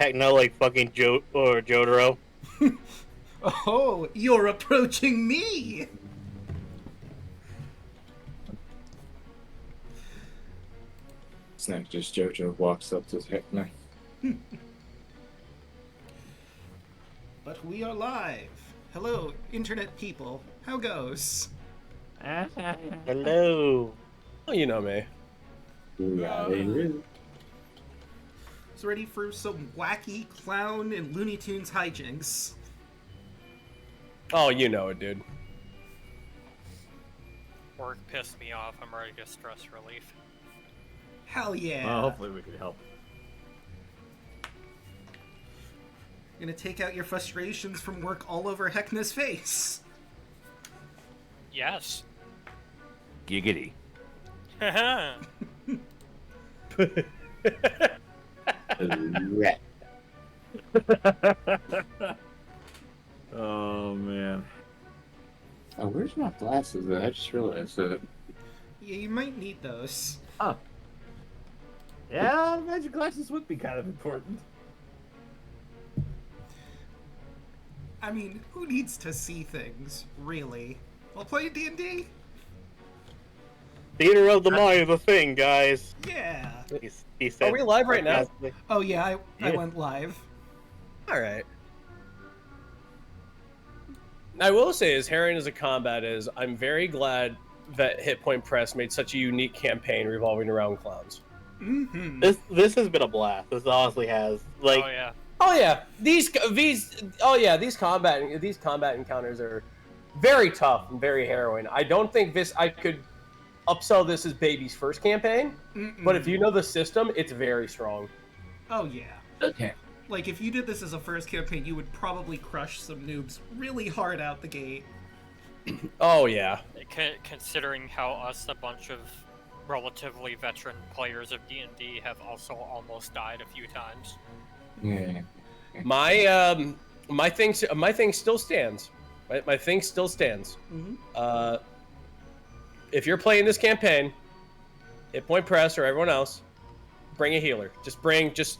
Heckna like fucking Jotaro. Oh, you're approaching me! Snack just Jojo walks up to Heckna. But we are live. Hello, internet people. How goes? Hello. Oh, you know me. It's ready for some wacky clown and Looney Tunes hijinks. Oh, you know it, dude. Work pissed me off. I'm ready to get stress relief. Hell yeah. Well, hopefully we can help. Gonna take out your frustrations from work all over Heckna's face. Yes. Giggity. Oh man. Oh, where's my glasses? I just realized that. Yeah, you might need those. Oh. Yeah, magic glasses would be kind of important. I mean, who needs to see things, really? While playing D&D? Theater of the mind is a thing, guys. Yeah. He said. Are we live right now? Oh yeah, I Yeah. went live. All right. I will say, as harrowing as a combat is, I'm very glad that Hit Point Press made such a unique campaign revolving around clowns. Mm-hmm. This has been a blast. This honestly has. Like, Oh yeah. Oh yeah, these combat encounters are very tough and very harrowing. I don't think I could upsell this as Baby's first campaign, but if you know the system, it's very strong. Oh yeah. Okay. Like, if you did this as a first campaign, you would probably crush some noobs really hard out the gate. Oh yeah. Considering how us, a bunch of relatively veteran players of D&D, have also almost died a few times. Yeah. My thing still stands. My thing still stands. Mm-hmm. If you're playing this campaign, Hit Point Press or everyone else, bring a healer. Just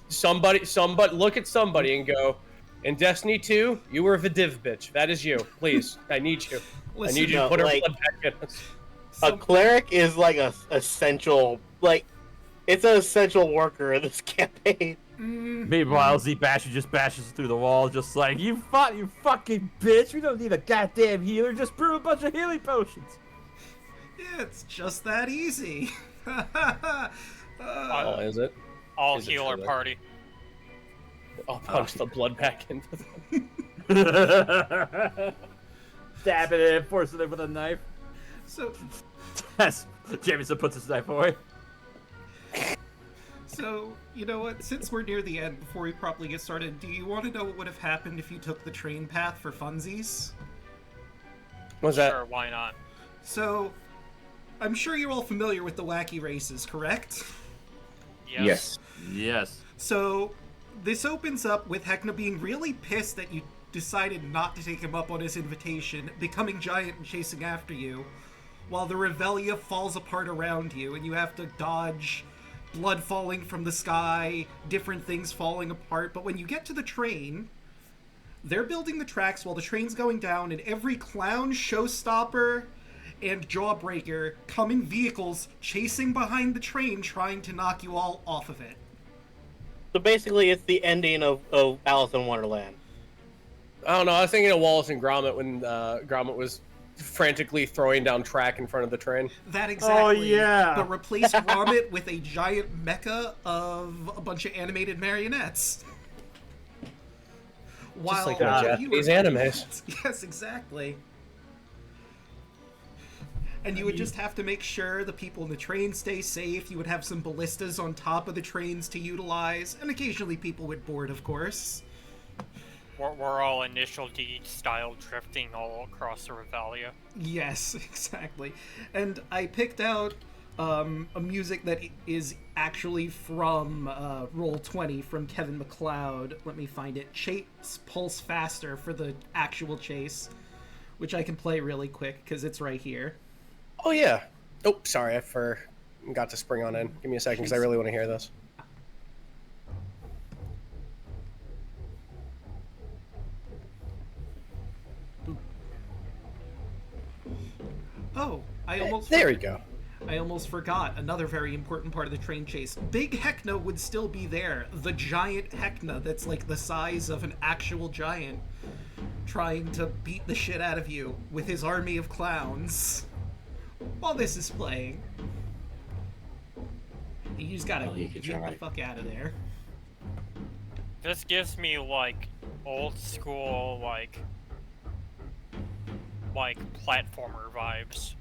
somebody. Look at somebody and go. In Destiny 2, you were the div bitch. That is you. Please, I need you. Listen, I need you no, to put her like- blood back in us. a cleric is like a essential. Like, it's an essential worker in this campaign. Meanwhile, Z-Basher just bashes through the wall, just like, you fucking bitch! We don't need a goddamn healer, just brew a bunch of healing potions! Yeah, it's just that easy. Oh, is it? All Is it healer true, though? party. I'll punch the blood back into them. Stabbing it, forcing it with a knife. So, Yes, Jameson puts his knife away. you know what? Since we're near the end, before we properly get started, do you want to know what would have happened if you took the train path for funsies? What's that? Sure, why not? So, I'm sure you're all familiar with the wacky races, correct? Yes. Yes. So, this opens up with Heckna being really pissed that you decided not to take him up on his invitation, becoming giant and chasing after you, while the Revelia falls apart around you, and you have to dodge blood falling from the sky, different things falling apart. But when you get to the train, they're building the tracks while the train's going down, and every clown, showstopper, and jawbreaker come in vehicles chasing behind the train, trying to knock you all off of it. So basically, it's the ending of Alice in Wonderland. I don't know. I was thinking of Wallace and Gromit when Gromit was frantically throwing down track in front of the train. That exactly. Oh, yeah. But replace Gromit with a giant mecha of a bunch of animated marionettes. Just like you the were- Japanese animes. Yes, exactly. And you would just have to make sure the people in the train stay safe. You would have some ballistas on top of the trains to utilize, and occasionally people would board, of course. We're all Initial D style drifting all across the Revelia. Yes, exactly. And I picked out a music that is actually from Roll20 from Kevin MacLeod. Let me find it. Chase Pulse Faster for the actual chase, which I can play really quick because it's right here. Oh yeah. Oh, sorry, I forgot to spring on in. Give me a second because I really want to hear this. There we go. I almost forgot another very important part of the train chase. Big Heckna would still be there. The giant Heckna that's like the size of an actual giant, trying to beat the shit out of you with his army of clowns while this is playing. You just gotta Well, he could get try. the fuck out of there. This gives me like old school like platformer vibes.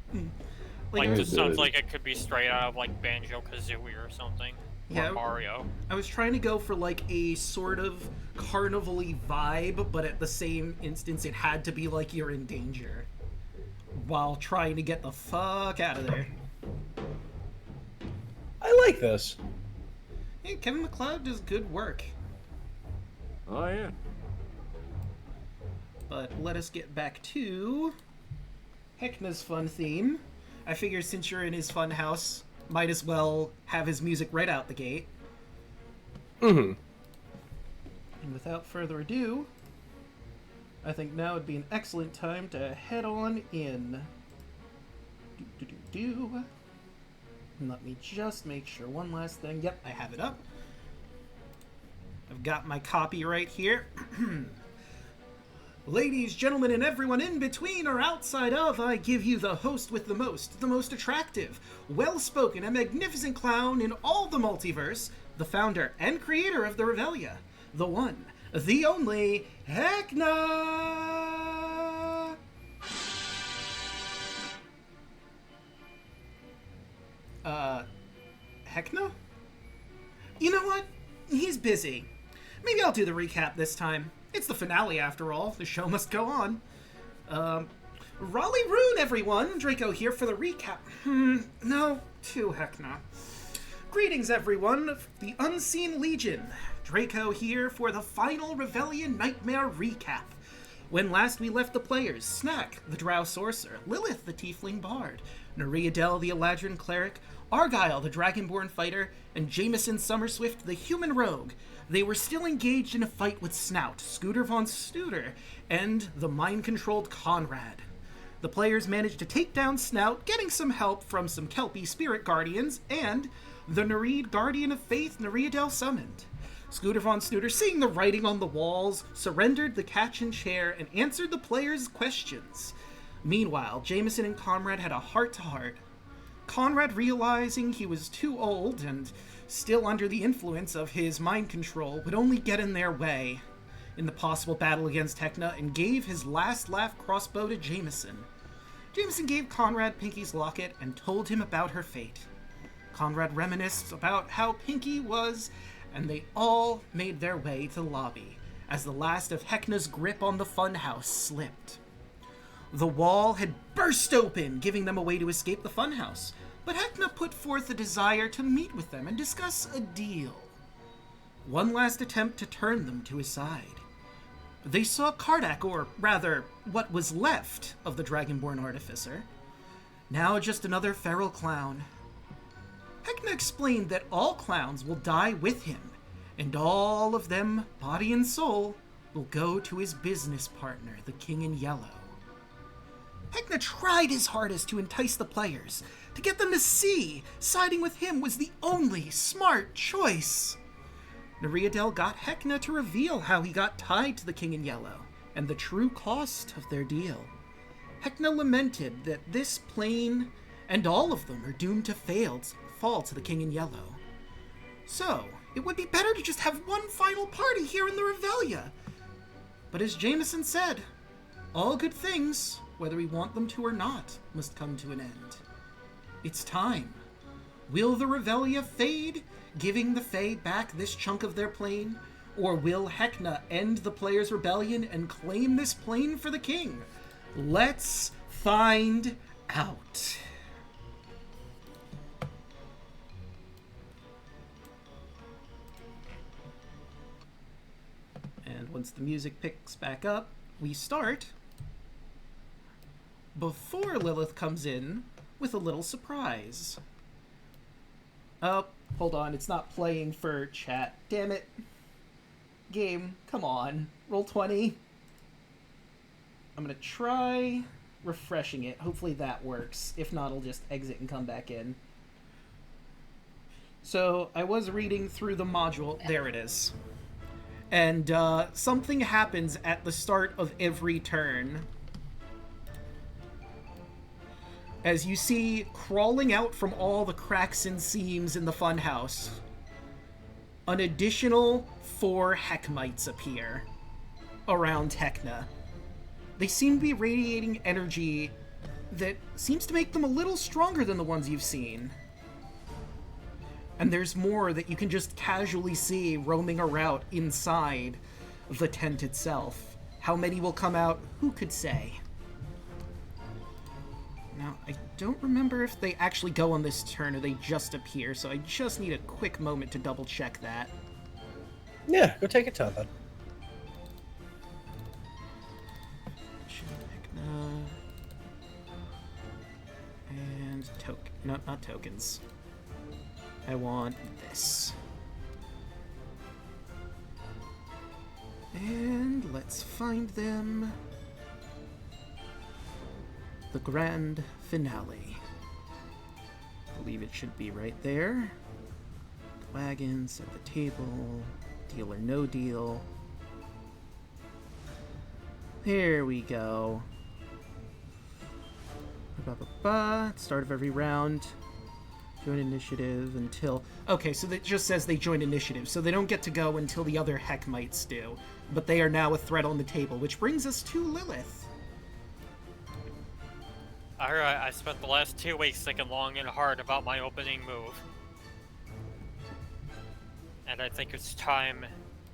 Like this sounds like it could be straight out of like Banjo-Kazooie or something. Yeah. Or Mario. I was trying to go for like a sort of carnival-y vibe, but at the same instance it had to be like you're in danger while trying to get the fuck out of there. I like this. Hey, Kevin MacLeod does good work. Oh yeah. But let us get back to Heckna's fun theme. I figure since you're in his fun house, might as well have his music right out the gate. Mm-hmm. And without further ado, I think now would be an excellent time to head on in. And let me just make sure one last thing. Yep, I have it up. I've got my copy right here. Ladies, gentlemen, and everyone in between or outside of, I give you the host with the most attractive, well-spoken, and magnificent clown in all the multiverse, the founder and creator of the Revelia, the one, the only, Heckna! Heckna? You know what? He's busy. Maybe I'll do the recap this time. It's the finale, after all. The show must go on. Raleigh Rune, everyone! Draco here for the recap. No, to Heckna. Greetings, everyone of the Unseen Legion. Draco here for the final Revelian Nightmare recap. When last we left the players, Snack, the Drow Sorcerer, Lilith, the Tiefling Bard, Neriadel, the Eladrin Cleric, Argyle, the Dragonborn Fighter, and Jameson Summerswift, the Human Rogue. They were still engaged in a fight with Snout, Scooter von Studer, and the mind-controlled Conrad. The players managed to take down Snout, getting some help from some Kelpie spirit guardians, and the Nereid Guardian of Faith Neriadel summoned. Scooter von Studer, seeing the writing on the walls, surrendered the catch and chair and answered the players' questions. Meanwhile, Jameson and Conrad had a heart-to-heart. Conrad, realizing he was too old and still under the influence of his mind control, would only get in their way in the possible battle against Heckna, and gave his last laugh crossbow to Jameson. Jameson gave Conrad Pinky's locket and told him about her fate. Conrad reminisced about how Pinky was, and they all made their way to the lobby as the last of Heckna's grip on the funhouse slipped. The wall had burst open, giving them a way to escape the funhouse, but Heckna put forth a desire to meet with them and discuss a deal. One last attempt to turn them to his side. They saw Kardak, or rather, what was left of the Dragonborn Artificer. Now just another feral clown. Heckna explained that all clowns will die with him, and all of them, body and soul, will go to his business partner, the King in Yellow. Heckna tried his hardest to entice the players, to get them to see siding with him was the only smart choice. Neriadel got Heckna to reveal how he got tied to the King in Yellow, and the true cost of their deal. Heckna lamented that this plane and all of them are doomed to fall to the King in Yellow. So, it would be better to just have one final party here in the Revelia. But as Jameson said, all good things, whether we want them to or not, must come to an end. It's time. Will the Revelia fade, giving the Fae back this chunk of their plane? Or will Heckna end the players' rebellion and claim this plane for the king? Let's find out. And once the music picks back up, we start before Lilith comes in with a little surprise. Oh, hold on, it's not playing for chat. Damn it. Game, come on. Roll 20. I'm gonna try refreshing it. Hopefully that works. If not, I'll just exit and come back in. So I was reading through the module. There it is. And something happens at the start of every turn. As you see, crawling out from all the cracks and seams in the funhouse, an additional 4 Heckmites appear around Heckna. They seem to be radiating energy that seems to make them a little stronger than the ones you've seen. And there's more that you can just casually see roaming around inside the tent itself. How many will come out, who could say? Now, I don't remember if they actually go on this turn or they just appear, so I just need a quick moment to double check that. Yeah, go take your time, bud. And no, not tokens. I want this. And let's find them. The grand finale. I believe it should be right there. Wagons at the table. Deal or no deal. There we go. Start of every round. Join initiative until... Okay, so it just says they join initiative, so they don't get to go until the other Heckmites do. But they are now a threat on the table, which brings us to Lilith. Alright, I spent the last 2 weeks thinking long and hard about my opening move. And I think it's time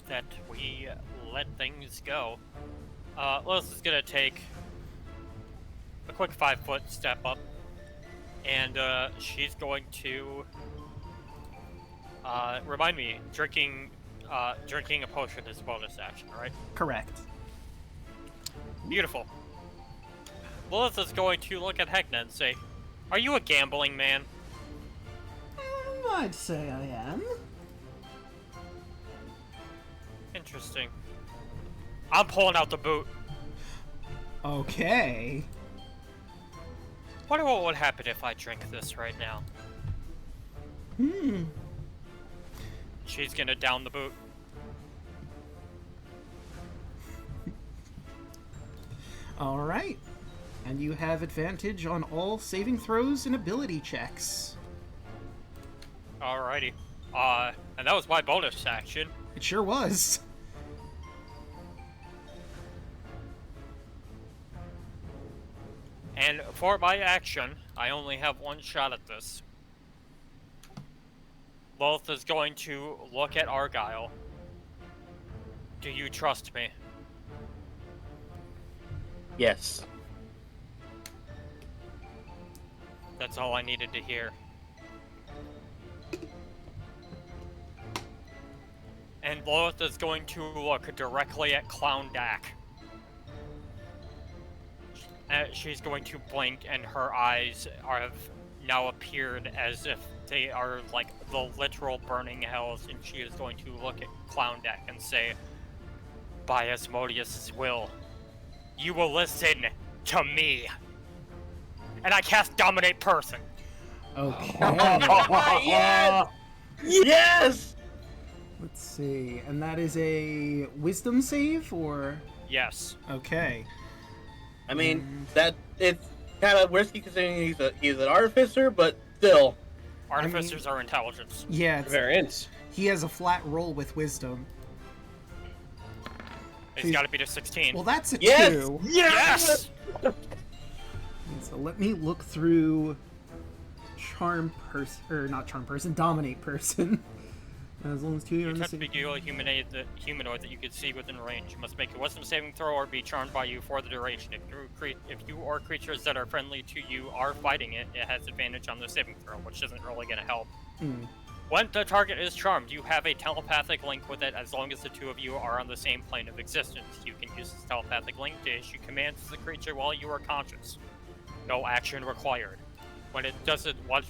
that we let things go. Lilith is gonna take a quick 5-foot step up. And she's going to remind me, drinking a potion is a bonus action, right? Correct. Beautiful. Lilith is going to look at Heckna and say, "Are you a gambling man?" I'd say I am. Interesting. I'm pulling out the boot. Okay. Wonder what would happen if I drink this right now. She's gonna down the boot. Alright. And you have advantage on all saving throws and ability checks. Alrighty. And that was my bonus action. It sure was. And for my action, I only have one shot at this. Lilith is going to look at Argyle. Do you trust me? Yes. That's all I needed to hear. And Lilith is going to look directly at Clown Dak. She's going to blink, and her eyes have now appeared as if they are like the literal burning hells, and she is going to look at Clown Dak and say, "By Asmodeus' will, you will listen to me." And I cast Dominate Person. Okay. Yes! Yes! Let's see. And that is a wisdom save, or? Yes. Okay. I mean, that it's kind of risky considering he's an artificer, but still. Artificers are intelligence. Yeah, Variance. he has a flat roll with wisdom. He's got to beat a 16. Well, that's a Yes! 2. Yes! So let me look through dominate person. As long as 2 are You in the touch same... a humanoid that you can see within range. You must make a wisdom saving throw or be charmed by you for the duration. If you or creatures that are friendly to you are fighting it, it has advantage on the saving throw, which isn't really going to help. When the target is charmed, you have a telepathic link with it as long as the two of you are on the same plane of existence. You can use this telepathic link to issue commands to the creature while you are conscious. No action required. When it does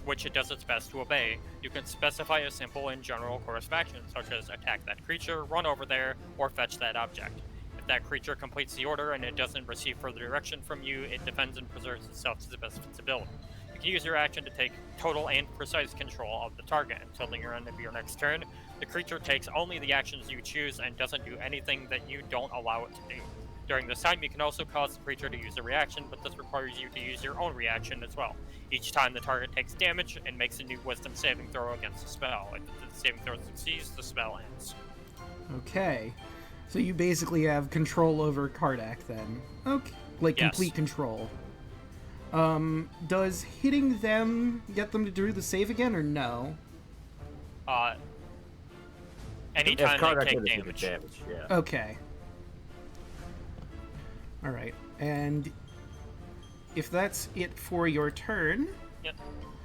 which it does its best to obey, you can specify a simple and general course of action, such as attack that creature, run over there, or fetch that object. If If that creature completes the order and it doesn't receive further direction from you, it defends and preserves itself to the best of its ability. You can use your action to take total and precise control of the target until the end of your next turn. The creature takes only the actions you choose and doesn't do anything that you don't allow it to do. During this time, you can also cause the creature to use a reaction, but this requires you to use your own reaction as well. Each time the target takes damage, it makes a new wisdom saving throw against the spell. If the saving throw succeeds, the spell ends. Okay. So you basically have control over Kardak then. Okay. Like, Yes. complete control. Does hitting them get them to do the save again, or no? Anytime Kardak they hit take us, you get damage. Yeah. Okay. Alright, and if that's it for your turn... Yep.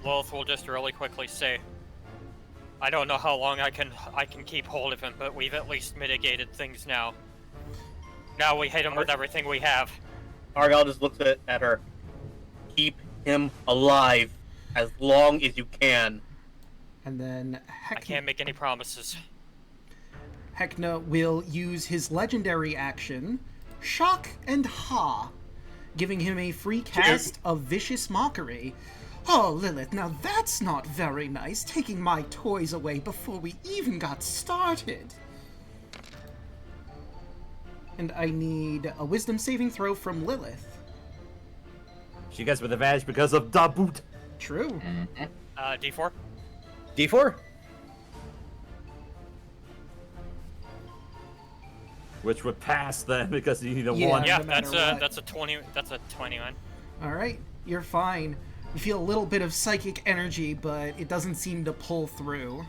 Lilith will just really quickly say, I don't know how long I can keep hold of him, but we've at least mitigated things now. Now we hit him with everything we have. Argyle just looks at her. Keep him alive as long as you can. And then I can't make any promises. Heckna will use his legendary action, Shock and Ha, giving him a free cast of Vicious Mockery. Oh, Lilith, now that's not very nice, taking my toys away before we even got started. And I need a wisdom saving throw from Lilith. She gets with advantage because of da boot. True. D4? D4? Which would pass then because you need a Yeah. 1. Yeah, no matter that's what. a 20. That's a 21. Alright, you're fine. You feel a little bit of psychic energy, but it doesn't seem to pull through.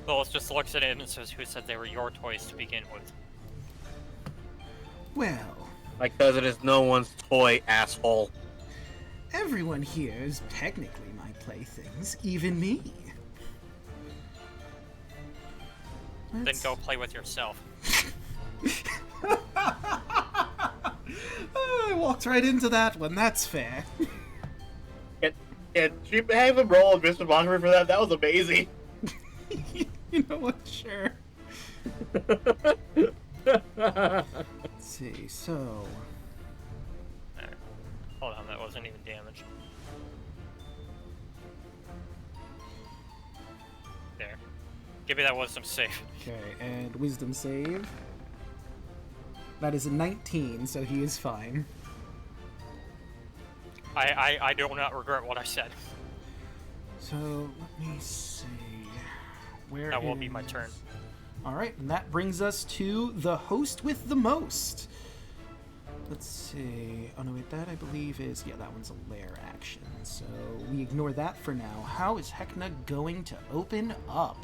Lilith just looks at him and says, "Who said they were your toys to begin with?" Well, My cousin is no one's toy, asshole. everyone here is technically my playthings, even me. Then go play with yourself. I walked right into that one, that's fair. Can she have him roll a Mr. Mockery for that? That was amazing. You know what, sure. Let's see, so... Alright. Hold on, that wasn't even damage. There. Give me that wisdom save. Okay, and wisdom save. That is a 19, so he is fine. I do not regret what I said. So, let me see... Where That will be my turn. Alright, and that brings us to the host with the most. Let's see... Oh no, wait, that I believe is... Yeah, that one's a lair action, so we ignore that for now. How is Heckna going to open up?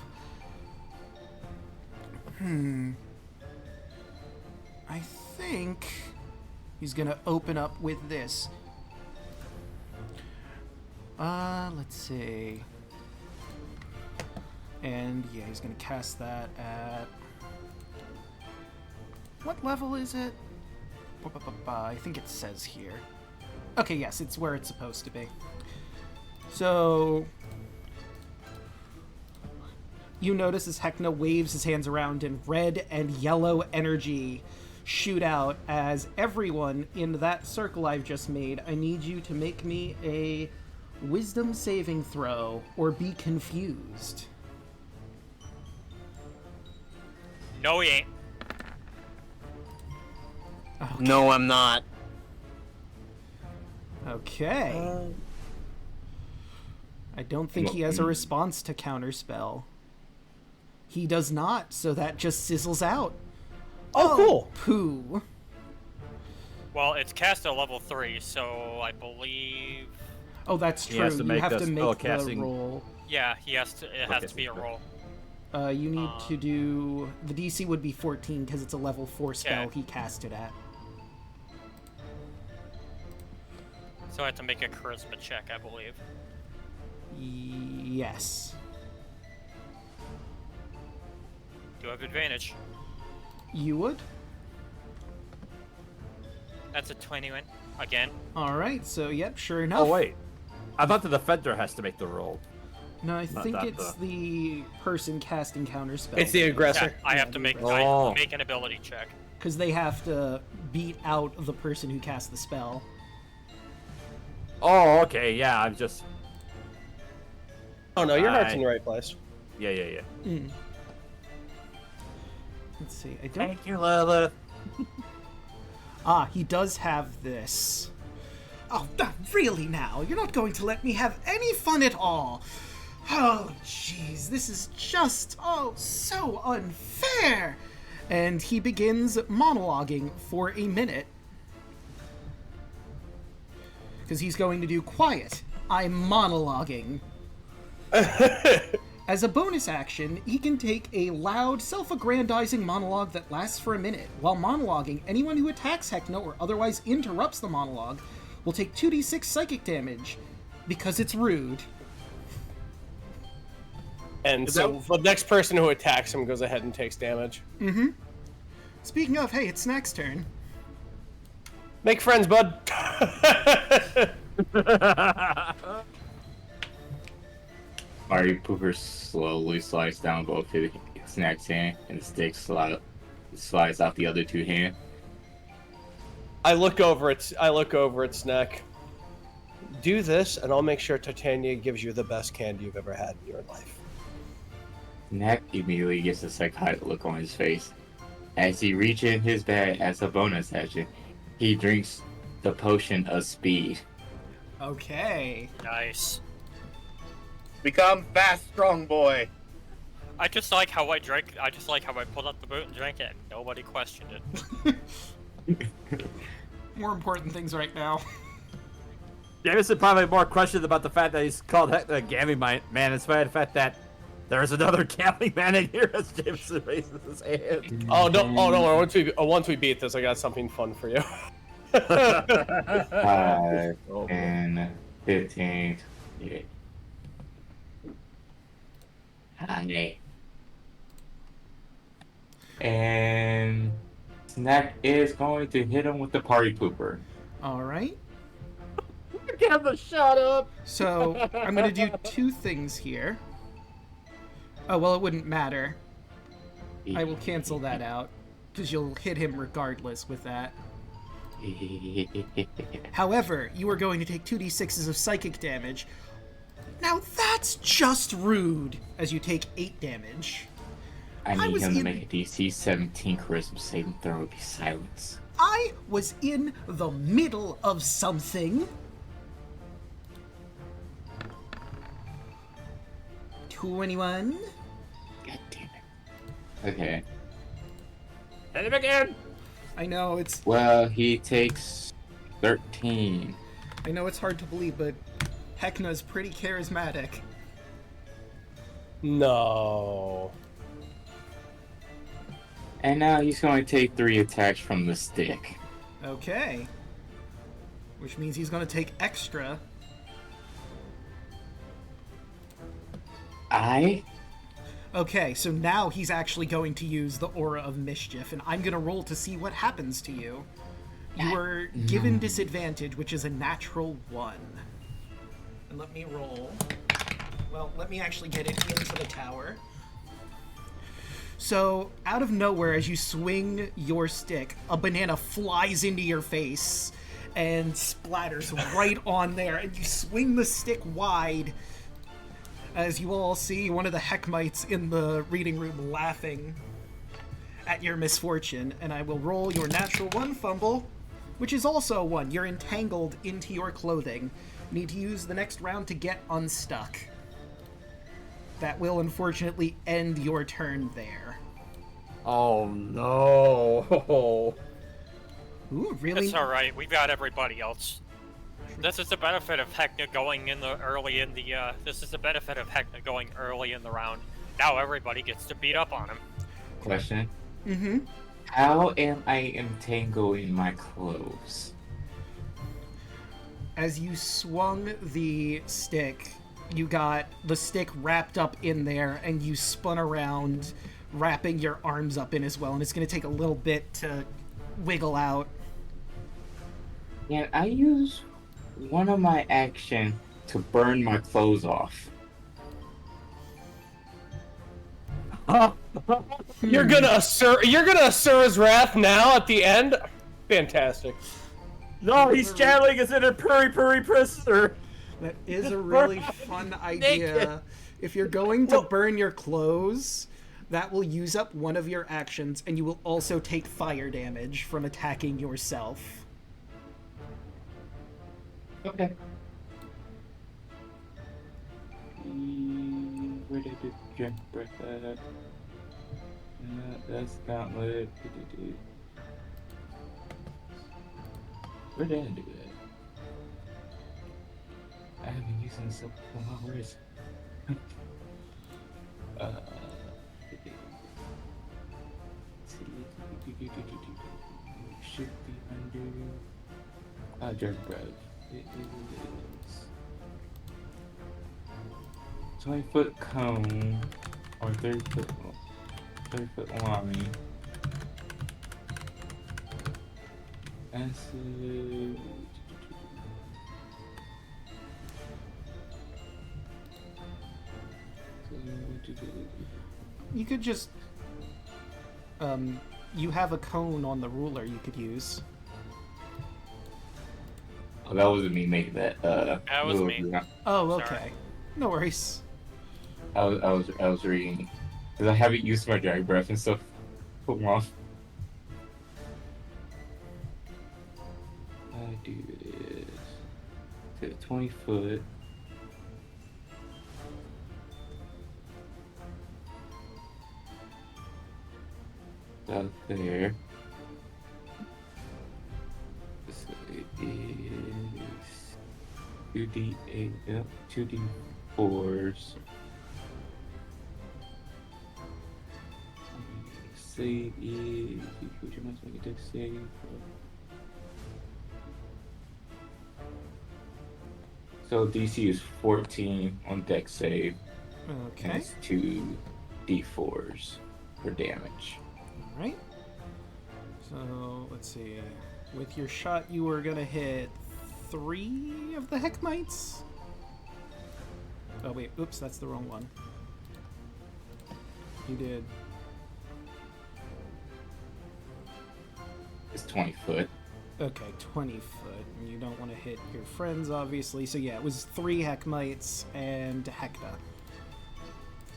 I think he's gonna open up with this. Let's see. And yeah, he's gonna cast that at... What level is it? I think it says here. Okay, yes, it's where it's supposed to be. So... You notice as Heckna waves his hands around and red and yellow energy shoot out as everyone in that circle I've just made, I need you to make me a wisdom saving throw or be confused. No, he ain't. No, I'm not. Okay. I don't think he has a response to counterspell. He does not, so that just sizzles out. Oh, cool. Pooh. Well, it's cast at level 3, so I believe... Oh, that's He true. has to You make have the to make the spellcasting- roll. Yeah, he has to. It has to be a roll. You need to do... The DC would be 14 because it's a level 4 spell Yeah. he cast it at. So I have to make a charisma check, I believe. Yes. Do have advantage. You would? That's a 21 again. Alright, so yep, sure enough. Oh, wait. I thought the defender has to make the roll. No, I Not think that it's the person casting counter spells. It's the aggressor. Yeah, I have to make Oh. I make an ability check. Because they have to beat out the person who cast the spell. Oh, okay, yeah, I'm just... Oh no, your heart's I- in the right place. Yeah. Let's see. I don't. Thank you, Lilith. Ah, he does have this. Oh, really now? You're not going to let me have any fun at all. Oh, jeez, this is just, so unfair. And he begins monologuing for a minute. Because he's going to do quiet. I'm monologuing. As a bonus action, he can take a loud, self-aggrandizing monologue that lasts for a minute. While monologuing, anyone who attacks Heckna or otherwise interrupts the monologue will take 2d6 psychic damage, because it's rude. And so the next person who attacks him goes ahead and takes damage. Speaking of, hey, it's Snack's turn. Make friends, bud. Mario Pooper slowly slides down both his Snack's hand, and the stick slides out the other two hands. I look over its neck. Do this, and I'll make sure Titania gives you the best candy you've ever had in your life. Snack immediately gets a psychotic look on his face. As he reaches in his bag as a bonus action, he drinks the potion of speed. Okay. Nice. Become fast, strong boy. I just like how I pulled out the boot and drank it, and nobody questioned it. More important things right now. Jameson probably more questioned about the fact that he's called the Gambling Man, in spite of the fact that there's another Gambling Man in here as Jameson raises his hand. Oh, don't worry. Once we beat this, I got something fun for you. 5, Oh, 10, 15, 28. Hi. And Snack is going to hit him with the party pooper. Alright. Get the shut up! So, I'm gonna do two things here. Oh, well, it wouldn't matter. I will cancel that out, because you'll hit him regardless with that. However, you are going to take 2d6s of psychic damage. Now that's just rude, as you take 8 damage. I need was him to in- make a DC 17 charisma saving throw to be silenced. I was in the middle of something. 21. God damn it. Okay. Hit him again! I know it's Well, he takes 13. hard to believe, but Heckna's pretty charismatic. No. And now he's going to take 3 attacks from the stick. Okay. Which means he's going to take extra. Okay, so now he's actually going to use the Aura of Mischief, and I'm going to roll to see what happens to you. You are given disadvantage, which is a natural 1. And let me roll. Well, let me actually get it into the tower. So, out of nowhere, as you swing your stick, a banana flies into your face and splatters right on there, and you swing the stick wide. As you all see, one of the Heckmites in the reading room laughing at your misfortune, and I will roll your natural 1 fumble, which is also a 1. You're entangled into your clothing. You need to use the next round to get unstuck. That will unfortunately end your turn there. Oh no! Ooh, really? It's alright, we've got everybody else. This is the benefit of Heckna going this is the benefit of Heckna going early in the round. Now everybody gets to beat up on him. Question. Mm-hmm. How am I entangling my clothes? As you swung the stick, you got the stick wrapped up in there, and you spun around, wrapping your arms up in as well, and it's going to take a little bit to wiggle out. Can I use one of my action to burn my clothes off? You're gonna assert his wrath now at the end? Fantastic. No, he's channeling his inner purry prisoner. That is a really fun idea. If you're going to burn your clothes, that will use up one of your actions, and you will also take fire damage from attacking yourself. Okay. Where did the jump breath at? That's gauntlet. Where did I do that? I haven't been using this up for hours. Should be under jump breath. It is 20-foot cone or 30-foot line. Acid. You could just... you have a cone on the ruler you could use. Oh, that wasn't me making that. That was me. Oh, okay. Sorry. No worries. I was reading because I haven't used my drag breath and stuff for long. I do this to 20 foot. Out there. So it is 2d8, yep, 2d4s. Save is, which you must make a dex save. So DC is 14 on dex save. Okay. And it's 2d4s for damage. Alright. So, let's see. With your shot, you were gonna hit 3 of the Heckmites? Oh, wait. Oops, that's the wrong one. You did. It's 20 foot. Okay, 20 foot. And you don't want to hit your friends, obviously. So, yeah, it was 3 Heckmites and Heckna.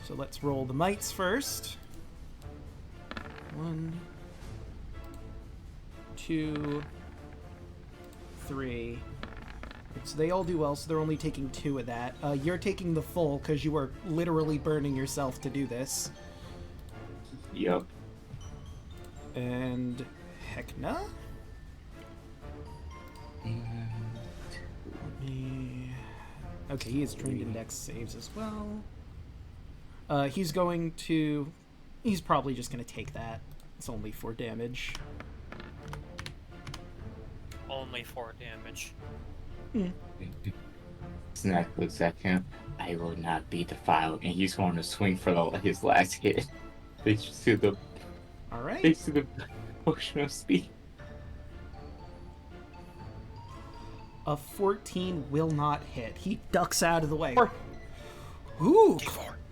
So, let's roll the mites first. 1, 2, 3. So they all do well, so they're only taking 2 of that. You're taking the full because you are literally burning yourself to do this. Yep. And Heckna? Okay, he is trained in dex saves as well. He's going to... He's probably just going to take that. It's only 4 damage. Only 4 damage. Snack looks at him. I will not be defiled, and he's going to swing for his last hit. Thanks to the potion of speed. A 14 will not hit. He ducks out of the way. Ooh,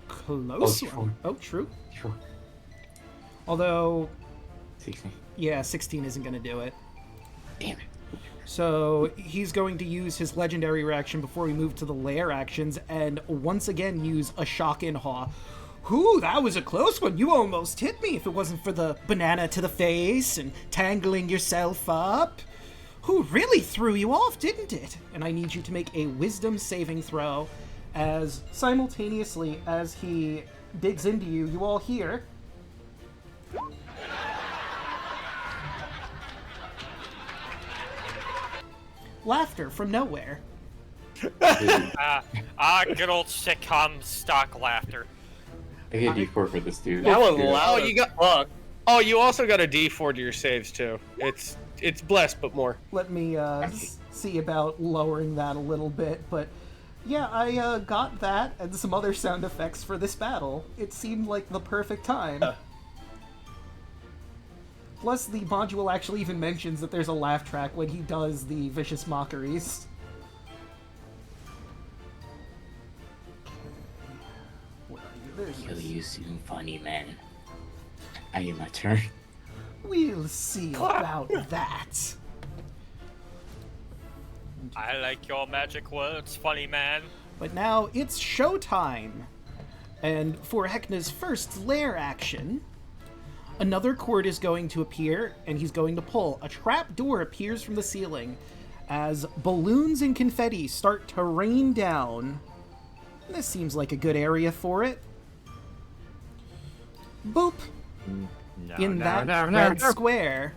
close one. Oh, true. Sure. Although, 16. yeah, 16 isn't going to do it. Damn it. So he's going to use his legendary reaction before we move to the lair actions and once again use a shock in Haw. Ooh, that was a close one. You almost hit me if it wasn't for the banana to the face and tangling yourself up. Who really threw you off, didn't it? And I need you to make a wisdom saving throw as simultaneously as he digs into you, you all hear... laughter from nowhere. Good old sitcom stock laughter. I get a D4 for this dude. That was loud. Oh, you got. Oh, you also got a D4 to your saves too. It's blessed, but more. Let me see about lowering that a little bit, but yeah, I got that and some other sound effects for this battle. It seemed like the perfect time. Plus, the module actually even mentions that there's a laugh track when he does the vicious mockeries. Where are you? There's you. Kill you soon, funny man. I get my turn. We'll see about that. I like your magic words, funny man. But now it's showtime. And for Heckna's first lair action, another cord is going to appear, and he's going to pull. A trap door appears from the ceiling as balloons and confetti start to rain down. This seems like a good area for it. Boop. Red square.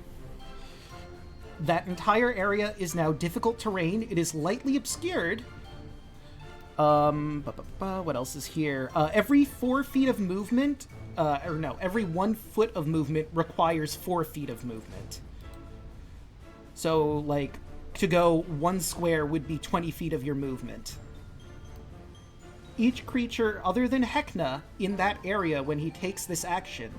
That entire area is now difficult terrain. It is lightly obscured. What else is here? Every 4 feet of movement, every 1 foot of movement requires 4 feet of movement. So, like, to go 1 square would be 20 feet of your movement. Each creature other than Heckna in that area when he takes this action,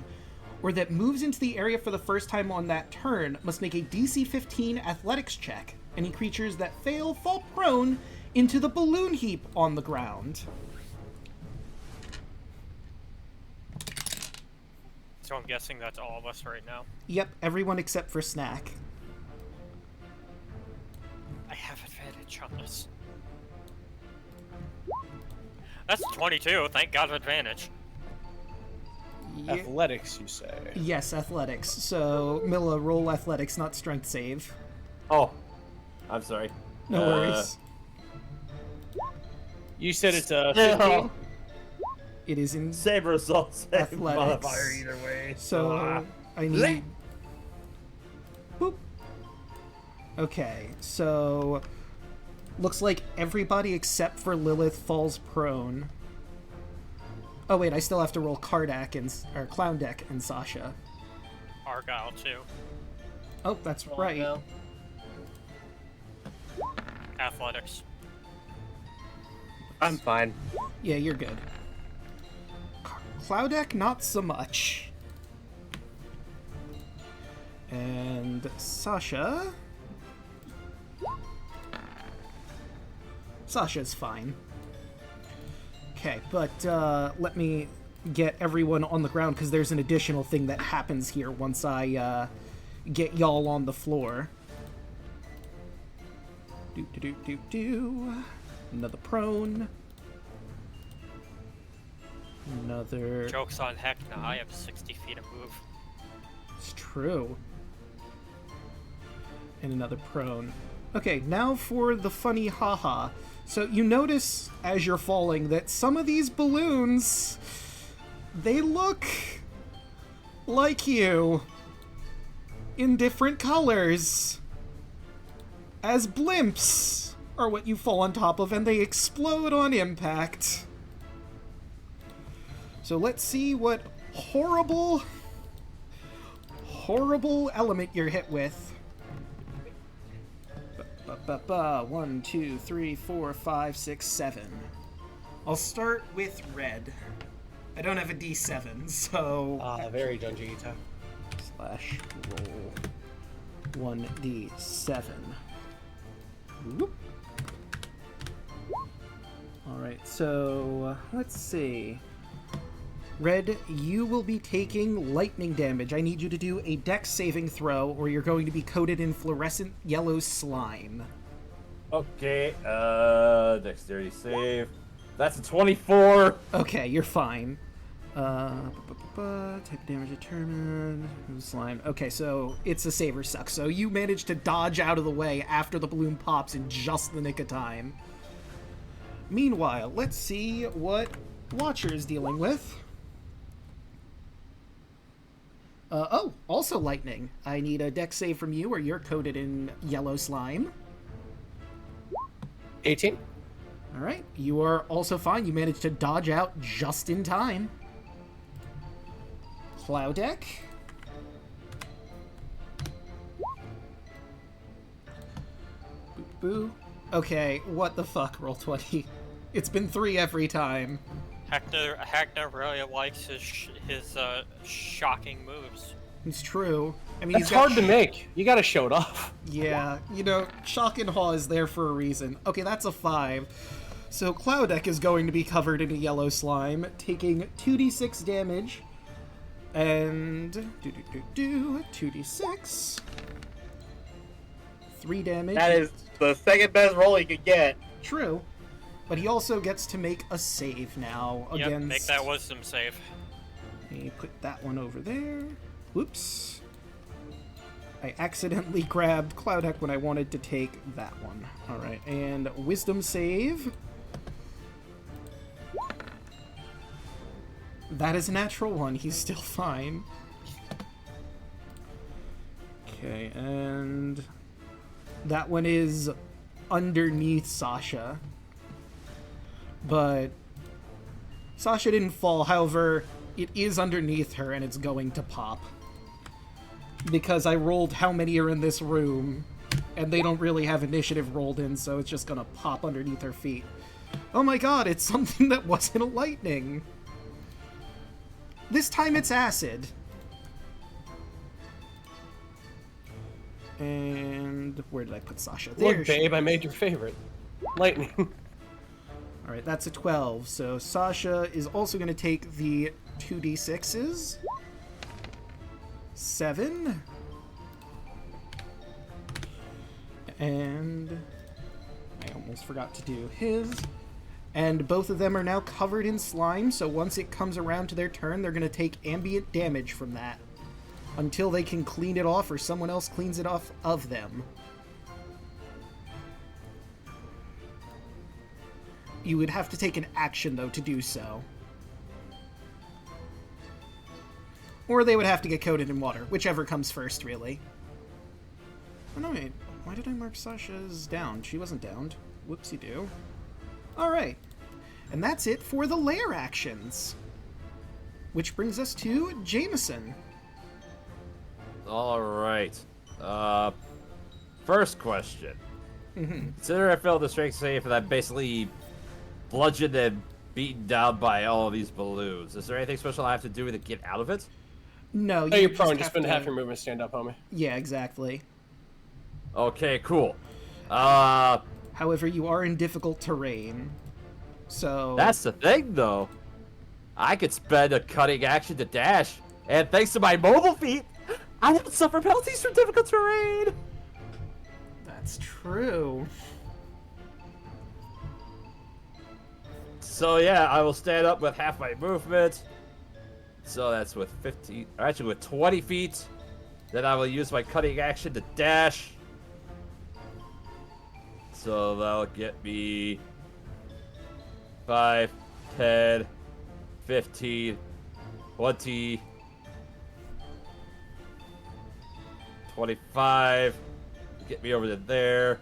or that moves into the area for the first time on that turn, must make a DC 15 athletics check. Any creatures that fail fall prone into the balloon heap on the ground. So I'm guessing that's all of us right now. Yep, everyone except for Snack. I have advantage on this. That's 22. Thank God of advantage. Athletics, you say? Yes, athletics. So, Milla, roll athletics, not strength save. Oh, I'm sorry. No worries. You said it's 15? It is in Same results. Same athletics. modifier either way. So, I need... Boop. Okay, so... Looks like everybody except for Lilith falls prone. Oh wait, I still have to roll Kardak or Clown Deck and Sasha. Argyle too. Oh, that's right. Athletics. I'm fine. Yeah, you're good. Cloudek, not so much. And Sasha... Sasha's fine. Okay, but let me get everyone on the ground, because there's an additional thing that happens here once I get y'all on the floor. Another prone. Another... Joke's on Heckna, I have 60 feet of move. It's true. And another prone. Okay, now for the funny haha. So you notice as you're falling that some of these balloons, they look like you in different colors. As blimps are what you fall on top of, and they explode on impact. So let's see what horrible element you're hit with. 1, 2, 3, 4, 5, 6, 7. I'll start with red. I don't have a D7, so... Very Dungeon Slash roll 1D7. Whoop. Alright, so let's see. Red, you will be taking lightning damage. I need you to do a dex saving throw, or you're going to be coated in fluorescent yellow slime. Okay, dexterity save. That's a 24. Okay, you're fine. Type of damage determined. Slime. Okay, so it's a save or suck. So you manage to dodge out of the way after the balloon pops in just the nick of time. Meanwhile, let's see what Watcher is dealing with. Also lightning. I need a dex save from you, or you're coated in yellow slime. 18. Alright, you are also fine. You managed to dodge out just in time. Cloudek. Boop boo. Okay, what the fuck, roll 20. It's been 3 every time. Heckna really likes his shocking moves. It's true. I mean, It's hard to make. You gotta show it off. Yeah, you know, shock and awe is there for a reason. Okay, that's a 5. So Cloudek is going to be covered in a yellow slime, taking 2d6 damage. And 2d6. 3 damage. That is the second best roll he could get. True. But he also gets to make a save now Yep, against... make that wisdom save. Let me put that one over there. Whoops. I accidentally grabbed Cloudheck when I wanted to take that one. Alright, and wisdom save. That is a natural one. He's still fine. Okay, and that one is underneath Sasha. But Sasha didn't fall. However, it is underneath her and it's going to pop. Because I rolled how many are in this room, and they don't really have initiative rolled in, so it's just gonna pop underneath her feet. Oh my god, it's something that wasn't a lightning. This time it's acid. And where did I put Sasha? There. Look, babe, I made your favorite. Lightning. Alright, that's a 12. So Sasha is also going to take the 2d6s. 7. And I almost forgot to do his. And both of them are now covered in slime, so once it comes around to their turn, they're going to take ambient damage from that. Until they can clean it off or someone else cleans it off of them. You would have to take an action, though, to do so. Or they would have to get coated in water, whichever comes first, really. Oh, no, wait. Why did I mark Sasha's down? She wasn't downed. Whoopsie-doo. Alright. And that's it for the lair actions. Which brings us to Jameson. Alright. First question. Mm-hmm. Consider I failed the strength save and I'm basically bludgeoned and beaten down by all of these balloons. Is there anything special I have to do to get out of it? No, Oh, you're just prone. have Just spend to- half your movement stand up, homie. Yeah, exactly. Okay, cool. However, you are in difficult terrain. So... That's the thing, though. I could spend a cutting action to dash, and thanks to my mobile feat, I don't suffer penalties from difficult terrain. That's true. So yeah, I will stand up with half my movement. So that's with 15, or actually with 20 feet. Then I will use my cutting action to dash. So that'll get me 5, 10, 15, 20, 25. Get me over to there.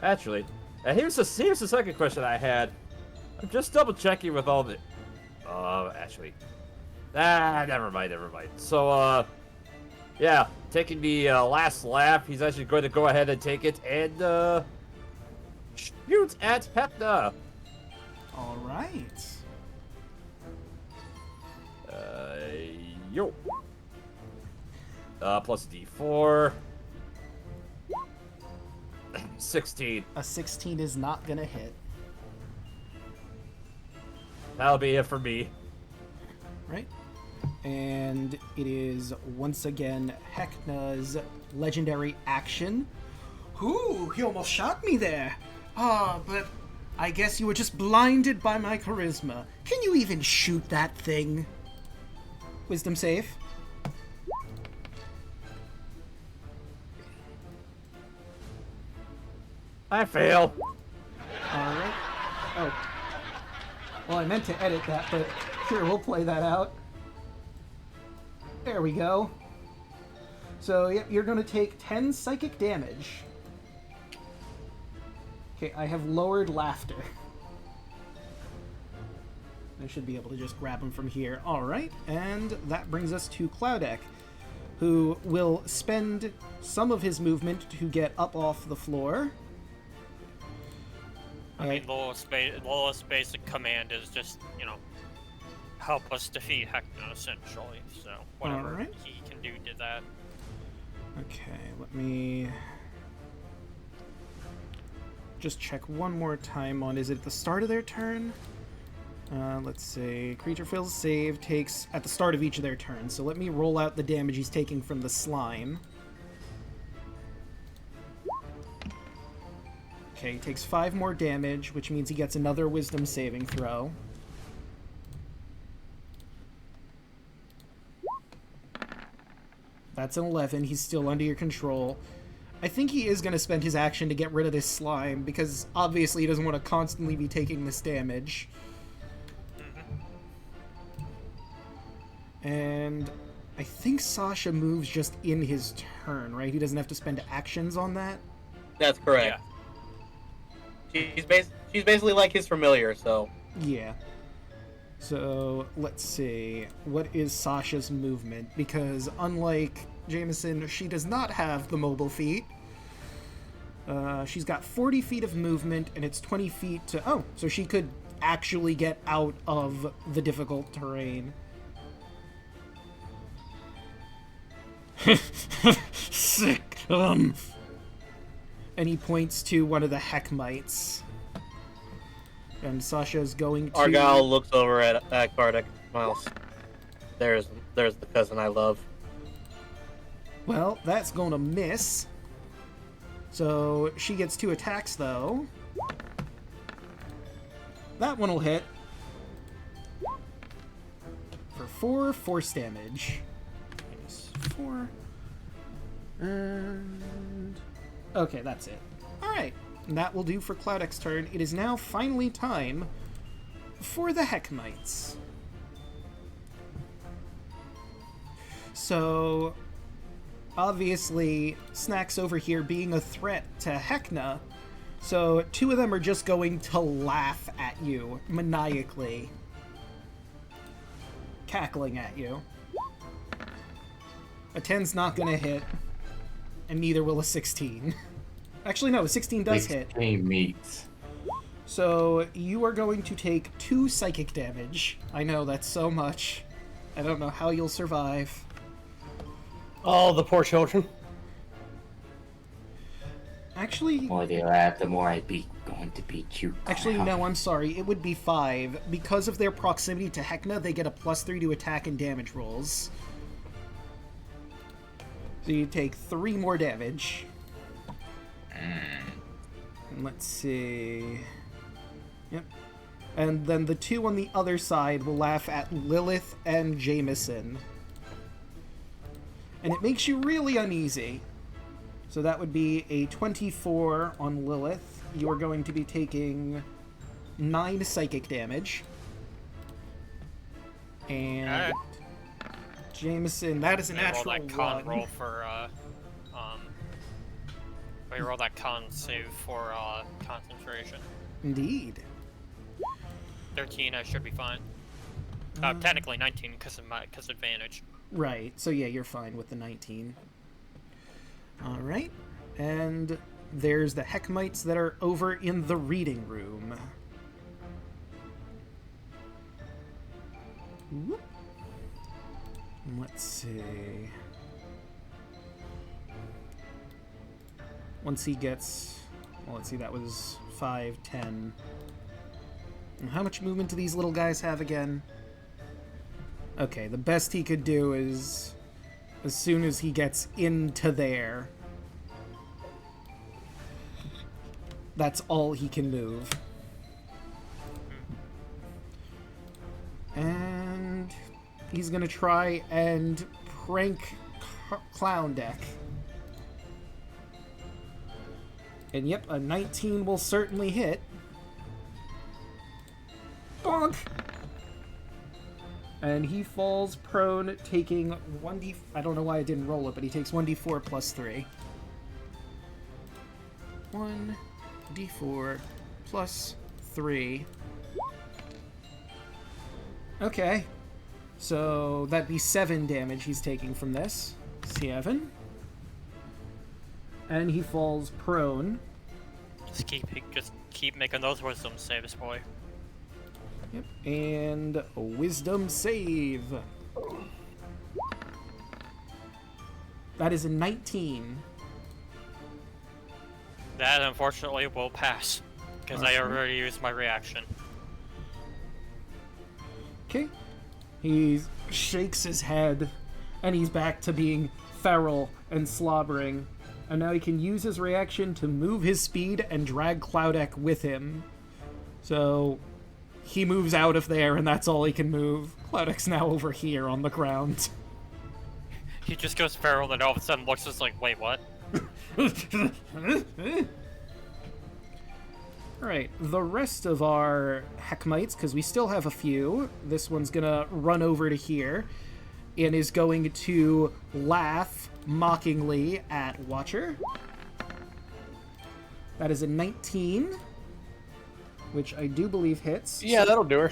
Actually, here's the second question I had. I'm just double checking with all the. Actually, never mind. So, yeah, taking the last laugh. He's actually going to go ahead and take it and shoot at Heckna. All right. Yo. Plus D4. 16. A 16 is not gonna hit. That'll be it for me. Right? And it is once again Heckna's legendary action. Ooh, he almost shot me there. But I guess you were just blinded by my charisma. Can you even shoot that thing? Wisdom save. I fail. Alright. Oh. Well, I meant to edit that, but sure, we'll play that out. There we go. So, yep, you're going to take 10 psychic damage. Okay, I have lowered laughter. I should be able to just grab him from here. Alright, and that brings us to Cloudek, who will spend some of his movement to get up off the floor. I mean, lowest basic command is just, help us defeat Heckna, essentially. So, whatever Alright. he can do to that. Okay, let me... just check one more time on, is it the start of their turn? Let's see. Creature fails a save, takes at the start of each of their turns. So let me roll out the damage he's taking from the slime. Okay, he takes 5 more damage, which means he gets another wisdom saving throw. That's an 11. He's still under your control. I think he is going to spend his action to get rid of this slime, because obviously he doesn't want to constantly be taking this damage. And I think Sasha moves just in his turn, right? He doesn't have to spend actions on that? That's correct. Yeah. She's basically like his familiar, so... Yeah. So, let's see. What is Sasha's movement? Because unlike Jameson, she does not have the mobile feat. She's got 40 feet of movement, and it's 20 feet to... Oh, so she could actually get out of the difficult terrain. Sick. And he points to one of the Heckmites. And Sasha's going to... Argyle looks over at Kardik. Miles. There's the cousin I love. Well, that's gonna miss. So she gets 2 attacks, though. That one will hit. For 4 force damage. Minus 4. And... Okay, that's it. Alright. And that will do for Cloudek's turn. It is now finally time for the Heckmites. So, obviously, Snack's over here being a threat to Heckna, so 2 of them are just going to laugh at you, maniacally. Cackling at you. A 10's not gonna hit, and neither will a 16. Actually, no, a 16 does hit. 16 meets. So, you are going to take 2 psychic damage. I know, that's so much. I don't know how you'll survive. Oh, the poor children. Actually... The more they laugh, the more I be going to beat you. Actually, no, I'm sorry. It would be 5. Because of their proximity to Heckna, they get a +3 to attack and damage rolls. So you take 3 more damage. And let's see... Yep. And then the 2 on the other side will laugh at Lilith and Jameson. And it makes you really uneasy. So that would be a 24 on Lilith. You're going to be taking 9 psychic damage. And Jameson, that is a natural roll that con 1. roll for we roll that con save for concentration. Indeed. 13, I should be fine. Technically 19 because advantage. Right, so yeah, you're fine with the 19. Alright, and there's the Heckmites that are over in the reading room. Whoop. Let's see. Once he gets... Well, let's see, that was 5, 10. And how much movement do these little guys have again? Okay, the best he could do is... as soon as he gets into there... That's all he can move. And... he's gonna try and prank Clown Deck. And yep, a 19 will certainly hit. Bonk! And he falls prone, taking 1d... I don't know why I didn't roll it, but he takes 1d4 plus 3. 1d4 plus 3. Okay. So that'd be 7 damage he's taking from this. 7. And he falls prone. Just keep making those wisdom saves, boy. Yep. And a wisdom save. That is a 19. That unfortunately will pass because I already used my reaction. Okay. He shakes his head, and he's back to being feral and slobbering. And now he can use his reaction to move his speed and drag Cloudek with him. So he moves out of there, and that's all he can move. Cloudek's now over here on the ground. He just goes feral, then all of a sudden looks just like, wait, what? Alright, the rest of our Heckmites, because we still have a few, this one's gonna run over to here and is going to laugh mockingly at Watcher. That is a 19, which I do believe hits. Yeah, that'll do her.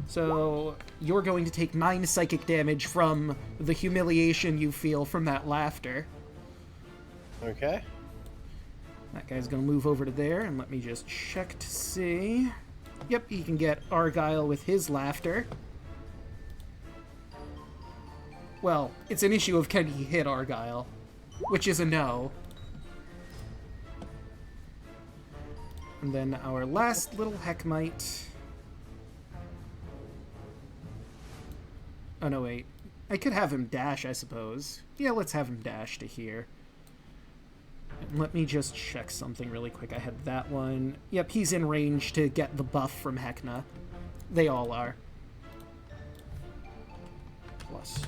So you're going to take 9 psychic damage from the humiliation you feel from that laughter. Okay. That guy's gonna move over to there, and let me just check to see. Yep, he can get Argyle with his laughter. Well, it's an issue of can he hit Argyle, which is a no. And then our last little Heckmite. Oh no, wait. I could have him dash, I suppose. Yeah, let's have him dash to here. Let me just check something really quick. I had that one. Yep, he's in range to get the buff from Heckna. They all are. Plus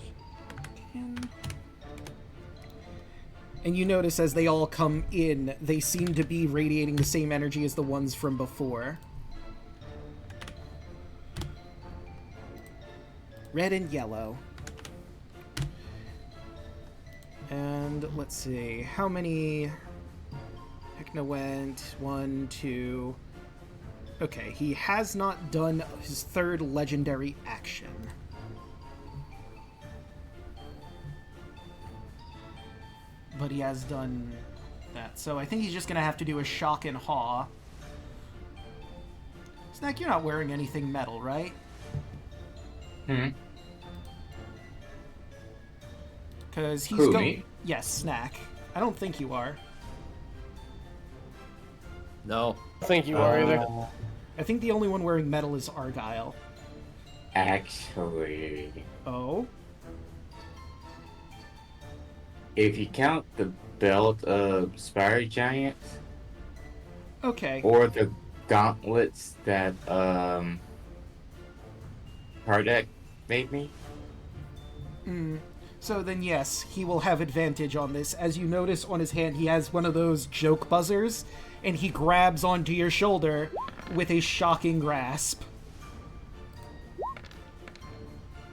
10. And you notice as they all come in, they seem to be radiating the same energy as the ones from before. Red and yellow. And let's see, how many... Heckna went 1, 2... Okay, he has not done his third legendary action. But he has done that, so I think he's just gonna have to do a shock and awe. Snack, you're not wearing anything metal, right? Because he's going. Yes, Snack. I don't think you are. No. I think you are either. I think the only one wearing metal is Argyle. Actually, Oh? if you count the belt of Spire Giants Okay. or the gauntlets that Kardec made me, So then yes, he will have advantage on this. As you notice on his hand, he has one of those joke buzzers, and he grabs onto your shoulder with a shocking grasp.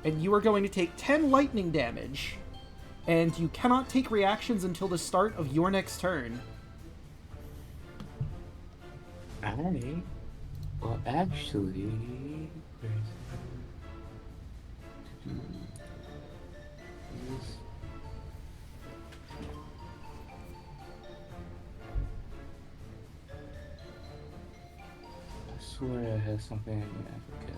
And you are going to take 10 lightning damage. And you cannot take reactions until the start of your next turn. alright. Well, actually, I swear I had something in Africa.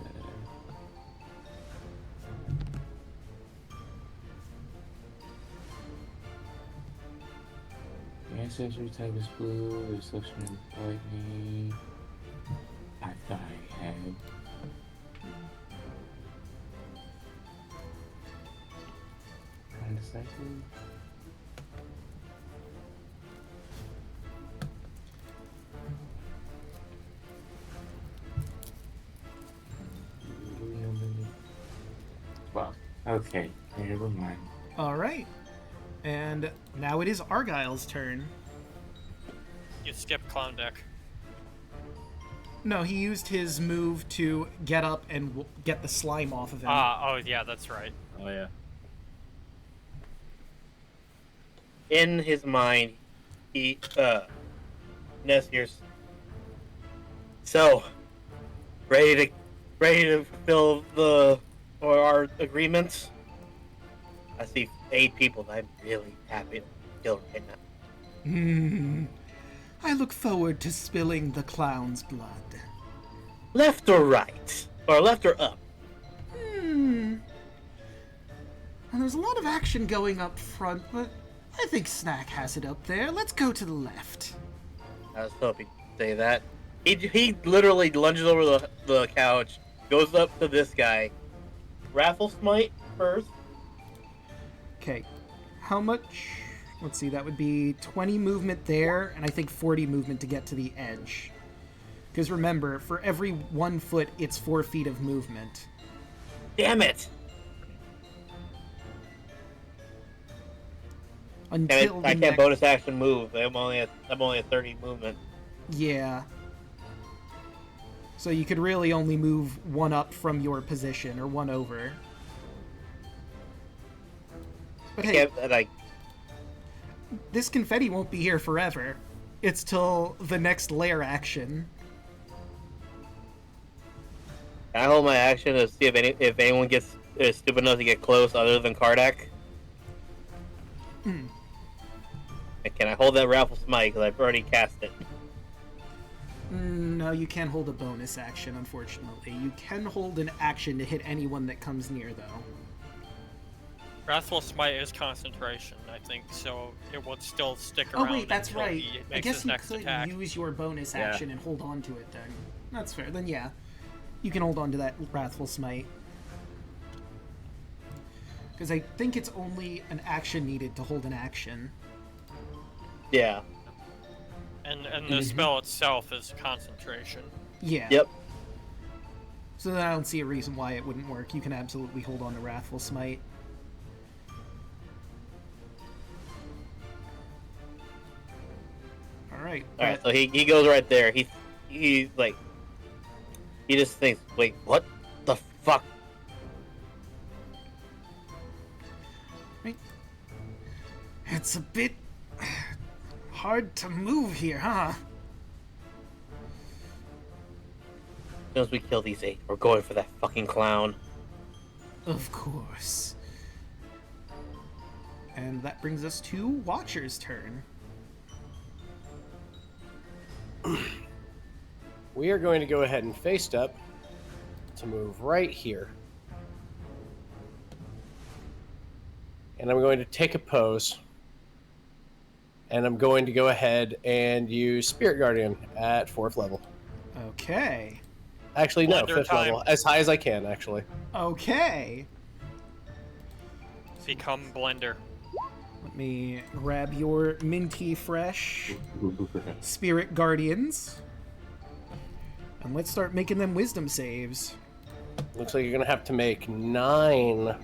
The ancestry type is blue, the reception is lightning. I thought I had. Kind of cycle. Well, okay, never mind. Alright. And now it is Argyle's turn. You skip Clown Deck. No, he used his move to get up and get the slime off of him. Oh yeah, that's right. Oh yeah. In his mind, he, Nessier's. So, ready to fulfill our agreements? I see 8 people that I'm really happy to kill right now. I look forward to spilling the clown's blood. Left or right? Or left or up? And there's a lot of action going up front, but I think Snack has it up there. Let's go to the left. I was hoping you'd say that. He literally lunges over the couch, goes up to this guy. Raffle smite first. Okay. How much? Let's see, that would be 20 movement there, and I think 40 movement to get to the edge. Because remember, for every 1 foot, it's 4 feet of movement. Damn it! Until I can't bonus action move. I'm only at 30 movement. Yeah. So you could really only move 1 up from your position, or 1 over. But hey, this confetti won't be here forever. It's till the next lair action. Can I hold my action to see if anyone gets stupid enough to get close other than Kardak? Hmm. Can I hold that Raffle Smite because I've already cast it? No, you can't hold a bonus action, unfortunately. You can hold an action to hit anyone that comes near, though. Wrathful Smite is concentration, I think, so it would still stick around. Oh wait, that's until right. he I makes guess his you next could attack. use your bonus action and hold on to it then. That's fair. Then yeah, you can hold on to that Wrathful Smite. Because I think it's only an action needed to hold an action. Yeah. And the spell itself is concentration. Yeah. Yep. So then I don't see a reason why it wouldn't work. You can absolutely hold on to Wrathful Smite. Alright. Alright, so he goes right there. He's like... He just thinks, wait, what the fuck? Right. It's a bit... hard to move here, huh? As soon as we kill these 8, we're going for that fucking clown. Of course. And that brings us to Watcher's turn. We are going to go ahead and face step to move right here. And I'm going to take a pose. And I'm going to go ahead and use Spirit Guardian at 4th level. Okay. Actually, no, Blender 5th time. level. As high as I can, actually. Okay. Become Blender. Let me grab your minty fresh Spirit Guardians. And let's start making them wisdom saves. Looks like you're going to have to make 9.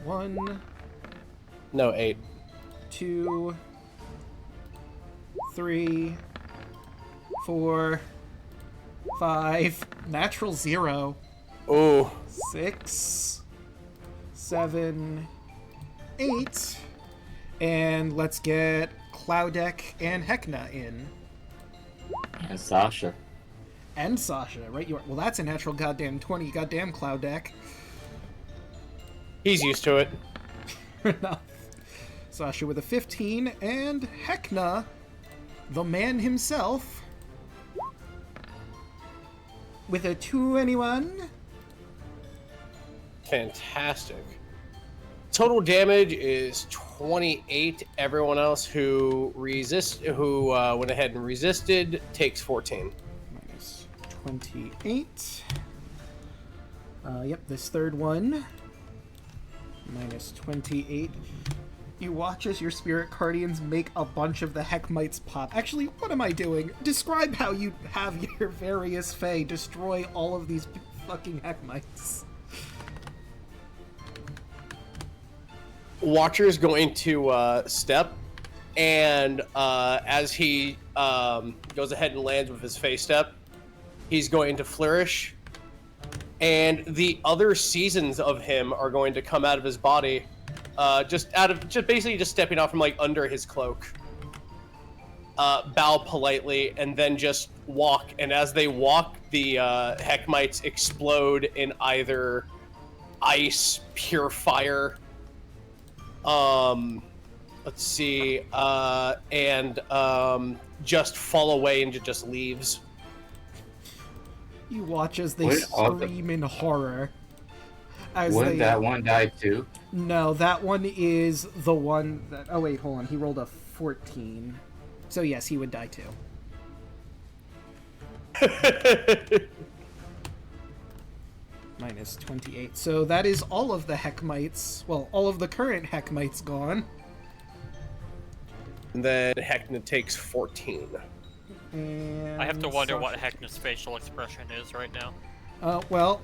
1, No, 8. 2, 3, 4, 5, natural 0, Ooh. 6, 7, 8, and let's get Cloudek and Heckna in. And Sasha. And Sasha, right? Well, that's a natural goddamn 20, goddamn Cloudek. He's used to it. Enough. Sasha with a 15, and Heckna, the man himself, with a 21. Fantastic. Total damage is 28. Everyone else who went ahead and resisted takes 14. Minus 28. Yep, this third one. Minus 28. You watch as your Spirit Guardians make a bunch of the Heckmites pop. Actually, what am I doing? Describe how you have your various Fae destroy all of these fucking Heckmites. Watcher's going to step, and as he goes ahead and lands with his face step, he's going to flourish, and the other seasons of him are going to come out of his body, just basically stepping off from like under his cloak, bow politely, and then just walk. And as they walk, the Heckmites explode in either ice, pure fire. Let's see, and just fall away into just leaves. You watch as they scream in horror. Wouldn't that one die too? No, that one is the one that... Oh wait, hold on. He rolled a 14. So yes, he would die too. Minus 28. So that is all of the Heckmites. Well, all of the current Heckmites gone. And then Heckna takes 14. And I have to wonder what Heckna's facial expression is right now. Well,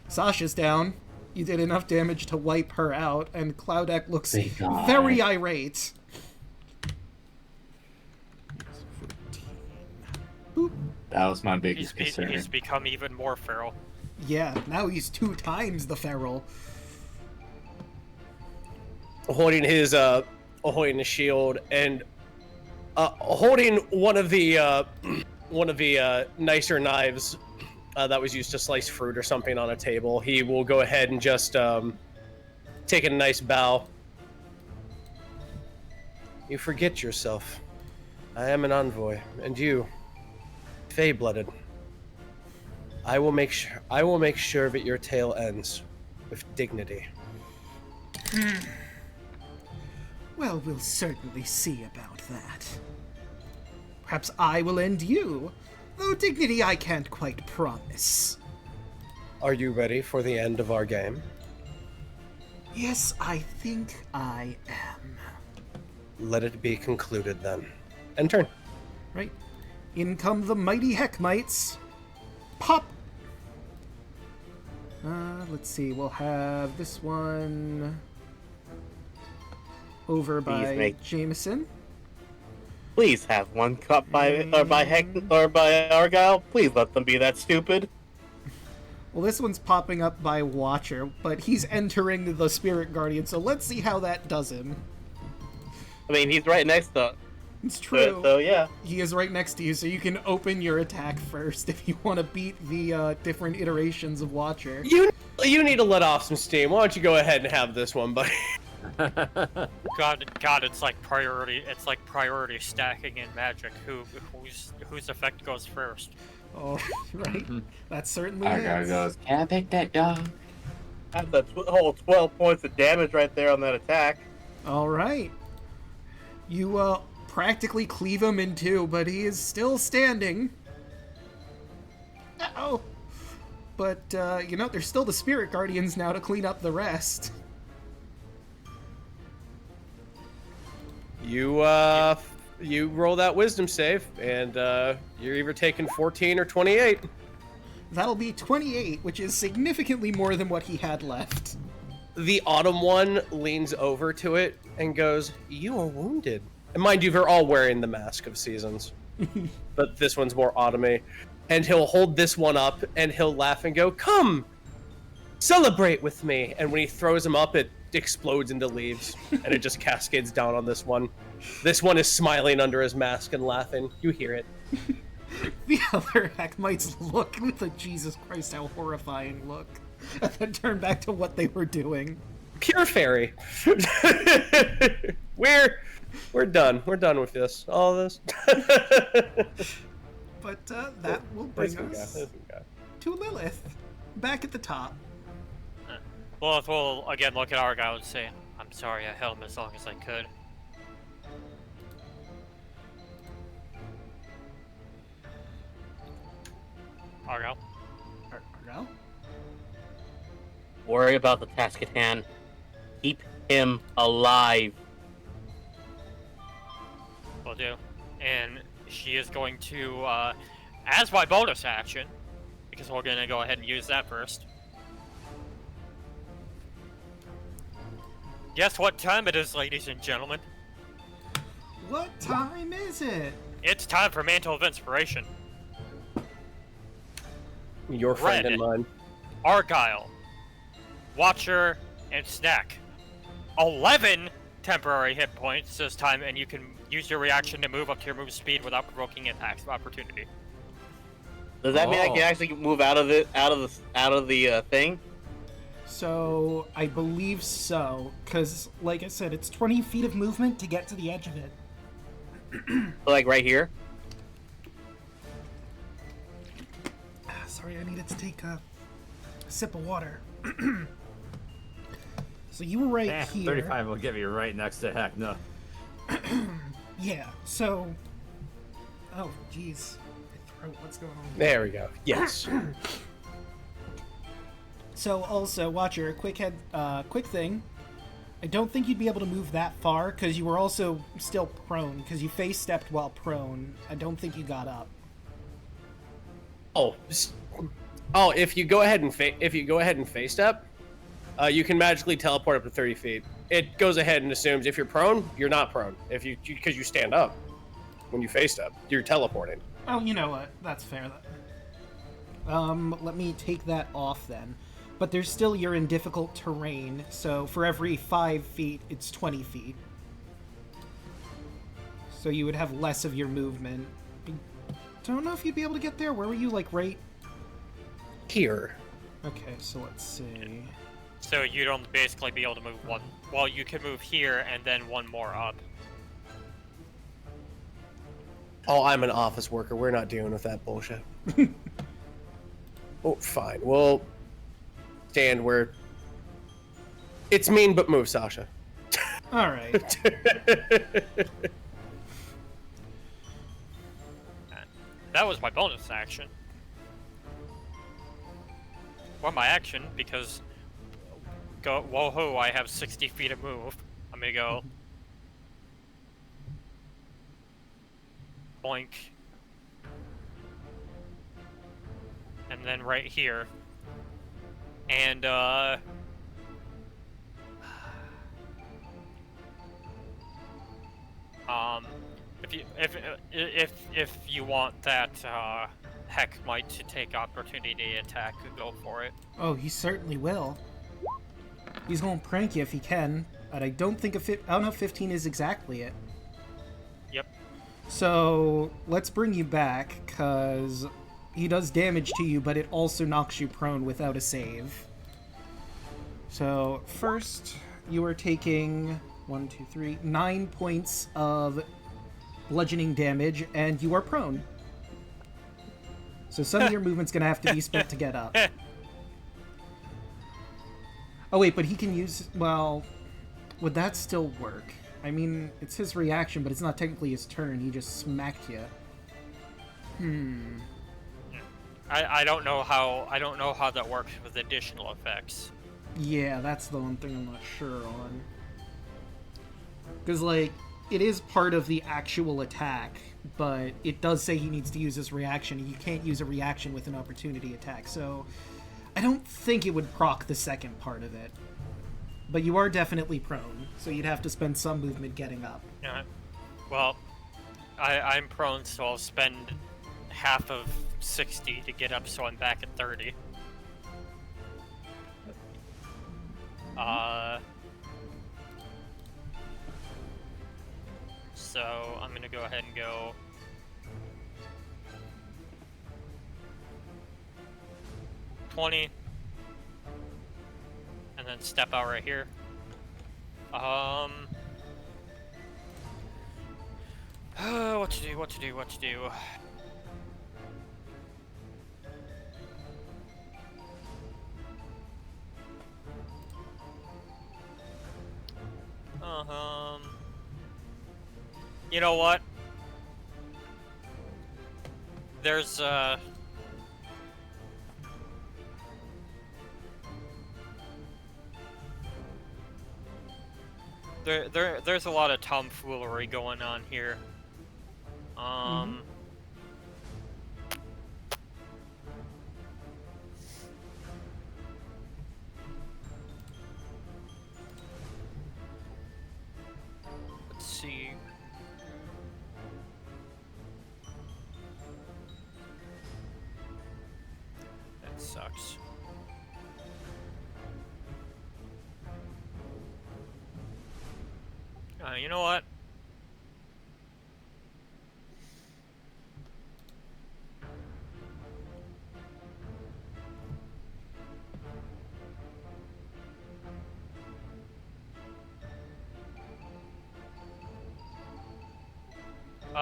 Sasha's down. You did enough damage to wipe her out, and Cloudek looks Thank God. very irate. Boop. That was my biggest He's concern. become even more feral. Yeah, now he's 2 times the feral. Holding his shield and holding one of the nicer knives that was used to slice fruit or something on a table. He will go ahead and just take a nice bow. You forget yourself. I am an envoy, and you, Fey-blooded. I will make sure that your tale ends with dignity. Well, we'll certainly see about that. Perhaps I will end you, though dignity I can't quite promise. Are you ready for the end of our game? Yes, I think I am. Let it be concluded then. End turn. Right. In come the mighty Heckmites. Pop! Let's see, we'll have this one over by Jameson. Please have one cut by Argyle. Please let them be that stupid. Well, this one's popping up by Watcher, but he's entering the Spirit Guardian, so let's see how that does him. I mean, he's right next to It's true. So yeah. He is right next to you, so you can open your attack first if you want to beat the different iterations of Watcher. You need to let off some steam. Why don't you go ahead and have this one, buddy? God, it's like priority. It's like priority stacking in Magic. Whose effect goes first? Oh, right. That certainly Argyle is. goes, can I pick that dog? That's the whole 12 points of damage right there on that attack. All right. You practically cleave him in two, but he is still standing. Uh-oh. But, there's still the Spirit Guardians now to clean up the rest. You roll that wisdom save, and you're either taking 14 or 28. That'll be 28, which is significantly more than what he had left. The autumn one leans over to it and goes, "You are wounded." And mind you, they're all wearing the Mask of Seasons. But this one's more autumny. And he'll hold this one up, and he'll laugh and go, "Come! Celebrate with me!" And when he throws them up, it explodes into leaves, and it just cascades down on this one. This one is smiling under his mask and laughing. You hear it. The other Heckmites look with a Jesus Christ, how horrifying look, and then turn back to what they were doing. Pure fairy. We're done. We're done with this. All this. But that will bring us to Lilith, back at the top. Lilith will again look at Argyle and say, "I'm sorry I held him as long as I could." Argyle? Argyle? Worry about the task at hand. Keep him alive. Will do. And she is going to, as my bonus action, because we're going to go ahead and use that first. Guess what time it is, ladies and gentlemen? What time is it? It's time for Mantle of Inspiration. Your friend and mine. Argyle, Watcher, and Snack. 11 temporary hit points this time, and you can use your reaction to move up to your move speed without provoking attacks of opportunity. Does that mean I can actually move out of the thing? So, I believe so, because, like I said, it's 20 feet of movement to get to the edge of it. Like right here? Sorry, I needed to take a sip of water. So you were right here. 35 will get me right next to Heckna. Yeah, so... Oh, jeez. My throat, what's going on? There we go. Yes. So, also, Watcher, quick thing. I don't think you'd be able to move that far, because you were also still prone, because you face-stepped while prone. I don't think you got up. Oh, if you go ahead and face step, you can magically teleport up to 30 feet. It goes ahead and assumes if you're prone, you're not prone. Because you stand up when you face step, you're teleporting. Oh, you know what? That's fair. Let me take that off then. But there's still, you're in difficult terrain, so for every 5 feet, it's 20 feet. So you would have less of your movement. Don't know if you'd be able to get there. Where were you, like, right Here. Okay, so let's see. So you'd only basically be able to move one. Well, you could move here and then one more up. Oh, I'm an office worker. We're not dealing with that bullshit. Oh, fine. We'll stand where... It's mean, but move, Sasha. Alright. That was my bonus action. Or my action, because... Whoa-ho, I have 60 feet of move. I'm gonna go... Boink. And then right here. And, if you want that, Heck might to take opportunity attack, go for it. Oh, he certainly will. He's gonna prank you if he can, but I don't think I don't know if 15 is exactly it. Yep. So, let's bring you back, because he does damage to you, but it also knocks you prone without a save. So, first, you are taking 9 points of bludgeoning damage, and you are prone. So some of your movement's gonna have to be spent to get up. Oh wait, but he can use... Well, would that still work? I mean, it's his reaction, but it's not technically his turn. He just smacked you. I don't know how that works with additional effects. Yeah, that's the one thing I'm not sure on. Because, like, it is part of the actual attack, but it does say he needs to use his reaction, and you can't use a reaction with an opportunity attack, so I don't think it would proc the second part of it. But you are definitely prone, so you'd have to spend some movement getting up. Yeah. Well, I'm prone, so I'll spend half of 60 to get up, so I'm back at 30. So I'm gonna go ahead and go 20, and then step out right here. What to do? You know what? There's there's a lot of tomfoolery going on here. Let's see. That sucks. You know what?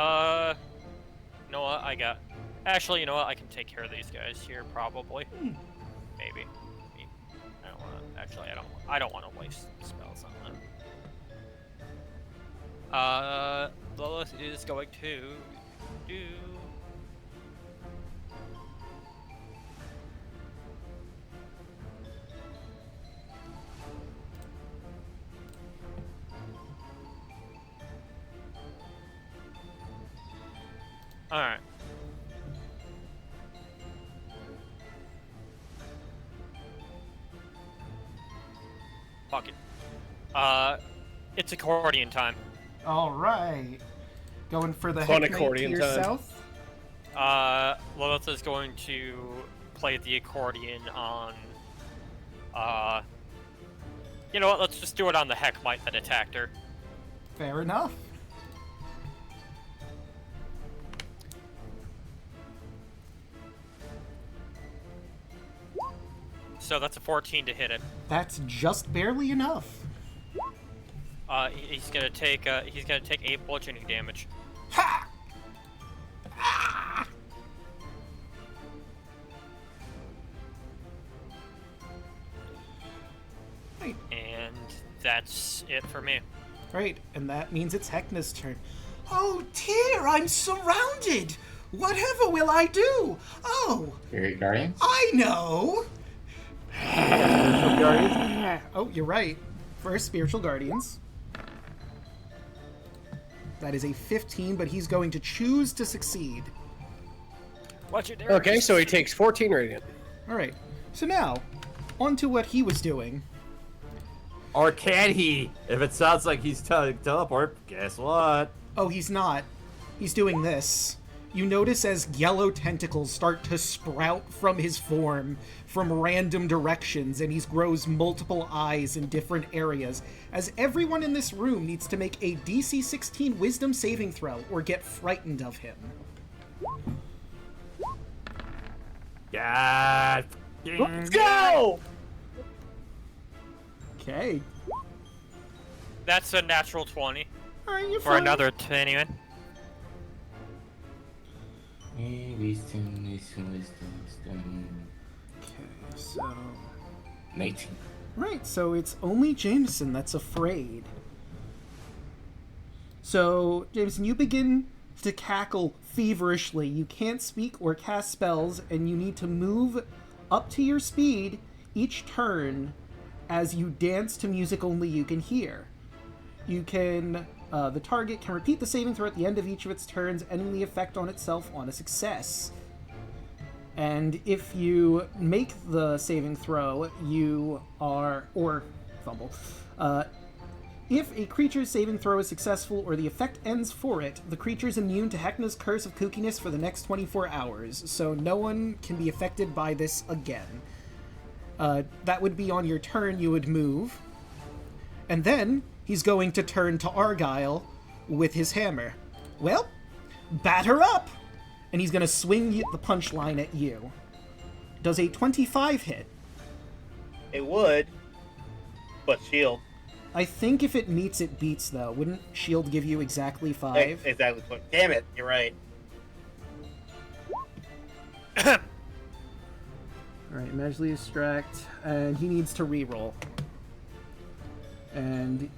You know what? Actually, you know what? I can take care of these guys here, probably. Maybe. I don't want to. Actually, I don't want to waste spells on them. Lilith is going to do. Alright. Fuck it. It's accordion time. All right. Going for the Fun Heckna to accordion your time. south. Lilith is going to play the accordion on, you know what, let's just do it on the Heckmite that attacked her. Fair enough. So that's a 14 to hit him. That's just barely enough. He's gonna take 8 bludgeoning damage. Ha! Ah! Right. And that's it for me. Right, and that means it's Heckna's turn. Oh dear, I'm surrounded! Whatever will I do? Oh, Spirit Guardians? I know! Spiritual Guardians? Oh, you're right. First, Spiritual Guardians. That is a 15, but he's going to choose to succeed. Watch it, Okay, so he takes 14 radiant. Alright, so now, on to what he was doing. Or can he? If it sounds like he's teleport, guess what? Oh, he's not. He's doing this. You notice as yellow tentacles start to sprout from his form from random directions, and he grows multiple eyes in different areas, as everyone in this room needs to make a DC 16 Wisdom saving throw or get frightened of him. God. Let's go! Okay. That's a natural 20. Alright, you're For fine. another 10 anyway. Wisdom. Okay, so... 19. Right, so it's only Jameson that's afraid. So, Jameson, you begin to cackle feverishly. You can't speak or cast spells, and you need to move up to your speed each turn as you dance to music only you can hear. You can... the target can repeat the saving throw at the end of each of its turns, ending the effect on itself on a success. And if you make the saving throw, you are... or fumble. If a creature's saving throw is successful or the effect ends for it, the creature's immune to Heckna's Curse of Kookiness for the next 24 hours, so no one can be affected by this again. That would be on your turn, you would move. And then, he's going to turn to Argyle with his hammer. Well, batter up! And he's going to swing the punchline at you. Does a 25 hit? It would, but shield. I think if it meets, it beats, though. Wouldn't shield give you exactly 5? Exactly. Damn it, you're right. Alright, magically distract, and he needs to reroll. And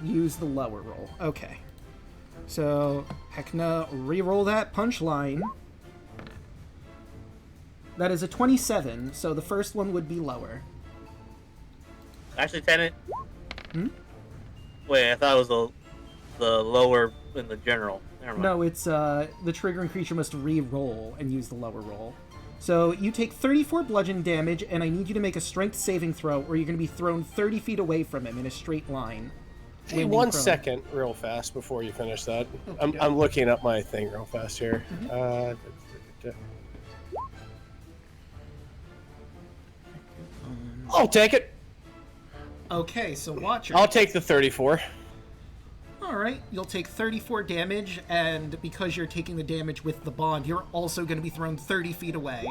use the lower roll. Okay. So, Heckna, reroll that punchline. That is a 27, so the first one would be lower. Actually, Tenant. Hmm? Wait, I thought it was the lower in the general. Never mind. No, it's, the triggering creature must re-roll and use the lower roll. So, you take 34 bludgeon damage, and I need you to make a strength saving throw, or you're going to be thrown 30 feet away from him in a straight line. Hey, landing 1 prone. second, real fast, before you finish that. Okay. I'm looking up my thing real fast here. I'll take it. Okay, so Watcher. I'll take the 34. Alright, you'll take 34 damage, and because you're taking the damage with the bond, you're also going to be thrown 30 feet away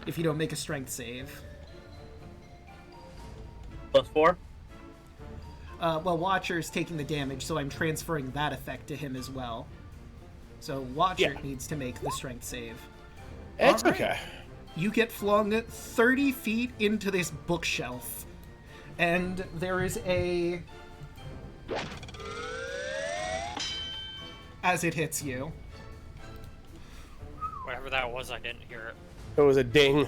if you don't make a strength save. +4? Well, Watcher's taking the damage, so I'm transferring that effect to him as well. So Watcher needs to make the strength save. It's All right. okay. You get flung 30 feet into this bookshelf, and there is a... as it hits you. Whatever that was, I didn't hear it. It was a ding.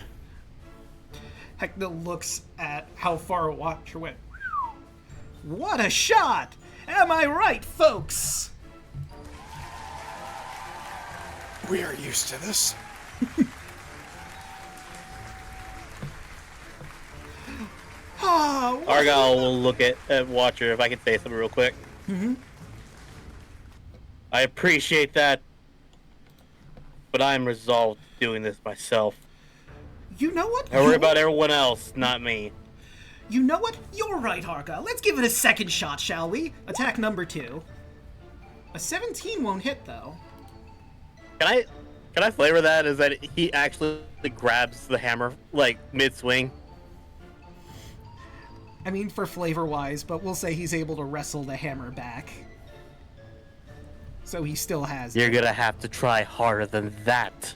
Heckna looks at how far a watcher went. What a shot! Am I right, folks? We are used to this. Oh, Argyle will look at Watcher, if I can say something real quick. Mm-hmm. I appreciate that, but I'm resolved to doing this myself. You know what? I worry about everyone else, not me. You know what? You're right, Argyle. Let's give it a second shot, shall we? Attack number 2. A 17 won't hit, though. Can I flavor that as that he actually grabs the hammer, like, mid-swing? I mean, for flavor-wise, but we'll say he's able to wrestle the hammer back. So he still has You're it. gonna have to try harder than that.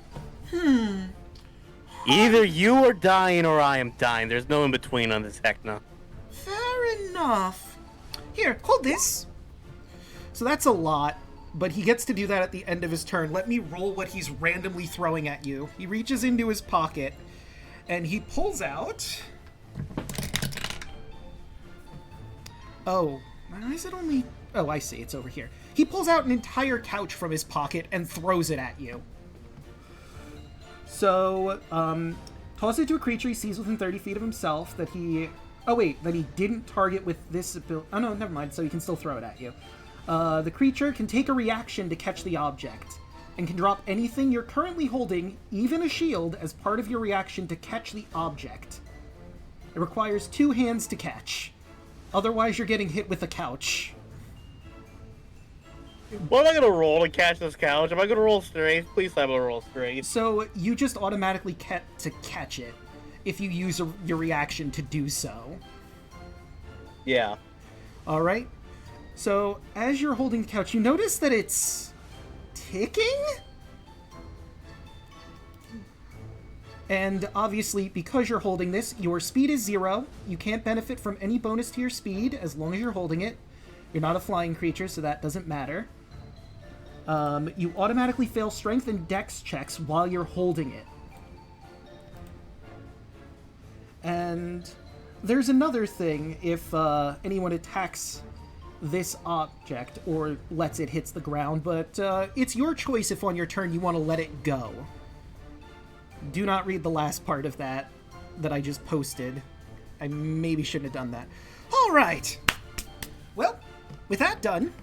Either you are dying or I am dying. There's no in-between on this Heckna. Fair enough. Here, hold this. So that's a lot, but he gets to do that at the end of his turn. Let me roll what he's randomly throwing at you. He reaches into his pocket, and he pulls out... Oh, why is it only... Oh, I see. It's over here. He pulls out an entire couch from his pocket and throws it at you. So, toss it to a creature he sees within 30 feet of himself that he... Oh, wait, that he didn't target with this ability... Oh, no, never mind. So he can still throw it at you. The creature can take a reaction to catch the object, and can drop anything you're currently holding, even a shield, as part of your reaction to catch the object. It requires 2 hands to catch. Otherwise, you're getting hit with a couch. What am I gonna roll to catch this couch? Am I gonna roll straight? Please have a roll straight. So, you just automatically to catch it, if you use your reaction to do so. Yeah. Alright. So, as you're holding the couch, you notice that it's... ticking? And obviously, because you're holding this, your speed is 0. You can't benefit from any bonus to your speed as long as you're holding it. You're not a flying creature, so that doesn't matter. You automatically fail strength and dex checks while you're holding it. And there's another thing if anyone attacks this object or lets it hit the ground, but it's your choice if on your turn you want to let it go. Do not read the last part of that I just posted. I maybe shouldn't have done that. All right. Well, with that done,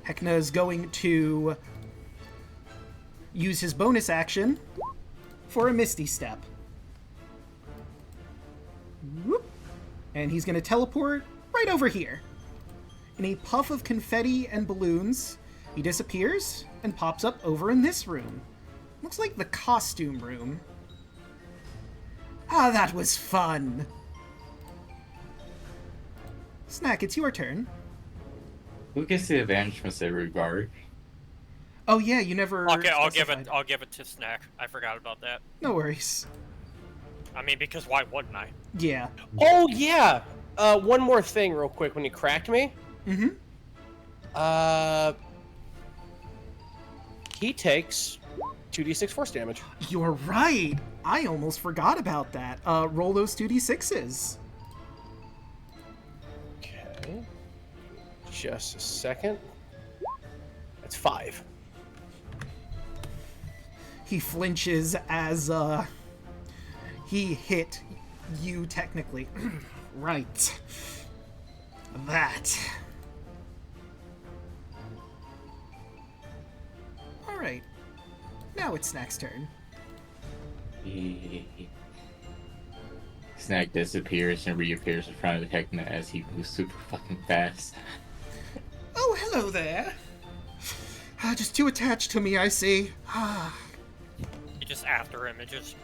Heckna is going to use his bonus action for a Misty Step. Whoop. And he's going to teleport right over here. In a puff of confetti and balloons, he disappears and pops up over in this room. Looks like the costume room. Ah, that was fun. Snack, it's your turn. Who gets the advantage from Saber Guard? Oh yeah, you never. Okay, I'll give specified. it to Snack. I forgot about that. No worries. I mean, because why wouldn't I? Yeah. Oh, yeah! One more thing real quick when you cracked me. Mm-hmm. He takes 2d6 force damage. You're right. I almost forgot about that. Roll those 2d6s. Okay. Just a second. That's 5. He flinches as he hit you technically. Right. That. Alright. Now it's Snack's turn. Snack disappears and reappears in front of Heckna as he moves super fucking fast. Oh, hello there. Just too attached to me, I see. He just after images.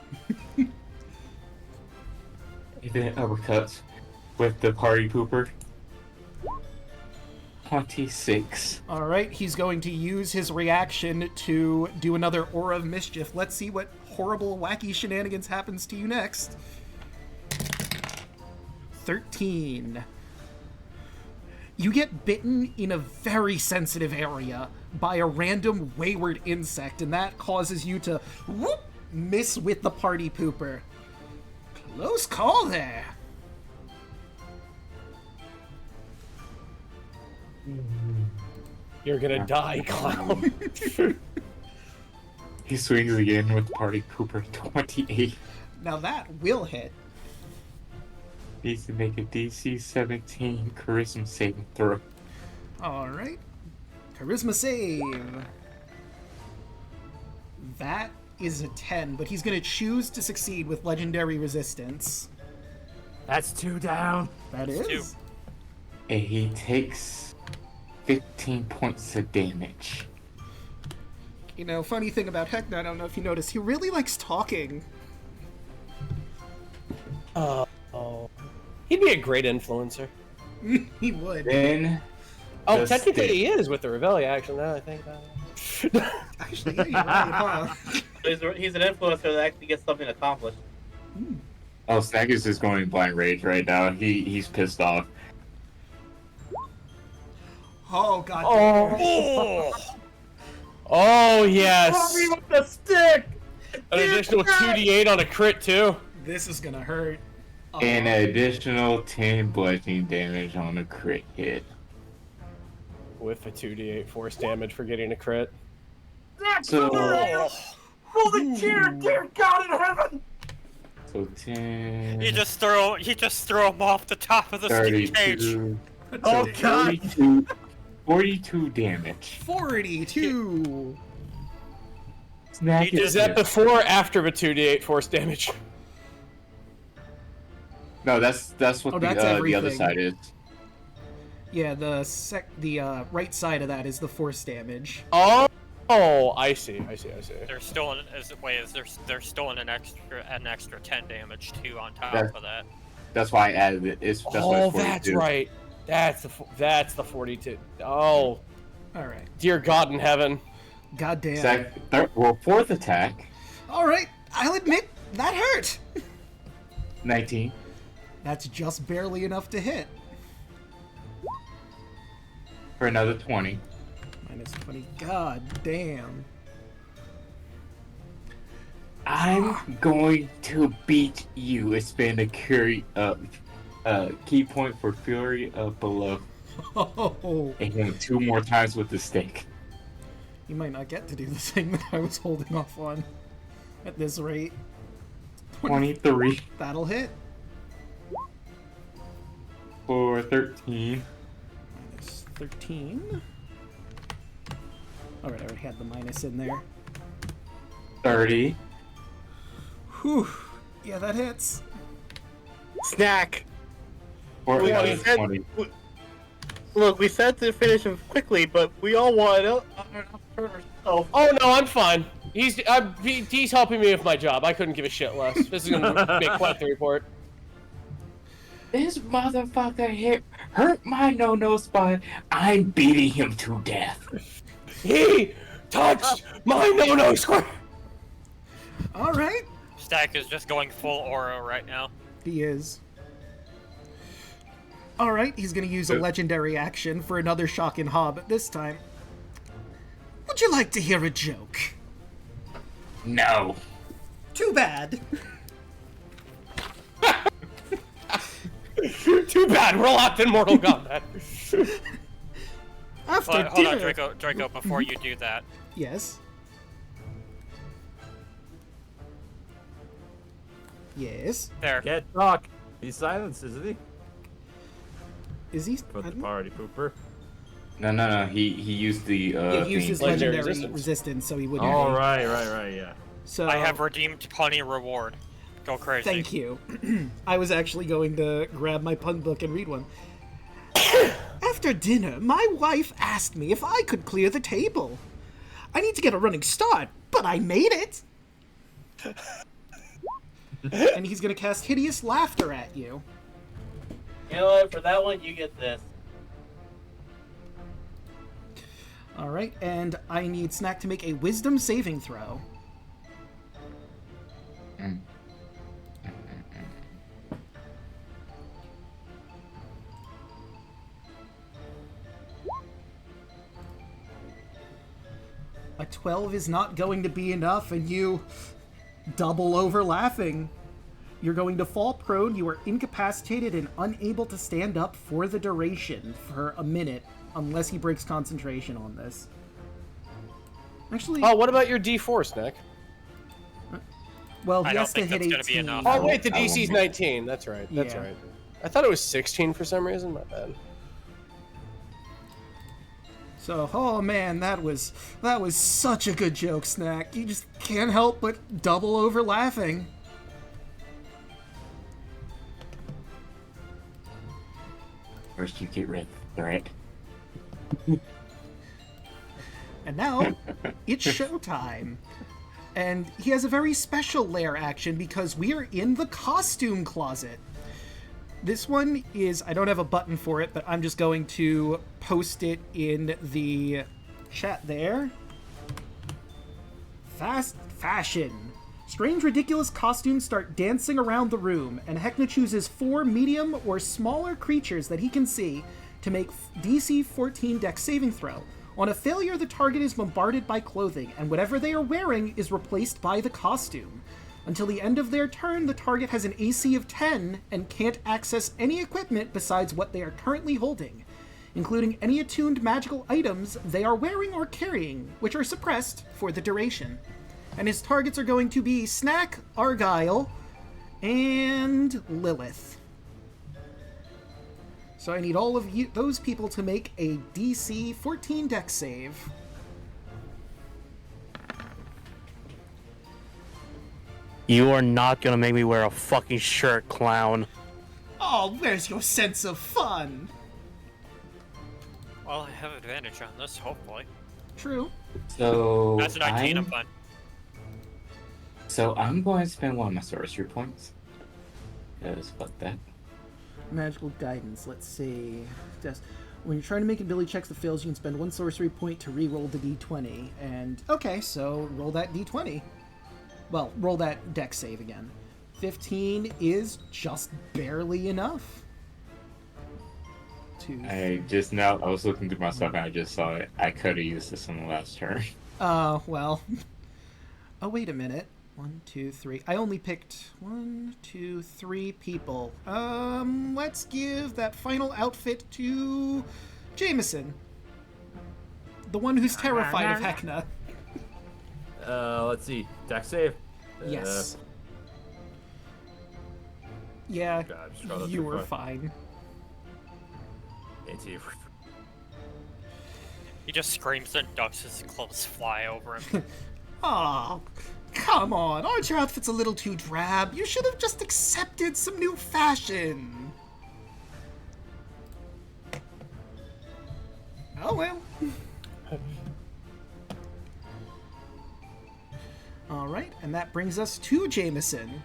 He then uppercuts with the party pooper. 26. Alright, he's going to use his reaction to do another Aura of Mischief. Let's see what horrible, wacky shenanigans happens to you next. 13. You get bitten in a very sensitive area by a random wayward insect, and that causes you to miss with the party pooper. Close call there. You're gonna die, clown. He swings again with party pooper 28. Now that will hit. Needs to make a DC 17 charisma saving throw. Alright. Charisma save. That is a 10, but he's going to choose to succeed with legendary resistance. That's 2 down. That is. 2. And he takes 15 points of damage. You know, funny thing about Heckna, I don't know if you noticed, he really likes talking. Oh. He'd be a great influencer. He would. Then. Oh, the technically stick. he is with the Revelian action, now that I think about it. Actually, yeah, you're right, huh? He's an influencer that actually gets something accomplished. Oh, Snack is just going blind rage right now. He's pissed off. Oh, god. Oh, oh yes! With the stick! An additional 2d8 on a crit, too. This is gonna hurt. Oh. And an additional 10 bludgeoning damage on a crit hit. With a 2d8 force damage for getting a crit. So, Holy dear God in heaven! so 10. You just throw him off the top of the steam cage. 32. Oh, So God. 42 damage. 42! Snack He Is that before or after the 2d8 force damage? No, that's what Oh, the that's other everything. side is. Yeah, the right side of that is the force damage. Oh, I see. They're still in they're still in an extra 10 damage too on top That's- of that. That's why I added it. That's why Oh, it's that's 42. right. That's the 42. Oh, Alright. dear God in heaven. Goddamn. Fourth attack, Alright, I'll admit, that hurt! 19. That's just barely enough to hit. For another 20. Minus 20. God damn. I'm going to beat you. Spend a key point for Fury of Below. Oh, And hit him 2 more times with the stick. you might not get to do the thing that I was holding off on at this rate. 23 That'll hit. for 13. Minus 13. Alright, I already had the minus in there. 30. Whew. Yeah, that hits. Snack. For We another said- 20. Look, we said to finish him quickly, but we all wanted to hurt ourselves. Oh no, I'm fine. He's helping me with my job. I couldn't give a shit less. This is gonna make quite the report. This motherfucker hurt my no-no spot. I'm beating him to death. He touched my no square. Alright. Stack is just going full aura right now. He is. Alright, he's gonna use a legendary action for another shock and hob, but this time. Would you like to hear a joke? No. Too bad. Too bad, we're locked in Mortal Kombat. After Hold dinner. on, Draco, before you do that. Yes. Yes. There. Can't talk. He's silenced, isn't he? Is he? With the party pooper. No. He used the Yeah, he used his thing. Legendary legendary resistance. resistance, so he wouldn't. Oh, be. right, yeah. So I have redeemed punny reward. Go crazy. Thank you. I was actually going to grab my pun book and read one. After dinner, my wife asked me if I could clear the table. I need to get a running start, but I made it. And he's gonna cast Hideous Laughter at you. You know what? For that one, you get this. Alright, and I need Snack to make a Wisdom saving throw. A 12 is not going to be enough, and you double over laughing. You're going to fall prone. You are incapacitated and unable to stand up for the duration for a minute, unless he breaks concentration on this. Actually... Oh, what about your D4, Nick? Well, he I don't has to think hit that's 18. gonna be enough. Oh, wait, the DC's 19. That's right. That's Yeah. right. I thought it was 16 for some reason. My bad. So, oh man, that was such a good joke, Snack. You just can't help but double over laughing. First you get rid of the threat. And now, it's showtime. And he has a very special lair action because we are in the costume closet. This one is, I don't have a button for it, but I'm just going to post it in the chat there. Fast fashion. Strange, ridiculous costumes start dancing around the room, and Heckna chooses 4 medium or smaller creatures that he can see to make DC 14 Dex saving throw. On a failure, the target is bombarded by clothing, and whatever they are wearing is replaced by the costume. Until the end of their turn, the target has an AC of 10 and can't access any equipment besides what they are currently holding, including any attuned magical items they are wearing or carrying, which are suppressed for the duration. And his targets are going to be Snack, Argyle, and Lilith. So I need all of those people to make a DC 14 Dex save. You are not gonna make me wear a fucking shirt, clown. Oh, where's your sense of fun? Well, I have advantage on this, hopefully. True. So That's a 19, I'm fine. So I'm going to spend one of my sorcery points. Because fuck that. Magical guidance. Let's see. When you're trying to make ability checks that fails, you can spend 1 sorcery point to re-roll the d20. And okay, so roll that d20. Well, roll that dex save again. 15 is just barely enough. I was looking through my stuff and I just saw it. I could have used this on the last turn. Well. Oh, wait a minute. 1, 2, 3. I only picked 1, 2, 3 people. Let's give that final outfit to Jameson. The one who's terrified of Heckna. Let's see. Dex save? Yes. Yeah, God, just scroll up you too were far. fine. He just screams and ducks his clothes fly over him. Aw, come on. Aren't your outfits a little too drab? You should have just accepted some new fashion. Oh well. Alright, and that brings us to Jameson.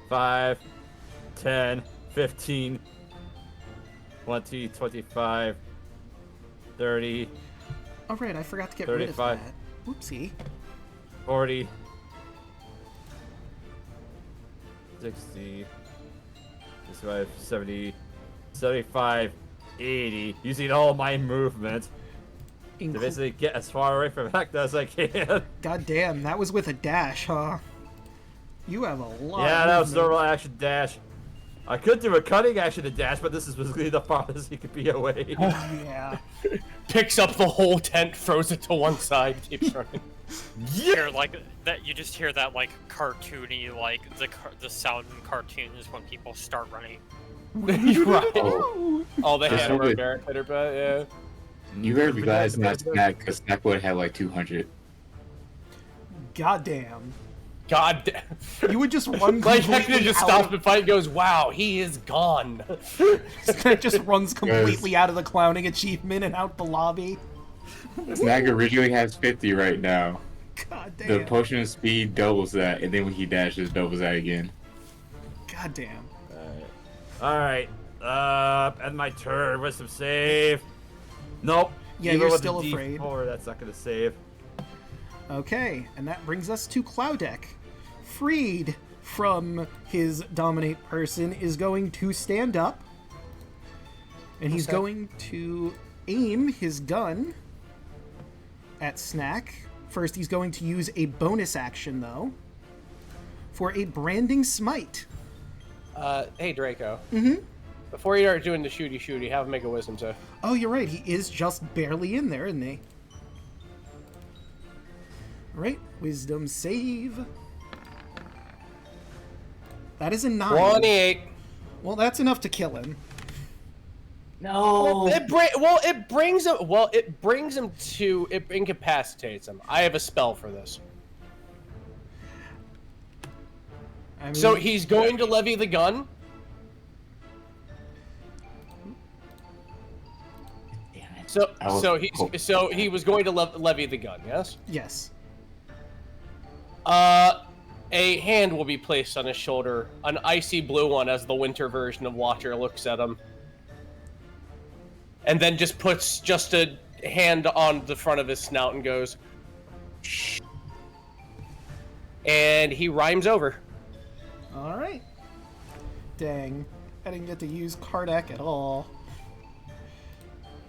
5, 10, 15, 20, 25, 30, Alright, I forgot to get 35. rid of that. Whoopsie. 40, 60, 65, 70, 75, 80, using all my movement to basically get as far away from Heckna as I can. God damn, that was with a dash, huh? You have a lot Yeah, of that was movement. normal action dash. I could do a cutting action to dash, but this is basically the farthest he could be away. Yeah. Picks up the whole tent, throws it to one side, keeps running. Hear like that. You just hear that like cartoony, like the sound in cartoons when people start running. Right. Oh, All the Just hand over- pitter pat, yeah. you better be glad it's not Snack, because Snack would have like 200. God damn. God damn. You would just run Like completely Heckna just out stops of- the fight and goes, wow, he is gone. just runs completely out of the clowning achievement and out the lobby. Snack originally has 50 right now. God The damn. potion of speed doubles that, and then when he dashes, doubles that again. God damn. Alright, end my turn with some save. Nope. Yeah, Even you're with still the afraid. D4, that's not gonna save. Okay, and that brings us to Cloudek. Freed from his dominate person is going to stand up. And he's going to aim his gun at Snack. First, he's going to use a bonus action, though, for a branding smite. Hey, Draco. Mm-hmm. Before you start doing the shooty, have him make a wisdom save. Oh, you're right. He is just barely in there, isn't he? All right, wisdom save. That is a 9. 28. Well, that's enough to kill him. No. It brings him to. It incapacitates him. I have a spell for this. I mean, So he's going to levy the gun. So he was going to levy the gun. Yes. Yes. A hand will be placed on his shoulder, an icy blue one, as the winter version of Watcher looks at him. And then just puts just a hand on the front of his snout and goes, shh. And he rhymes over. All right. Dang. I didn't get to use Kardak at all.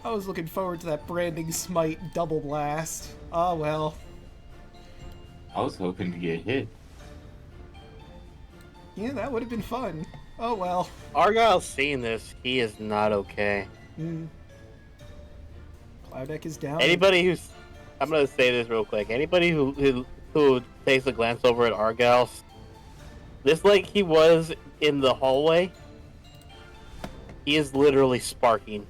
I was looking forward to that branding smite double blast. Oh well. I was hoping to get hit. Yeah, that would have been fun. Oh well. Argyle's seeing this. He is not okay. Clouddeck is down. Anybody who's... I'm going to say this real quick. Anybody who takes a glance over at Argyle's, just like he was in the hallway, he is literally sparking.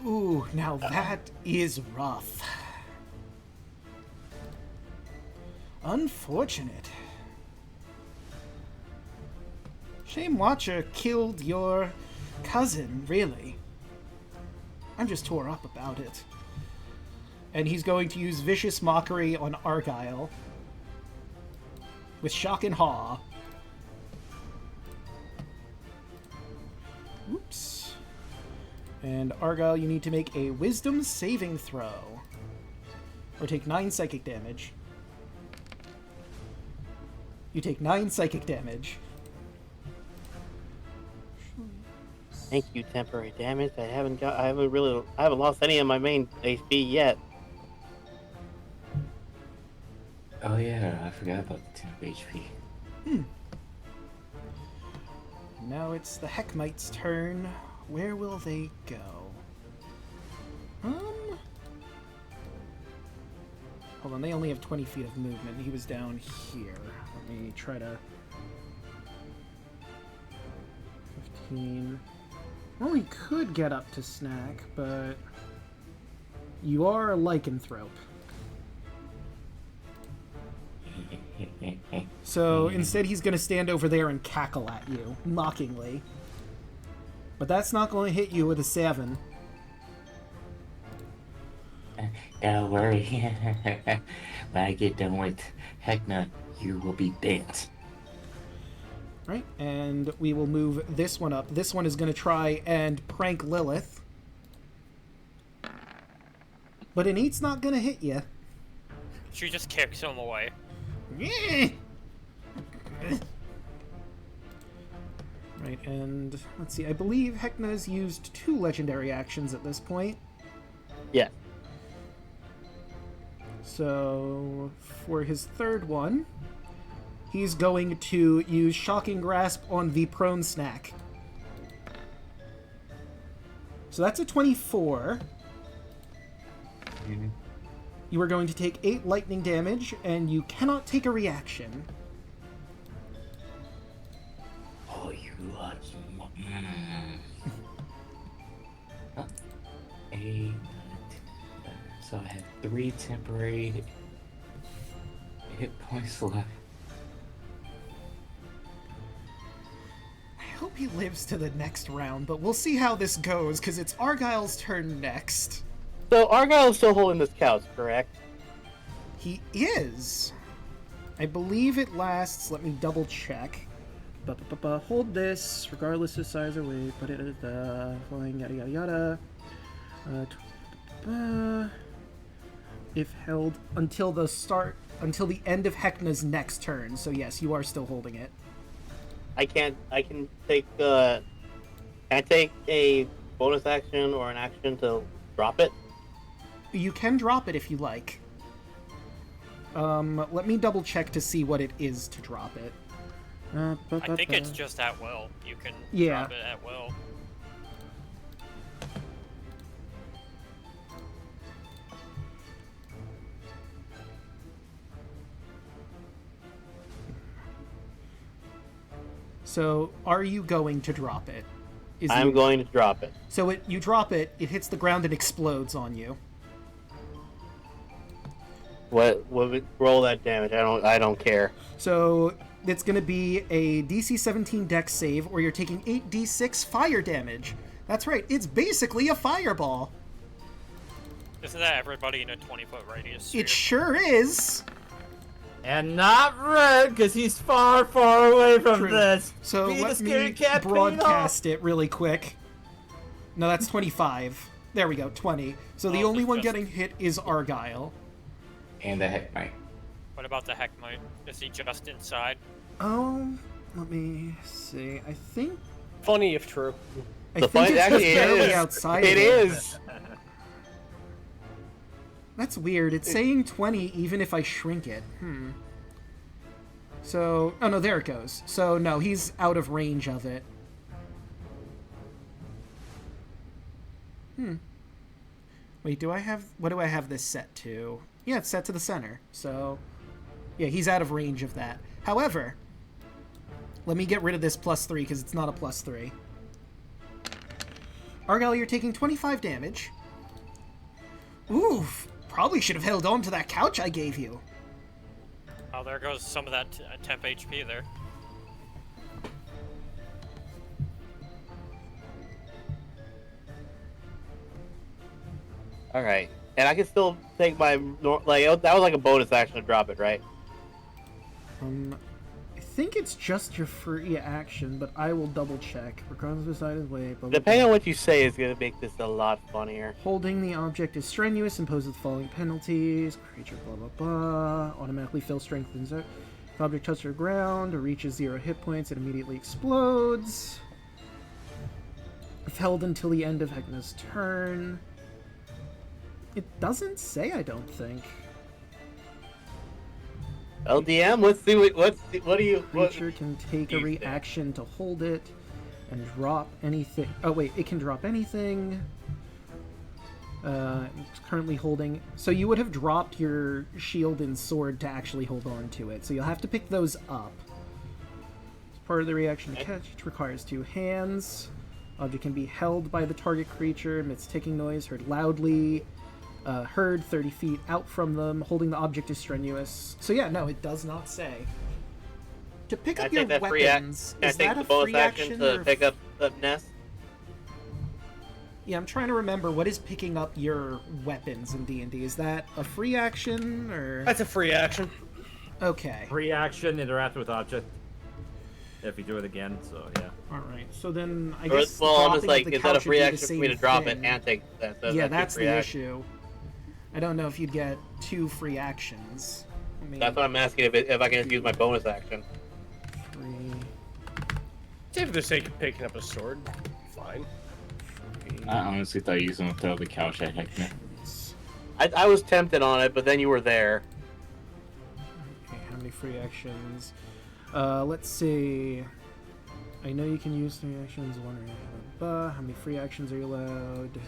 Ooh, now that is rough. Unfortunate. Shame Watcher killed your cousin, really. I'm just tore up about it. And he's going to use Vicious Mockery on Argyle. With Shock and Awe. Oops. And Argyle, you need to make a Wisdom saving throw. Or take 9 psychic damage. You take 9 psychic damage. Thank you, temporary damage. I haven't lost any of my main HP yet. Oh yeah, I forgot about the 10 HP. Now it's the Heckmite's turn. Where will they go? Hold on, they only have 20 feet of movement. He was down here. Let me try to... 15... Well, we could get up to Snack, but... You are a lycanthrope. So instead he's going to stand over there and cackle at you, mockingly. But that's not going to hit you with a 7. Don't worry. When I get done with Heckna, you will be bent. Right, and we will move this one up. This one is going to try and prank Lilith. But an 8's not going to hit you. She just kicks him away. Right, and let's see. I believe Heckna's used 2 legendary actions at this point. Yeah. So, for his third one, he's going to use Shocking Grasp on the prone Snack. So that's a 24. You are going to take 8 lightning damage, and you cannot take a reaction. Oh, you lucky. 8. So I have 3 temporary hit points left. I hope he lives to the next round, but we'll see how this goes, because it's Argyle's turn next. So Argyle is still holding this couch, correct? He is. I believe it lasts. Let me double check. Hold this, regardless of size or weight. But it is flying yada yada yada. If held until the start until the end of Heckna's next turn. So yes, you are still holding it. I can take can I take a bonus action or an action to drop it? You can drop it if you like. Let me double check to see what it is to drop it. I think it's just at will. You can drop it at will. So, are you going to drop it? I'm going to drop it. So you drop it, it hits the ground and explodes on you. What roll that damage? I don't care. So it's going to be a DC 17 Dex save, or you're taking 8d6 fire damage. That's right, it's basically a fireball. Isn't that everybody in a 20-foot radius? It sure is. And not Red, because he's far, far away from True. this. So Be the let scaredy me cat broadcast it really quick. No, that's 25. There we go, 20. So the only one getting hit is Argyle. And the Heckna. What about the Heckmite? Is he just inside? Let me see. I think Funny if true. it's just barely outside. It is. That's weird. It's saying 20 even if I shrink it. So, oh no, there it goes. So no, he's out of range of it. Wait, what do I have this set to? Yeah, it's set to the center. So, yeah, he's out of range of that. However, let me get rid of this +3 because it's not a +3. Argyle, you're taking 25 damage. Oof. Probably should have held on to that couch I gave you. Oh, there goes some of that temp HP there. All right, and I can still take my that was like a bonus action to drop it, right? I think it's just your free action, but I will double check. Regardless beside his way. Depending on what you say is gonna make this a lot funnier. Holding the object is strenuous, imposes the following penalties. Creature blah blah blah. Automatically fill strength and if the object touches the ground or reaches 0 hit points, it immediately explodes. If held until the end of Heckna's turn. It doesn't say, I don't think. LDM, let's see what do you... Creature can take a reaction to hold it and drop anything. Oh wait, it can drop anything. It's currently holding. So you would have dropped your shield and sword to actually hold on to it. So you'll have to pick those up. As part of the reaction to catch, it requires 2 hands. Object can be held by the target creature, emits ticking noise, heard loudly. Heard 30 feet out from them. Holding the object is strenuous. So yeah, no, it does not say. To pick up your weapons, is that a free action to pick up the nest? Yeah, I'm trying to remember what is picking up your weapons in D&D. Is that a free action or? That's a free action. Okay. Free action, interact with object. If you do it again, so yeah. All right. So then I guess. Well, I'm just like, is that a free action for me to drop it and take that? So yeah, that's the issue. I don't know if you'd get 2 free actions. That's what I'm asking, if I can use my bonus action. 3. If for the sake of picking up a sword, fine. 3. I honestly thought you was gonna throw the couch at Heckna. I was tempted on it, but then you were there. Okay, how many free actions? Let's see. I know you can use 3 actions, 1 reaction. How many free actions are you allowed?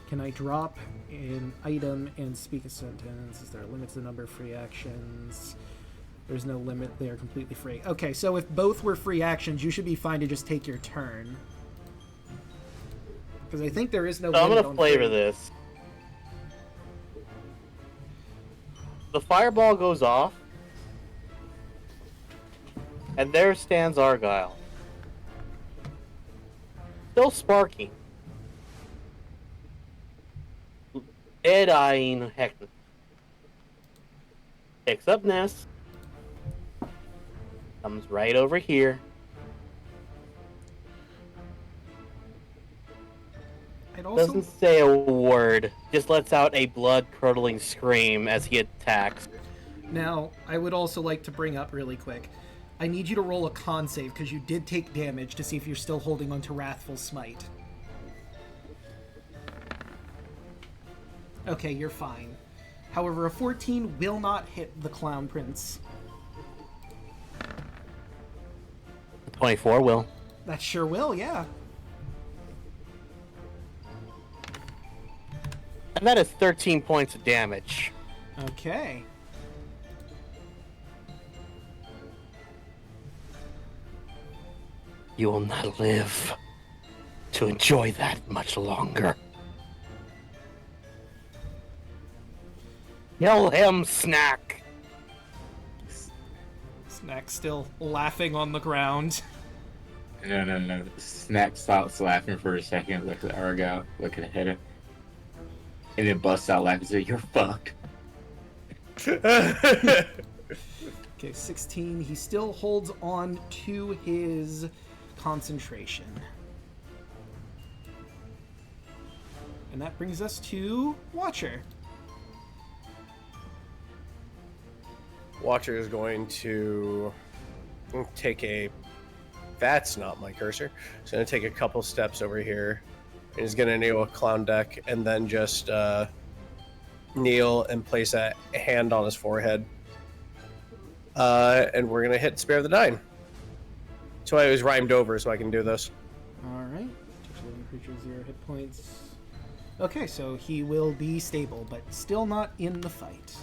Can I drop an item and speak a sentence? Is there a limit to the number of free actions? There's no limit. They are completely free. Okay, so if both were free actions, you should be fine to just take your turn. Because I think there is no limit. I'm going to flavor this. The fireball goes off. And there stands Argyle. Still sparking. Dead-eyeing Heckna. Picks up Ness. Comes right over here. Doesn't say a word. Just lets out a blood-curdling scream as he attacks. Now, I would also like to bring up really quick. I need you to roll a con save because you did take damage to see if you're still holding on to Wrathful Smite. Okay, you're fine. However, a 14 will not hit the Clown Prince. 24 will. That sure will, yeah. And that is 13 points of damage. Okay. You will not live to enjoy that much longer. Kill him, Snack! Snack still laughing on the ground. No. Snack stops laughing for a second, look at Argyle, look at Hedda, and then busts out laughing and says, "You're fucked." Okay, 16. He still holds on to his concentration. And that brings us to Watcher. Watcher is going to take a... That's not my cursor. He's going to take a couple steps over here. And he's going to kneel a clown deck and then just kneel and place a hand on his forehead. And we're going to hit Spare the Dying. So I was rhymed over so I can do this. Alright. Touch living creature, 0 hit points. Okay, so he will be stable, but still not in the fight.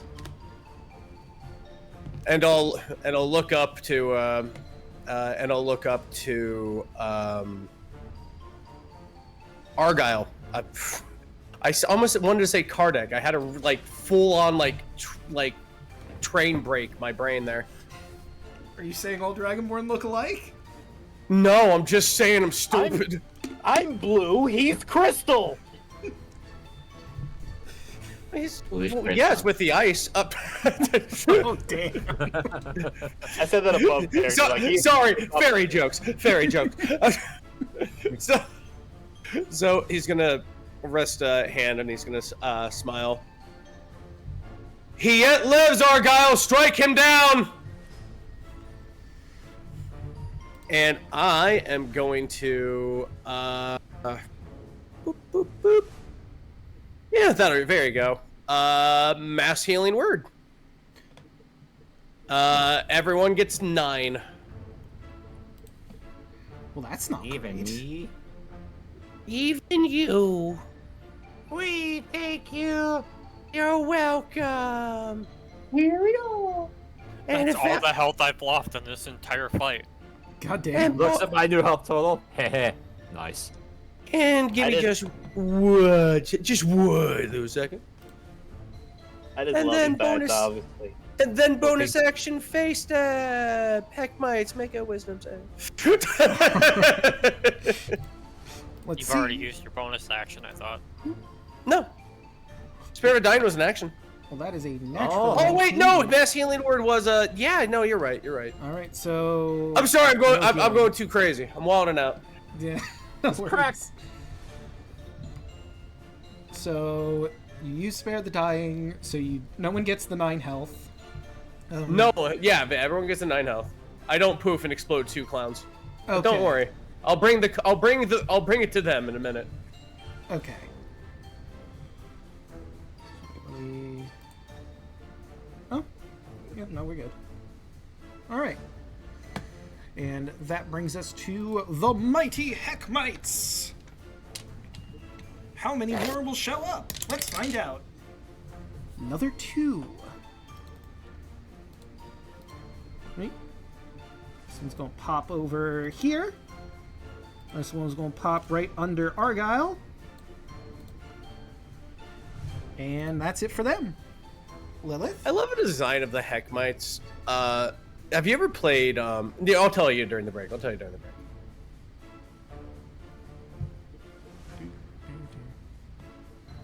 And I'll look up to Argyle. I almost wanted to say Kardec. I had a full on train break my brain there. Are you saying all Dragonborn look alike? No, I'm just saying I'm stupid. I'm blue, he's crystal! Yes, with the ice up. Oh, damn. I said that above there. Sorry, fairy jokes. So he's gonna rest a hand and he's gonna smile. He yet lives, Argyle. Strike him down. And I am going to boop, boop, boop. Yeah, there you go. Mass healing word. Everyone gets 9. Well, that's not Even great. me? Even you. We thank you. You're welcome. Here we go. And That's all the health I've lost in this entire fight. God damn. Looks at my new health total. Heh. Nice. And give me just one little second. I just And love then you guys, bonus- obviously. And then bonus action face stab. Heck mites, make a wisdom save. Let's You've see. already used your bonus action, I thought. No. Spirit of Dying was an action. Well, that is a natural. Oh wait, no, 19. mass healing word was yeah, no, you're right. All right, so. I'm sorry, I'm Okay. going too crazy. I'm wilding out. Yeah. No worries. Correct. So you use Spare the Dying, so no one gets the 9 health. No, yeah, but everyone gets a 9 health. I don't poof and explode 2 clowns. Okay. Don't worry. I'll bring it to them in a minute. Okay. Oh, yeah, no, we're good. All right. And that brings us to the mighty Heckmites. How many more will show up? Let's find out. Another 2. Right. This one's going to pop over here. This one's going to pop right under Argyle. And that's it for them. Lilith? I love the design of the Heckmites. Have you ever played? Yeah, I'll tell you during the break.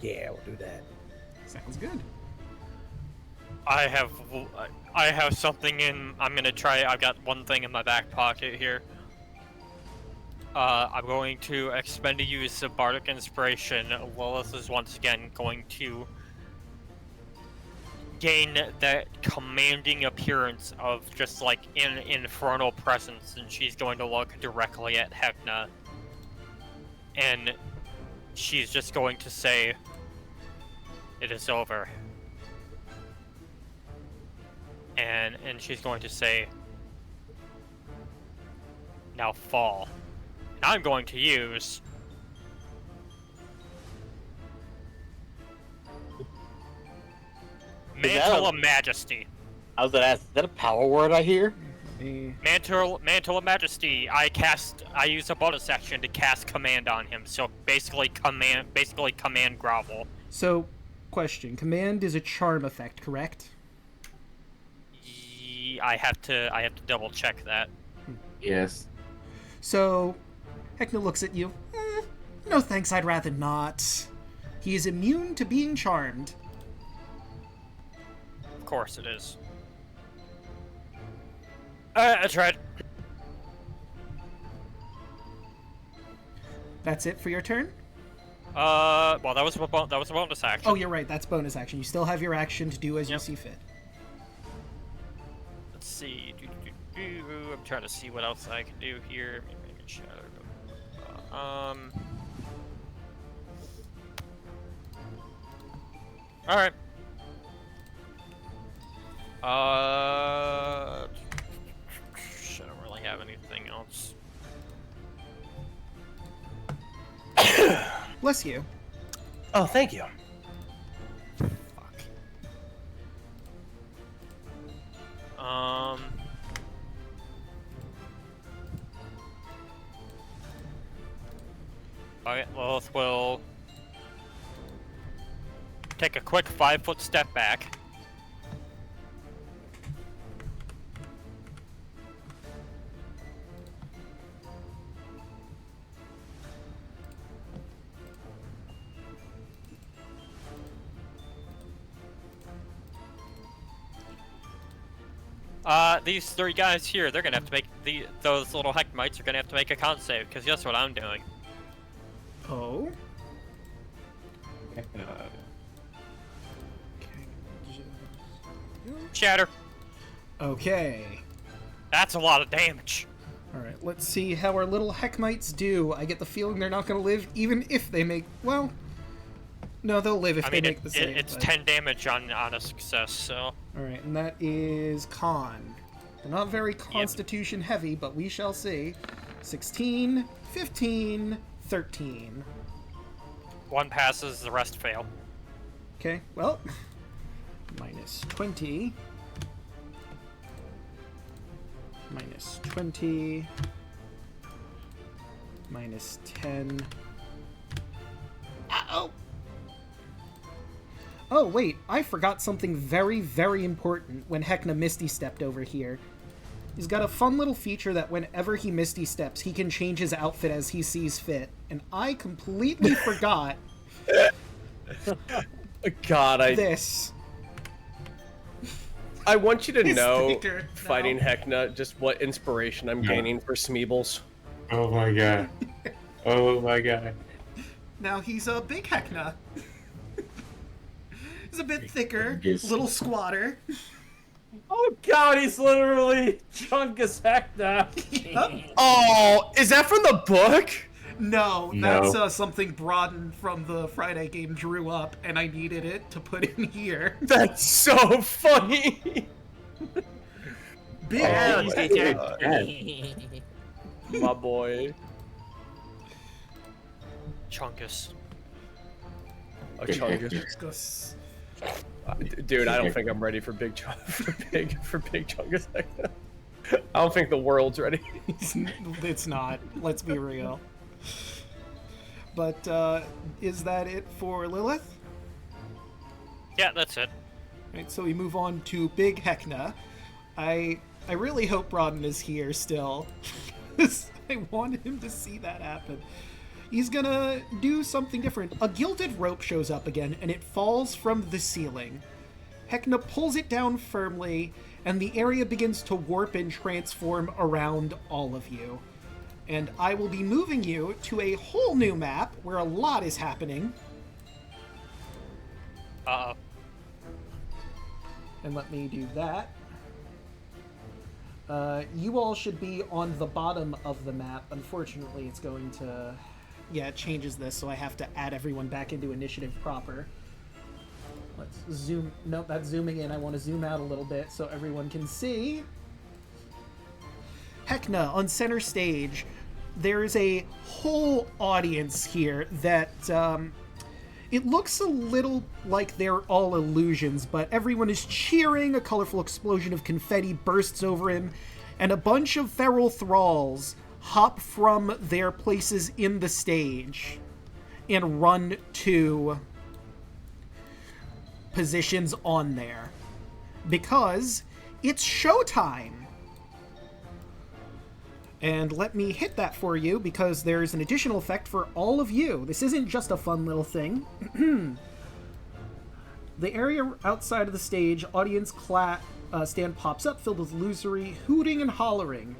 Yeah, we'll do that. Sounds good. I have something in. I'm gonna try. I've got one thing in my back pocket here. I'm going to expend to use the Bardic Inspiration. Lilith is once again going to gain that commanding appearance of just like an infernal presence, and she's going to look directly at Heckna, and she's just going to say, "It is over." And she's going to say, "Now fall." And I'm going to use Mantle of Majesty. I was gonna ask, is that a power word I hear? Mantle of Majesty. I use a bonus action to cast command on him. So basically command grovel. So, question: command is a charm effect, correct? I have to double check that. Yes. So, Heckna looks at you. No thanks, I'd rather not. He is immune to being charmed. Of course it is. I tried. That's it for your turn? Well, that was a bonus action. Oh, you're right, that's bonus action. You still have your action to do as you see fit. Let's see. I'm trying to see what else I can do here. Alright. I don't really have anything else. Bless you. Oh, thank you. Fuck. Alright, Lilith will take a quick 5-foot step back. These three guys here, they're gonna have to make those little Heckmites are gonna have to make a con save, because guess what I'm doing? Oh? Shatter. Okay. That's a lot of damage. Alright, let's see how our little Heckmites do. I get the feeling they're not going to live even if they make... Well... No, they'll live if they make the save. It's but... 10 damage on a success, so... Alright, and that is con. They're not very constitution heavy, but we shall see. 16, 15, 13. One passes, the rest fail. Okay, well... minus 20... minus 20... minus 10... Oh! Oh, wait, I forgot something very, very important when Heckna Misty stepped over here. He's got a fun little feature that whenever he Misty steps, he can change his outfit as he sees fit. And I completely forgot God, this. I want you to know, Victor, fighting no. Heckna, just what inspiration I'm gaining for Smeebles. Oh my god. Oh my god. Now he's a big Heckna. He's a bit thicker, Yes. little squatter. Oh god, he's literally Chungus Heckna. Yep. Oh, is that from the book? No, No. that's something Broaden from the Friday game drew up, and I needed it to put in here. That's so funny. Big Oh Heckna. my god. My boy. Chunkus. A Chungus. Goes- Dude, I don't think I'm ready for big Chungus Heckna. I don't think the world's ready. It's not. Let's be real. But, is that it for Lilith? Yeah, that's it. Right, so we move on to Big Heckna. I really hope Broaden is here still. I want him to see that happen. He's gonna do something different. A gilded rope shows up again, and it falls from the ceiling. Heckna pulls it down firmly, and the area begins to warp and transform around all of you. And I will be moving you to a whole new map where a lot is happening. Uh-oh. And let me do that. You all should be on the bottom of the map. Unfortunately, it's going to... Yeah, it changes this, so I have to add everyone back into initiative proper. Let's zoom... Nope, that's zooming in. I want to zoom out a little bit so everyone can see. Heckna, on center stage, there is a whole audience here that... It looks a little like they're all illusions, but everyone is cheering, a colorful explosion of confetti bursts over him, and a bunch of feral thralls hop from their places in the stage and run to positions on there. Because it's showtime! And let me hit that for you, because there's an additional effect for all of you. This isn't just a fun little thing. The area outside of the stage, audience stand pops up, filled with illusory hooting and hollering.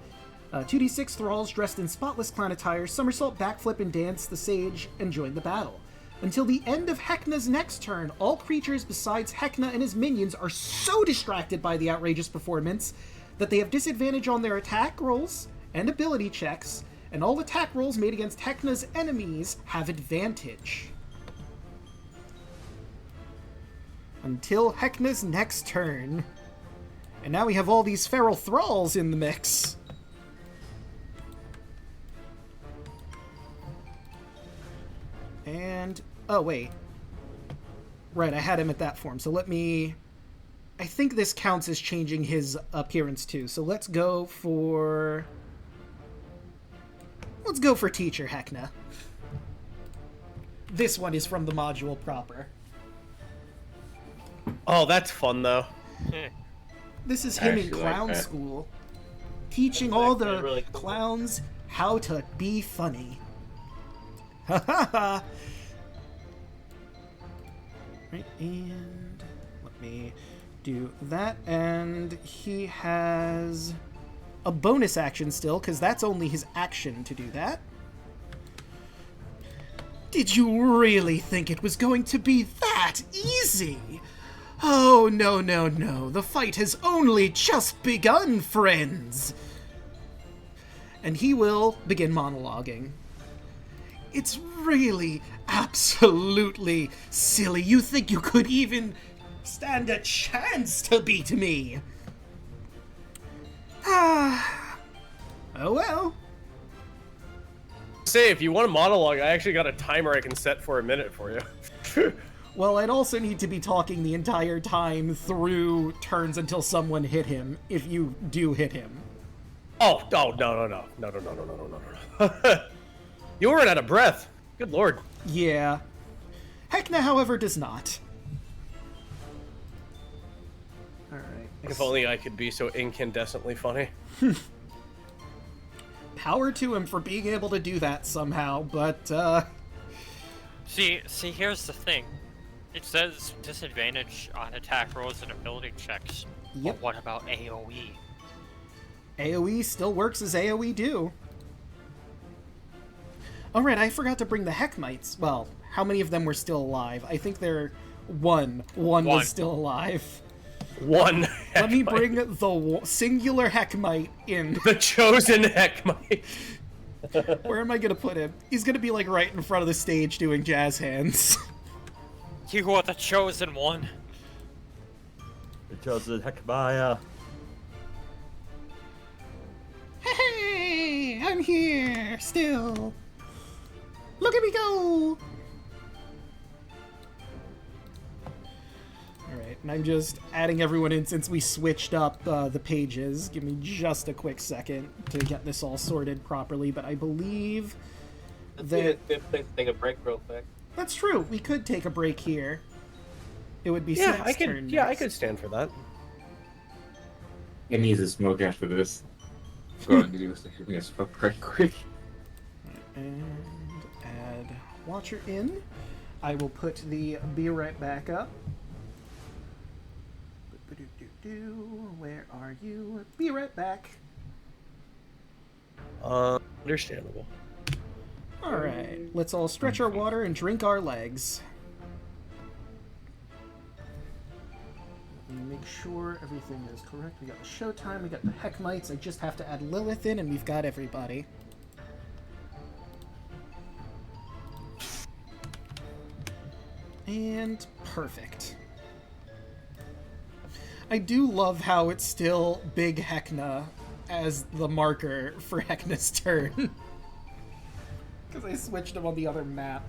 2d6 thralls dressed in spotless clown attire somersault, backflip, and dance the stage and join the battle. Until the end of Heckna's next turn, all creatures besides Heckna and his minions are so distracted by the outrageous performance that they have disadvantage on their attack rolls and ability checks, and all attack rolls made against Heckna's enemies have advantage. Until Heckna's next turn. And now we have all these feral thralls in the mix. And... oh, wait. Right, I had him at that form, so let me... I think this counts as changing his appearance too, so let's go for... Let's go for Teacher Heckna. This one is from the module proper. Oh, that's fun, though. This is him in Actually clown like that. school. Teaching all the actually really cool. clowns how to be funny. Ha ha ha! Right, and let me do that. And he has a bonus action still, because that's only his action to do that. Did you really think it was going to be that easy? Oh, no, no, no. The fight has only just begun, friends. And he will begin monologuing. It's really, absolutely silly. You think you could even stand a chance to beat me? Ah. Oh well. Say, if you want a monologue, I actually got a timer I can set for a minute for you. Well, I'd also need to be talking the entire time through turns until someone hit him, if you do hit him. Oh, no. You were out of breath. Good lord. Yeah. Heckna, however, does not. Alright. If only I could be so incandescently funny. Power to him for being able to do that somehow, but, See, here's the thing. It says disadvantage on attack rolls and ability checks. Yep. But what about AoE? AoE still works as AoE do. Oh, right, I forgot to bring the Heckmites. Well, how many of them were still alive? I think they're one. One was still alive. One. Let me Heckmite. bring the singular Heckmite in. The chosen Heckmite. Where am I gonna put him? He's gonna be, like, right in front of the stage doing jazz hands. You are the chosen one. The chosen Heckmaya. Hey, I'm here, still. Look at me go! Alright, and I'm just adding everyone in since we switched up the pages. Give me just a quick second to get this all sorted properly, but I believe that... Good place to take a break real quick. That's true, we could take a break here. It would be Yeah, Snack's I could. turn Yeah, I next. could stand for that. It needs a smoke after this. Go ahead and do this. Give me a smoke right quick. And add Watcher in. I will put the Be Right Back up. Where are you? Be right back. Understandable. Alright, let's all stretch our water and drink our legs. Let me make sure everything is correct. We got the Showtime, we got the Heckmites. I just have to add Lilith in, and we've got everybody. And perfect. I do love how it's still Big Heckna as the marker for Heckna's turn. Because I switched him on the other map.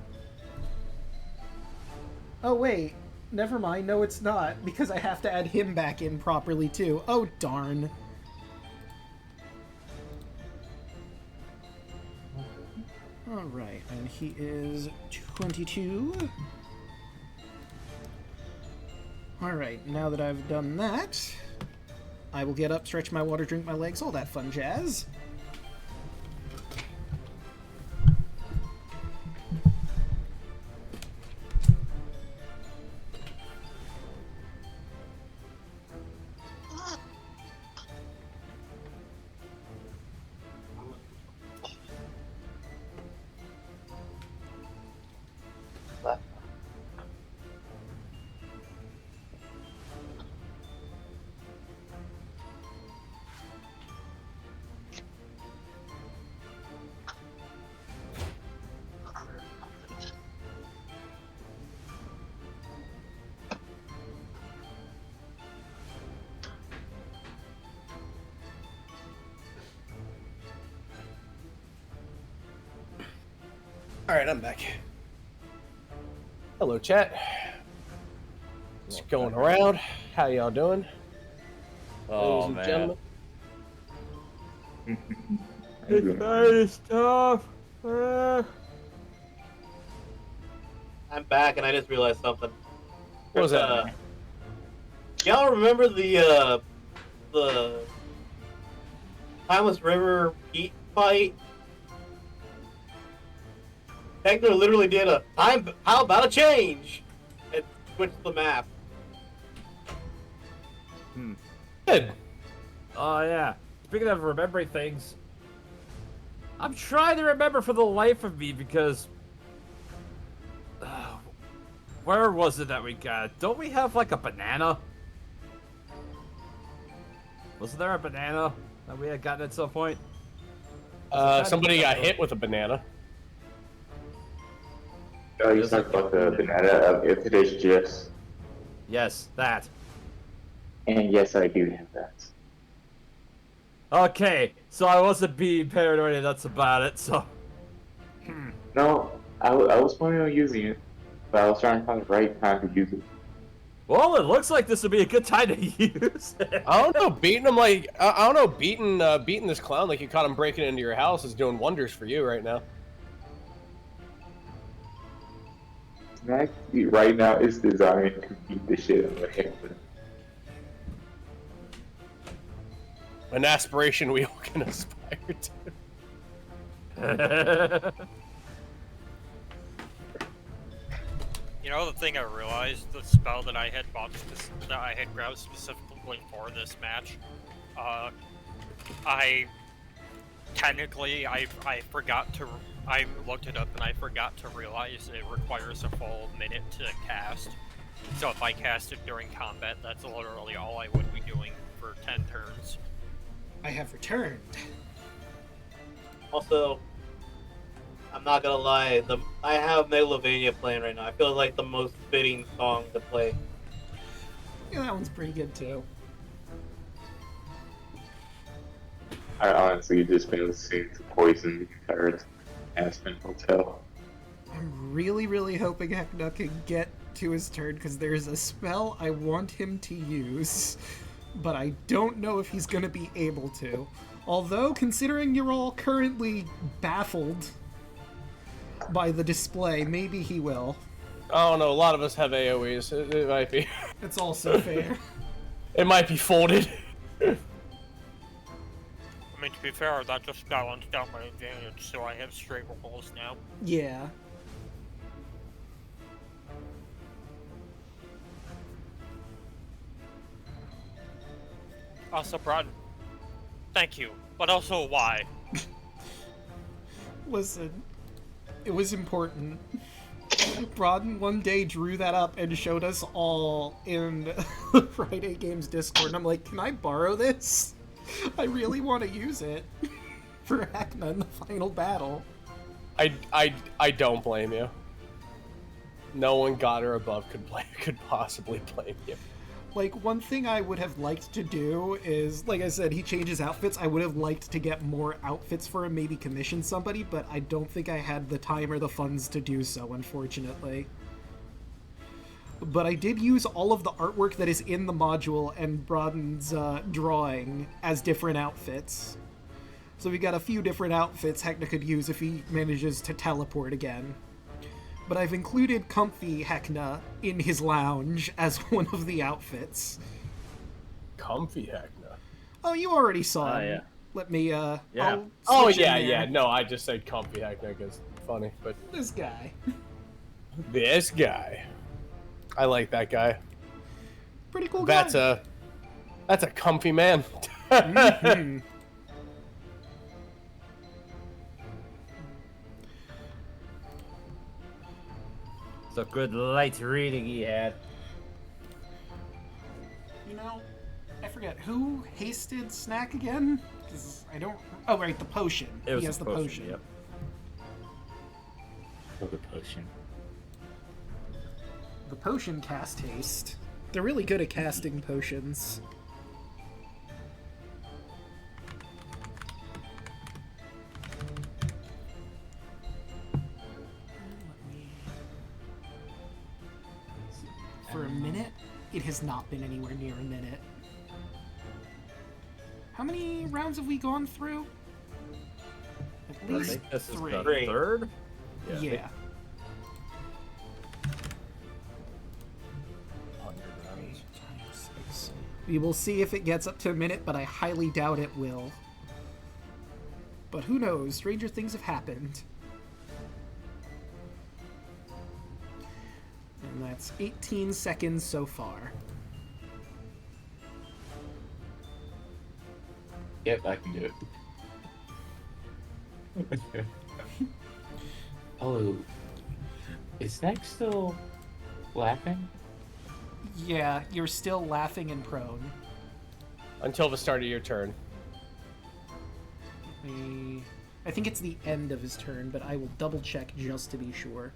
Oh wait, never mind, no it's not, because I have to add him back in properly too. Oh darn. Alright, and he is 22. Alright, now that I've done that, I will get up, stretch my water, drink my legs, all that fun jazz. Alright, I'm back. Hello, chat. What's going around? How y'all doing? Oh, Ladies and man. gentlemen. It's very tough. I'm back, and I just realized something. What was that? Y'all remember the Timeless River Heat fight? Heckna literally did a how about a change? And switched the map. Good. Oh, yeah. Speaking of remembering things, I'm trying to remember for the life of me because... where was it that we got? Don't we have, like, a banana? Wasn't there a banana that we had gotten at some point? Somebody got hit with a banana. Oh, you talked about the banana of today's GIFs. Yes, that. And yes, I do have that. Okay, so I wasn't being paranoid and nuts about it, so... No, I was planning on using it, but I was trying to find the right time to use it. Well, it looks like this would be a good time to use it. I don't know, beating him like... I don't know, beating this clown like you caught him breaking into your house is doing wonders for you right now. Snack right now is designed to beat the shit out of him. An aspiration we all can aspire to. You know, the thing I realized, the spell that I had bought, that I had grabbed specifically for this match, I forgot to, I looked it up and I forgot to realize it requires a full minute to cast. So if I cast it during combat, that's literally all I would be doing for 10 turns. I have returned. Also, I'm not gonna lie, I have Megalovania playing right now. I feel like the most fitting song to play. Yeah, that one's pretty good too. I honestly just been listening to Poison the entire Aspen Hotel. I'm really, really hoping Heckna can get to his turn because there's a spell I want him to use, but I don't know if he's going to be able to. Although, considering you're all currently baffled by the display, maybe he will. I don't know, a lot of us have AoEs. It might be. It's also fair. It might be folded. I mean, to be fair, that just balanced out my advantage, so I have straight rolls now. Yeah. Also, Brad, thank you, but also why? Listen, it was important. Broaden one day drew that up and showed us all in the Friday Games Discord. And I'm like, can I borrow this? I really want to use it for Heckna in the final battle. I don't blame you. No one got or above could possibly blame you. Like, one thing I would have liked to do is, like I said, he changes outfits. I would have liked to get more outfits for him, maybe commission somebody, but I don't think I had the time or the funds to do so, unfortunately. But I did use all of the artwork that is in the module and Broaden's drawing as different outfits. So we got a few different outfits Heckna could use if he manages to teleport again. But I've included Comfy Heckna in his lounge as one of the outfits. Comfy Heckna. Oh, you already saw him. Yeah. Let me, Yeah. I'll switch in there. yeah. No, I just said Comfy Heckna because it's funny, but This guy. this guy. I like that guy. Pretty cool guy. That's a comfy man. Mhm. So good light reading he had. You know, I forget, who hasted Snack again? 'Cause I don't... Oh, right, the potion. It was he has the potion. Yep. For the potion. The potion cast haste. They're really good at casting potions. For a minute, it has not been anywhere near a minute. How many rounds have we gone through? At I least think this is three. the third. Yeah. We will see if it gets up to a minute, but I highly doubt it will. But who knows? Stranger things have happened. And that's 18 seconds so far. Yep, I can do it. Oh, is Snack still laughing? Yeah, you're still laughing and prone. Until the start of your turn. I think it's the end of his turn, but I will double check just to be sure.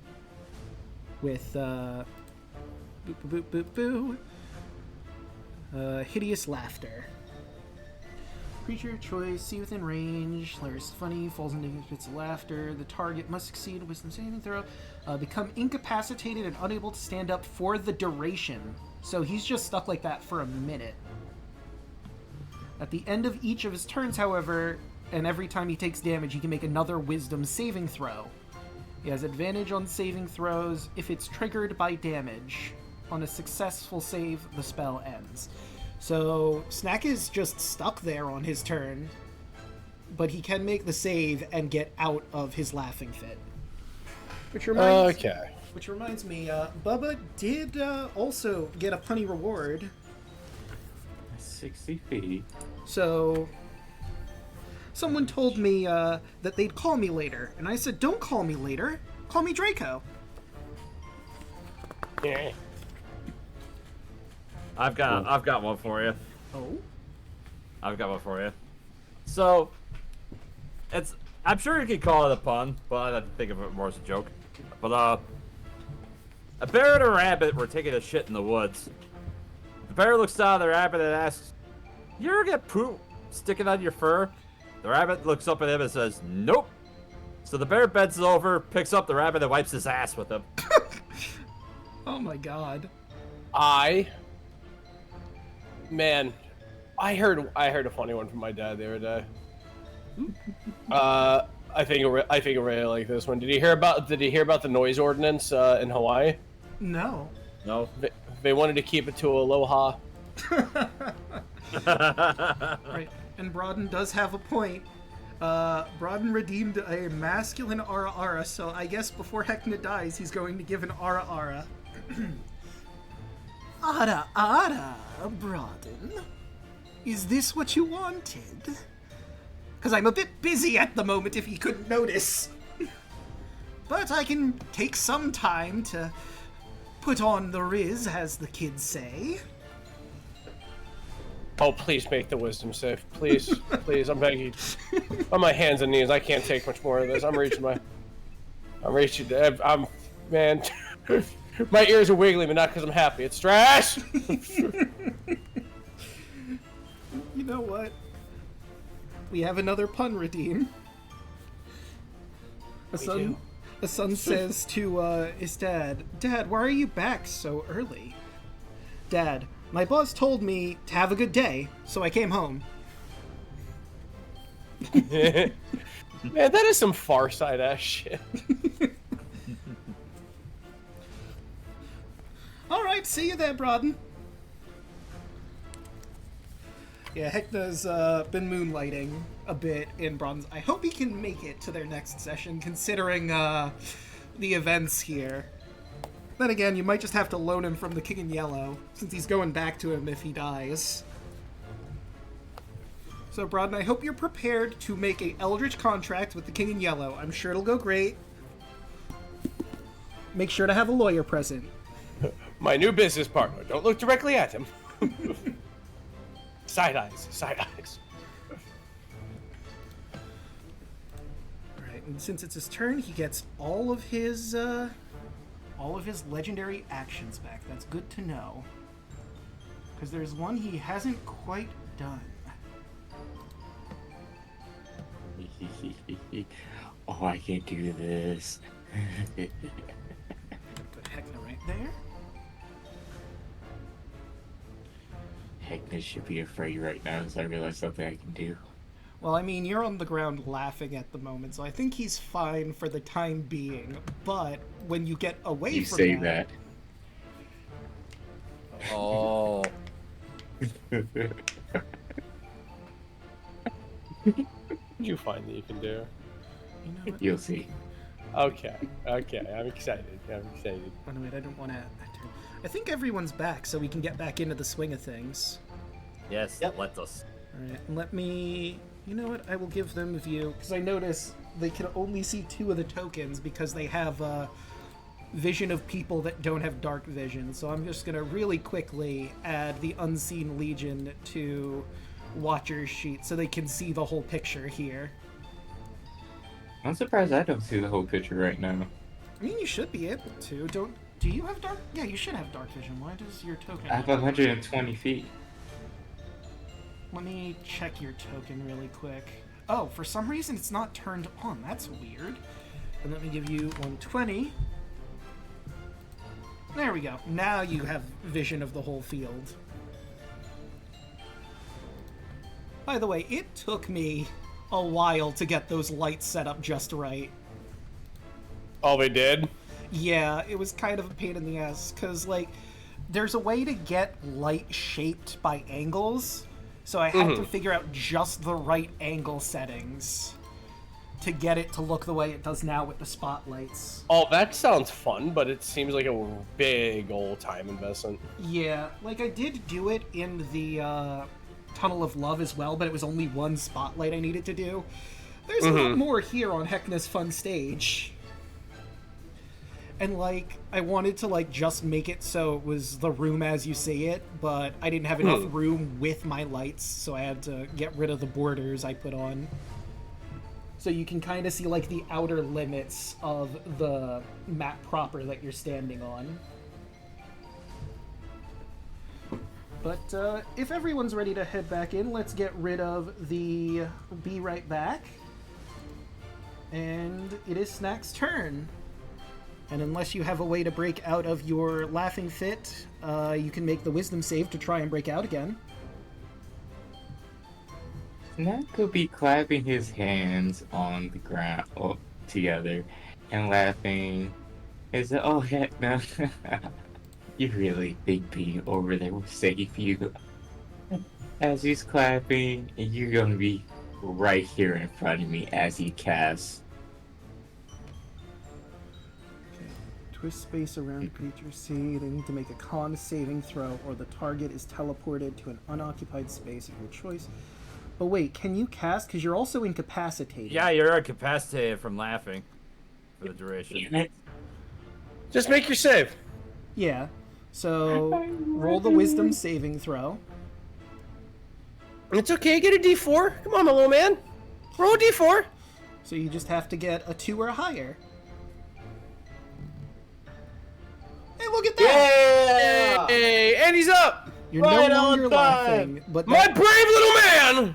With, boop, boop, boop, boop, boo. Hideous laughter. Creature of choice, see within range, hilarious funny, falls into fits of laughter. The target must succeed a wisdom saving throw. Become incapacitated and unable to stand up for the duration. So he's just stuck like that for a minute. At the end of each of his turns, however, and every time he takes damage, he can make another wisdom saving throw. He has advantage on saving throws if it's triggered by damage. On a successful save, the spell ends. So Snack is just stuck there on his turn, but he can make the save and get out of his laughing fit. Which reminds me, Bubba did also get a punny reward. 60 feet. So someone told me that they'd call me later, and I said, "Don't call me later. Call me Draco." Yeah. I've got one for you. Oh. I've got one for you. So, I'm sure you could call it a pun, but I think of it more as a joke. But a bear and a rabbit were taking a shit in the woods. The bear looks down at the rabbit and asks, "You ever get poop sticking on your fur?" The rabbit looks up at him and says, "Nope." So the bear bends over, picks up the rabbit, and wipes his ass with him. Oh my god. Man, I heard a funny one from my dad the other day. I think I really like this one. Did he hear about the noise ordinance in Hawaii? No. No. They wanted to keep it to aloha. Right. And Broaden does have a point. Broaden redeemed a masculine ara ara, so I guess before Heckna dies, he's going to give an ara ara. Ara ara, Broaden. Is this what you wanted? Because I'm a bit busy at the moment, if you couldn't notice. but I can take some time to put on the riz, as the kids say. Oh, please make the wisdom save. Please, please, I'm begging you. On my hands and knees, I can't take much more of this. I'm man. My ears are wiggling, but not because I'm happy. It's trash! You know what? We have another pun redeem. A son says to his dad, "Dad, why are you back so early?" "Dad, my boss told me to have a good day, so I came home." Man, that is some Far Side ass shit. Alright, see you there, Broden. Yeah, Heckna's been moonlighting a bit in Bronze. I hope he can make it to their next session, considering the events here. Then again, you might just have to loan him from the King in Yellow, since he's going back to him if he dies. So, Broden, I hope you're prepared to make a Eldritch contract with the King in Yellow. I'm sure it'll go great. Make sure to have a lawyer present. My new business partner. Don't look directly at him. Side eyes, side eyes. Alright, and since it's his turn, he gets all of his legendary actions back. That's good to know. Because there's one he hasn't quite done. Oh, I can't do this. Put Heckna right there. Heckna should be afraid right now because I realize something I can do. Well, I mean, you're on the ground laughing at the moment, so I think he's fine for the time being. But when you get away You from say that. Oh. You find that you can do. You know what? You'll see. Okay, okay, I'm excited. I'm excited. Oh, no, wait, I don't want to... I think everyone's back, so we can get back into the swing of things. Yes, Yep. let us. Alright, let me... You know what? I will give them view, because I notice they can only see 2 of the tokens because they have vision of people that don't have dark vision. So I'm just going to really quickly add the Unseen Legion to Watcher's sheet so they can see the whole picture here. I'm surprised I don't see the whole picture right now. I mean, you should be able to. Do you have dark? Yeah, you should have dark vision. Why does your token... I have 120 feet. Let me check your token really quick. Oh, for some reason it's not turned on. That's weird. And let me give you 120. There we go. Now you have vision of the whole field. By the way, it took me a while to get those lights set up just right. Oh, they did? Yeah, it was kind of a pain in the ass, because, like, there's a way to get light shaped by angles, so I had to figure out just the right angle settings to get it to look the way it does now with the spotlights. Oh, that sounds fun, but it seems like a big old time investment. Yeah, like, I did do it in the Tunnel of Love as well, but it was only one spotlight I needed to do. There's a lot more here on Heckna's Fun Stage. And, like, I wanted to, like, just make it so it was the room as you see it, but I didn't have enough room with my lights, so I had to get rid of the borders I put on. So you can kind of see, like, the outer limits of the map proper that you're standing on. But, if everyone's ready to head back in, let's get rid of the Be Right Back. And it is Snack's turn. And unless you have a way to break out of your laughing fit, you can make the wisdom save to try and break out again. Snack could be clapping his hands on the ground together and laughing. Is it, oh heck no. You really think being over there will save you. As he's clapping, and you're gonna be right here in front of me as he casts. Twist space around creature C. They need to make a con saving throw, or the target is teleported to an unoccupied space of your choice. But wait, can you cast? Because you're also incapacitated. Yeah, you're incapacitated from laughing. for the duration. Damn it. Just make your save. Yeah. So roll the wisdom saving throw. It's okay, get a D4. Come on, my little man. Roll a D4. So you just have to get a 2 or higher. Hey, look at that! Yeah! Hey, and he's up. You're Right no on longer time. laughing, but My brave little man.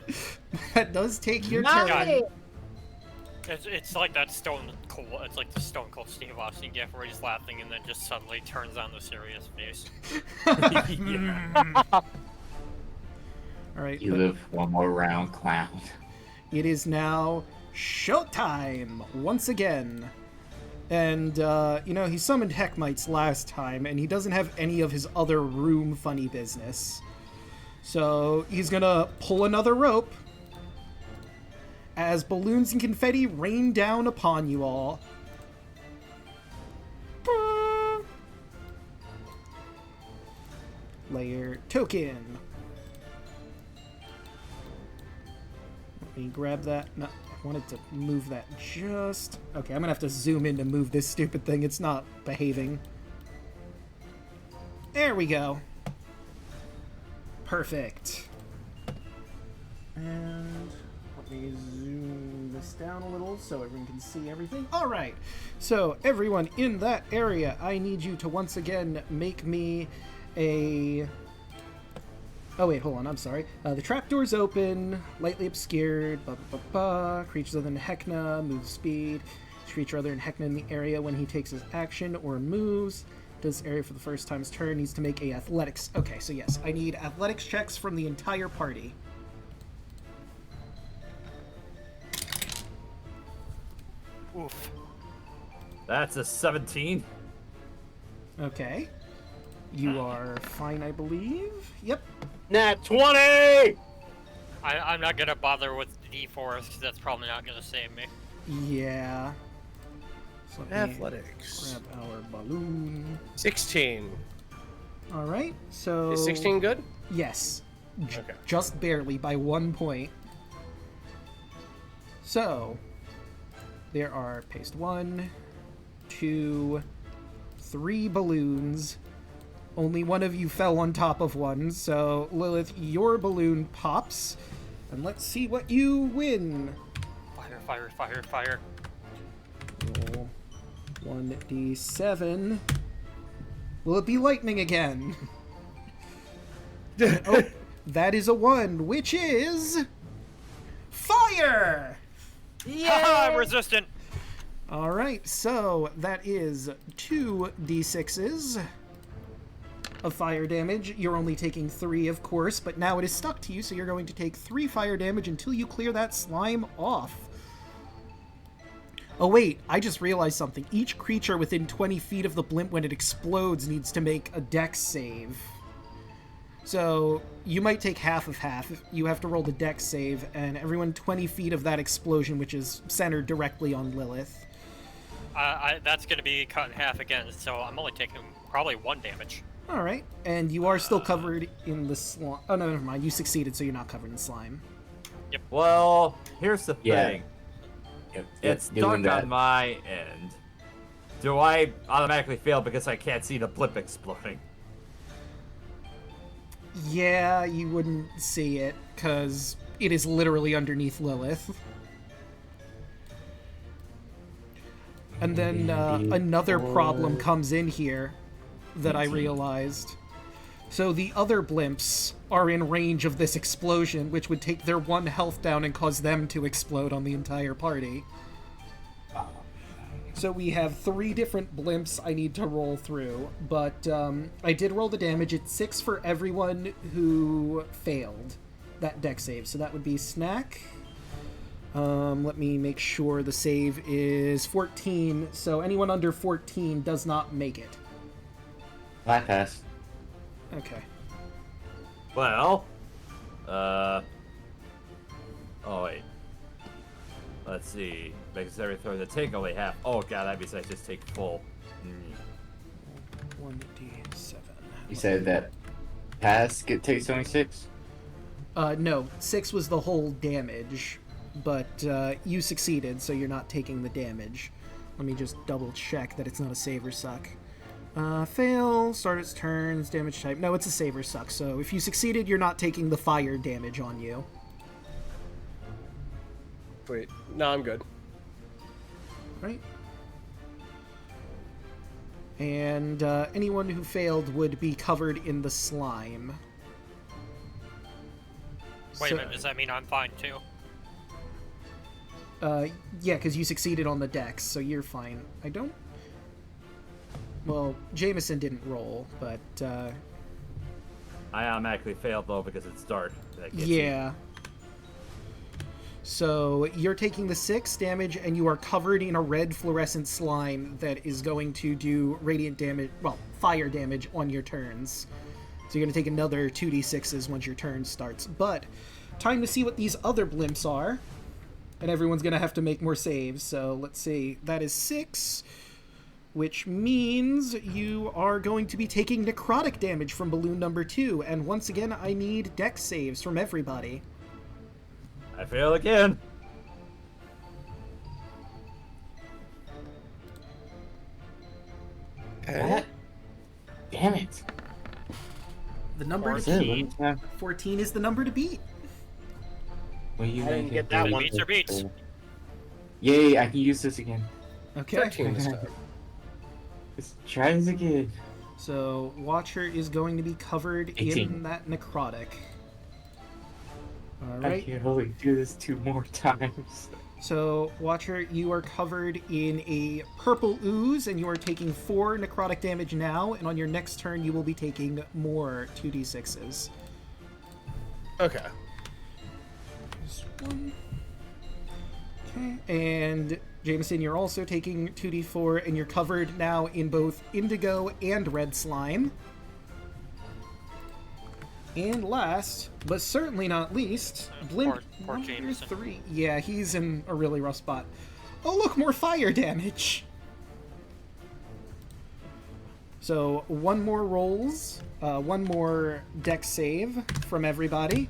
that does take your God. turn. It's like that Stone Cold. It's like the Stone Cold Steve Austin gif where he's laughing and then just suddenly turns on the serious face. All right, You but live one more round, clown. it is now showtime once again. And, he summoned Heckmites last time, and he doesn't have any of his other room funny business. So he's gonna pull another rope as balloons and confetti rain down upon you all. Layer token. Let me grab that. No, I wanted to move that just... Okay, I'm gonna have to zoom in to move this stupid thing. It's not behaving. There we go. Perfect. And let me zoom this down a little so everyone can see everything. All right. So everyone in that area, I need you to once again make me a... Oh wait, hold on, I'm sorry. The trapdoor's open, lightly obscured, creatures other than Heckna, move speed. Each creature other than Heckna in the area when he takes his action or moves. Does area for the first time's turn, needs to make a athletics. Okay, so yes, I need athletics checks from the entire party. Oof. That's a 17. Okay. You are fine, I believe. Yep. Nat 20! I'm not gonna bother with the D4s because that's probably not gonna save me. Yeah. So let me Athletics. grab our balloon. 16. All right. So Is 16 good? Yes. Okay. Just barely by 1 point. So there are paste 1, 2, 3 balloons. Only one of you fell on top of one, so Lilith, your balloon pops, and let's see what you win. Fire, fire, fire, fire. Roll 1d7. Will it be lightning again? Oh, that is a 1, which is... fire! Haha, I'm resistant. Alright, so that is 2d6s of fire damage. You're only taking 3, of course, but now it is stuck to you, so you're going to take 3 fire damage until you clear that slime off. Oh wait, I just realized something. Each creature within 20 feet of the blimp when it explodes needs to make a dex save. So you might take half of half. You have to roll the dex save, and everyone 20 feet of that explosion, which is centered directly on Lilith. That's gonna be cut in half again, so I'm only taking probably 1 damage. All right, and you are still covered in the slime. Oh, no, never mind. You succeeded, so you're not covered in slime. Well, here's the Yeah. thing. Yep, It's doing dark that. on my end. Do I automatically fail because I can't see the blip exploding? Yeah, you wouldn't see it, because it is literally underneath Lilith. And then another problem comes in here that I realized. So the other blimps are in range of this explosion, which would take their 1 health down and cause them to explode on the entire party. So we have 3 different blimps I need to roll through, but I did roll the damage. It's 6 for everyone who failed that dex save. So that would be Snack. Let me make sure the save is 14. So anyone under 14 does not make it. I pass. Okay. Well, oh wait. Let's see. Makes every throw to take only half. Oh god, that means I just take full. 1d7. You said that pass takes 26? No, 6 was the whole damage, but you succeeded, so you're not taking the damage. Let me just double check that it's not a save or suck. Fail, start its turns, damage type. No, it's a save or suck, so if you succeeded, you're not taking the fire damage on you. Wait, no, I'm good. Right? And anyone who failed would be covered in the slime. Wait a minute, does that mean I'm fine too? Yeah, because you succeeded on the dex, so you're fine. I don't... Well, Jameson didn't roll, but, I automatically failed, though, because it's dark. That gets yeah. So, you're taking the 6 damage, and you are covered in a red fluorescent slime that is going to do radiant damage, well, fire damage on your turns. So you're going to take another 2d6s once your turn starts. But, time to see what these other blimps are. And everyone's going to have to make more saves. So let's see. That is 6, which means you are going to be taking necrotic damage from balloon number 2. And once again, I need dex saves from everybody. I fail again. What? Damn it. The number to 14. beat. 14 is the number to beat. Will you I didn't make get it that better? one. Beats are beats. Yay, I can use this again. Okay. 13 this time. Let's try this again. So, Watcher is going to be covered 18. in that necrotic. I Alright. can only do this 2 more times. So, Watcher, you are covered in a purple ooze, and you are taking 4 necrotic damage now, and on your next turn you will be taking more 2d6s. Okay. Just 1. Okay, and Jameson, you're also taking 2d4, and you're covered now in both indigo and red slime. And last, but certainly not least, Blimp poor number Jameson. 3. Yeah, he's in a really rough spot. Oh, look, more fire damage! So, 1 more rolls, 1 more dex save from everybody.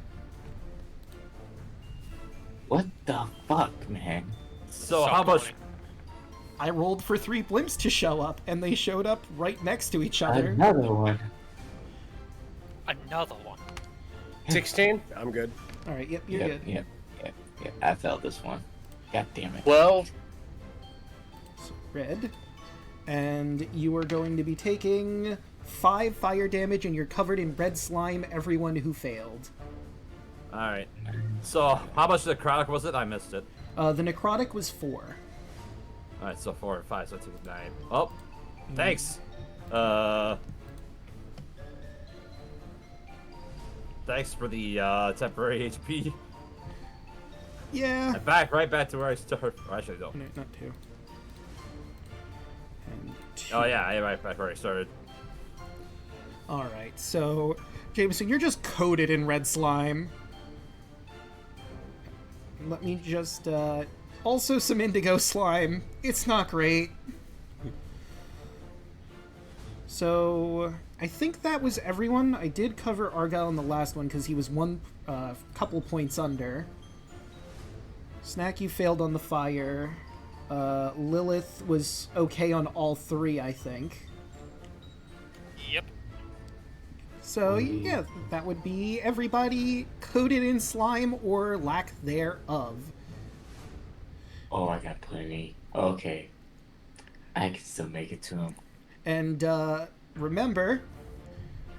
What the fuck, man? So how much? annoying. I rolled for 3 blimps to show up, and they showed up right next to each other. Another one. Another one. 16? I'm good. Alright, yep, you're Yep, good. yep. I failed this one. God damn it. 12. So, red. And you are going to be taking 5 fire damage, and you're covered in red slime, everyone who failed. Alright. So, how much necrotic was it? I missed it. The necrotic was 4. Alright, so 4 and 5, so I took 9. Oh, thanks. Thanks for the temporary HP. Yeah. I'm back, right back to where I started. Oh, actually, no. No, not 2. And 2. Oh yeah, I am right back where I started. Alright, so, Jameson, you're just coated in red slime. Let me just, also some indigo slime. It's not great. So, I think that was everyone. I did cover Argyle in the last one because he was one couple points under. Snack, you failed on the fire. Lilith was okay on all 3, I think. Yep. So, yeah, that would be everybody coated in slime or lack thereof. Oh, I got plenty. Okay. I can still make it to him. And remember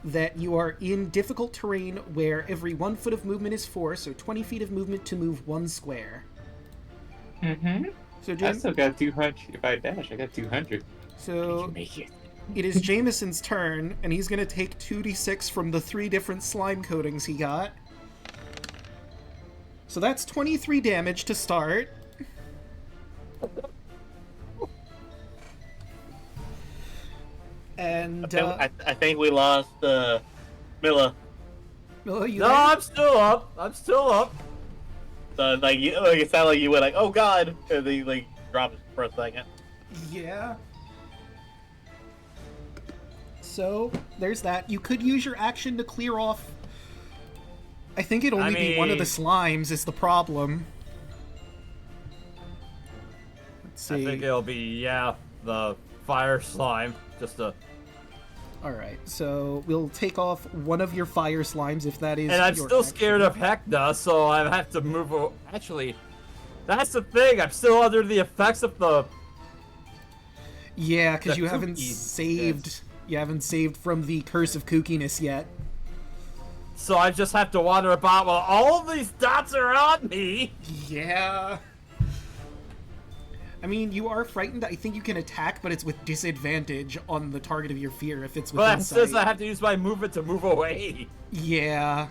that you are in difficult terrain where every 1 foot of movement is 4, so 20 feet of movement to move 1 square. Mm-hmm. So, I still got 200. If I dash, I got 200. I so can make it. it is Jameson's turn, and he's going to take 2d6 from the 3 different slime coatings he got. So that's 23 damage to start. And, I think we lost Milla. Milo, you No, there? I'm still up. I'm still up. Like it sounded like you went like, "Oh God," and then you like dropped it for a second. Yeah. So, there's that. You could use your action to clear off... I think it'd only be one of the slimes is the problem. Let's I see. think it'll be, the fire slime. Just a... Alright, so we'll take off one of your fire slimes if that is And I'm your still action. scared of Heckna, so I have to move... Actually, that's the thing. I'm still under the effects of the... Yeah, because the you haven't kooky- saved... yes. You haven't saved from the curse of kookiness yet. So I just have to wander about while all of these dots are on me. Yeah. I mean, you are frightened. I think you can attack, but it's with disadvantage on the target of your fear if it's But within it says I sight. have to use my movement to move away. Yeah.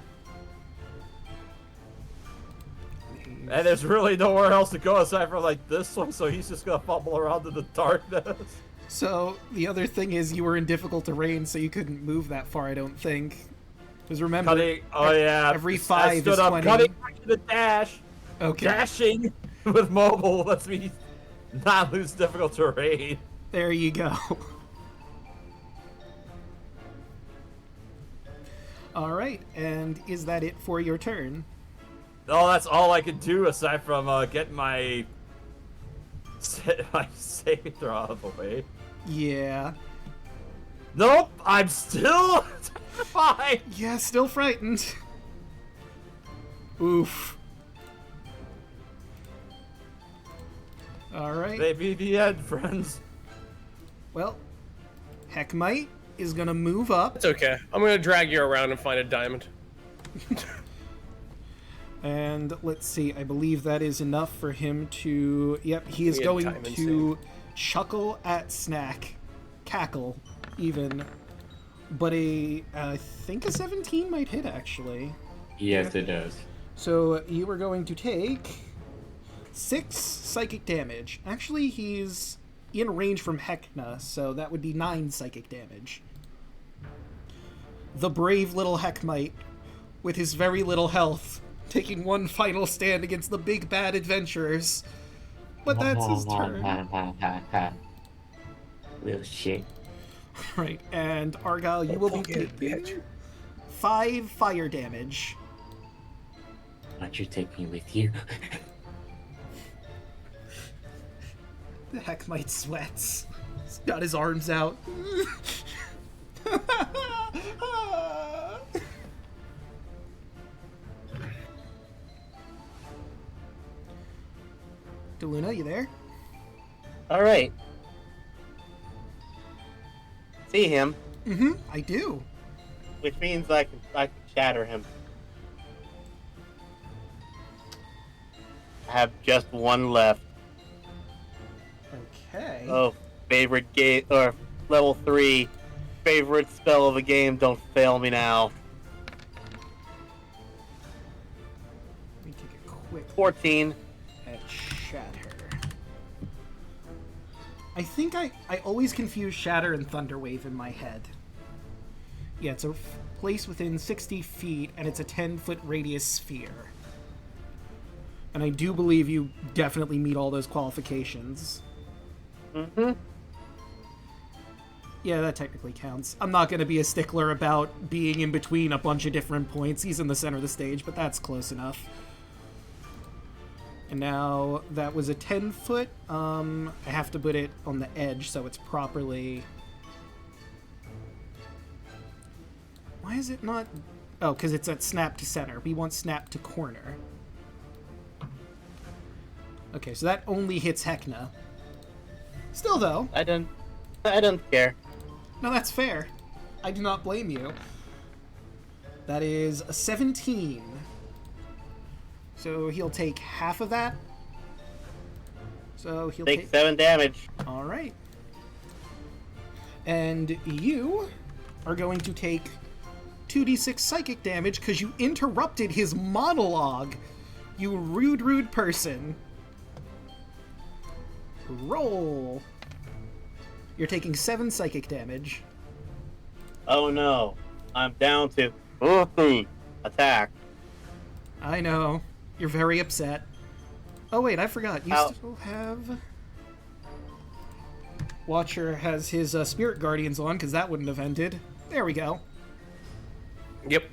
And there's really nowhere else to go aside from like this one, so he's just gonna fumble around in the darkness. So, the other thing is you were in difficult terrain, so you couldn't move that far, I don't think. Because remember, Cutting, oh yeah. every I 5 stood is up, 20. cutting back to the dash. Okay, Dashing with mobile lets me not lose difficult terrain. there you go. Alright, and is that it for your turn? Oh, that's all I can do aside from getting my saving throw out of the way. Yeah. Nope, I'm still terrified. Yeah, still frightened. Oof. Alright. Maybe the end, friends. Well, Heckmite is gonna move up, It's okay. I'm gonna drag you around and find a diamond. and let's see, I believe that is enough for him to... Yep, he is We had going time to chuckle at Snack. Cackle, even. But I think a 17 might hit, actually. Yes, it does. So you are going to take 6 psychic damage. Actually, he's in range from Heckna, so that would be 9 psychic damage. The brave little Heckmite, with his very little health, taking one final stand against the big bad adventurers. But that's his turn. Little shit. Right, and Argyle, you will be taking 5 fire damage. Why don't you take me with you? The Heckmite sweats. He's got his arms out. Daluna, you there? All right. See him, Mm-hmm, I do. which means I can shatter him. I have just one left. Okay. Oh, favorite game or level 3 favorite spell of a game. Don't fail me now. Let me take a quick 14. at Shatter. I think I always confuse Shatter and Thunderwave in my head. Yeah, it's a place within 60 feet, and it's a 10-foot radius sphere. And I do believe you definitely meet all those qualifications. Mm-hmm. Yeah, that technically counts. I'm not going to be a stickler about being in between a bunch of different points. He's in the center of the stage, but that's close enough. And now, that was a 10-foot. I have to put it on the edge so it's properly... Why is it not... Oh, because it's at snap to center. We want snap to corner. Okay, so that only hits Heckna. Still, though... I don't care. No, that's fair. I do not blame you. That is a 17. So he'll take half of that. So he'll Take 7 damage. All right. And you are going to take 2d6 psychic damage because you interrupted his monologue. You rude person. Roll. You're taking 7 psychic damage. Oh no. I'm down to 50. Attack. I know. You're very upset. Oh wait, I forgot. You Ow. still have... Watcher has his Spirit Guardians on, because that wouldn't have ended. There we go. Yep.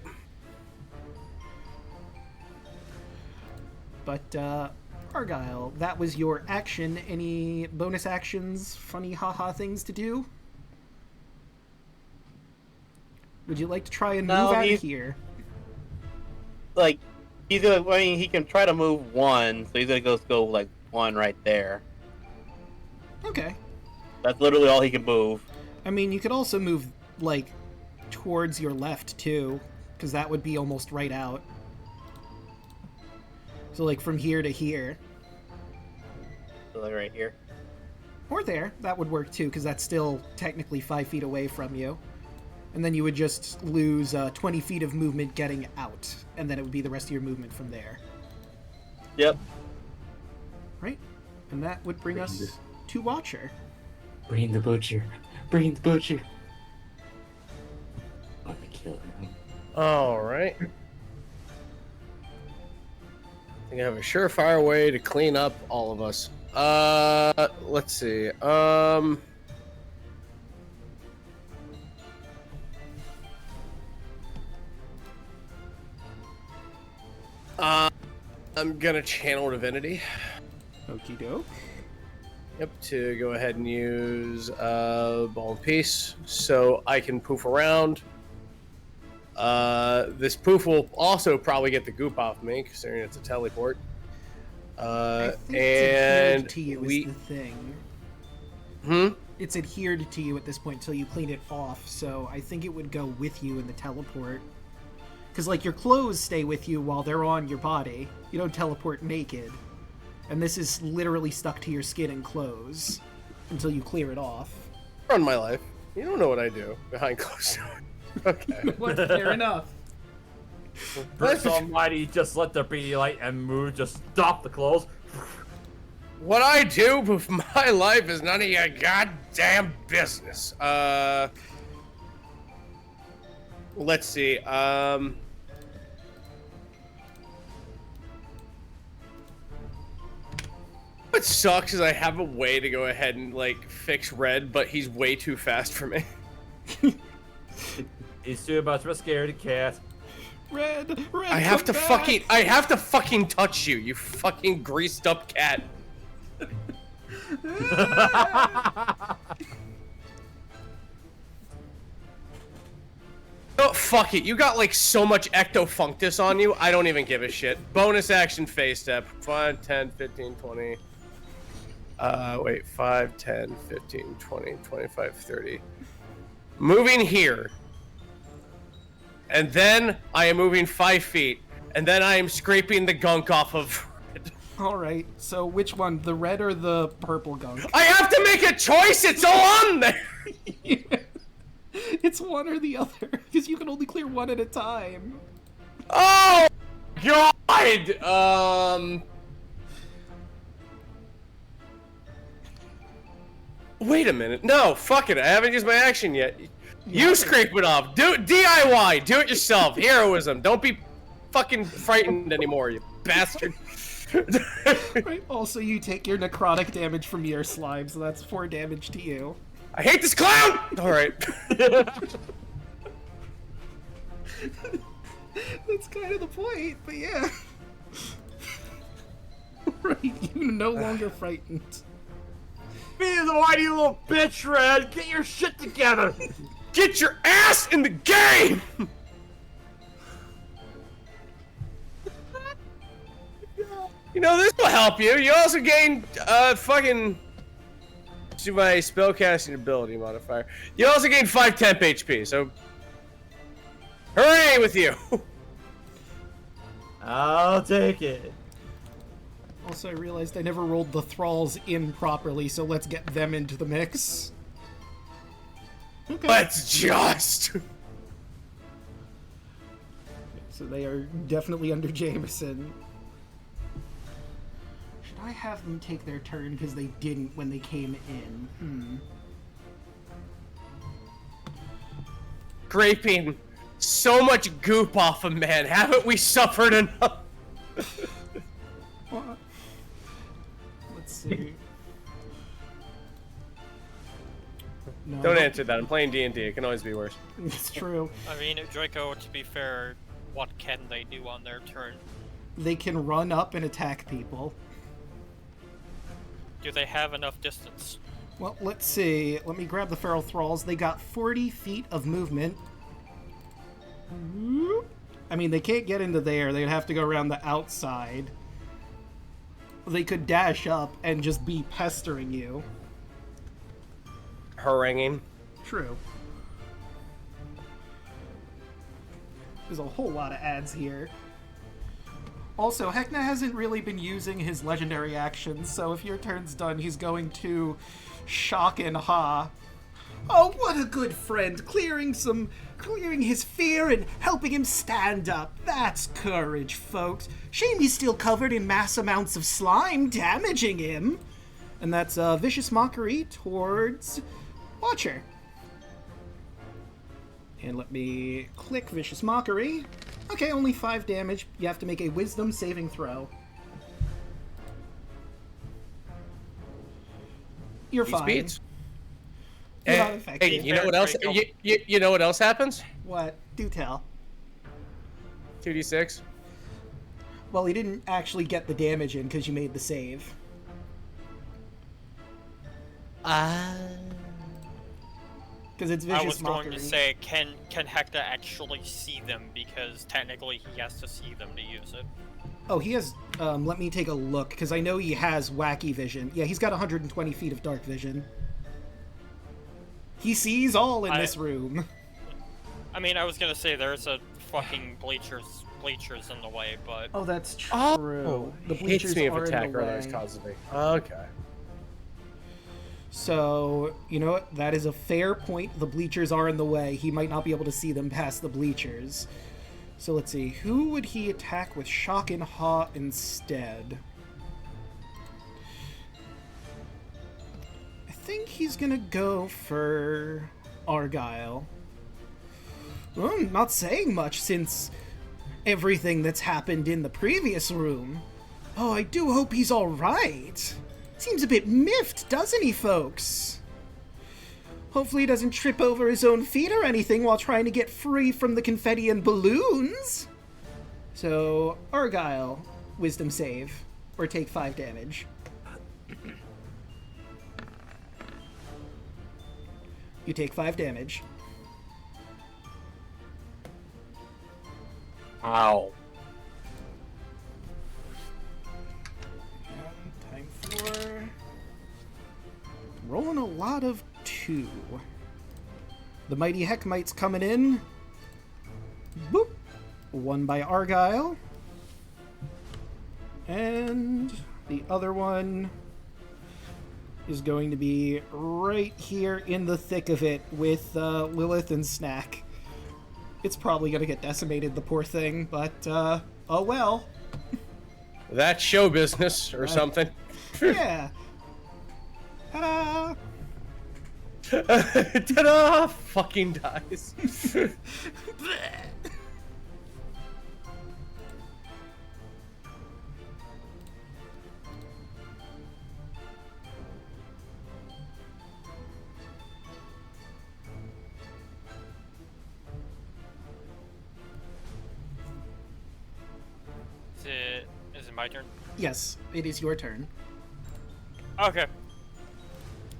But, Argyle, that was your action. Any bonus actions, funny haha things to do? Would you like to try and move out of here? Like, he's gonna. I mean, he can try to move one, so he's gonna go like one right there. Okay. That's literally all he can move. I mean, you could also move like towards your left too, because that would be almost right out. So like from here to here. So like right here. Or there. That would work too, because that's still technically 5 feet away from you. And then you would just lose 20 feet of movement getting out. And then it would be the rest of your movement from there. Yep. Right? And that would bring us to Watcher. Bring the butcher. Bring the butcher. I'm gonna kill him. All right. I think I have a surefire way to clean up all of us. Let's see. I'm gonna channel divinity. Okie doke. Yep, to go ahead and use ball and peace, so I can poof around. This poof will also probably get the goop off me, considering it's a teleport. I think And it's adhered to you we. is the thing. Hmm. It's adhered to you at this point until you clean it off, so I think it would go with you in the teleport. Because, like, your clothes stay with you while they're on your body. You don't teleport naked. And this is literally stuck to your skin and clothes until you clear it off. Run my life. You don't know what I do behind closed doors. Okay. What? Fair enough. Bruce Almighty, just let there be light and move. Just stop the clothes. What I do with my life is none of your goddamn business. Let's see. What sucks is I have a way to go ahead and like fix Red, but he's way too fast for me. He's too much of a scaredy cat. Red, I have to back! fucking touch you, you fucking greased up cat. Oh, fuck it. You got like so much ectofunctus on you, I don't even give a shit. Bonus action phase step. 5, 10, 15, 20. Wait. 5, 10, 15, 20, 25, 30. Moving here. And then I am moving 5 feet. And then I am scraping the gunk off of Red. Alright, so which one? The red or the purple gunk? I have to make a choice! It's all on there! It's one or the other, because you can only clear one at a time. Oh God! Wait a minute. No, fuck it. I haven't used my action yet. You scrape it off. Do DIY. Do it yourself. Heroism. Don't be fucking frightened anymore, you bastard. Right. Also, you take your necrotic damage from your slime, so that's 4 damage to you. I hate this clown. All right. That's kind of the point, but yeah. Right, you're no longer frightened. Be the whitey little bitch, Red! Get your shit together! Get your ass in the game! You know, this will help you. You also gain, fucking... to my spellcasting ability modifier. You also gain 5 temp HP, so... Hooray with you! I'll take it. Also, I realized I never rolled the thralls in properly, so let's get them into the mix. Okay. Let's just... So they are definitely under Jameson. Should I have them take their turn because they didn't when they came in? Scraping so much goop off of man. Haven't we suffered enough? What? Let's see. No, Don't answer that. I'm playing D&D. It can always be worse. It's true. I mean, Draco, to be fair, what can they do on their turn? They can run up and attack people. Do they have enough distance? Well, let's see. Let me grab the Feral Thralls. They got 40 feet of movement. I mean, they can't get into there. They'd have to go around the outside. They could dash up and just be pestering you. Haranguing. True. There's a whole lot of ads here. Also, Heckna hasn't really been using his legendary actions, so if your turn's done, he's going to shock and ha. Oh, what a good friend, clearing his fear and helping him stand up. That's courage, folks. Shame he's still covered in mass amounts of slime, damaging him. And that's Vicious Mockery towards Watcher. And let me click Vicious Mockery. Okay, only 5 damage. You have to make a Wisdom saving throw. You're fine. Beats. You're not Hey, affected. you know what else? You know what else happens? What? Do tell. 2d6. Well, he didn't actually get the damage in because you made the save. Because it's Vicious I was Mockery. going to say, can Heckna actually see them? Because technically he has to see them to use it. Oh, he has... let me take a look, because I know he has wacky vision. Yeah, he's got 120 feet of dark vision. He sees all in this room. I mean, I was going to say there's a fucking bleachers in the way, but... Oh, that's true. The Hates bleachers me if are attack in the rollers way. causes me. Okay. So, you know what? That is a fair point. The bleachers are in the way. He might not be able to see them past the bleachers. So let's see. Who would he attack with Shock and Haw instead? I think he's gonna go for Argyle. Well, I'm not saying much since everything that's happened in the previous room. Oh, I do hope he's alright. Seems a bit miffed, doesn't he, folks? Hopefully he doesn't trip over his own feet or anything while trying to get free from the confetti and balloons. So, Argyle, Wisdom save, or take 5 damage. You take 5 damage. Ow. Time for... Rolling a lot of 2. The Mighty Heckmite's coming in. Boop. 1 by Argyle. And the other one is going to be right here in the thick of it with Lilith and Snack. It's probably going to get decimated, the poor thing, but oh well. That's show business or something. Yeah. Ta-da! Ta-da! Fucking dies. Is it my turn? Yes, it is your turn. Okay.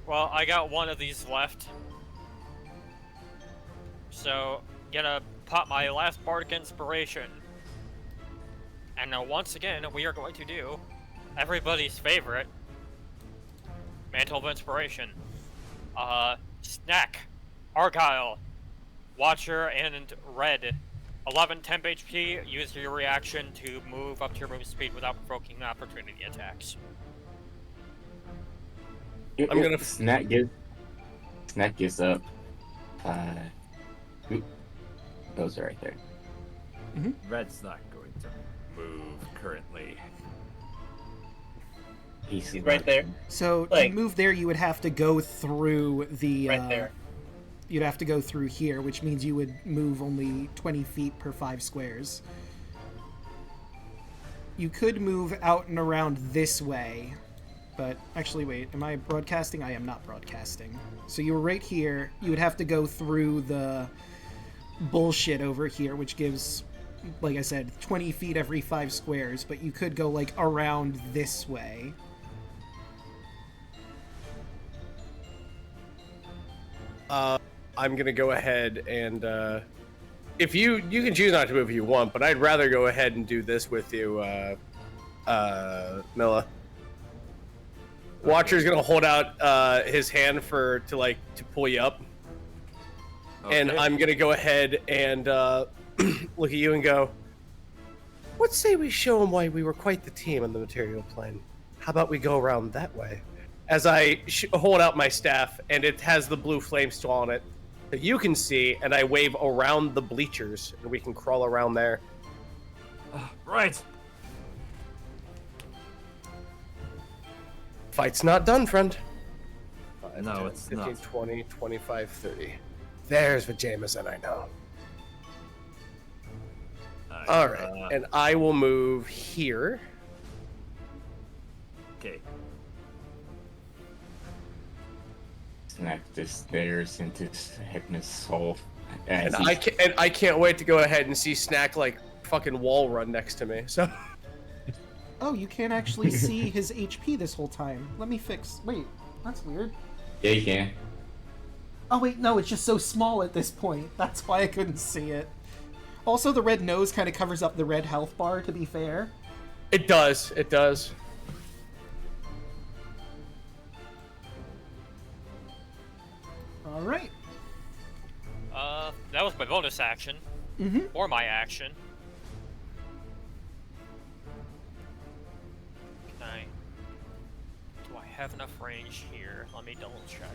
Well, I got one of these left. So, gonna pop my last Bardic Inspiration. And now once again, we are going to do everybody's favorite Mantle of Inspiration. Snack, Argyle, Watcher, and Red. 11 temp HP, use your reaction to move up to your move speed without provoking opportunity attacks. I'm gonna Snack gives up 5. Oop. Those are right there. Red's not going to move currently. He's right there. So Like- to move there, you would have to go through the... Right there. You'd have to go through here, which means you would move only 20 feet per 5 squares. You could move out and around this way. But actually, wait, am I broadcasting? I am not broadcasting. So you're right here. You would have to go through the bullshit over here, which gives, like I said, 20 feet every 5 squares. But you could go, like, around this way. I'm gonna go ahead and if you can choose not to move if you want, but I'd rather go ahead and do this with you, Milla. Watcher's gonna hold out his hand to pull you up, and I'm gonna go ahead and look at you and go, "What say we show him why we were quite the team on the material plane? How about we go around that way?" As I hold out my staff, and it has the blue flame still on it that you can see, and I wave around the bleachers, and we can crawl around there. Right. Fight's not done, friend. 5, No, 10, it's 15, not. 20, 25, 30. There's Jameson, I know. All right, and I will move here. Okay. Snack this stairs into Heckna's soul. And I can't wait to go ahead and see Snack fucking wall run next to me. So. Oh, you can't actually see his HP this whole time. Let me fix. Wait, that's weird. Yeah, you can. Oh wait, no, it's just so small at this point. That's why I couldn't see it. Also, the red nose kind of covers up the red health bar, to be fair. It does. It does. All right. That was my bonus action. Mm-hmm. Or my action. Do I have enough range here? Let me double check.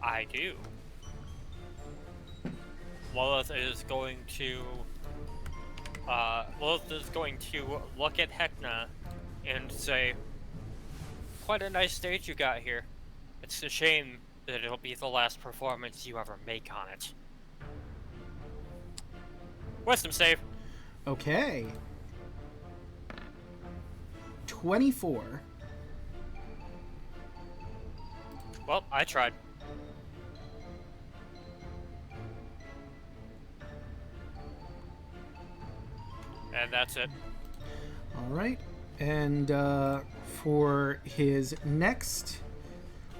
I do. Lilith is going to look at Heckna and say, "Quite a nice stage you got here. It's a shame that it'll be the last performance you ever make on it." Wisdom save. Okay. 24. Well, I tried. And that's it. All right. And for his next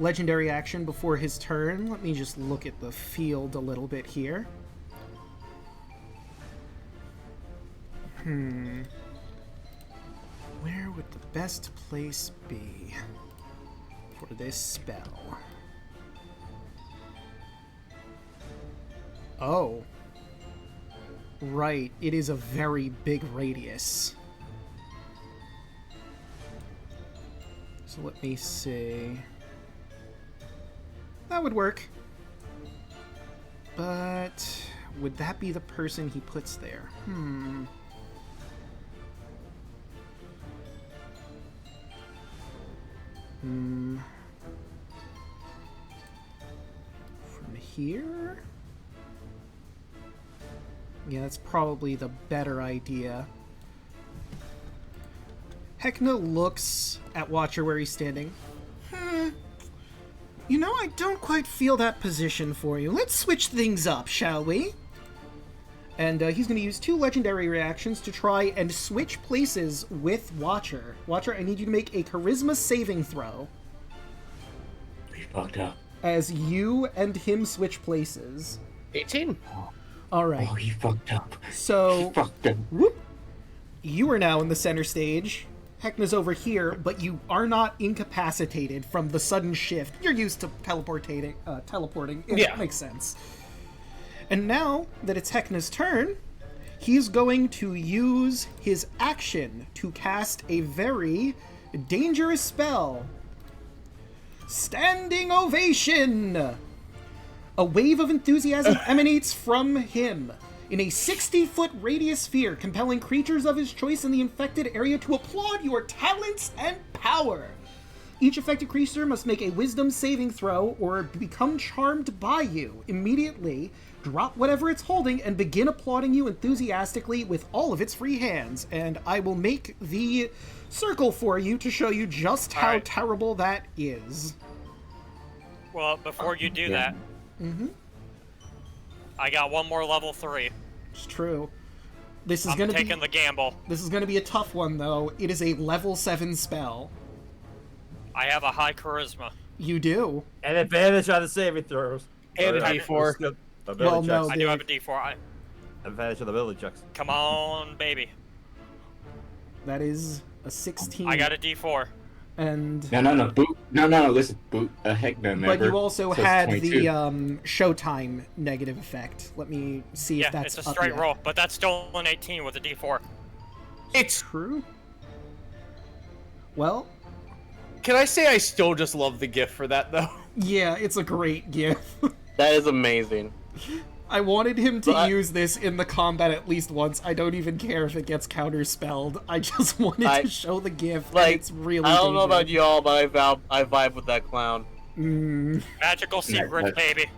legendary action before his turn, let me just look at the field a little bit here. Where would the best place be for this spell? Oh. Right, it is a very big radius. So let me see. That would work. But would that be the person he puts there? From here? Yeah, that's probably the better idea. Heckna looks at Watcher where he's standing. You know, I don't quite feel that position for you. Let's switch things up, shall we? And he's going to use 2 legendary reactions to try and switch places with Watcher. Watcher, I need you to make a charisma saving throw. We fucked up. As you and him switch places. 18. All right. Oh, he fucked up. So, He fucked up. whoop, you are now in the center stage. Heckna's over here, but you are not incapacitated from the sudden shift. You're used to teleporting. It makes sense. And now that it's Heckna's turn, he's going to use his action to cast a very dangerous spell. Standing Ovation! A wave of enthusiasm emanates from him in a 60-foot radius sphere, compelling creatures of his choice in the infected area to applaud your talents and power. Each affected creature must make a wisdom saving throw or become charmed by you. Immediately, drop whatever it's holding and begin applauding you enthusiastically with all of its free hands. And I will make the circle for you to show you just how terrible that is. Well, before you do that, I got one more level 3. It's true. This is I'm going to be taking the gamble. This is going to be a tough one, though. It is a level 7 spell. I have a high charisma. You do. And advantage on the saving throws. And a Or, D4. ability Well, checks. no. I do have a D4. Advantage on the ability checks. Come on, baby. That is a 16. I got a D4. And No, boot. No, listen, boot. Heckna never. but you also So it's had 22. the Showtime negative effect. Let me see Yeah, if that's it's a up straight yet. roll, but that's still an 18 with a D4. It's. True. Well, Can I say I still just love the gift for that though? yeah, it's a great gift. That is amazing. I wanted him to But- use this in the combat at least once. I don't even care if it gets counterspelled. I just wanted to show the gift. And Like, it's really I don't know about dangerous. y'all, but I vibe with that clown. Magical secret, that's- baby.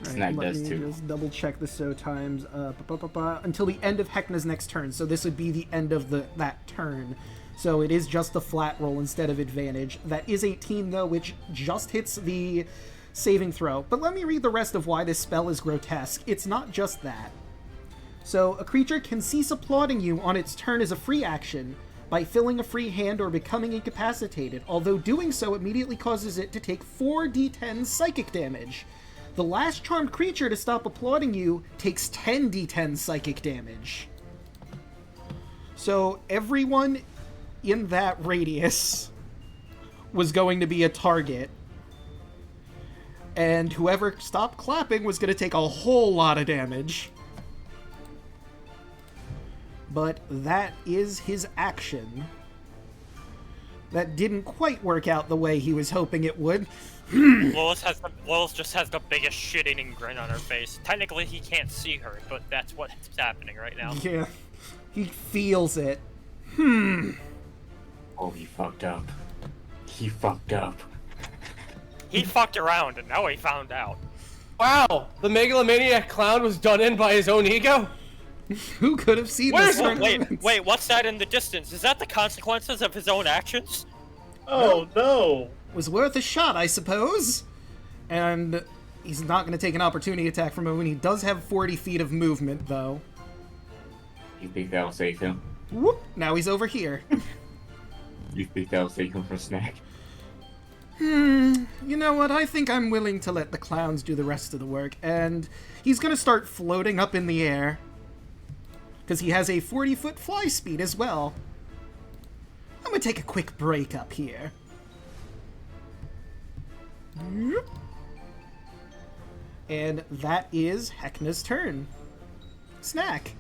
Snack Let does me too. just double check the show times. Until the end of Heckna's next turn. So this would be the end of that turn. So it is just a flat roll instead of advantage. That is 18 though, which just hits the saving throw. But let me read the rest of why this spell is grotesque. It's not just that. So a creature can cease applauding you on its turn as a free action by filling a free hand or becoming incapacitated, although doing so immediately causes it to take 4d10 psychic damage. The last charmed creature to stop applauding you takes 10d10 psychic damage. So everyone in that radius was going to be a target. And whoever stopped clapping was going to take a whole lot of damage. But that is his action. That didn't quite work out the way he was hoping it would. Lois just has the biggest shit-eating grin on her face. Technically, he can't see her, but that's what's happening right now. Yeah, he feels it. Oh, he fucked up. He fucked up. He fucked around, and now he found out. Wow, the megalomaniac clown was done in by his own ego? Who could have seen Where's this? the- Wait, what's that in the distance? Is that the consequences of his own actions? Oh no! Was worth a shot, I suppose. And he's not going to take an opportunity attack from him when he does have 40 feet of movement, though. You think that'll save him? Whoop! Now he's over here. You think that'll save him from Snack? You know what? I think I'm willing to let the clowns do the rest of the work. And he's going to start floating up in the air. Because he has a 40-foot fly speed as well. I'm going to take a quick break up here. And that is Heckna's turn. Snack.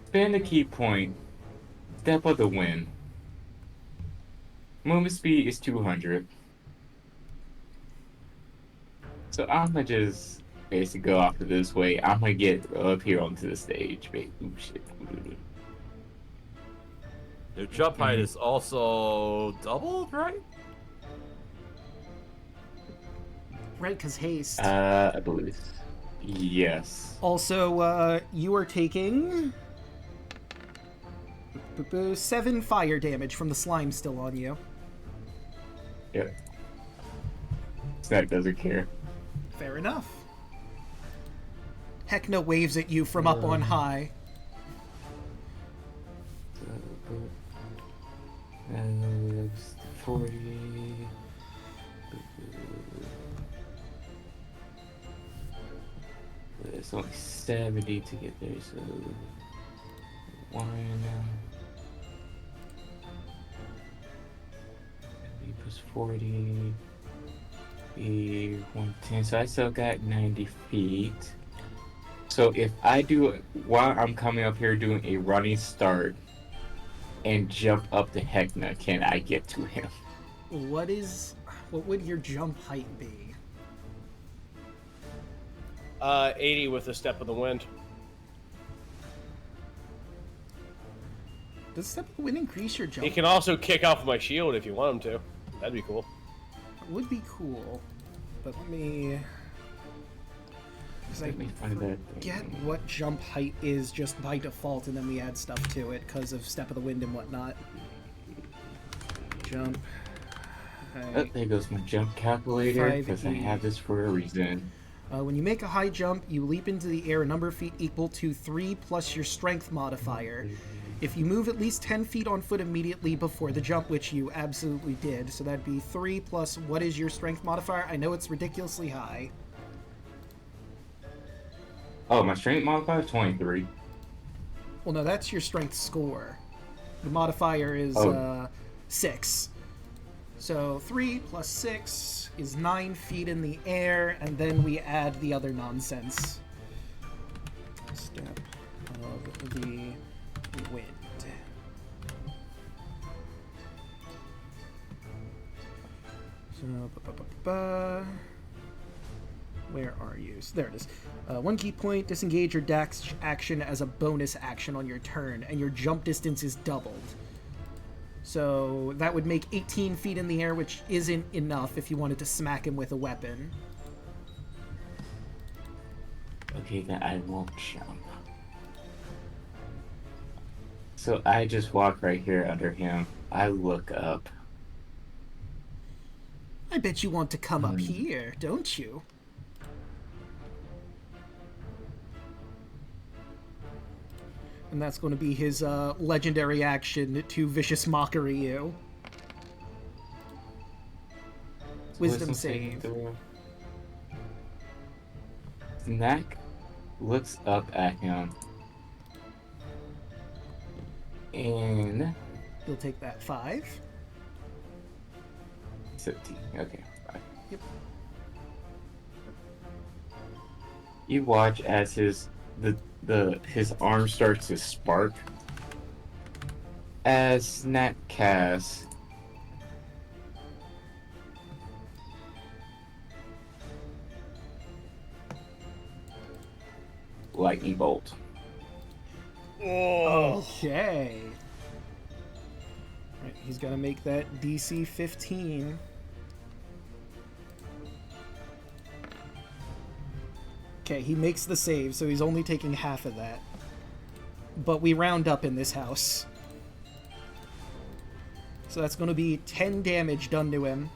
Spend a key point. Step of the wind. Movement speed is 200. So I'm gonna just basically go off of this way. I'm gonna get up here onto the stage. Ooh, shit. Your jump height is also doubled, right? Right, because haste. I believe. Yes. Also, you are taking 7 fire damage from the slime still on you. Yep. Snack doesn't care. Fair enough. Heckna waves at you from up on high. And 40. It's only 70 to get there, so 1 plus 40 be 110. So I still got 90 feet. So if I do, while I'm coming up here doing a running start and jump up to Heckna, can I get to him? What would your jump height be? 80 with a step of the wind. Does Step of the Wind increase your jump? He can also kick off my shield if you want him to. That'd be cool. Would be cool. But let me... Let me find that thing. Get what jump height is just by default, and then we add stuff to it because of Step of the Wind and whatnot. Jump Oh, height. there goes my jump calculator, 5, because I have this for a reason. When you make a high jump, you leap into the air a number of feet equal to 3 plus your strength modifier. If you move at least 10 feet on foot immediately before the jump, which you absolutely did, so that'd be 3 plus what is your strength modifier? I know it's ridiculously high. Oh, my strength modifier is 23. Well, no, that's your strength score. The modifier is 6. So 3 plus 6 is 9 feet in the air, and then we add the other nonsense. Step of the wind. So, where are you? So there it is. 1 key point, disengage your dash action as a bonus action on your turn, and your jump distance is doubled. So that would make 18 feet in the air, which isn't enough if you wanted to smack him with a weapon. Okay, then I won't jump. So I just walk right here under him. I look up. I bet you want to come up here, don't you? And that's going to be his legendary action to Vicious Mockery you. Wisdom save. Snack looks up at him. And... You'll take that 5. 17. Okay, 5. Yep. You watch as his arm starts to spark as Snack casts Lightning Bolt. Okay. Right, he's got to make that DC 15. Okay, he makes the save, so he's only taking half of that. But we round up in this house. So that's going to be 10 damage done to him.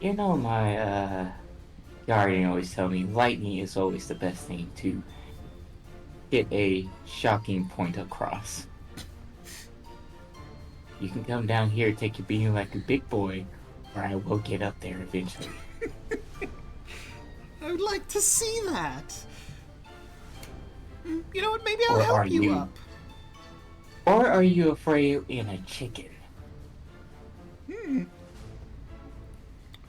You know, my guardian always tell me lightning is always the best thing to get a shocking point across. You can come down here, take your beating like a big boy, or I will get up there eventually. I would like to see that. You know what? Maybe I'll Or help are you you- up. Or are you afraid in a chicken?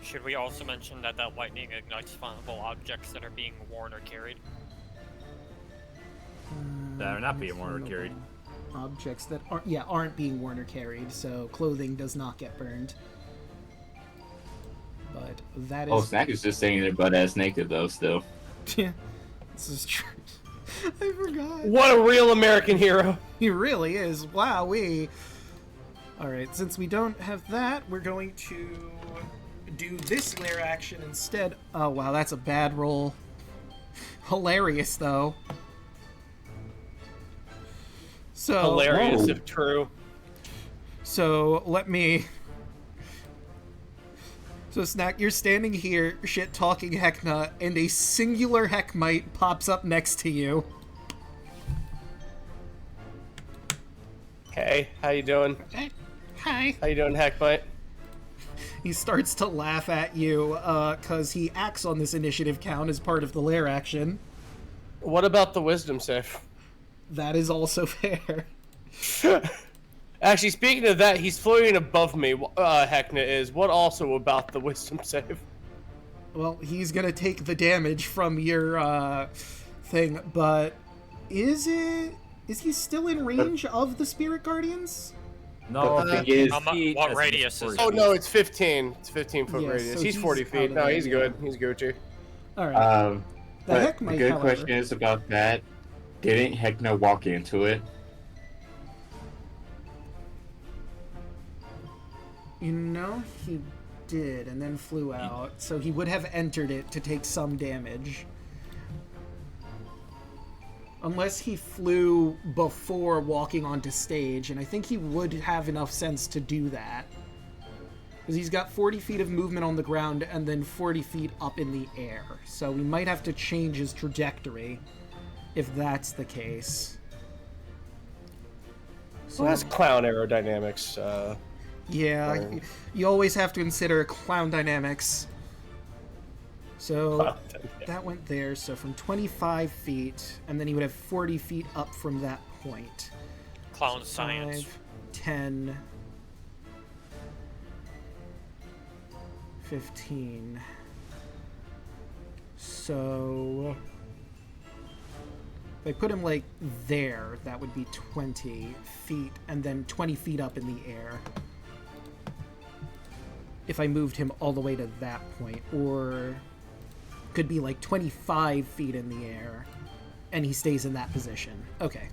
Should we also mention that lightning ignites flammable objects that are being worn or carried? They're not being worn or carried. Objects that aren't being worn or carried, so clothing does not get burned. But that is... Oh, Snack is just sitting there butt-ass naked, though, still. Yeah, this is true. I forgot. What a real American hero. He really is. Wowee. Alright, since we don't have that, we're going to do this lair action instead. Oh, wow, that's a bad roll. Hilarious, though. So, Hilarious Whoa. if true. So, let me... So, Snack, you're standing here, shit-talking Heckna, and a singular Heckmite pops up next to you. Hey, how you doing? Hi. How you doing, Heckmite? He starts to laugh at you, because he acts on this initiative count as part of the lair action. What about the wisdom save? That is also fair. Actually, speaking of that, he's floating above me. Heckna is. What also about the wisdom save? Well, he's gonna take the damage from your, thing, but is he still in range of the Spirit Guardians? No, The thing is- What radius is it? Oh no, it's 15. It's 15-foot Yeah, radius. so He's he's 40 out feet. of No, there, he's yeah. good. He's Gucci. Alright. The But heck the might, good however. question is about that. Didn't Heckna walk into it? You know, he did, and then flew out, so he would have entered it to take some damage. Unless he flew before walking onto stage, and I think he would have enough sense to do that. Because he's got 40 feet of movement on the ground and then 40 feet up in the air. So we might have to change his trajectory if that's the case. So, Well, that's clown aerodynamics. yeah, you always have to consider clown dynamics. So that went there. So from 25 feet, and then he would have 40 feet up from that point. Clown So science. 5, 10, 15. So if I put him like there, that would be 20 feet, and then 20 feet up in the air. If I moved him all the way to that point, or could be like 25 feet in the air, and he stays in that position. Okay.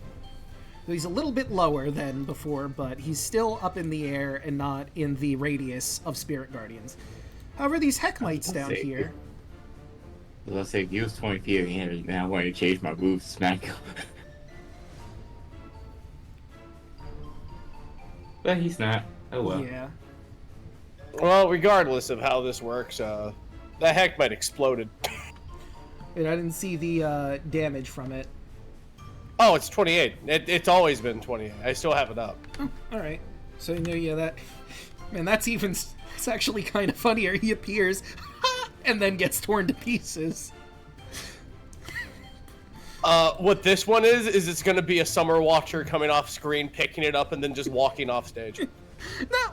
So he's a little bit lower than before, but he's still up in the air and not in the radius of Spirit Guardians. However, these Heckmites down here... Let's say if he was 20 feet in here, now I want to change my move to smack him. But he's not. Oh well. Yeah. Well, regardless of how this works, that Heckmite exploded. And I didn't see the damage from it. Oh, it's 28. It's always been 28. I still have it up. Oh, alright. So, yeah, that... Man, that's even... It's actually kind of funnier. He appears, and then gets torn to pieces. What this one is it's going to be a Summer Watcher coming off screen, picking it up, and then just walking off stage. No,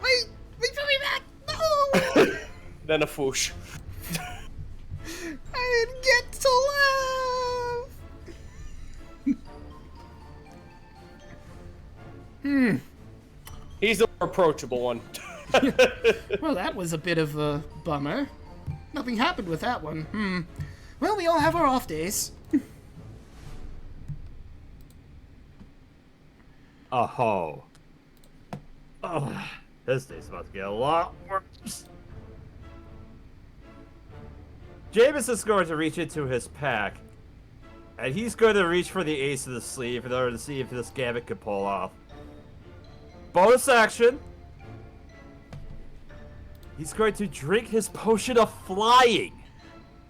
wait! Wait for me back! No! Then a foosh. I didn't get to laugh! He's the more approachable one. Well, that was a bit of a bummer. Nothing happened with that one. Well, we all have our off days. Oh. Oh, this day's about to get a lot worse. Jameson's going to reach into his pack, and he's going to reach for the ace of the sleeve in order to see if this gambit can pull off. Bonus action. He's going to drink his potion of flying.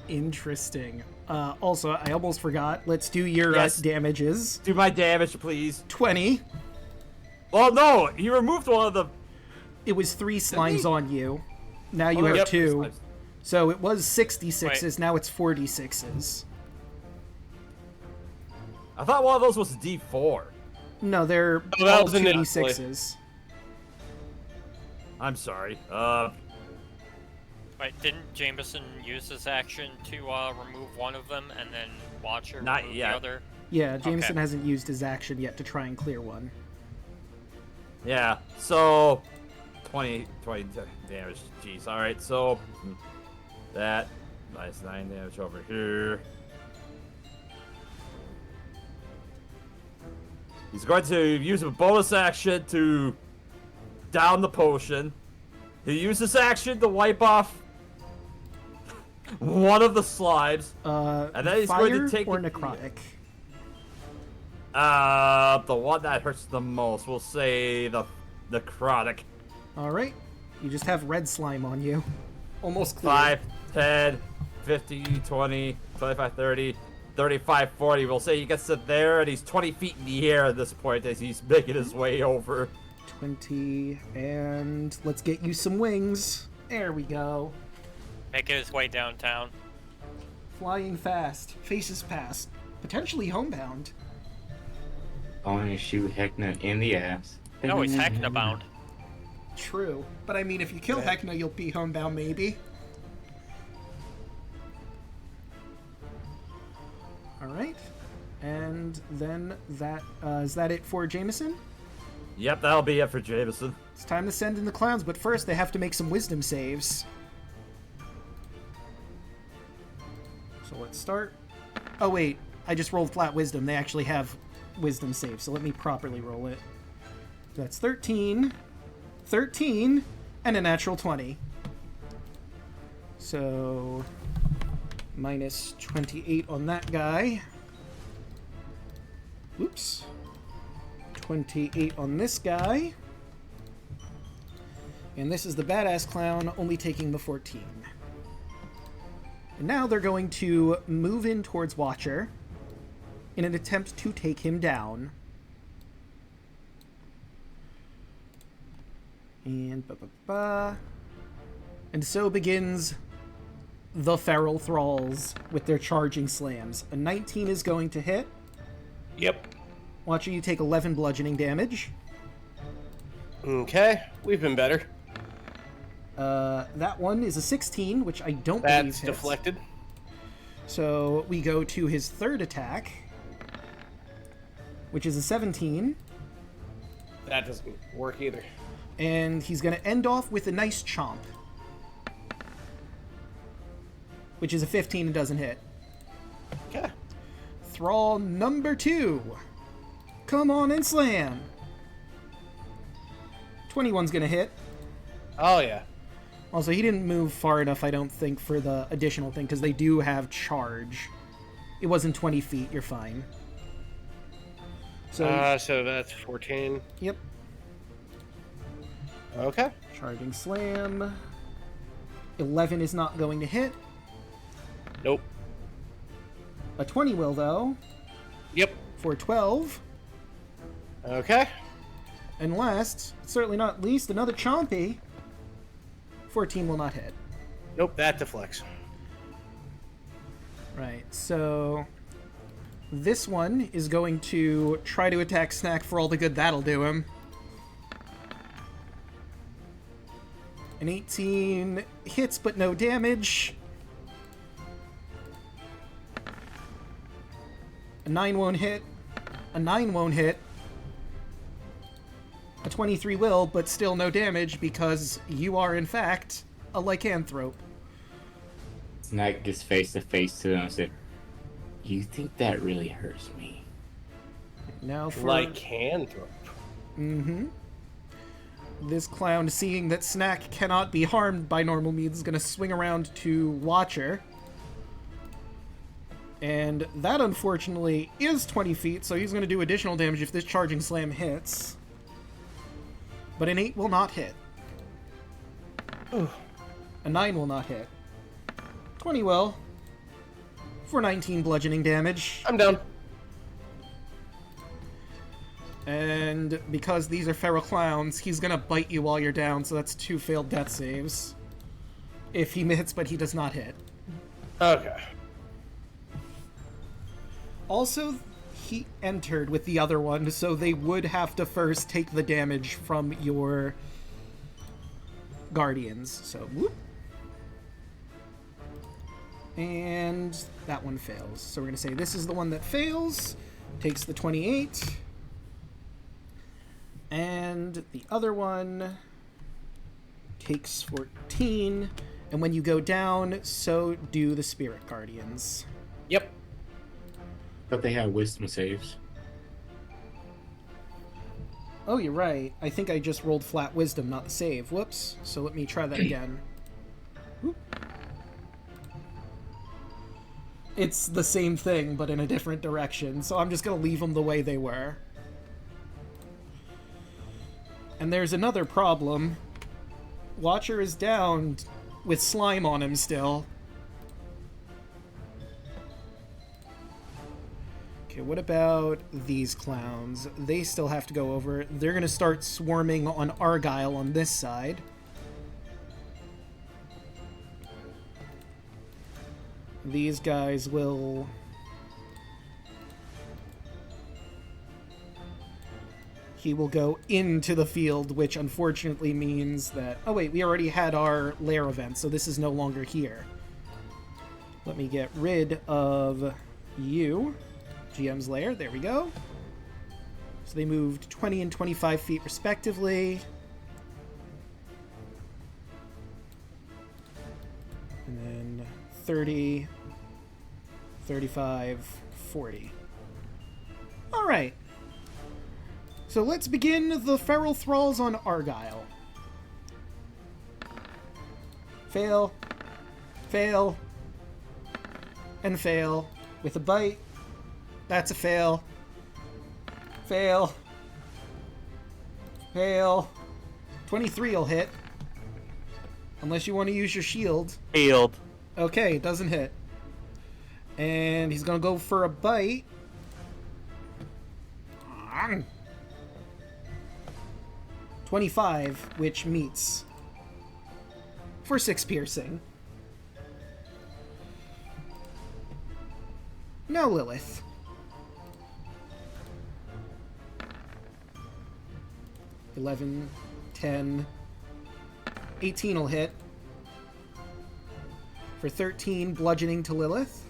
Interesting. Also, I almost forgot. Let's do your Yes. damages. Do my damage, please. 20. Well, no, he removed one of the... It was 3 slimes on you. Now you Oh, have yep. 2. So it was 66s, Wait. now it's 46s. I thought one of those was a D4. No, they're Oh, that all was an 2d6s. I'm sorry. Wait, didn't Jameson use his action to remove one of them and then Watcher Not remove yet. the other? Yeah, Jameson Okay. hasn't used his action yet to try and clear one. Yeah, so 20 damage. Jeez, alright, so that nice 9 damage over here. He's going to use a bonus action to down the potion. He'll use this action to wipe off one of the slimes. And then he's fire going to take or the- necrotic? The one that hurts the most, we'll say the necrotic. Alright. You just have red slime on you. Almost clear. 5, 10, 50, 20, 25, 30, 35, 40. We'll say he gets to there, and he's 20 feet in the air at this point as he's making his way over. 20, and let's get you some wings. There we go. Making his way downtown. Flying fast. Faces past. Potentially homebound. I want to shoot Heckna in the ass. No, he's Heckna bound. True. But I mean, if you kill Heckna, you'll be homebound maybe. Alright. And then that, is that it for Jameson? Yep, that'll be it for Jameson. It's time to send in the clowns, but first they have to make some wisdom saves. So let's start. Oh wait, I just rolled flat wisdom. They actually have wisdom saves, so let me properly roll it. That's 13, 13, and a natural 20. So minus 28 on that guy. Oops. 28 on this guy. And this is the badass clown, only taking the 14. And now they're going to move in towards Watcher in an attempt to take him down. And And so begins the Feral Thralls with their charging slams. A 19 is going to hit. Yep. Watcher, you take 11 bludgeoning damage. Okay, we've been better. That one is a 16, which I don't believe hits. That's deflected. So we go to his third attack, which is a 17. That doesn't work either. And he's going to end off with a nice chomp, which is a 15 and doesn't hit. Okay. Thrall number 2. Come on and slam. 21's going to hit. Oh, yeah. Also, he didn't move far enough, I don't think, for the additional thing, because they do have charge. It wasn't 20 feet, you're fine. So that's 14. Yep. Okay. Charging slam. 11 is not going to hit. Nope. A 20 will, though. Yep. For 12. Okay. And last, certainly not least, another chompy. 14 will not hit. Nope, that deflects. Right, so this one is going to try to attack Snack for all the good that'll do him. An 18 hits, but no damage. A 9 won't hit. A 9 won't hit. A 23 will, but still no damage because you are, in fact, a lycanthrope. Snack gets face to face to them and said, "You think that really hurts me?" Now for... Lycanthrope. Mm-hmm. This clown, seeing that Snack cannot be harmed by normal means, is going to swing around to Watcher. And that, unfortunately, is 20 feet, so he's going to do additional damage if this charging slam hits. But an 8 will not hit. Ooh. A 9 will not hit. 20 will. For 19 bludgeoning damage. I'm down. And because these are feral clowns, he's gonna bite you while you're down, so that's 2 failed death saves. If he hits, but he does not hit. Okay. Also, he entered with the other one, so they would have to first take the damage from your guardians. So, whoop. And that one fails. So we're going to say this is the one that fails. Takes the 28. And the other one takes 14. And when you go down, so do the spirit guardians. Yep. But they have wisdom saves. Oh, you're right. I think I just rolled flat wisdom, not the save. Whoops. So let me try that again. Whoop. It's the same thing, but in a different direction. So I'm just going to leave them the way they were. And there's another problem. Watcher is down with slime on him still. Okay, what about these clowns? They still have to go over. They're going to start swarming on Argyle on this side. These guys will... He will go into the field, which unfortunately means that... Oh wait, we already had our lair event, so this is no longer here. Let me get rid of you. GM's lair, there we go. So they moved 20 and 25 feet respectively. And then 30, 35, 40. Alright. So let's begin the Feral Thralls on Argyle. Fail. Fail. And fail. With a bite. That's a fail. Fail. Fail. 23 will hit. Unless you want to use your shield. Healed. Okay, it doesn't hit. And he's gonna go for a bite. 25, which meets. For 6 piercing. No, Lilith. $11, 10, 18 will hit. For 13, bludgeoning to Lilith.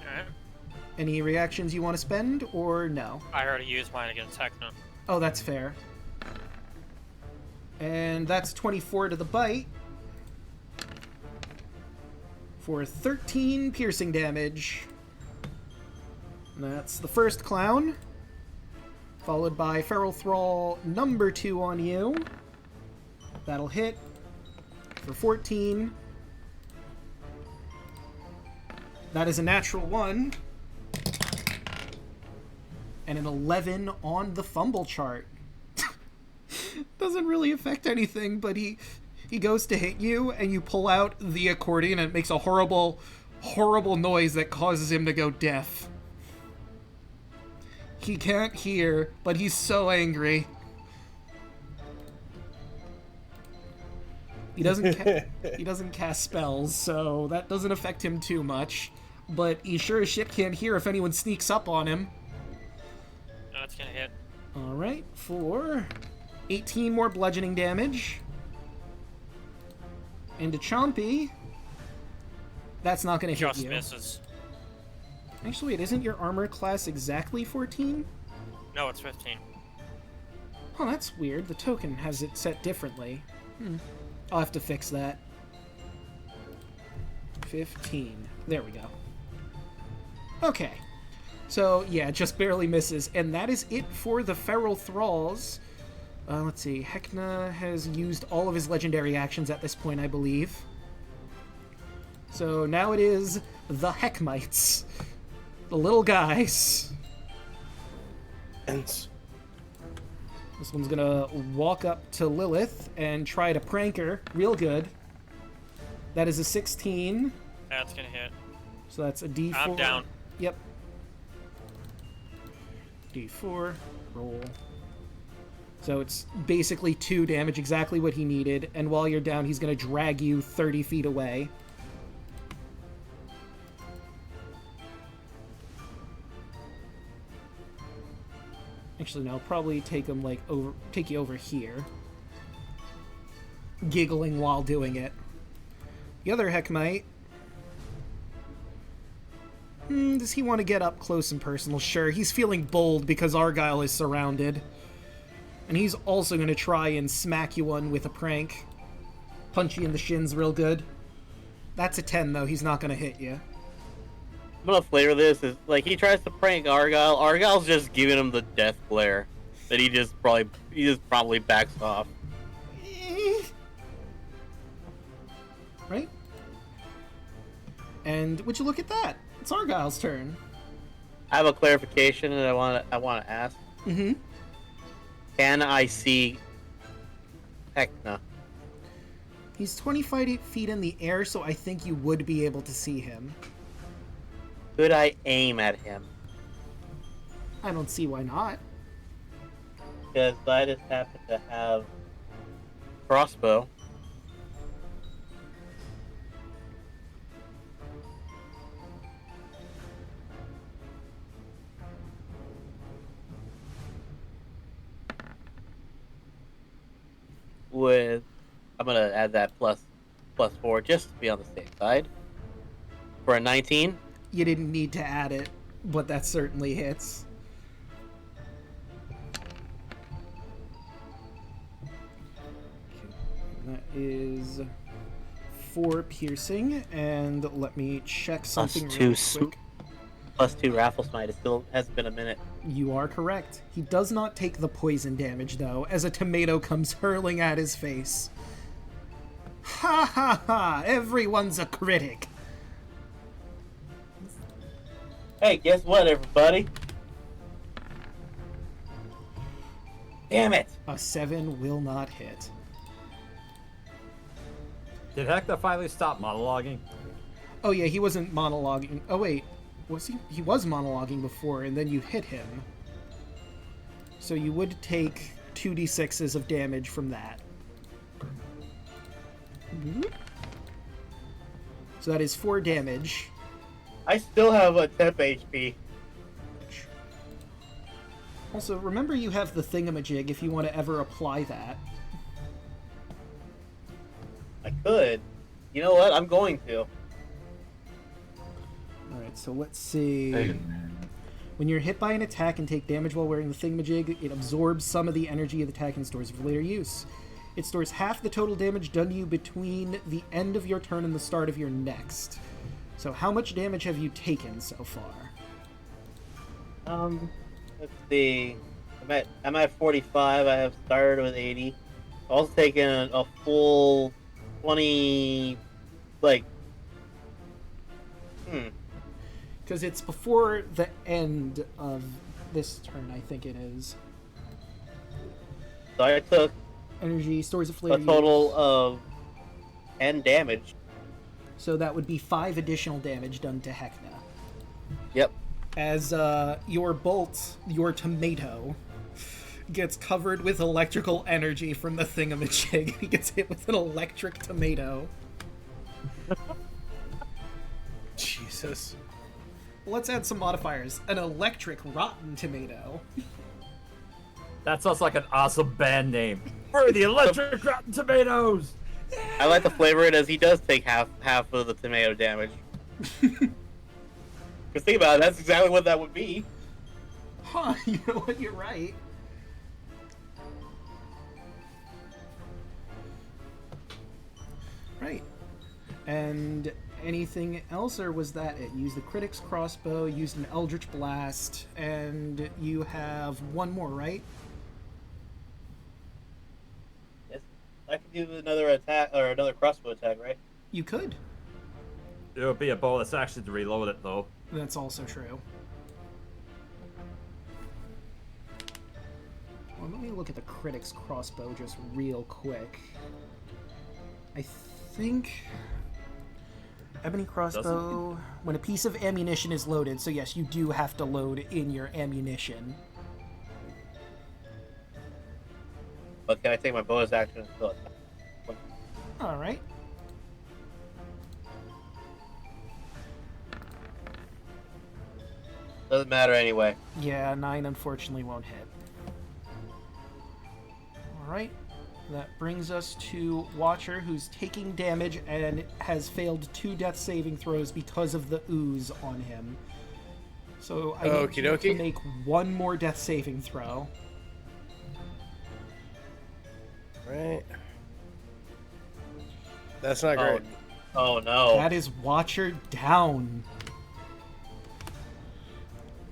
Alright. Any reactions you want to spend, or no? I already used mine against Heckna. Oh, that's fair. And that's 24 to the bite. For 13 piercing damage. And that's the first clown. Followed by Feral Thrall number 2 on you. That'll hit for 14. That is a natural 1. And an 11 on the fumble chart. Doesn't really affect anything, but he goes to hit you, and you pull out the accordion, and it makes a horrible, horrible noise that causes him to go deaf. He can't hear, but he's so angry. He doesn't cast spells, so that doesn't affect him too much. But he sure as shit can't hear if anyone sneaks up on him. No, it's gonna hit. Alright, for 18 more bludgeoning damage. And to Chompy, that's not going to hit Just you. misses. Actually, it isn't your armor class exactly 14? No, it's 15. Oh, that's weird. The token has it set differently. I'll have to fix that. 15. There we go. Okay. So, yeah, just barely misses. And that is it for the Feral Thralls. Let's see. Heckna has used all of his legendary actions at this point, I believe. So now it is the Heckmites. The little guys. And This one's gonna walk up to Lilith and try to prank her real good. That is a 16. That's gonna hit. So that's a D4. I'm down. Yep. D4. Roll. So it's basically 2 damage, exactly what he needed. And while you're down, he's going to drag you 30 feet away. Actually, no, probably take him take you over here. Giggling while doing it. The other Heckmite. Does he want to get up close and personal? Sure, he's feeling bold because Argyle is surrounded. And he's also going to try and smack you one with a prank. Punch you in the shins real good. That's a 10, though. He's not going to hit you. I'm gonna flavor this is like he tries to prank Argyle. Argyle's just giving him the death glare. That he just probably backs off. Right? And would you look at that? It's Argyle's turn. I have a clarification that I want to ask. Mm-hmm. Can I see Heckna? He's 25 feet in the air, so I think you would be able to see him. Could I aim at him? I don't see why not. Because I just happen to have crossbow. I'm gonna add that plus 4 just to be on the safe side. For a 19. You didn't need to add it, but that certainly hits. That is 4 piercing, and let me check something real quick. Plus 2 raffle smite. It still hasn't been a minute. You are correct. He does not take the poison damage, though, as a tomato comes hurling at his face. Ha ha ha! Everyone's a critic! Hey, guess what, everybody? Damn it! A 7 will not hit. Did Heckna finally stop monologuing? Oh yeah, he wasn't monologuing. Oh wait, was he? He was monologuing before, and then you hit him. So you would take 2d6s of damage from that. So that is 4 damage. I still have a temp HP. Also, remember you have the thingamajig if you want to ever apply that. I could. You know what? I'm going to. Alright, so let's see. Wait a minute. When you're hit by an attack and take damage while wearing the thingamajig, it absorbs some of the energy of the attack and stores it for later use. It stores half the total damage done to you between the end of your turn and the start of your next. So how much damage have you taken so far? Let's see. I'm at 45. I have started with 80. I've also taken a full 20. Because it's before the end of this turn, I think it is. So I took Energy stores of a flavor. total of 10 damage. So that would be 5 additional damage done to Heckna. Yep. As your bolt, your tomato, gets covered with electrical energy from the thingamajig. He gets hit with an electric tomato. Jesus. Let's add some modifiers. An electric rotten tomato. That sounds like an awesome band name. We're the Electric Rotten Tomatoes! I like to flavor it as he does take half of the tomato damage. Because think about it, that's exactly what that would be. Huh, you know what, you're right. Right. And anything else, or was that it? Use the critic's crossbow, used an eldritch blast, and you have one more, right? Yes. I could do another attack, or another crossbow attack, right? You could. It would be a bonus action to reload it, though. That's also true. Well, let me look at the critic's crossbow just real quick. I think... Ebony crossbow, when a piece of ammunition is loaded, so yes, you do have to load in your ammunition. But can I take my bonus action and still attack? Alright. Doesn't matter anyway. Yeah, 9 unfortunately won't hit. Alright. That brings us to Watcher, who's taking damage and has failed 2 death saving throws because of the ooze on him. So I need Okie you dokie. to make 1 more death saving throw. Right. That's not great. Oh no. That is Watcher down.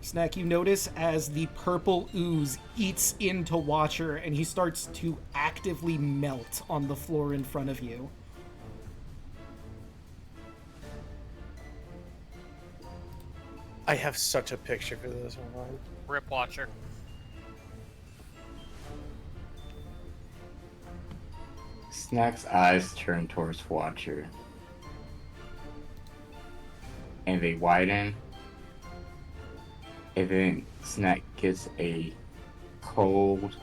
Snack, you notice as the purple ooze eats into Watcher and he starts to actively melt on the floor in front of you. I have such a picture for this one. Rip Watcher. Snack's eyes turn towards Watcher. And they widen. And then Snack gets a cold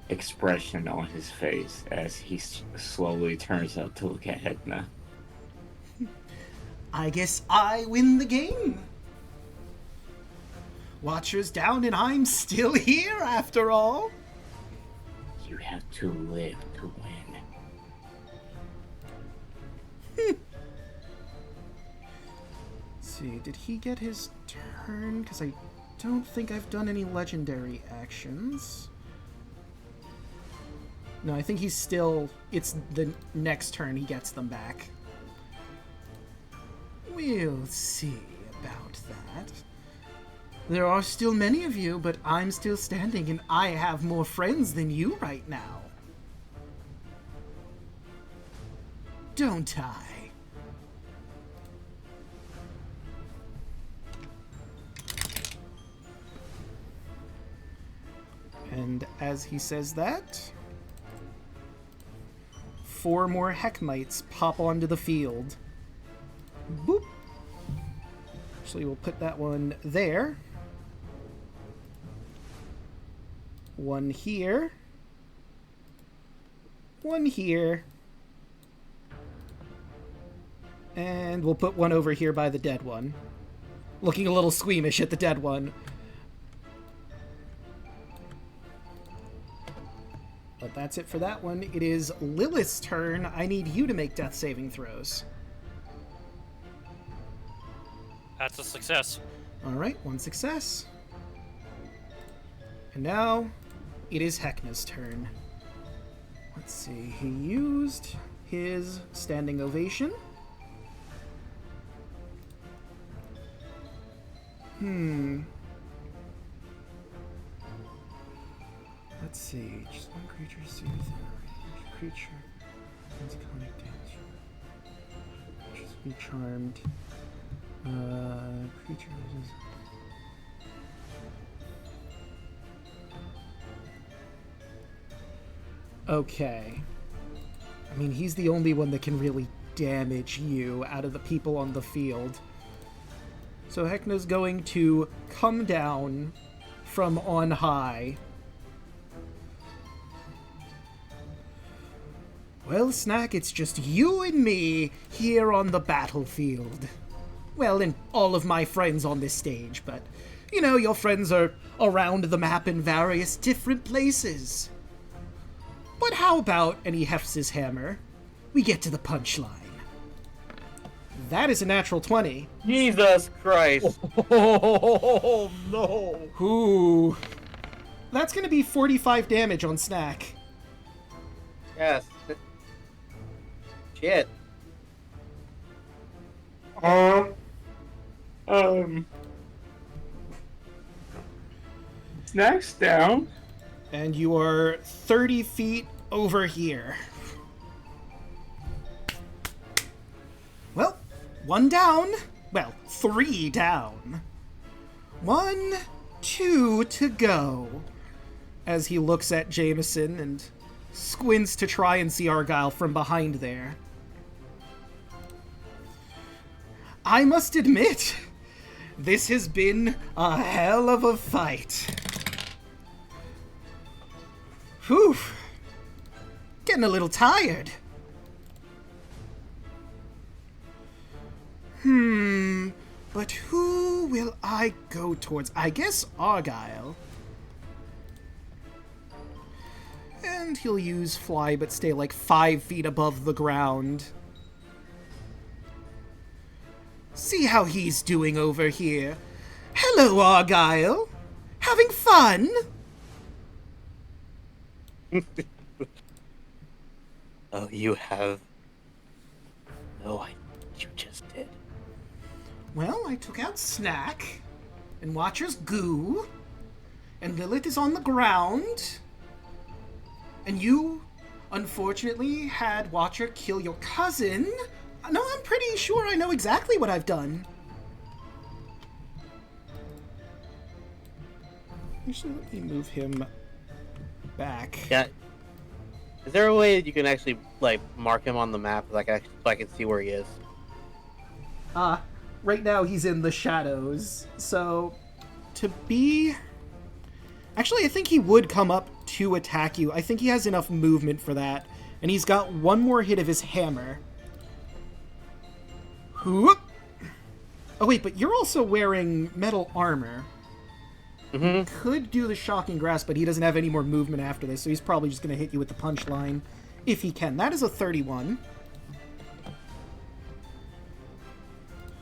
expression on his face as he slowly turns up to look at Heckna. I guess I win the game. Watcher's down and I'm still here after all. You have to live to win. Let's see, did he get his turn? Because I don't think I've done any legendary actions. No, I think he's still... It's the next turn he gets them back. We'll see about that. There are still many of you, but I'm still standing and I have more friends than you right now. Don't I? And as he says that, 4 more Heckmites pop onto the field. Boop. Actually, we'll put that one there. One here. One here. And we'll put one over here by the dead one. Looking a little squeamish at the dead one. But that's it for that one. It is Lilith's turn. I need you to make death saving throws. That's a success. Alright, 1 success. And now, it is Heckna's turn. Let's see, he used his standing ovation. Let's see, just one creature see within a range. Creature is conic damage. Just be charmed. Creature loses. Okay. I mean, he's the only one that can really damage you out of the people on the field. So Heckna's going to come down from on high. Well, Snack, it's just you and me here on the battlefield. Well, and all of my friends on this stage, but, you know, your friends are around the map in various different places. But how about, and he hefts his hammer, we get to the punchline. That is a natural 20. Jesus Christ. Oh, no. Ooh. That's going to be 45 damage on Snack. Yes. Shit. Snack's down. And you are 30 feet over here. Well, 1 down. Well, 3 down. 1, 2 to go. As he looks at Jameson and squints to try and see Argyle from behind there. I must admit, this has been a hell of a fight. Whew. Getting a little tired. But who will I go towards? I guess Argyle. And he'll use fly, but stay like 5 feet above the ground. See how he's doing over here. Hello, Argyle. Having fun? Oh, you have no idea what you just did. Well, I took out Snack, and Watcher's goo, and Lilith is on the ground, and you, unfortunately, had Watcher kill your cousin. No, I'm pretty sure I know exactly what I've done. Actually, let me move him back. Yeah. Is there a way that you can actually, like, mark him on the map so I can see where he is? Right now he's in the shadows, so to be... Actually, I think he would come up to attack you. I think he has enough movement for that, and he's got one more hit of his hammer. Whoop! Oh wait, but you're also wearing metal armor. Mm-hmm. Could do the shocking grasp, but he doesn't have any more movement after this, so he's probably just going to hit you with the punchline, if he can. That is a 31.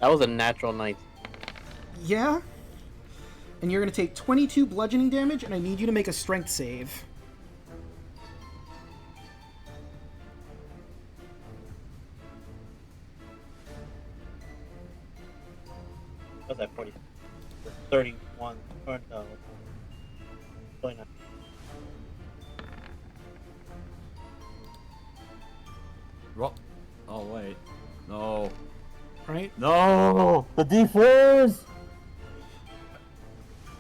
That was a natural 19. Yeah. And you're going to take 22 bludgeoning damage, and I need you to make a strength save. What's that, 40? 31. Or no. 29. Oh, wait. No. Right? No! The D4s!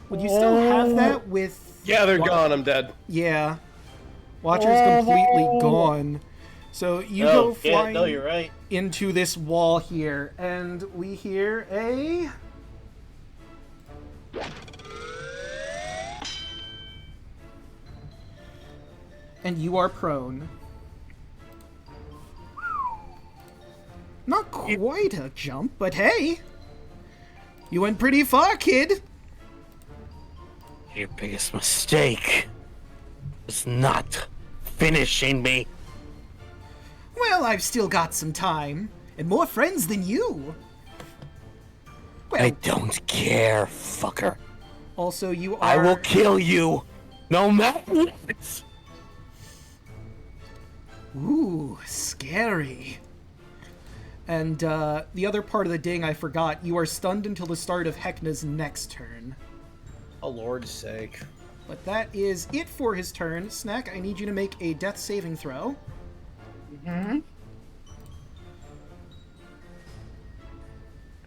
Would you still have that with... Yeah, they're gone. I'm dead. Yeah. Watcher's completely gone. So you go Yeah, flying no, you're right. into this wall here, and we hear a... And you are prone. Not quite a jump, but hey! You went pretty far, kid! Your biggest mistake was not finishing me. Well, I've still got some time, and more friends than you. Well, I don't care, fucker. also you are... I will kill you, no matter what. Ooh, scary. And the other part of the ding I forgot, you are stunned until the start of Heckna's next turn. Oh, Lord's sake. But that is it for his turn. Snack, I need you to make a death saving throw. Mm-hmm.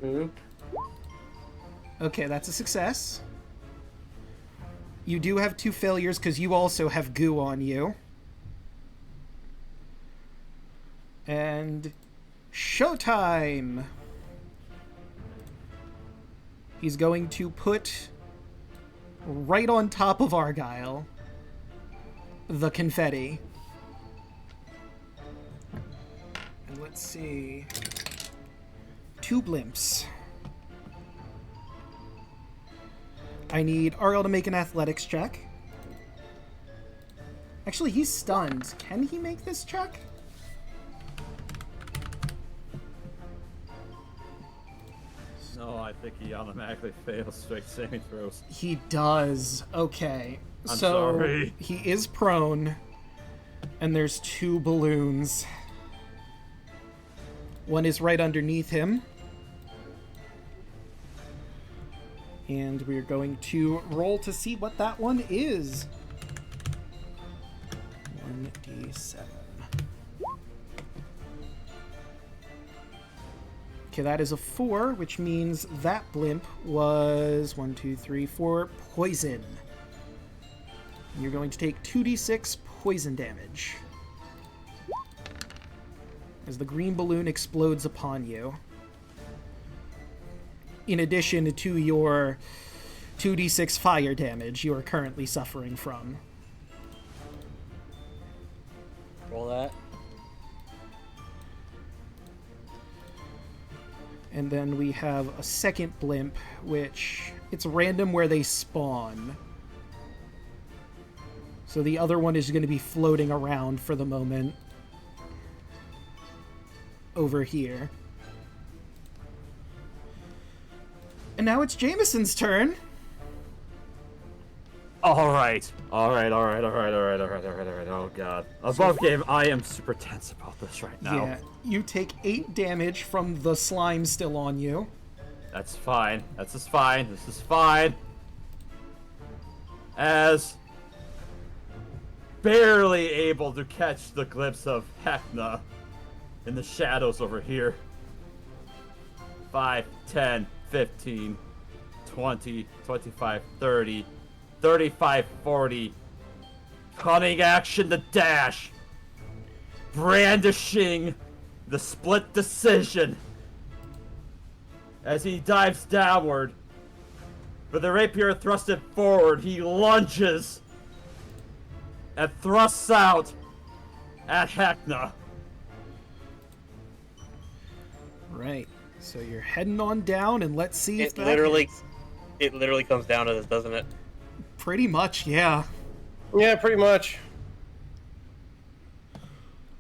Oop. Okay, that's a success. You do have 2 failures because you also have goo on you. And showtime! He's going to put right on top of Argyle the confetti. And let's see. 2 blimps. I need Argyle to make an athletics check. Actually, he's stunned. Can he make this check? No, I think he automatically fails straight saving throws. He does. Okay. I'm so sorry. he is prone, and there's 2 balloons. One is right underneath him. And we're going to roll to see what that one is. 1d7. Okay, that is a 4, which means that blimp was 1, 2, 3, 4 poison. You're going to take 2d6 poison damage as the green balloon explodes upon you. In addition to your 2d6 fire damage you are currently suffering from. Roll that. And then we have a second blimp, which it's random where they spawn. So the other one is going to be floating around for the moment. Over here. And now it's Jameson's turn. Alright. Oh god. Above game, I am super tense about this right now. Yeah, you take 8 damage from the slime still on you. That's fine. This is fine. As barely able to catch the glimpse of Heckna in the shadows over here. 5, 10, 15, 20, 25, 30, 35, 40. Cunning action to dash. Brandishing the split decision. As he dives downward. With the rapier thrusted forward, he lunges. And thrusts out at Heckna. Right. So you're heading on down, and let's see if It that literally, hits. it literally comes down to this, doesn't it? Pretty much, yeah. Yeah, pretty much.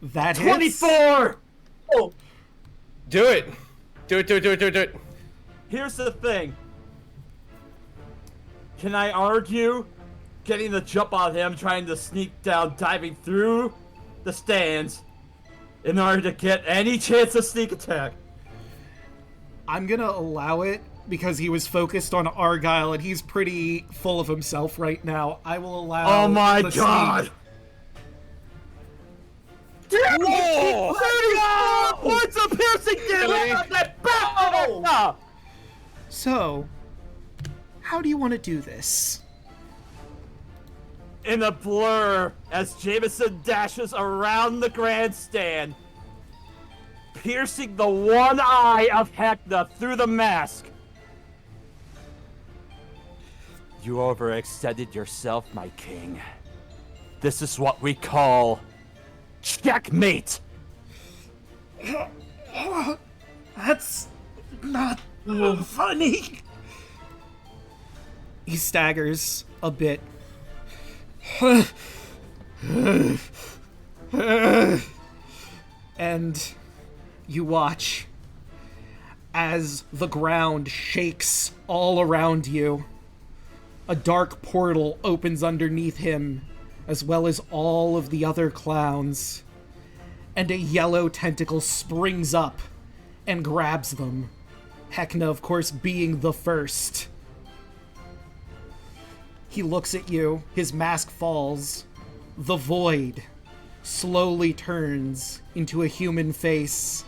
That hits. 24! Oh. Do it. Do it. Here's the thing. Can I argue getting the jump on him, trying to sneak down, diving through the stands in order to get any chance of sneak attack? I'm gonna allow it because he was focused on Argyle and he's pretty full of himself right now. I will allow. Oh my the god! Whoa! 34 points of piercing damage on that battle! So, how do you want to do this? in a blur as Jameson dashes around the grandstand, piercing the one eye of Heckna through the mask. You overextended yourself, my king. This is what we call checkmate. That's not funny. He staggers a bit. And you watch as the ground shakes all around you. A dark portal opens underneath him, as well as all of the other clowns. And a yellow tentacle springs up and grabs them. Heckna, of course, being the first. He looks at you, his mask falls. The void slowly turns into a human face.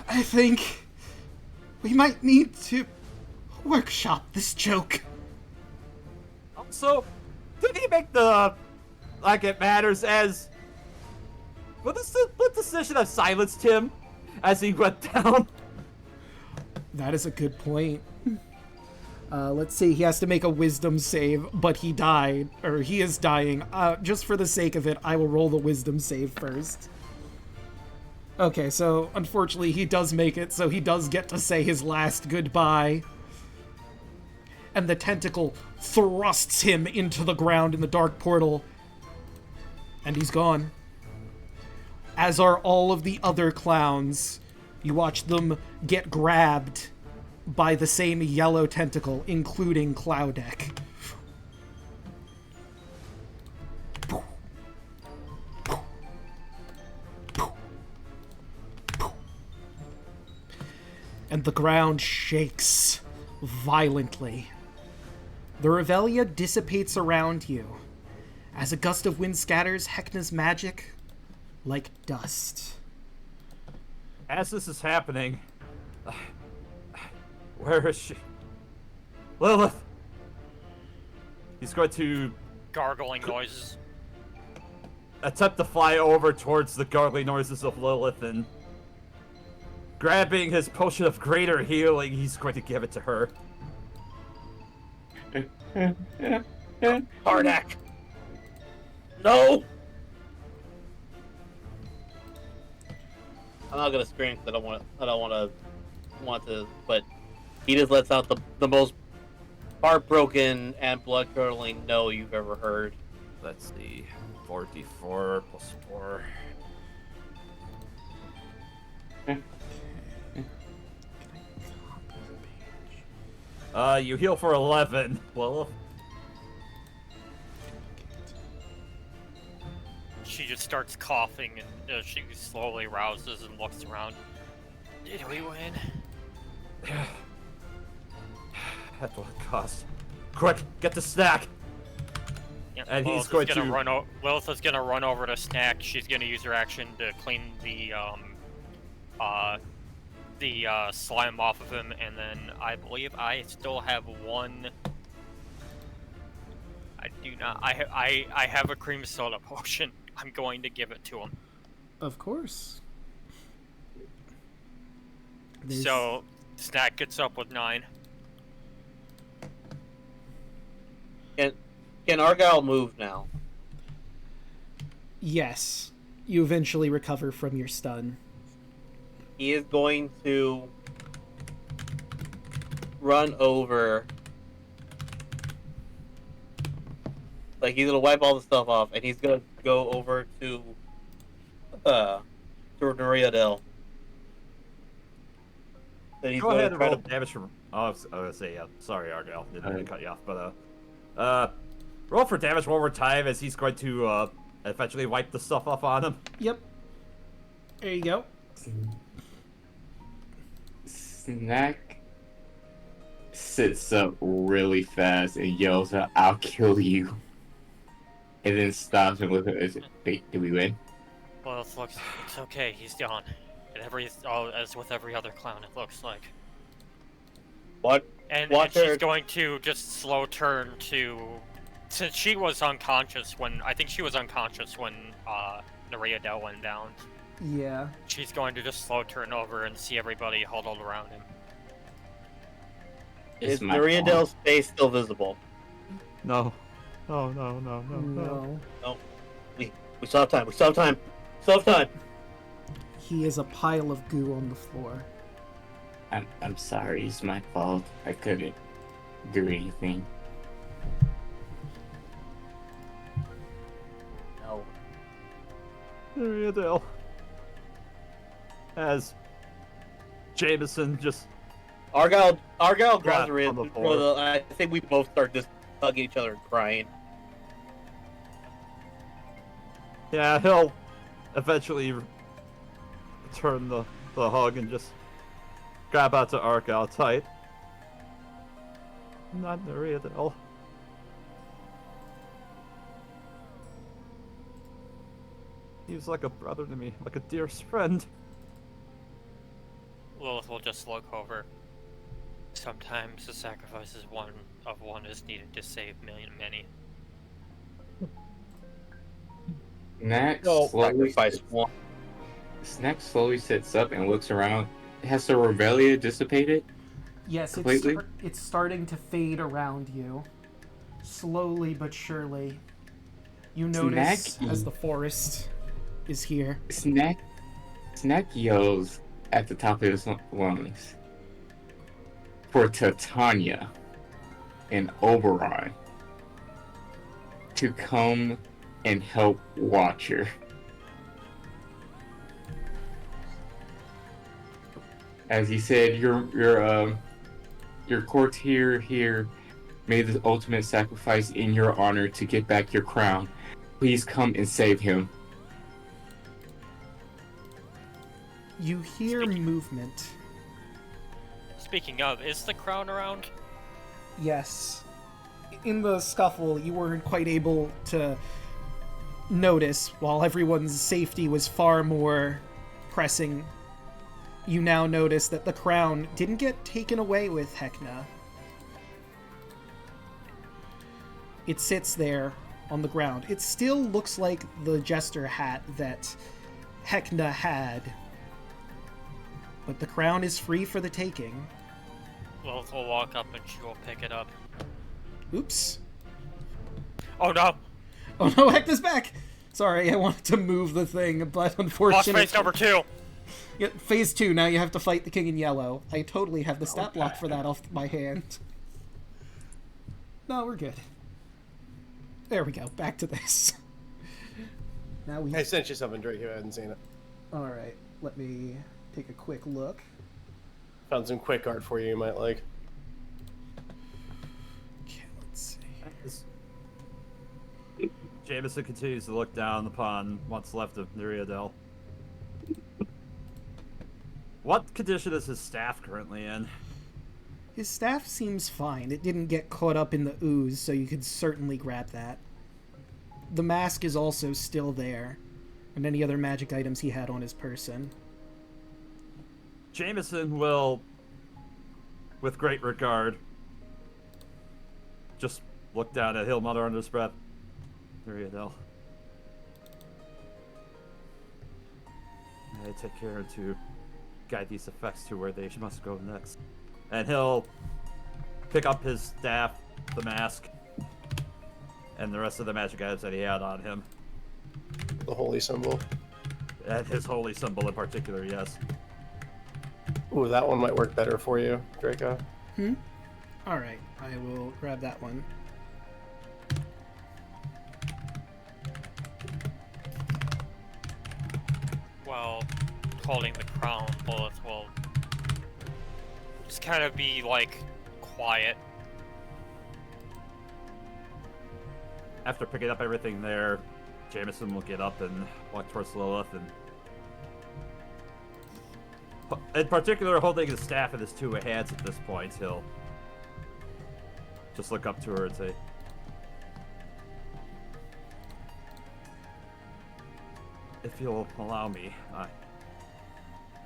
I think we might need to workshop this joke. So, did he make the like it matters as what decision have silenced him as he went down? That is a good point. Let's see, he has to make a wisdom save, but he died, or he is dying. Just for the sake of it, I will roll the wisdom save first. Okay, so unfortunately he does make it, so he does get to say his last goodbye. And the tentacle thrusts him into the ground in the dark portal. And he's gone. As are all of the other clowns. You watch them get grabbed by the same yellow tentacle, including Cloudek. And the ground shakes violently. The Revelia dissipates around you as a gust of wind scatters Heckna's magic like dust. As this is happening, where is she? Lilith! He's going to Gargling noises. attempt to fly over towards the gargling noises of Lilith and grabbing his potion of greater healing, he's going to give it to her. Hardak! No! I'm not gonna scream because I don't want to, but he just lets out the most heartbroken and blood-curdling no you've ever heard. Let's see. 44 plus 4. You heal for 11. Well, She just starts coughing and she slowly rouses and looks around. Did we win? at what cost? Quick, get the snack! Yep, And he's Lilith is going gonna to- Lilith is gonna run over to Snack. She's gonna use her action to clean the slime off of him, and then I believe I still have one. I do not. I have a cream soda potion. I'm going to give it to him. Of course. So Snack gets up with 9. Can Argyle move now? Yes. You eventually recover from your stun. He is going to run over. Like, he's gonna wipe all the stuff off, and he's gonna go over to Noriadel. Then he's Go going ahead to and try roll to. damage from. Oh, I was gonna say, yeah. Sorry, Argyle. Didn't mean to cut you off, but roll for damage one more time as he's going to eventually wipe the stuff off on him. Yep. There you go. Snack sits up really fast and yells out, "I'll kill you." And then stops and looks at us. Wait, did we win? Well, it's okay. He's gone. As with every other clown, it looks like. What? And Watch she's her. going to just slow turn to Since she was unconscious when I think she was unconscious when Nariadel went down. Yeah. She's going to just slow turn over and see everybody huddled around him. Is my Nariadel's face still visible? No. No, no, no, no, no. No. No. We still have time. We still have time. Still have time. He is a pile of goo on the floor. I'm sorry, it's my fault. I couldn't do anything. No. Nariadel. As Jameson just Argyle grabs Yeah, the on the floor. I think we both start just hugging each other and crying. Yeah, he'll eventually return the hug and just grab out to Argyle tight. Not Nariadel. He was like a brother to me, like a dearest friend. Lilith will just look over. Sometimes the sacrifice is one is needed to save many. Snack No, slowly, sacrifice one. Snack slowly sits up and looks around. Has the Revelia dissipated? Yes, Completely? it's starting to fade around you. Slowly but surely. You notice Snacky. as the forest is here. Snack yells at the top of his lungs for Titania and Oberon to come and help Watcher. As he said, your courtier here made the ultimate sacrifice in your honor to get back your crown. Please come and save him. You hear movement. Speaking of, is the crown around? Yes. In the scuffle, you weren't quite able to notice, while everyone's safety was far more pressing. You now notice that the crown didn't get taken away with Heckna. It sits there on the ground. It still looks like the jester hat that Heckna had, but the crown is free for the taking. Lilith will walk up and she will pick it up. Oops. Oh no! Oh no, Heckna's back! Sorry, I wanted to move the thing, but Boss unfortunately... face number 2! Yeah, phase 2, now you have to fight the king in yellow. I totally have the stat block for that off my hand. No, we're good. There we go, back to this. Now we... I sent you something, Draco. I hadn't seen it. Alright, let me take a quick look. Found some quick art for you might like. Okay, let's see. Jameson continues to look down upon what's left of Nariadel. What condition is his staff currently in? His staff seems fine. It didn't get caught up in the ooze, so you could certainly grab that. The mask is also still there, and any other magic items he had on his person. Jameson will, with great regard, just look down at Hill, mutter under his breath. Nariadel. I take care to guide these effects to where they must go next. And he'll pick up his staff, the mask, and the rest of the magic items that he had on him. The holy symbol. And his holy symbol in particular, yes. Ooh, that one might work better for you, Draco. Alright, I will grab that one. While holding the crown, Lilith will just kind of be, like, quiet. After picking up everything there, Jameson will get up and walk towards Lilith, and in particular, holding his staff in his two hands at this point, he'll just look up to her and say, "If you'll allow me, I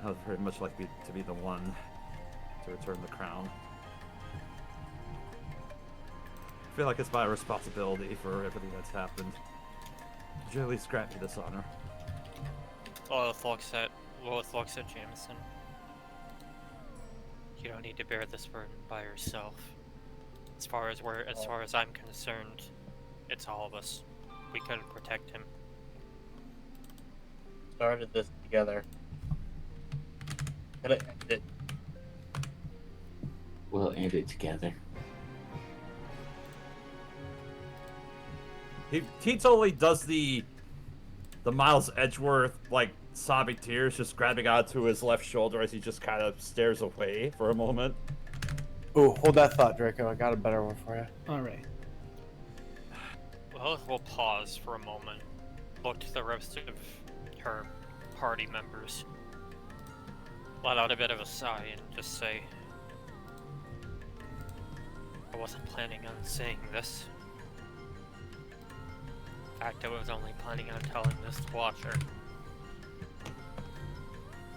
would very much like to be the one to return the crown." I feel like it's my responsibility for everything that's happened. Could you at least grant me this honor? Lilith looks at Jameson. You don't need to bear this burden by yourself. As far as I'm concerned, it's all of us. We couldn't protect him. Started this together. Gotta end it. We'll end it together. He totally does the Miles Edgeworth, like, sobbing tears, just grabbing onto his left shoulder as he just kind of stares away for a moment. Ooh, hold that thought, Draco. I got a better one for you. All right. Lilith will pause for a moment, look to the rest of her party members, let out a bit of a sigh, and just say, I wasn't planning on saying this. In fact, I was only planning on telling this to Watcher.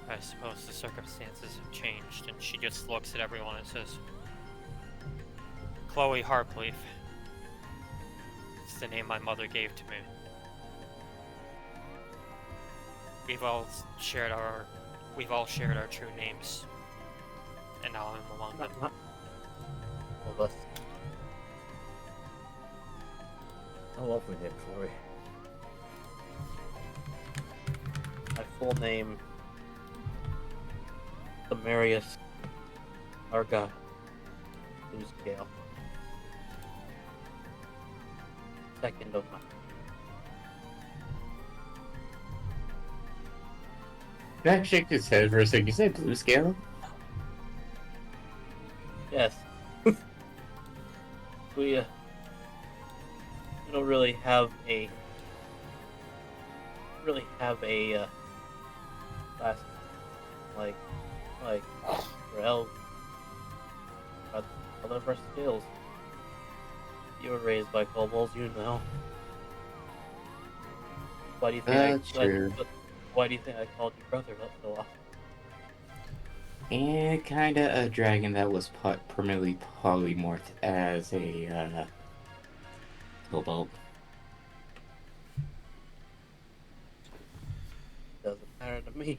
I suppose the circumstances have changed, and she just looks at everyone and says, Chloe Harpleaf. It's the name my mother gave to me. We've all shared our true names, and now I'm among them. All of us. I love the name Chloe. My full name, Demarius Arga Scale. Second of my. Jack shook his head for a second. You said blue scale? Yes. We don't really have a last like Rel other of our skills. You were raised by kobolds, you know. Why do you think why do you think I called you brother so often? And kinda a dragon that was permanently polymorphed as a kobold. Doesn't matter to me.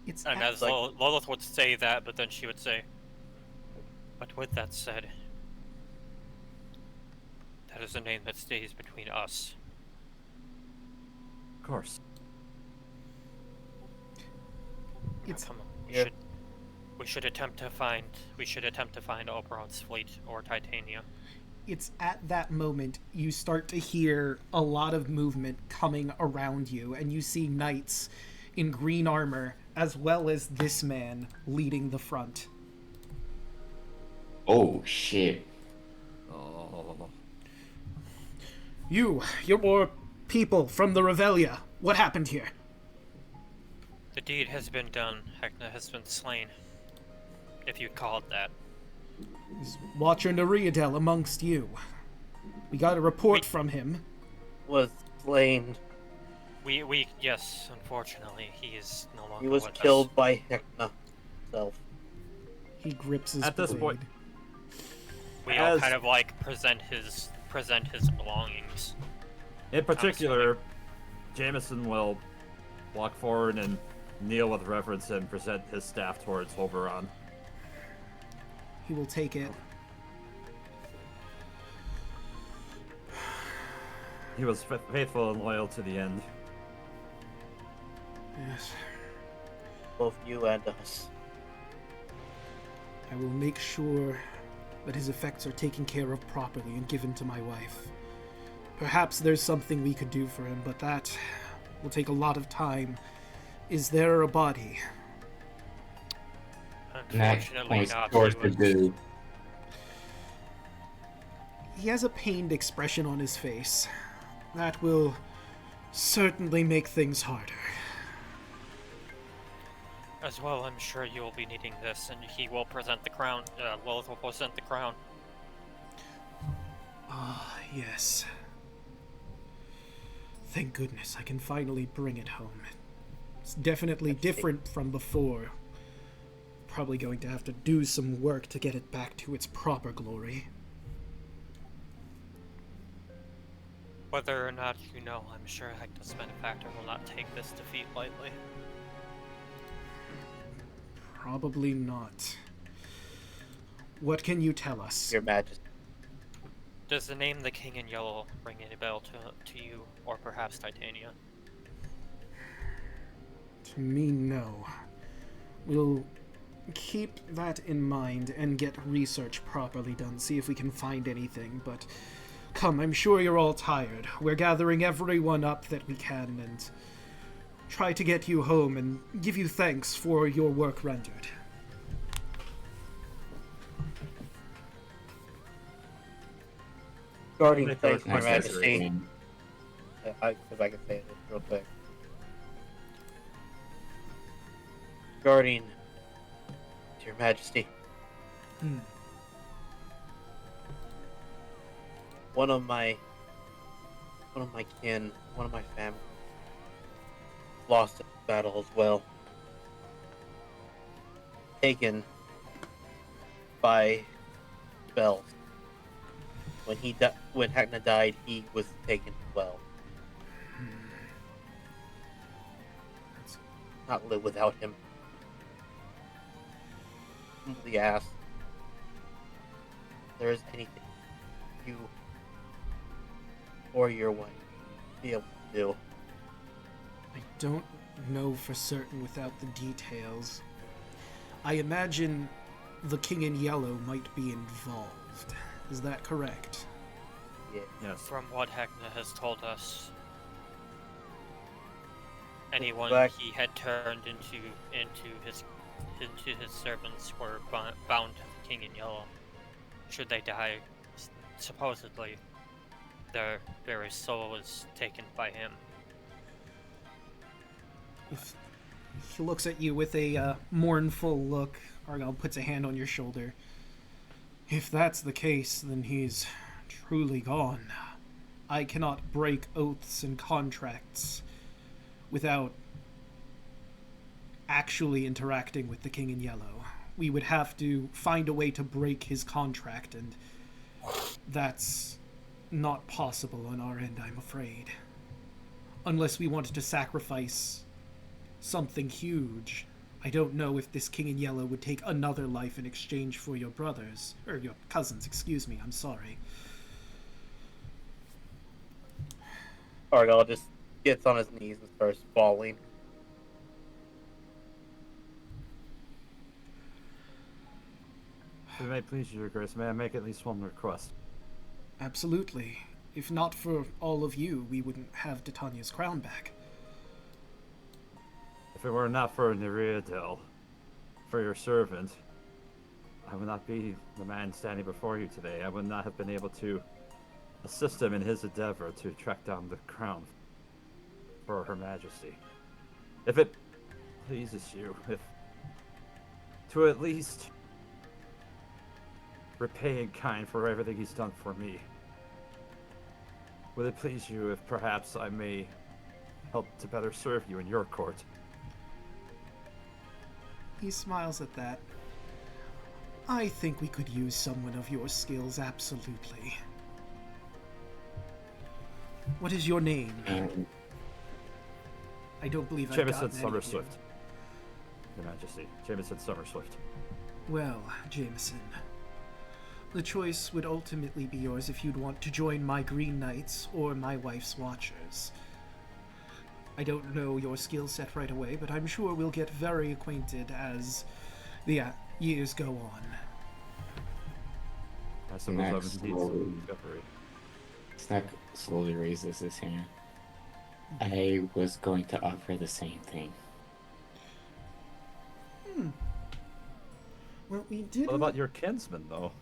It's And as Lilith would say that, but then she would say, but with that said, that is a name that stays between us. Of course. It's Come on, Yeah. we should attempt to find Oberon's fleet or Titania. it's at that moment you start to hear a lot of movement coming around you, and you see knights in green armor as well as this man leading the front. Oh shit. Oh. You're more people from the Revelia. What happened here? The deed has been done. Heckna has been slain, if you'd call it that. Is Watcher Nariadel amongst you? We got a report from him. Was slain. Yes, unfortunately, he is no longer He was with killed us. by Heckna himself. He grips his At this blade. point- We all as- kind of like present his belongings. In particular, Jameson will walk forward and kneel with reverence and present his staff towards Oberon. He will take it. He was faithful and loyal to the end. Yes. Both you and us. I will make sure that his effects are taken care of properly and given to my wife. Perhaps there's something we could do for him, but that will take a lot of time. Is there a body? Unfortunately, Points not. towards He the was- dude. He has a pained expression on his face. That will certainly make things harder. As well, I'm sure you will be needing this, and he will present the crown. Lilith will present the crown. Ah, yes. Thank goodness I can finally bring it home. It's definitely different from before. probably going to have to do some work to get it back to its proper glory. Whether or not you know, I'm sure Heckna's benefactor will not take this defeat lightly. Probably not. What can you tell us? Your Majesty. Does the name the King in Yellow ring any bell to you, or perhaps Titania? To me, no. We'll keep that in mind and get research properly done, see if we can find anything, but come, I'm sure you're all tired. We're gathering everyone up that we can and try to get you home and give you thanks for your work rendered. Guardian, Make thanks, those Your Nice Majesty. to If I can say this real quick. Guardian, to Your Majesty. One of my kin, one of my family, lost in battle as well. Taken by spells. When Heckna died, he was taken as well. Not live without him. Simply ask if there is anything you or your wife be able to do. I don't know for certain without the details. I imagine the King in Yellow might be involved. Is that correct? Yeah. Yes. From what Heckna has told us, anyone Black- he had turned into his servants were bound to the King in Yellow. Should they die, supposedly, their soul is taken by him. If he looks at you with a mournful look, Argyle puts a hand on your shoulder. If that's the case, then he's truly gone. I cannot break oaths and contracts without actually interacting with the King in Yellow. We would have to find a way to break his contract, and that's not possible on our end, I'm afraid. Unless we wanted to sacrifice something huge. I don't know if this King in Yellow would take another life in exchange for your brothers, or your cousins, excuse me, I'm sorry. Argyle just gets on his knees and starts bawling. If it may please you, Your Grace, may I make at least one request? Absolutely. If not for all of you, we wouldn't have Titania's crown back. If it were not for Nereidel, for your servant, I would not be the man standing before you today. I would not have been able to assist him in his endeavor to track down the crown for Her Majesty. If it pleases you, if to at least repay in kind for everything he's done for me, would it please you if perhaps I may help to better serve you in your court? He smiles at that. I think we could use someone of your skills, absolutely. What is your name? I don't believe I've Jameson gotten any of you. Summerswift. Your Majesty, Jameson Summerswift. Well, Jameson, the choice would ultimately be yours if you'd want to join my Green Knights or my wife's Watchers. I don't know your skill set right away, but I'm sure we'll get very acquainted as the years go on. I suppose I was indeed some discovery. Snack slowly raises his hand. I was going to offer the same thing. Well, we did. What about your kinsman, though?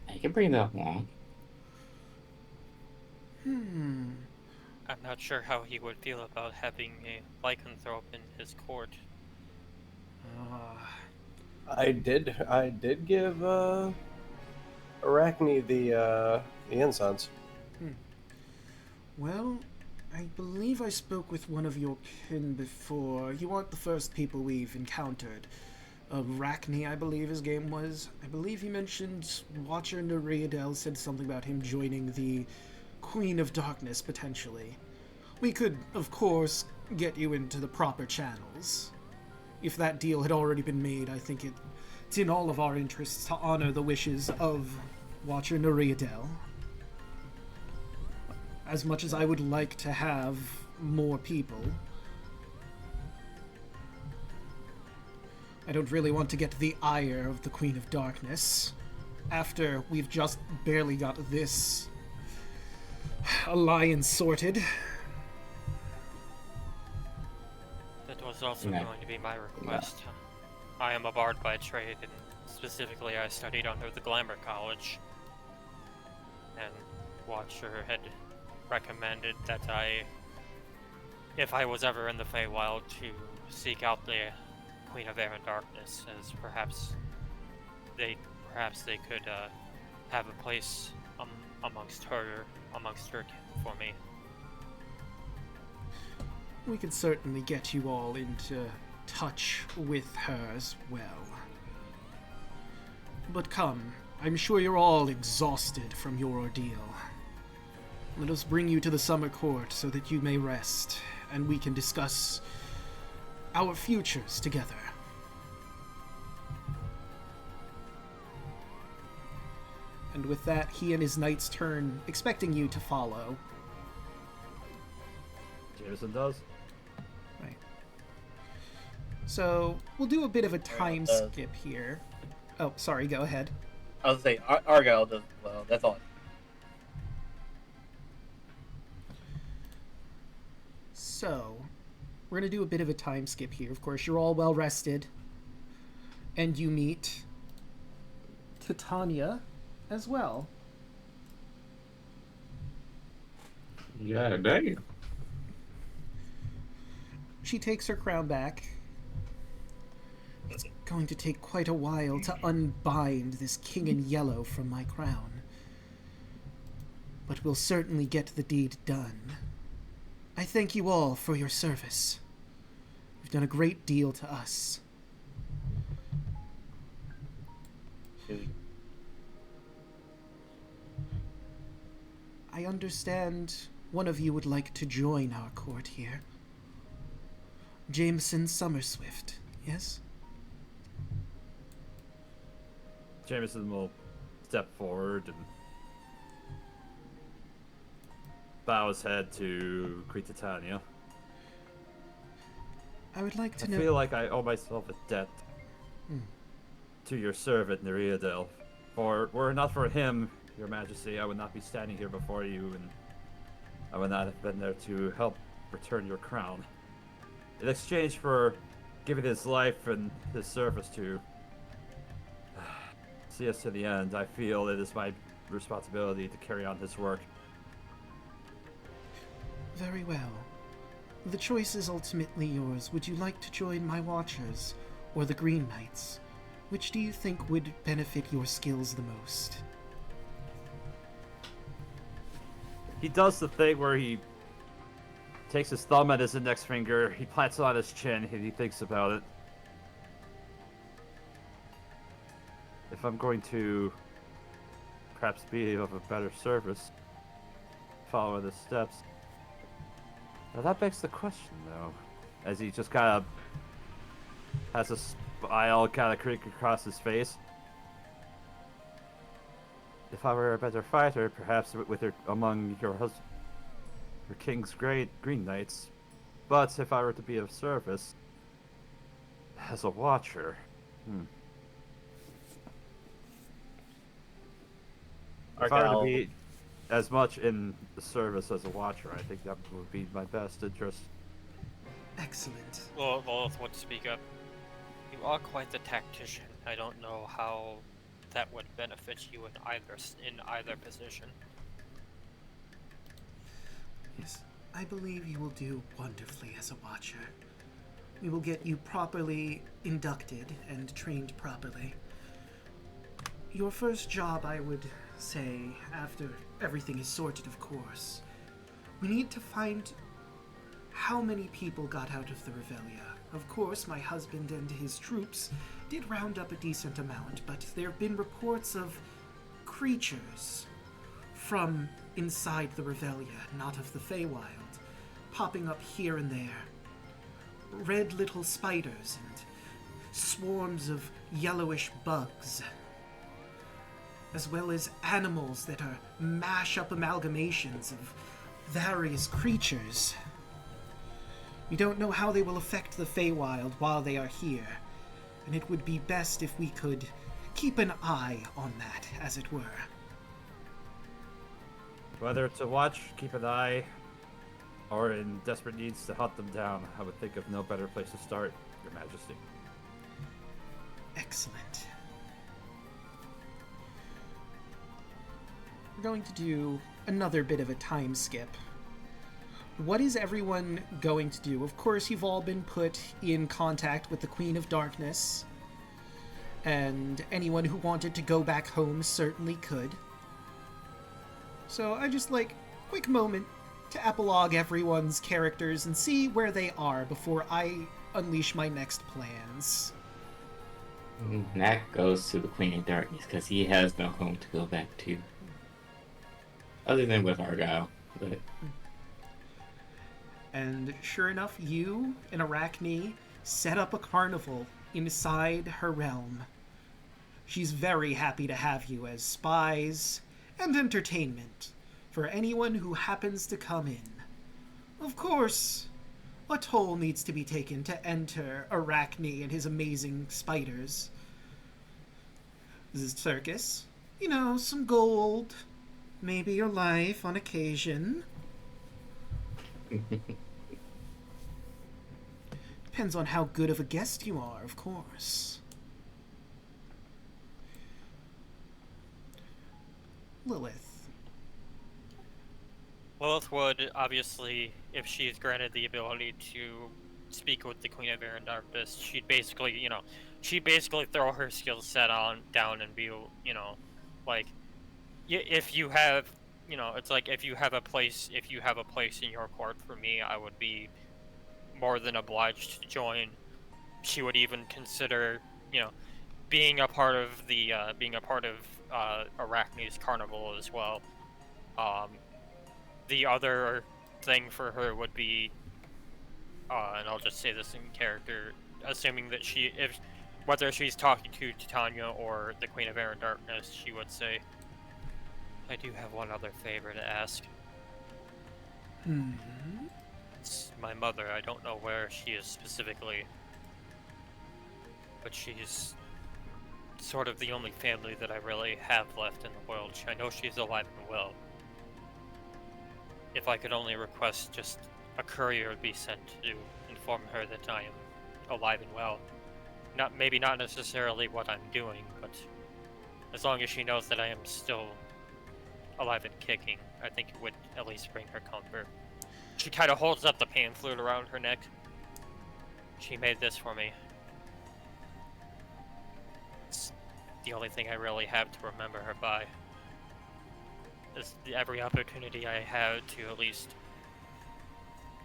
I can bring that along. I'm not sure how he would feel about having a lycanthrope in his court. I did give Arachne the incense. Well, I believe I spoke with one of your kin before. You aren't the first people we've encountered. Rachni, I believe his game was. I believe he mentioned Watcher Neriadel said something about him joining the Queen of Darkness, potentially. We could, of course, get you into the proper channels. If that deal had already been made, I think it's in all of our interests to honor the wishes of Watcher Neriadel. As much as I would like to have more people, I don't really want to get the ire of the Queen of Darkness after we've just barely got this alliance sorted. That was also going to be my request. I am a bard by trade, and specifically I studied under the Glamour College. And Watcher had recommended that if I was ever in the Feywild, to seek out the Queen of Air and Darkness, as perhaps they could have a place amongst her kin for me. We could certainly get you all into touch with her as well. But come, I'm sure you're all exhausted from your ordeal. Let us bring you to the summer court so that you may rest, and we can discuss our futures together. And with that, he and his knights turn, expecting you to follow. Jameson does. Right. So, we'll do a bit of a time skip here. Oh, sorry, go ahead. I was gonna say, Argyle does well, that's all. So, we're going to do a bit of a time skip here. Of course, you're all well rested. And you meet Titania as well. Yeah, damn. She takes her crown back. It's going to take quite a while to unbind this king in yellow from my crown. But we'll certainly get the deed done. I thank you all for your service. You've done a great deal to us. I understand one of you would like to join our court here. Jameson Summerswift, yes? Jameson will step forward and bow his head to greet Titania. I would like to know... I feel like I owe myself a debt to your servant, Neriadel. For were it not for him, your majesty, I would not be standing here before you, and I would not have been there to help return your crown. In exchange for giving his life and his service to see us to the end, I feel it is my responsibility to carry on his work. Very well. The choice is ultimately yours. Would you like to join my Watchers, or the Green Knights? Which do you think would benefit your skills the most? He does the thing where he takes his thumb and his index finger, he plants it on his chin, and he thinks about it. If I'm going to perhaps be of a better service, follow the steps. Now that begs the question, though, as he just kind of has a smile kind of creak across his face. If I were a better fighter, perhaps among your king's great green knights, but if I were to be of service as a watcher, if I were to be as much in the service as a watcher, I think that would be my best interest. Excellent. Well, what to speak of. You are quite the tactician. I don't know how that would benefit you in either position. Yes, I believe you will do wonderfully as a Watcher. We will get you properly inducted and trained properly. Your first job, I would say, after everything is sorted, of course, We need to find how many people got out of the Revelia. Of course, my husband and his troops did round up a decent amount, but there have been reports of creatures from inside the Revelia, not of the Feywild, popping up here and there. Red little spiders and swarms of yellowish bugs, as well as animals that are mash-up amalgamations of various creatures. We don't know how they will affect the Feywild while they are here, and it would be best if we could keep an eye on that, as it were. Whether to watch, keep an eye, or in desperate needs to hunt them down, I would think of no better place to start, Your Majesty. Excellent. We're going to do another bit of a time skip. What is everyone going to do? Of course, you've all been put in contact with the Queen of Darkness, and anyone who wanted to go back home certainly could. So I just like a quick moment to epilogue everyone's characters and see where they are before I unleash my next plans. That goes to the Queen of Darkness because he has no home to go back to. Other than with Argyle, but... And sure enough, you and Arachne set up a carnival inside her realm. She's very happy to have you as spies and entertainment for anyone who happens to come in. Of course, a toll needs to be taken to enter Arachne and his amazing spiders. This is circus. You know, some gold, maybe your life on occasion. Depends on how good of a guest you are, of course. Lilith. Lilith would, obviously, if she's granted the ability to speak with the Queen of Air and Darkness, she'd basically, throw her skill set down and be, like, if you have, it's like if you have a place in your court for me, I would be more than obliged to join. She would even consider, being a part of Arachne's carnival as well. The other thing for her would be, and I'll just say this in character, assuming that whether she's talking to Titania or the Queen of Air and Darkness, she would say, I do have one other favor to ask. It's my mother. I don't know where she is specifically, but she's sort of the only family that I really have left in the world. I know she's alive and well. If I could only request just a courier be sent to inform her that I am alive and well. Maybe not necessarily what I'm doing, but as long as she knows that I am still alive and kicking, I think it would at least bring her comfort. She kind of holds up the pan flute around her neck. She made this for me. It's the only thing I really have to remember her by. Is every opportunity I have to at least,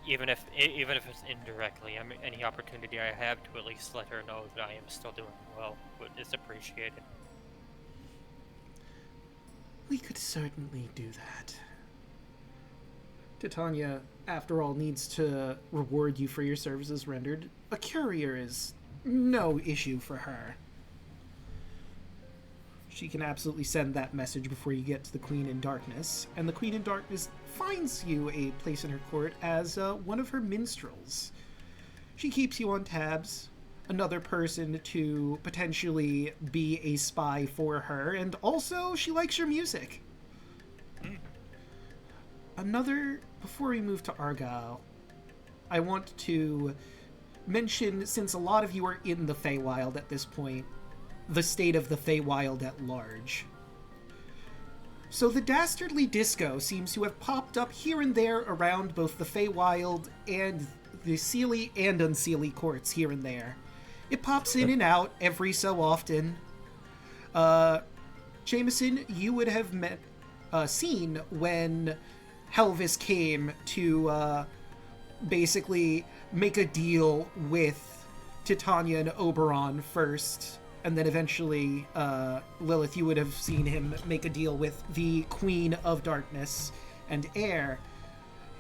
even if it's indirectly, any opportunity I have to at least let her know that I am still doing well, is appreciated. We could certainly do that. Titania, after all, needs to reward you for your services rendered. A courier is no issue for her. She can absolutely send that message before you get to the Queen in Darkness, and the Queen in Darkness finds you a place in her court as one of her minstrels. She keeps you on tabs, another person to potentially be a spy for her, and also she likes your music. Before we move to Argyle, I want to mention, since a lot of you are in the Feywild at this point, the state of the Feywild at large. So the Dastardly Disco seems to have popped up here and there around both the Feywild and the Seelie and Unseelie courts here and there. It pops in and out every so often. Jameson, you would have seen when Helvis came to basically make a deal with Titania and Oberon first, and then eventually, Lilith, you would have seen him make a deal with the Queen of Darkness and Air.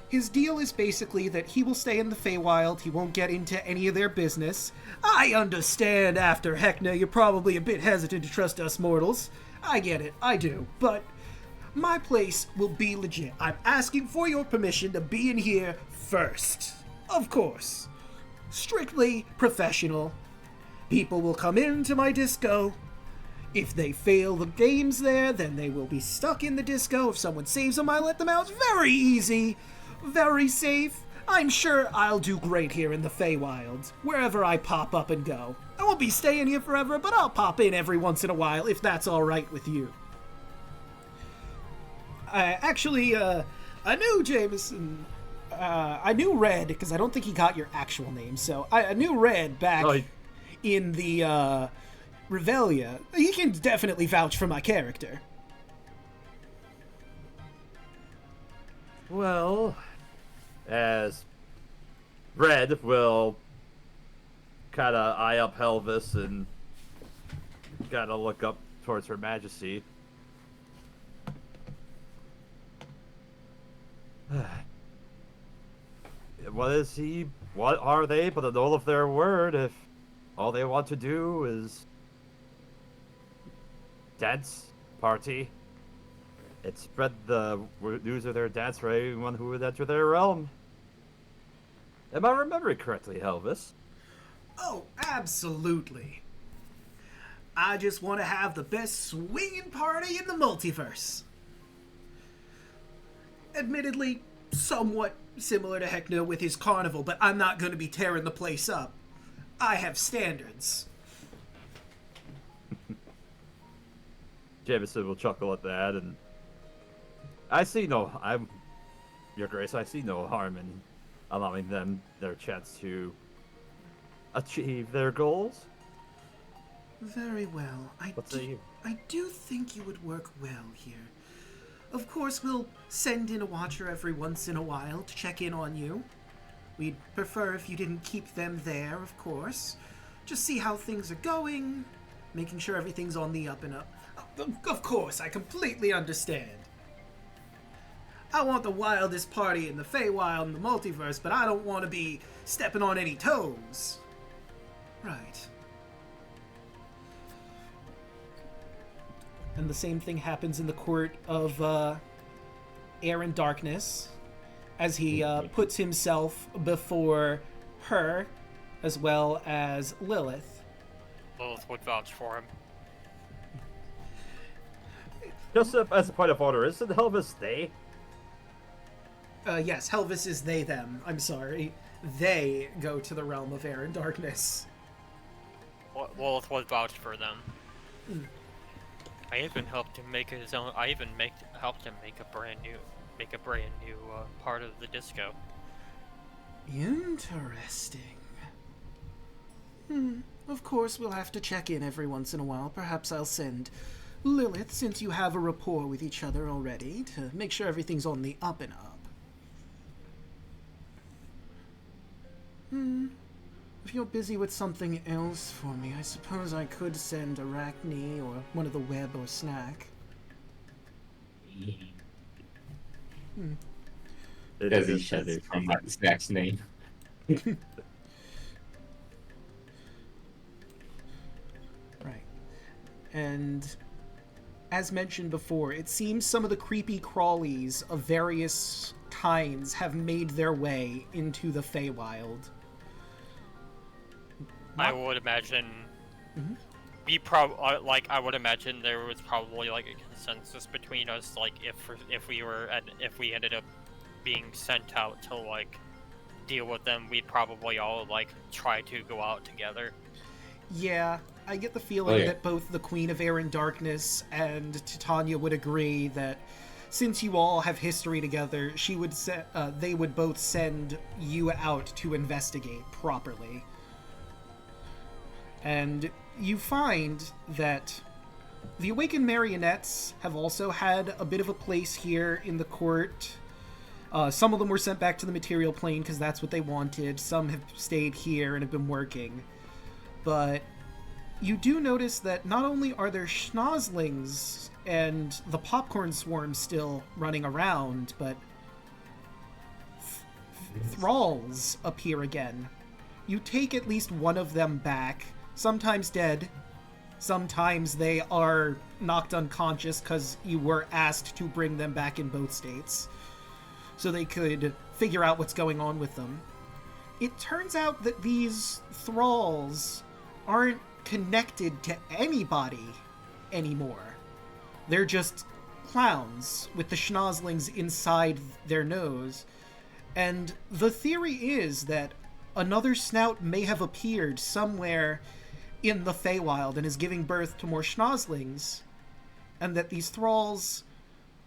His deal is basically that he will stay in the Feywild, he won't get into any of their business. I understand after Heckna you're probably a bit hesitant to trust us mortals. I get it, I do, but my place will be legit. I'm asking for your permission to be in here first. Of course. Strictly professional. People will come into my disco. If they fail the games there, then they will be stuck in the disco. If someone saves them, I let them out. It's very easy. Very safe. I'm sure I'll do great here in the Feywild, wherever I pop up and go. I won't be staying here forever, but I'll pop in every once in a while, if that's alright with you. I knew Jameson... I knew Red, because I don't think he got your actual name, so I knew Red back in the Revelian. He can definitely vouch for my character. Well, as Red will kind of eye up Helvis and kind of look up towards Her Majesty. What are they but a null of their word if all they want to do is dance, party, and spread the news of their dance for anyone who would enter their realm? Am I remembering correctly, Helvis? Oh, absolutely. I just want to have the best swinging party in the multiverse. Admittedly, somewhat similar to Heckna with his carnival, but I'm not going to be tearing the place up. I have standards. Jameson will chuckle at that, and Your Grace, I see no harm in allowing them their chance to achieve their goals. Very well. I do think you would work well here. Of course, we'll send in a watcher every once in a while to check in on you. We'd prefer if you didn't keep them there, of course. Just see how things are going, making sure everything's on the up and up. Of course, I completely understand. I want the wildest party in the Feywild and the multiverse, but I don't want to be stepping on any toes. Right. And the same thing happens in the court of Air and Darkness, as he puts himself before her, as well as Lilith. Lilith would vouch for him. Just as a point of order, isn't Helvis they? Yes, Helvis is they, them. I'm sorry. They go to the realm of Air and Darkness. Lilith would vouch for them. I even helped him make his own. I even helped him make a brand new part of the disco. Interesting. Of course, we'll have to check in every once in a while. Perhaps I'll send Lilith, since you have a rapport with each other already, to make sure everything's on the up and up. If you're busy with something else for me, I suppose I could send Arachne or one of the web or snack. Does he shudder from the snack's name? Right. And as mentioned before, it seems some of the creepy crawlies of various kinds have made their way into the Feywild. I would imagine I would imagine there was probably like a consensus between us, like if we ended up being sent out to like deal with them, we'd probably all like try to go out together. Yeah, I get the feeling that both the Queen of Air and Darkness and Titania would agree that since you all have history together, they would both send you out to investigate properly. And you find that the Awakened Marionettes have also had a bit of a place here in the court. Some of them were sent back to the material plane because that's what they wanted. Some have stayed here and have been working. But you do notice that not only are there schnozzlings and the popcorn swarm still running around, but thralls appear again. You take at least one of them back, sometimes dead, sometimes they are knocked unconscious because you were asked to bring them back in both states so they could figure out what's going on with them. It turns out that these thralls aren't connected to anybody anymore. They're just clowns with the schnozzlings inside their nose. And the theory is that another snout may have appeared somewhere in the Feywild and is giving birth to more schnozzlings, and that these thralls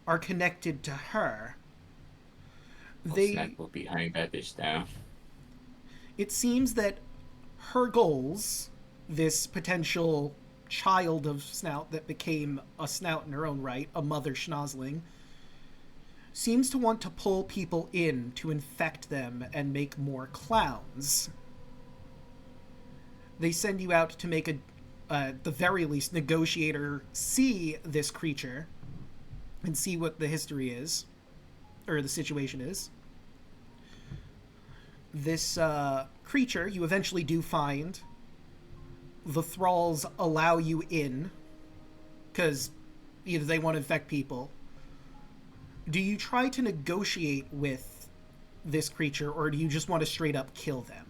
are connected to her. Snack will be hunting that bitch down. It seems that her goals, this potential child of Snout that became a Snout in her own right, a mother schnozzling, seems to want to pull people in to infect them and make more clowns. They send you out to make at the very least, negotiator see this creature and see what the history is, or the situation is. This creature you eventually do find. The thralls allow you in because either they want to infect people. Do you try to negotiate with this creature, or do you just want to straight up kill them?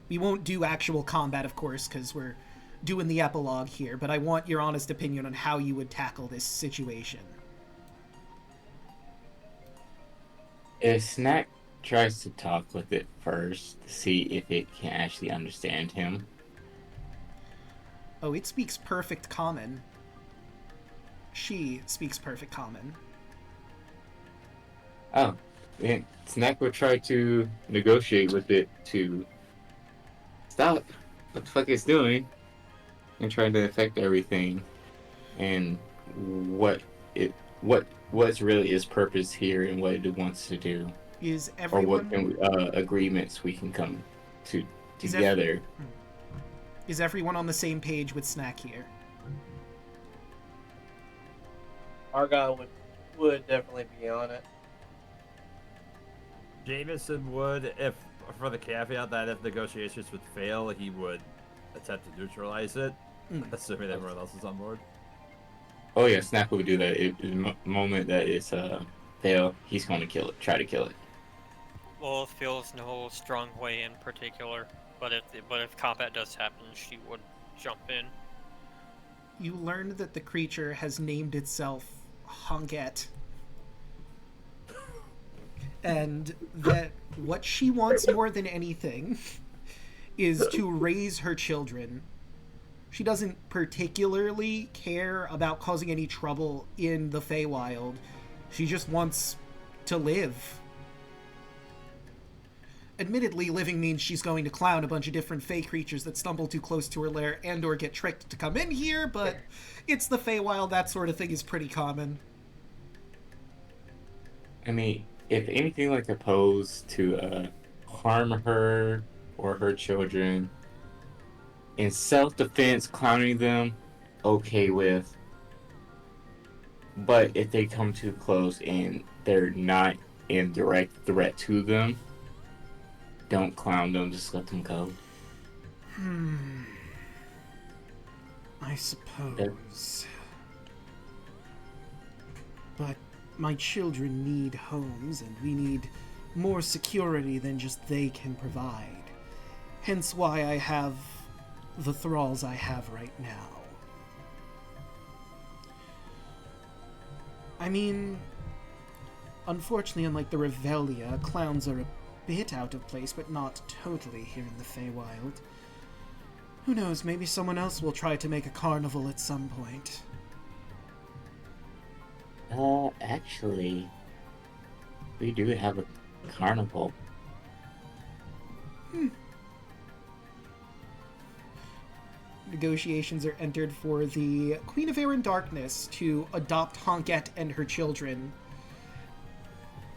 We won't do actual combat, of course, because we're doing the epilogue here, but I want your honest opinion on how you would tackle this situation. If Snack tries to talk with it first to see if it can actually understand him. Oh, it speaks perfect common. She speaks perfect common. Oh, then Snack will try to negotiate with it to stop what the fuck it's doing and try to affect everything and what's really its purpose here and what it wants to do. Is everyone... Or what agreements we can come to together. Is everyone on the same page with Snack here? Argyle would definitely be on it. Jameson would, if for the caveat that if negotiations would fail, he would attempt to neutralize it, assuming everyone else is on board. Oh yeah, Snack would do that. The moment that it's fail, he's going to kill it. Try to kill it. Well, feels no strong way in particular, but if combat does happen, she would jump in. You learn that the creature has named itself Honget, and that what she wants more than anything is to raise her children. She doesn't particularly care about causing any trouble in the Feywild. She just wants to live. Admittedly, living means she's going to clown a bunch of different Fey creatures that stumble too close to her lair and or get tricked to come in here, but it's the Feywild, that sort of thing is pretty common. I mean, if anything like opposed to harm her or her children, in self-defense, clowning them, okay with. But if they come too close and they're not in direct threat to them, don't clown them, just let them go. I suppose. But my children need homes, and we need more security than just they can provide. Hence why I have the thralls I have right now. I mean, unfortunately, unlike the Revelia, clowns are a bit out of place, but not totally here in the Feywild. Who knows, maybe someone else will try to make a carnival at some point. Actually, we do have a carnival. negotiations are entered for the Queen of Air and Darkness to adopt Honket and her children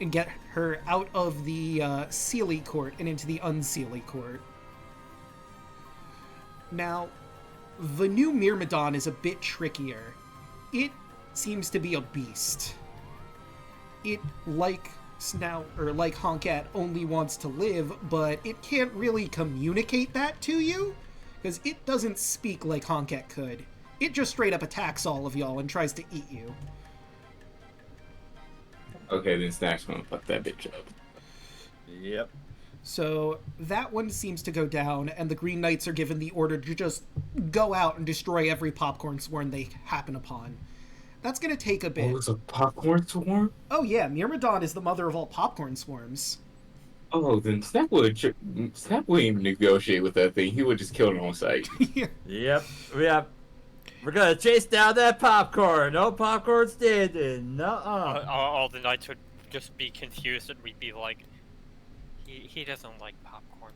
and get her out of the Sealy Court and into the Unsealy Court. Now, the new Myrmidon is a bit trickier. It seems to be a beast. It, like Honket, only wants to live, but it can't really communicate that to you, because it doesn't speak like Honket could. It just straight up attacks all of y'all and tries to eat you. Okay, then Snack's gonna fuck that bitch up. Yep. So that one seems to go down, and the Green Knights are given the order to just go out and destroy every popcorn swarm they happen upon. That's going to take a bit. Oh, it's a popcorn swarm? Oh yeah, Myrmidon is the mother of all popcorn swarms. Oh, then Snap wouldn't even negotiate with that thing. He would just kill it on sight. Yep. We're gonna chase down that popcorn. No popcorn standing. Nuh-uh. All the knights would just be confused, and we'd be like, he doesn't like popcorn.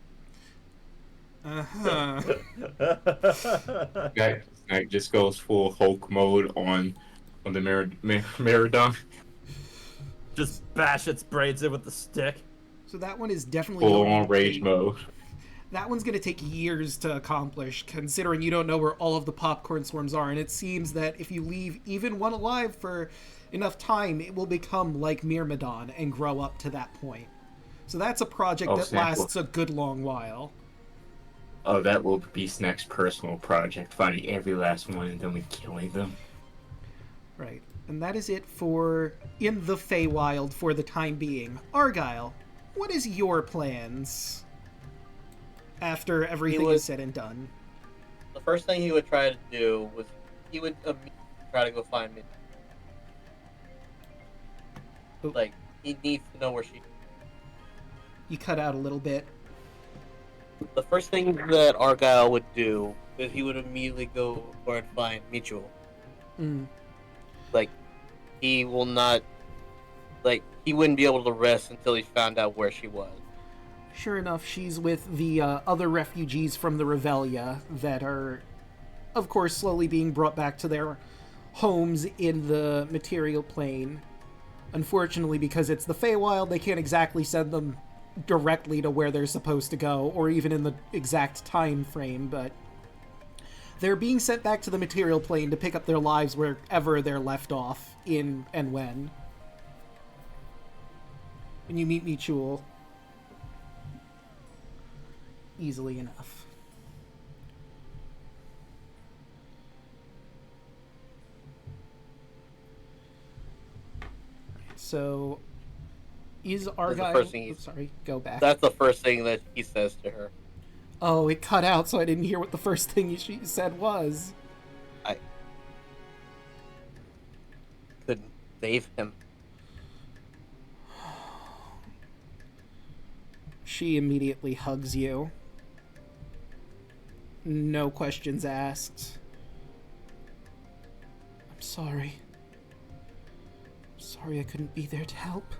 Guy just goes full Hulk mode on the Myrmidon. Just bash its brains in with the stick. So that one is definitely Full going on rage mode. That one's going to take years to accomplish, considering you don't know where all of the popcorn swarms are, and it seems that if you leave even one alive for enough time, it will become like Myrmidon and grow up to that point. So that's a project that lasts a good long while. Oh, that will be Snack's personal project, finding every last one and then killing them. Right. And that is it for in the Feywild for the time being. Argyle, what is your plans after everything is said and done? The first thing he would try to do was he would try to go find me. Like, he needs to know where she is. You cut out a little bit. The first thing that Argyle would do is he would immediately go for and find Myuu. Like, he will not... Like, he wouldn't be able to rest until he found out where she was. Sure enough, she's with the other refugees from the Revelia that are, of course, slowly being brought back to their homes in the material plane. Unfortunately, because it's the Feywild, they can't exactly send them directly to where they're supposed to go, or even in the exact time frame, but they're being sent back to the material plane to pick up their lives wherever they're left off in and when. When you meet Myuu, easily enough. So, is Argyle... Sorry, go back. That's the first thing that he says to her. Oh, it cut out, so I didn't hear what the first thing she said was. I couldn't save him. She immediately hugs you. No questions asked. I'm sorry. I'm sorry I couldn't be there to help.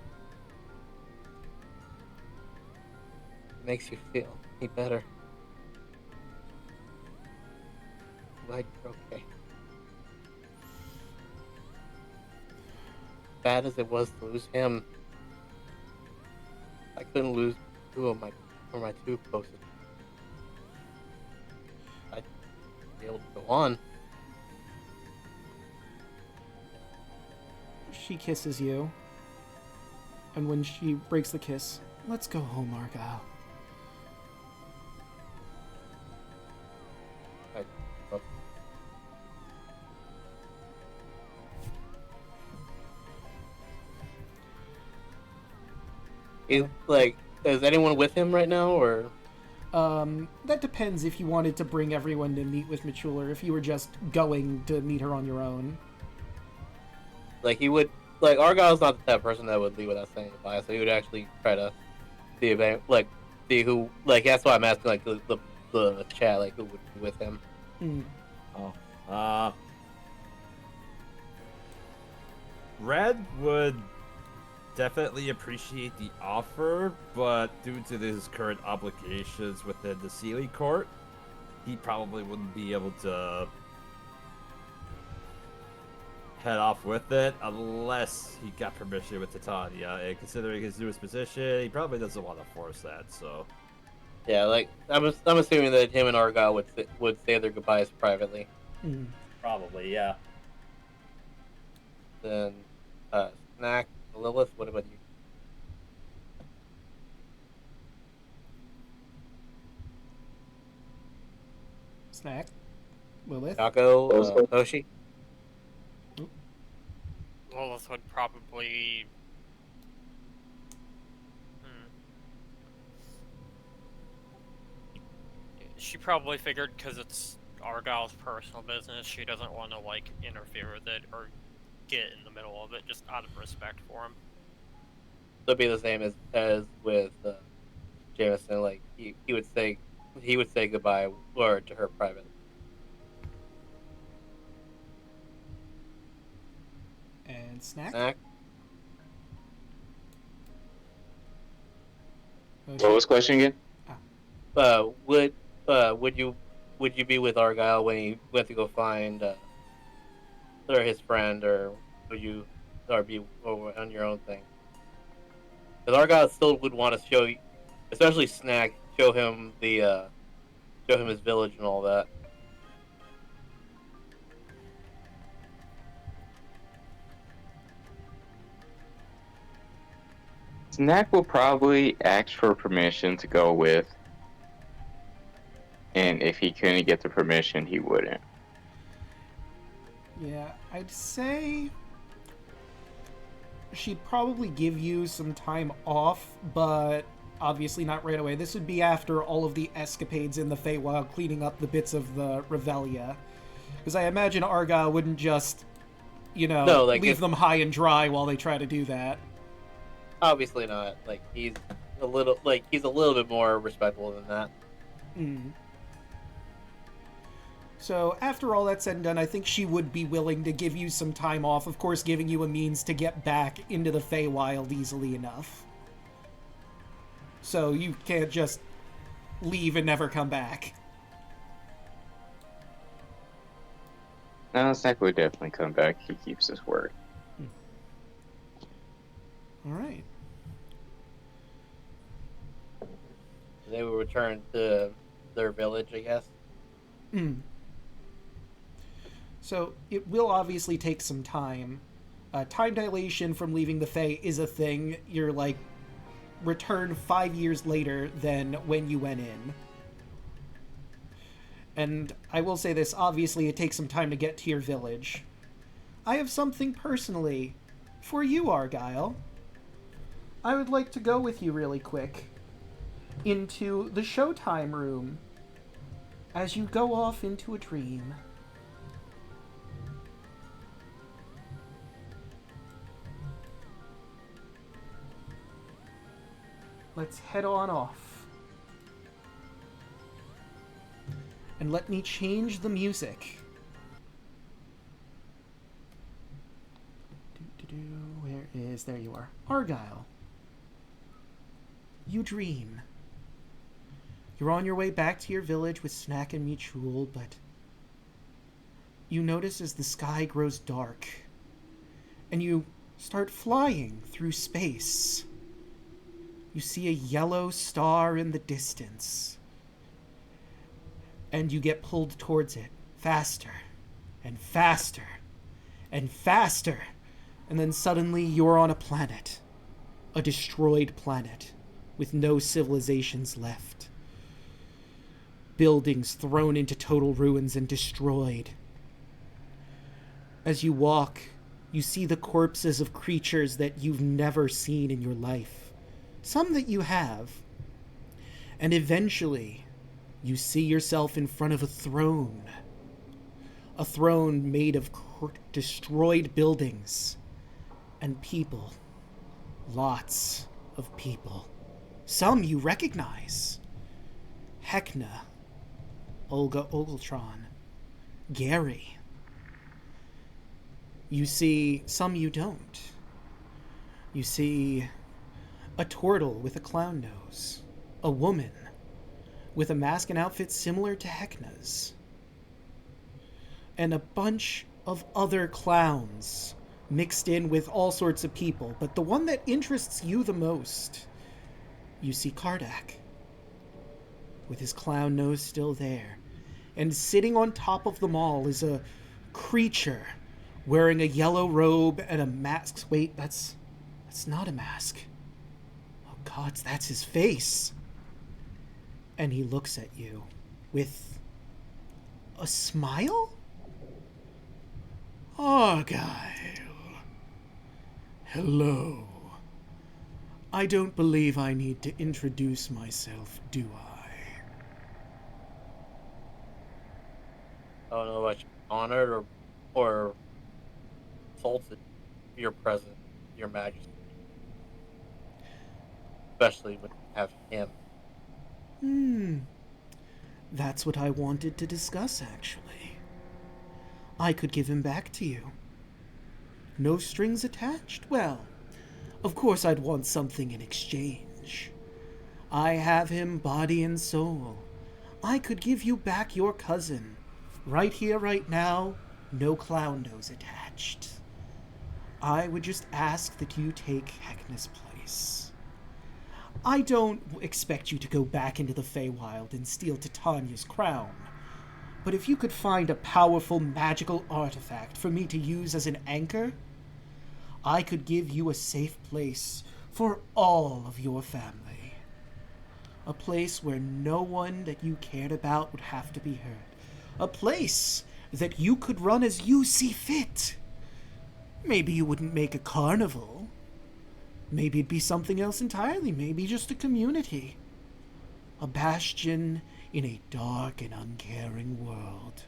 Makes you feel any better. Glad you're okay. Bad as it was to lose him, I couldn't lose two of my two closest. I'd be able to go on. She kisses you. And when she breaks the kiss, let's go home, Argyle. Is anyone with him right now, or? That depends if you wanted to bring everyone to meet with Myuu, or if you were just going to meet her on your own. He would, Argyle's not the type of person that would leave without saying goodbye, so he would actually try to see if, see who, that's why I'm asking, the chat, who would be with him. Red would definitely appreciate the offer, but due to his current obligations within the Sealy Court, he probably wouldn't be able to head off with it unless he got permission with Titania. And considering his newest position, he probably doesn't want to force that. So Yeah, like I'm assuming that him and Argyle would say their goodbyes privately. probably, yeah. Then, Snack, Lilith. What about you? Snack. Lilith. Yako, Toshi. Lilith would probably. She probably figured because it's Argyle's personal business, she doesn't want to like interfere with it or get in the middle of it, just out of respect for him. So it'd be the same as with Jameson. Like he would say goodbye or to her privately. And Snack. Snack. What was the question again? Would you be with Argyle when he went to go find or his friend, or would you be on your own thing? Because Argyle still would want to show you, especially Snack, show him his village and all that. Snack will probably ask for permission to go with, and if he couldn't get the permission, he wouldn't. Yeah, I'd say she'd probably give you some time off, but obviously not right away. This would be after all of the escapades in the Feywild, cleaning up the bits of the Revelia. Because I imagine Argyle wouldn't just, leave them high and dry while they try to do that. Obviously not. Like he's a little bit more respectful than that. So after all that's said and done, I think she would be willing to give you some time off, of course giving you a means to get back into the Feywild easily enough. So you can't just leave and never come back. No, Snack would definitely come back. He keeps his word. Alright. They will return to their village, I guess. So it will obviously take some time. Time dilation from leaving the Fae is a thing. You're like returned 5 years later than when you went in. And I will say this, obviously it takes some time to get to your village. I have something personally for you, Argyle. I would like to go with you really quick into the Showtime room as you go off into a dream. Let's head on off. And let me change the music. Where is... There you are. Argyle. You dream. You're on your way back to your village with Snack and Myuu, but you notice as the sky grows dark, and you start flying through space. You see a yellow star in the distance, and you get pulled towards it faster and faster and faster, and then suddenly you're on a planet, a destroyed planet with no civilizations left. Buildings thrown into total ruins and destroyed. As you walk, you see the corpses of creatures that you've never seen in your life. Some that you have. And eventually, you see yourself in front of a throne. A throne made of destroyed buildings and people. Lots of people. Some you recognize. Heckna, Olga Ogletron, Gary. You see some you don't. You see a turtle with a clown nose, a woman with a mask and outfit similar to Heckna's. And a bunch of other clowns mixed in with all sorts of people. But the one that interests you the most, you see Kardak, with his clown nose still there. And sitting on top of them all is a creature wearing a yellow robe and a mask. Wait, that's not a mask. Oh God, that's his face. And he looks at you with a smile? Argyle. Hello. I don't believe I need to introduce myself, do I? I don't know if I'm honored or insulted your presence, your majesty. Especially when you have him. That's what I wanted to discuss, actually. I could give him back to you. No strings attached? Well, of course I'd want something in exchange. I have him body and soul. I could give you back your cousin. Right here, right now, no clown nose attached. I would just ask that you take Heckna's place. I don't expect you to go back into the Feywild and steal Titania's crown. But if you could find a powerful magical artifact for me to use as an anchor, I could give you a safe place for all of your family. A place where no one that you cared about would have to be hurt. A place that you could run as you see fit. Maybe you wouldn't make a carnival. Maybe it'd be something else entirely. Maybe just a community. A bastion in a dark and uncaring world.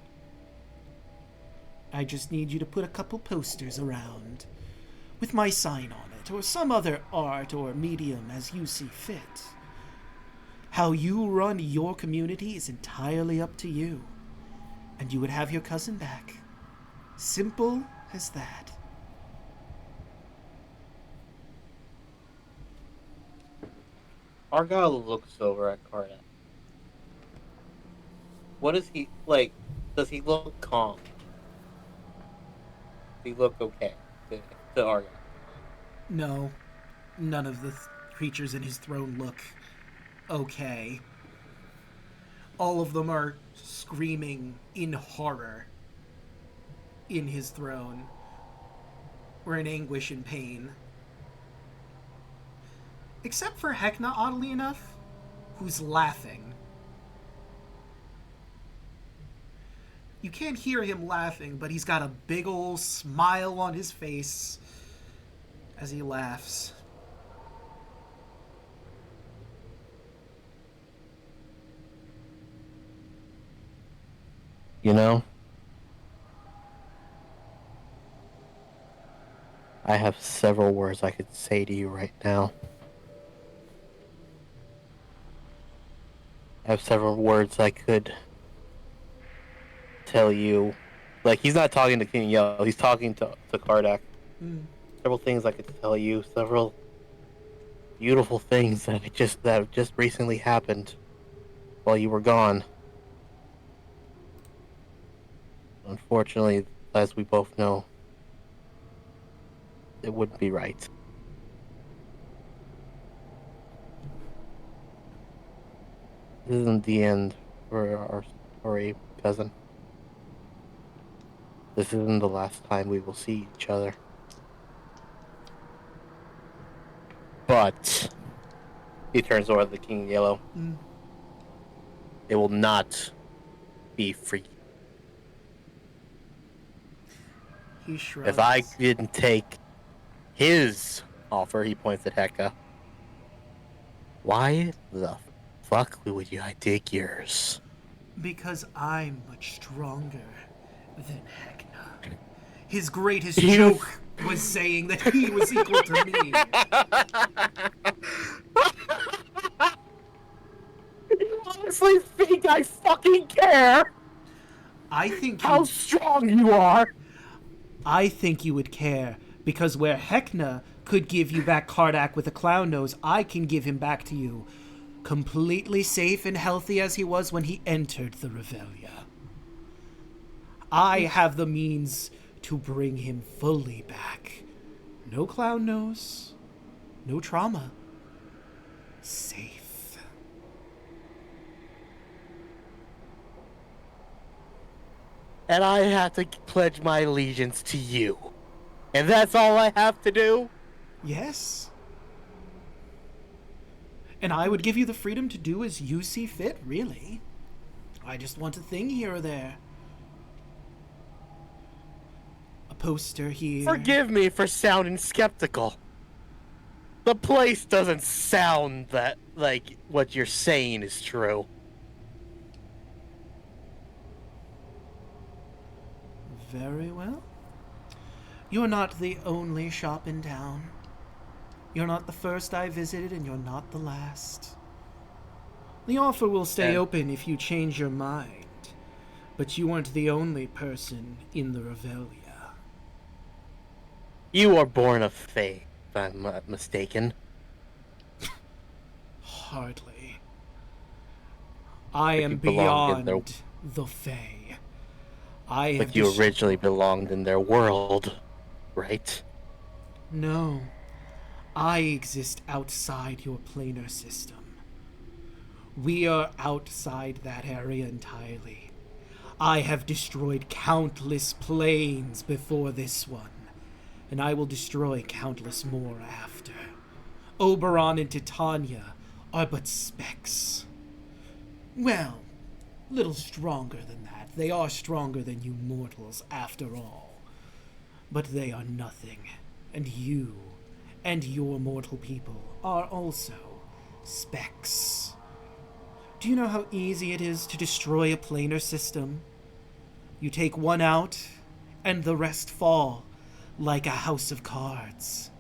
I just need you to put a couple posters around with my sign on it, or some other art or medium as you see fit. How you run your community is entirely up to you, and you would have your cousin back. Simple as that. Argyle looks over at Kardak. What is he like? Does he look calm? Does he look okay to Argyle? No, none of the creatures in his throne look okay. All of them are screaming in horror in his throne, or in anguish and pain. Except for Heckna, oddly enough, who's laughing. You can't hear him laughing, but he's got a big ol' smile on his face as he laughs. You know, I have several words I could say to you right now. I have several words I could tell you. Like, he's not talking to King Yell, he's talking to Kardak. Several things I could tell you, several beautiful things that have just recently happened while you were gone. Unfortunately, as we both know, it wouldn't be right. This isn't the end for our story, cousin. This isn't the last time we will see each other. But he turns over to the King in Yellow. It will not be free. He shrugs. If I didn't take his offer, he points at Hecka. Why the fuck would I take yours? Because I'm much stronger than Heckna. His greatest joke was saying that he was equal to me. You honestly think I fucking care I think how strong you are? I think you would care, because where Heckna could give you back Kardak with a clown nose, I can give him back to you. completely safe and healthy as he was when he entered the Revelia. I have the means to bring him fully back. No clown nose, no trauma. Safe. And I have to pledge my allegiance to you. And that's all I have to do? Yes. And I would give you the freedom to do as you see fit, really. I just want a thing here or there. A poster here. Forgive me for sounding skeptical. The place doesn't sound that like what you're saying is true. Very well. You're not the only shop in town. You're not the first I visited, and you're not the last. The offer will stay open if you change your mind, but you aren't the only person in the Revelia. You are born of faith, if I'm not mistaken. Hardly. I But am you belong in beyond the Fae. I But have you originally belonged in their world, right? No. I exist outside your planar system. We are outside that area entirely. I have destroyed countless planes before this one, and I will destroy countless more after. Oberon and Titania are but specks. Well, little stronger than that. They are stronger than you mortals, after all. But they are nothing, and you and your mortal people are also specks. Do you know how easy it is to destroy a planar system? You take one out, and the rest fall, like a house of cards.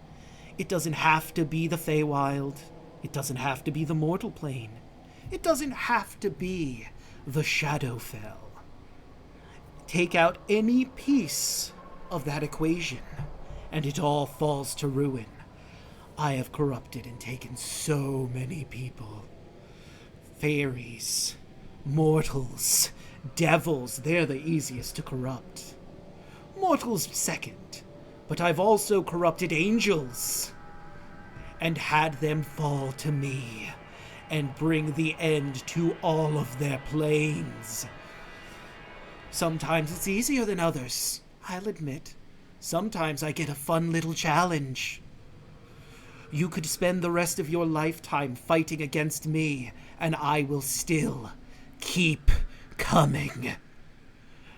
It doesn't have to be the Feywild. It doesn't have to be the mortal plane. It doesn't have to be the Shadowfell. Take out any piece of that equation, and it all falls to ruin. I have corrupted and taken so many people. Fairies, mortals, devils, they're the easiest to corrupt. Mortals second, but I've also corrupted angels and had them fall to me and bring the end to all of their planes. Sometimes it's easier than others, I'll admit. Sometimes I get a fun little challenge. You could spend the rest of your lifetime fighting against me, and I will still keep coming.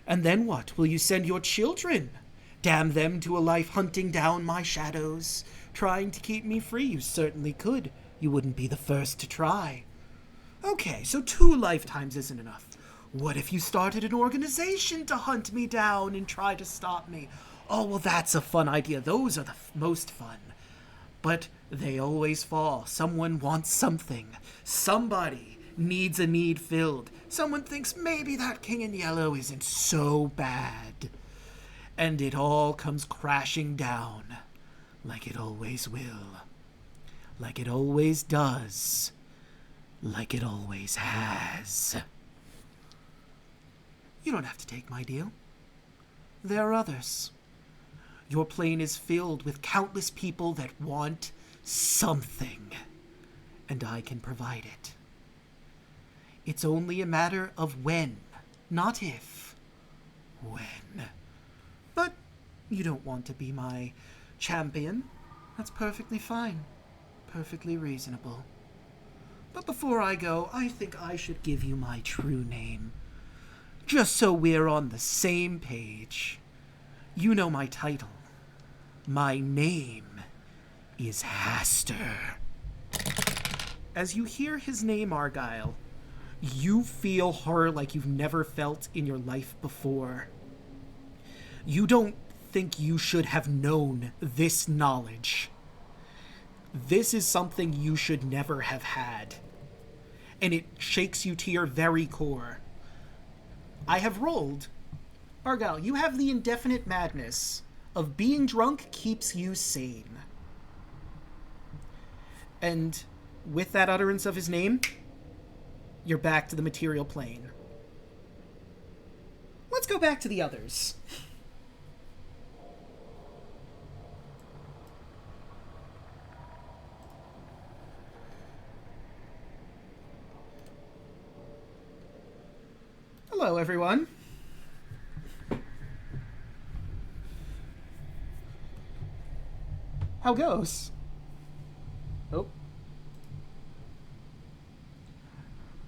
And then what? Will you send your children? Damn them to a life hunting down my shadows, trying to keep me free? You certainly could. You wouldn't be the first to try. Okay, so 2 lifetimes isn't enough. What if you started an organization to hunt me down and try to stop me? Oh, well, that's a fun idea. Those are the most fun. But they always fall. Someone wants something. Somebody needs a need filled. Someone thinks maybe that king in yellow isn't so bad. And it all comes crashing down, like it always will. Like it always does. Like it always has. You don't have to take my deal. There are others. Your plane is filled with countless people that want something, and I can provide it. It's only a matter of when, not if. When. But you don't want to be my champion. That's perfectly fine. Perfectly reasonable. But before I go, I think I should give you my true name. Just so we're on the same page. You know my title. My name is Haster. As you hear his name, Argyle, you feel horror like you've never felt in your life before. You don't think you should have known this knowledge. This is something you should never have had. And it shakes you to your very core. I have rolled. Argyle, you have the indefinite madness of being drunk keeps you sane. And with that utterance of his name, you're back to the material plane. Let's go back to the others. Hello, everyone. How goes? Oh.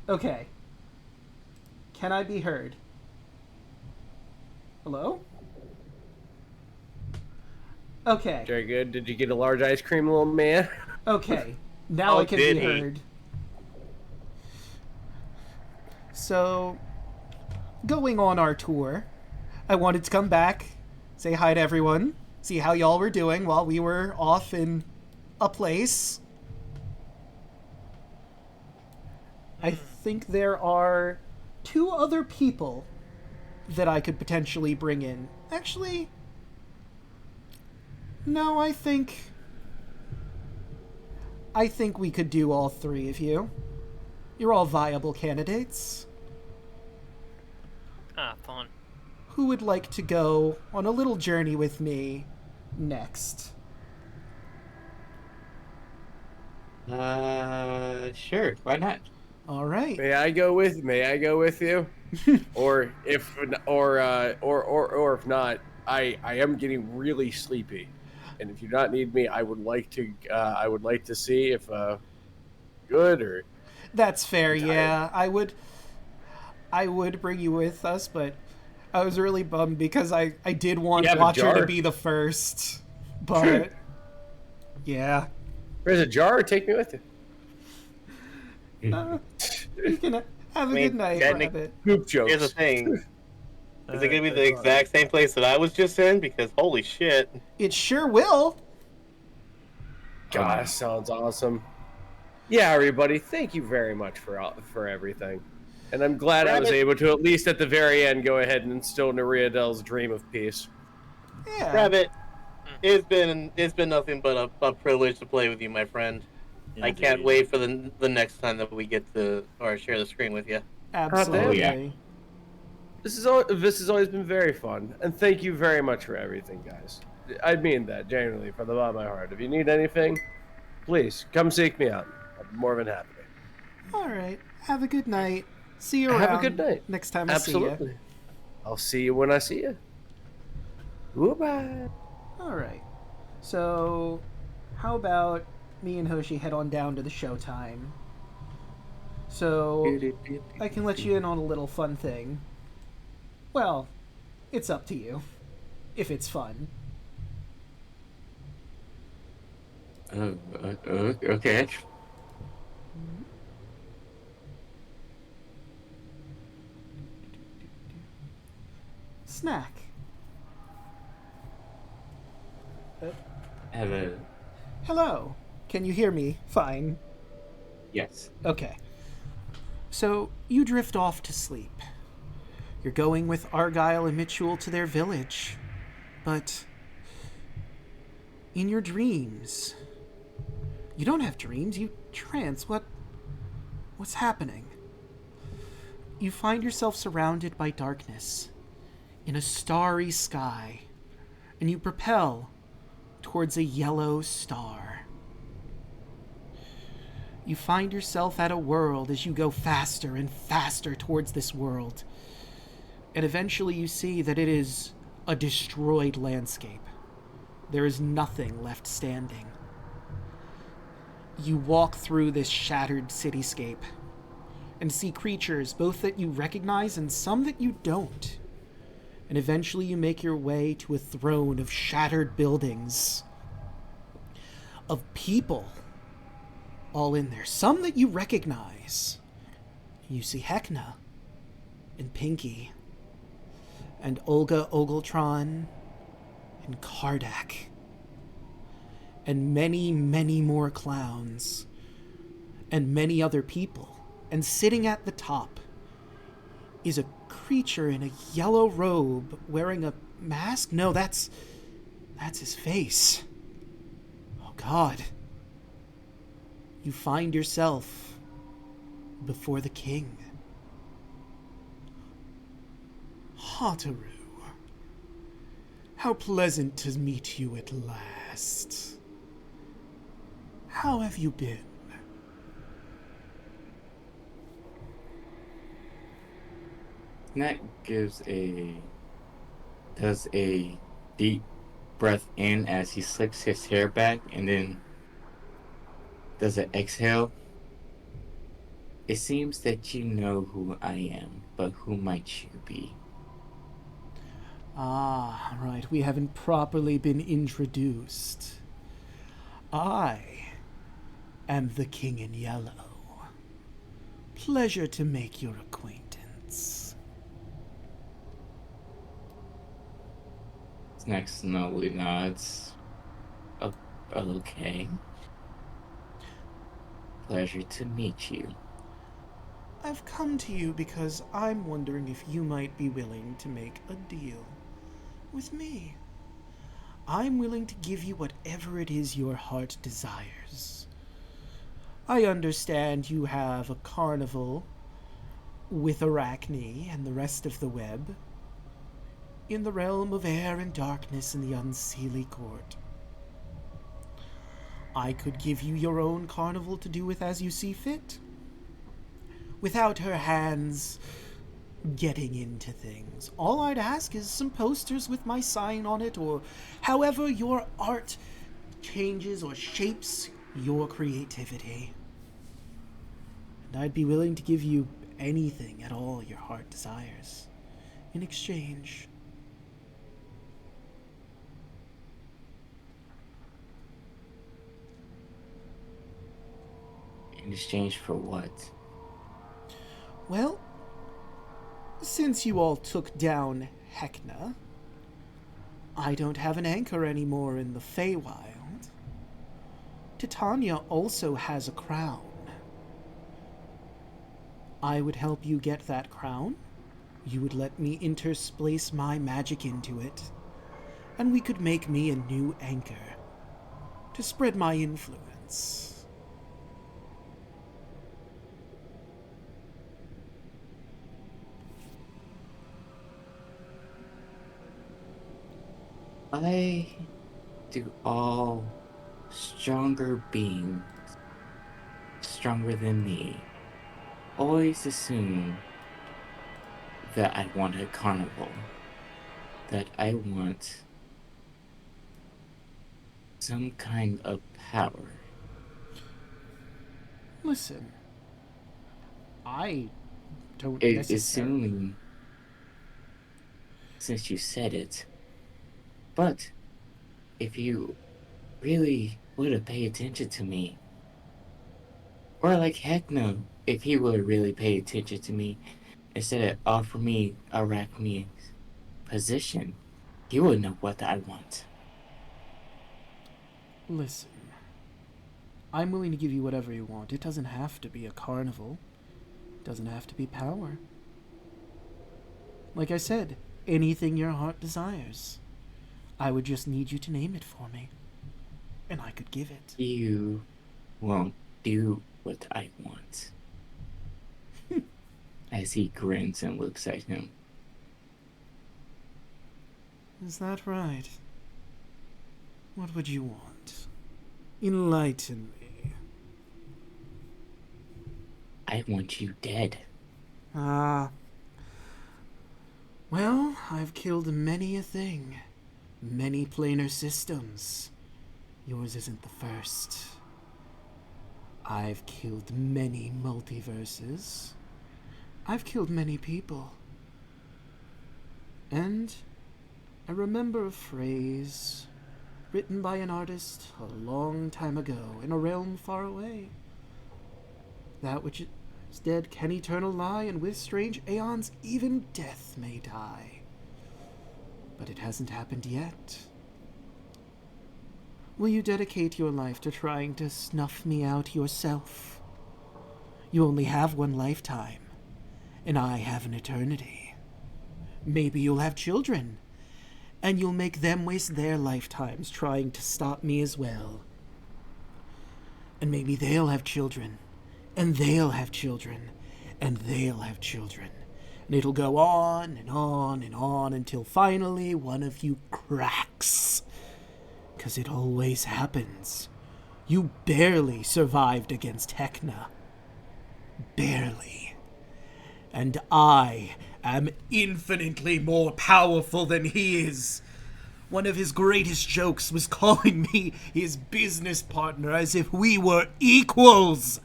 Okay. Can I be heard? Hello? Okay. Very good. Did you get a large ice cream, little man? Okay. Now I can be heard. So, going on our tour, I wanted to come back, say hi to everyone, see how y'all were doing while we were off in a place. I think there are 2 other people that I could potentially bring in. Actually, no, I think we could do all 3 of you. You're all viable candidates. Ah, fun. Who would like to go on a little journey with me next? Sure. Why not? All right. May I go with you? Or if not, I am getting really sleepy. And if you do not need me, I would like to see if good or That's fair. Yeah, I would bring you with us, but I was really bummed because I did want Watcher to be the first, but yeah. There's a jar. Take me with you. You can have a good night, Rabbit. Poop jokes. Here's the thing. Is it going to be the exact same place that I was just in? Because holy shit. It sure will. God, sounds awesome. Yeah, everybody, thank you very much for everything. And I'm glad I was able to, at least at the very end, go ahead and instill Neriadel's dream of peace. Yeah. Rabbit, it's been nothing but a privilege to play with you, my friend. Indeed. I can't wait for the next time that we get to share the screen with you. Absolutely. Yeah. This has always been very fun, and thank you very much for everything, guys. I mean that genuinely from the bottom of my heart. If you need anything, please come seek me out. I'm more than happy. All right. Have a good night. See you around. Have a good night. Next time I see you. Absolutely. I'll see you when I see you. Goodbye. All right. So, how about me and Hoshi head on down to the showtime? So, I can let you in on a little fun thing. Well, it's up to you. If it's fun. Okay. Snack. Hello. Can you hear me? Fine. Yes. Okay. So, you drift off to sleep. You're going with Argyle and Mitchell to their village. But in your dreams, you don't have dreams, you trance. What's happening? You find yourself surrounded by darkness in a starry sky, and you propel towards a yellow star. You find yourself at a world as you go faster and faster towards this world. And eventually you see that it is a destroyed landscape. There is nothing left standing. You walk through this shattered cityscape and see creatures both that you recognize and some that you don't. And eventually you make your way to a throne of shattered buildings, of people all in there. Some that you recognize. You see Heckna and Pinky and Olga Ogletron and Kardak and many, many more clowns and many other people. And sitting at the top is a creature in a yellow robe wearing a mask? No, that's his face. Oh, God. you find yourself before the king. Hotaru, how pleasant to meet you at last. How have you been? Snack does a deep breath in as he slicks his hair back and then does an exhale. It seems that you know who I am, but who might you be? Ah, right, we haven't properly been introduced. I am the King in Yellow. Pleasure to make your acquaintance. Snack slowly nods. Oh, okay. Pleasure to meet you. I've come to you because I'm wondering if you might be willing to make a deal with me. I'm willing to give you whatever it is your heart desires. I understand you have a carnival with Arachne and the rest of the web in the realm of air and darkness in the Unseelie Court. I could give you your own carnival to do with as you see fit, without her hands getting into things. All I'd ask is some posters with my sign on it, or however your art changes or shapes your creativity. And I'd be willing to give you anything at all your heart desires in exchange. In exchange for what? Well, since you all took down Heckna, I don't have an anchor anymore in the Feywild. Titania also has a crown. I would help you get that crown. You would let me intersplice my magic into it, and we could make me a new anchor to spread my influence. I do all stronger beings, stronger than me, always assume that I want a carnival, that I want some kind of power. Listen, I don't necessarily... Assuming, since you said it, but if you really would have paid attention to me, or like Heckna, if he would really pay attention to me, instead of offer me Arachne's position, he would know what I want. Listen, I'm willing to give you whatever you want. It doesn't have to be a carnival. It doesn't have to be power. Like I said, anything your heart desires. I would just need you to name it for me, and I could give it. You won't do what I want. As he grins and looks at him. Is that right? What would you want? Enlighten me. I want you dead. Ah. Well, I've killed many a thing. Many planar systems. Yours isn't the first. I've killed many multiverses. I've killed many people. And I remember a phrase written by an artist a long time ago in a realm far away. That which is dead can eternal lie, and with strange aeons even death may die. But it hasn't happened yet. Will you dedicate your life to trying to snuff me out yourself? You only have one lifetime, and I have an eternity. Maybe you'll have children, and you'll make them waste their lifetimes trying to stop me as well. And maybe they'll have children. And they'll have children. And they'll have children. And it'll go on and on and on until finally one of you cracks. 'Cause it always happens. You barely survived against Heckna. Barely. And I am infinitely more powerful than he is. One of his greatest jokes was calling me his business partner as if we were equals.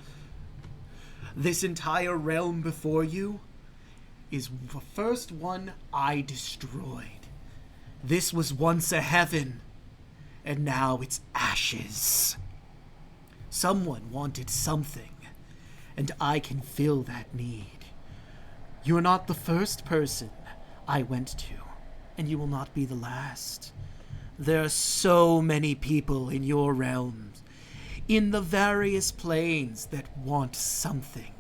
This entire realm before you is the first one I destroyed. This was once a heaven, and now it's ashes. Someone wanted something, and I can fill that need. You're not the first person I went to, and you will not be the last. There are so many people in your realms, in the various planes, that want something.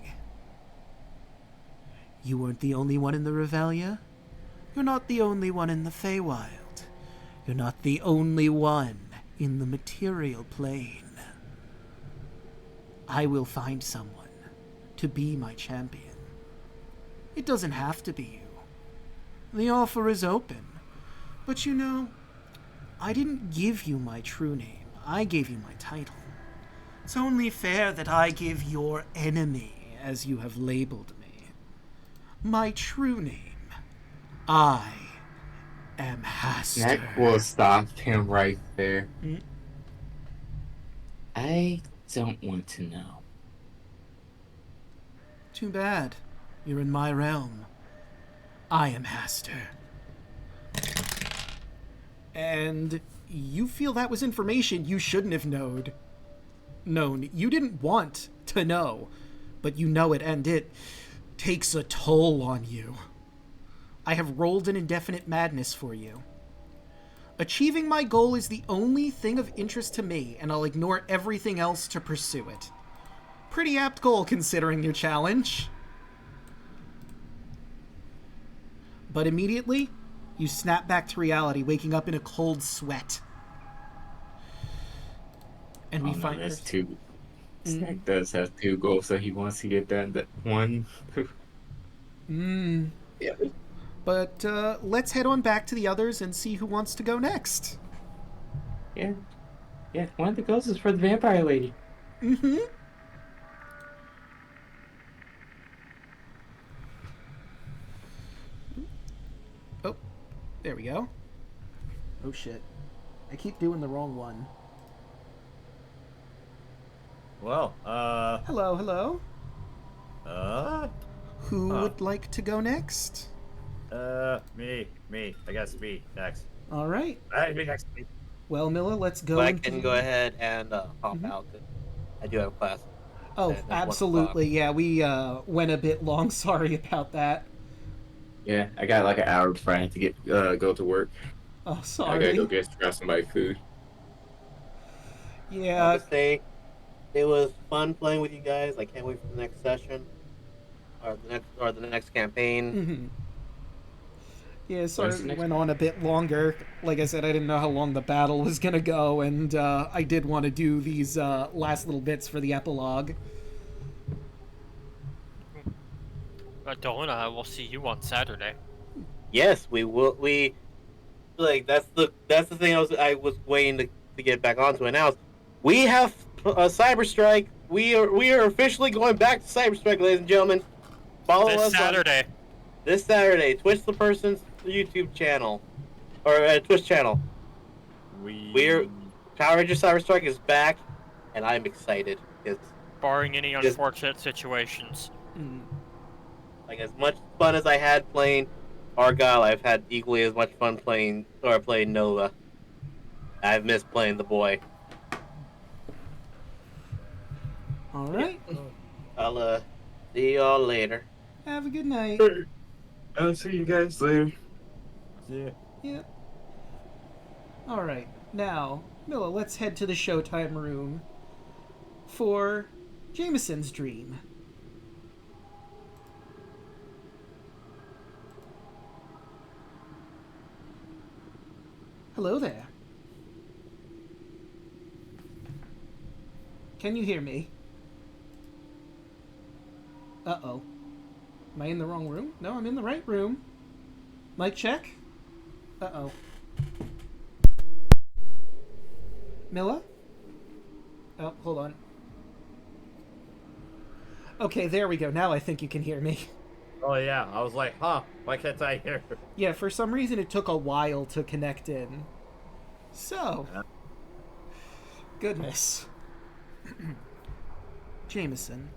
You weren't the only one in the Revelia. You're not the only one in the Feywild. You're not the only one in the material plane. I will find someone to be my champion. It doesn't have to be you. The offer is open. But you know, I didn't give you my true name. I gave you my title. It's only fair that I give your enemy, as you have labeled me, my true name. I am Haster. That will stop him right there. Mm. I don't want to know. Too bad. You're in my realm. I am Haster. And you feel that was information you shouldn't have known. You didn't want to know, but you know it, and it takes a toll on you. I have rolled an indefinite madness for you. Achieving my goal is the only thing of interest to me, and I'll ignore everything else to pursue it. Pretty apt goal considering your challenge. But immediately, you snap back to reality, waking up in a cold sweat. And we find that's two. Snack does have two goals, so he wants to get done that one. Yeah. But let's head on back to the others and see who wants to go next. Yeah. One of the goals is for the vampire lady. Mm-hmm. Oh, there we go. Oh shit. I keep doing the wrong one. Well, Hello. Who would like to go next? Me. I guess me next. All right. Me next. Me. Well, Milla, let's go. I can go ahead and hop out. I do have class. Oh, at 1 absolutely. Yeah, we went a bit long. Sorry about that. Yeah, I got like an hour before I have to get go to work. Oh, I sorry. gotta go grab somebody food. Yeah. I'll just say it was fun playing with you guys. I can't wait for the next session or the next campaign. Mm-hmm. Yeah, sorry it went on a bit longer. Like I said, I didn't know how long the battle was gonna go, and I did want to do these last little bits for the epilogue. Daluna, we'll see you on Saturday. Yes, we will. That's the thing I was waiting to get back onto announce. We have Cyber Strike. We are officially going back to Cyber Strike, ladies and gentlemen. Follow us this Saturday. Twitch the person's YouTube channel or Twitch channel. We're Power Ranger Cyber Strike is back, and I'm excited. Barring any unfortunate situations. Like, as much fun as I had playing Argyle, I've had equally as much fun playing Nova. I've missed playing the boy. All right. I'll see y'all later. Have a good night. I'll see you guys later. Yeah. Yeah. All right. Now, Milla, let's head to the Showtime room for Jameson's dream. Hello there. Can you hear me? Uh-oh. Am I in the wrong room? No, I'm in the right room. Mic check? Uh-oh. Milla? Oh, hold on. Okay, there we go. Now I think you can hear me. Oh yeah, I was like, huh? Why can't I hear? Yeah, for some reason it took a while to connect in. So. Goodness. Jameson.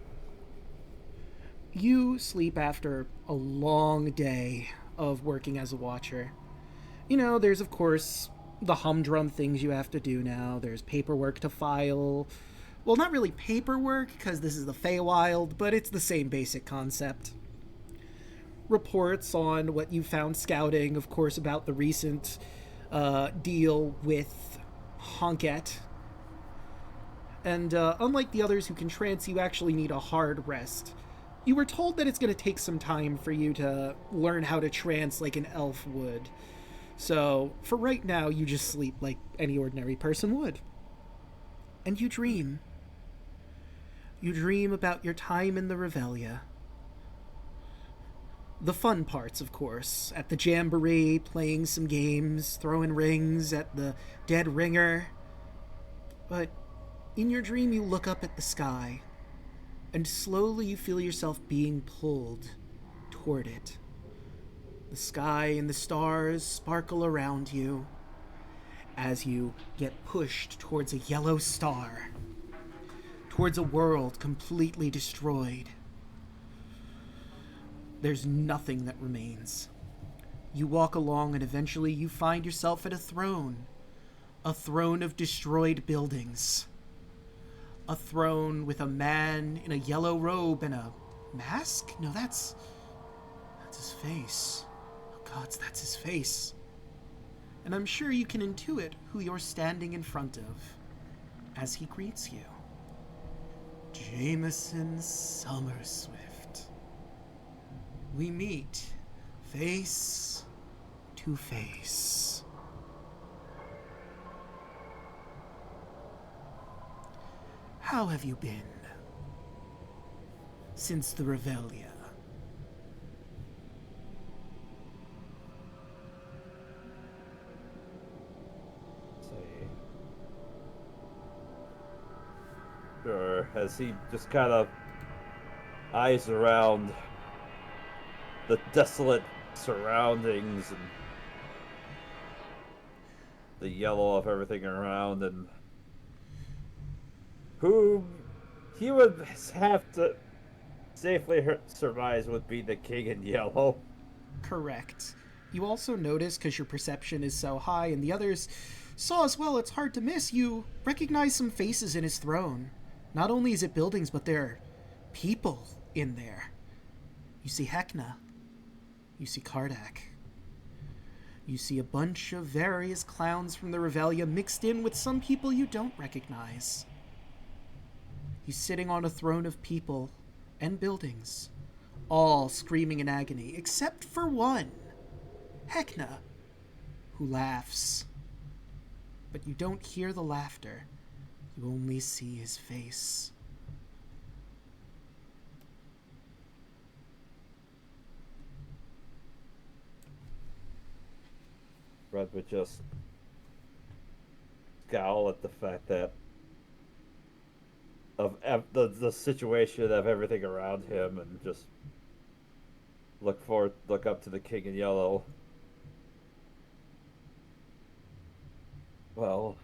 You sleep after a long day of working as a watcher. You know, there's of course the humdrum things you have to do now. There's paperwork to file. Well, not really paperwork, because this is the Feywild, but it's the same basic concept. Reports on what you found scouting, of course, about the recent deal with Honket. And unlike the others who can trance, you actually need a hard rest. You were told that it's going to take some time for you to learn how to trance like an elf would. So, for right now, you just sleep like any ordinary person would. And you dream. You dream about your time in the Revelia. The fun parts, of course. At the Jamboree, playing some games, throwing rings at the dead ringer. But in your dream, you look up at the sky, and slowly you feel yourself being pulled toward it. The sky and the stars sparkle around you as you get pushed towards a yellow star, towards a world completely destroyed. There's nothing that remains. You walk along and eventually you find yourself at a throne of destroyed buildings. A throne with a man in a yellow robe and a mask? No, that's his face. Oh gods, that's his face. And I'm sure you can intuit who you're standing in front of as he greets you. Jameson Summerswift. We meet face to face. How have you been since the Revelia? Sure, as he just kind of eyes around the desolate surroundings and the yellow of everything around, and who he would have to safely surmise would be the king in yellow. Correct. You also notice, because your perception is so high and the others saw as well, it's hard to miss, you recognize some faces in his throne. Not only is it buildings, but there are people in there. You see Heckna. You see Kardak. You see a bunch of various clowns from the Revelia mixed in with some people you don't recognize. He's sitting on a throne of people and buildings, all screaming in agony, except for one, Heckna, who laughs. But you don't hear the laughter. You only see his face. Red would just scowl at the fact that of the situation of everything around him, and just look up to the king in yellow. Well,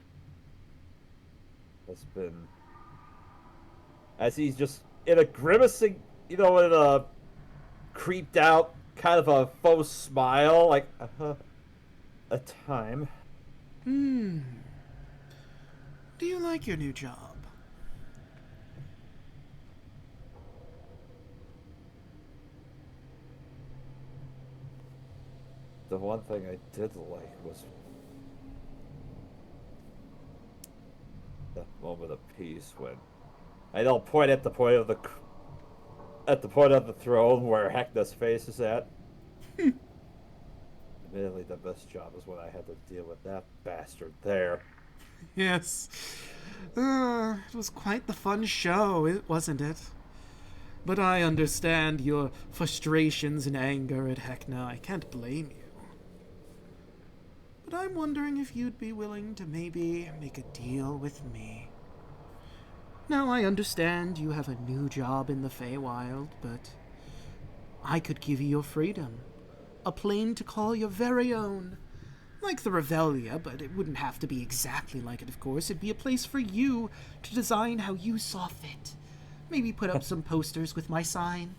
it's been, as he's just in a grimacing, in a creeped out kind of a faux smile, like a time. Do you like your new job? The one thing I did like was that moment of peace when I don't point at the point of the throne where Heckna's face is at. Admittedly, the best job is when I had to deal with that bastard there. Yes. It was quite the fun show, wasn't it? But I understand your frustrations and anger at Heckna. I can't blame you. But I'm wondering if you'd be willing to maybe make a deal with me. Now, I understand you have a new job in the Feywild, but I could give you your freedom. A plane to call your very own. Like the Revelia, but it wouldn't have to be exactly like it, of course. It'd be a place for you to design how you saw fit. Maybe put up some posters with my sign.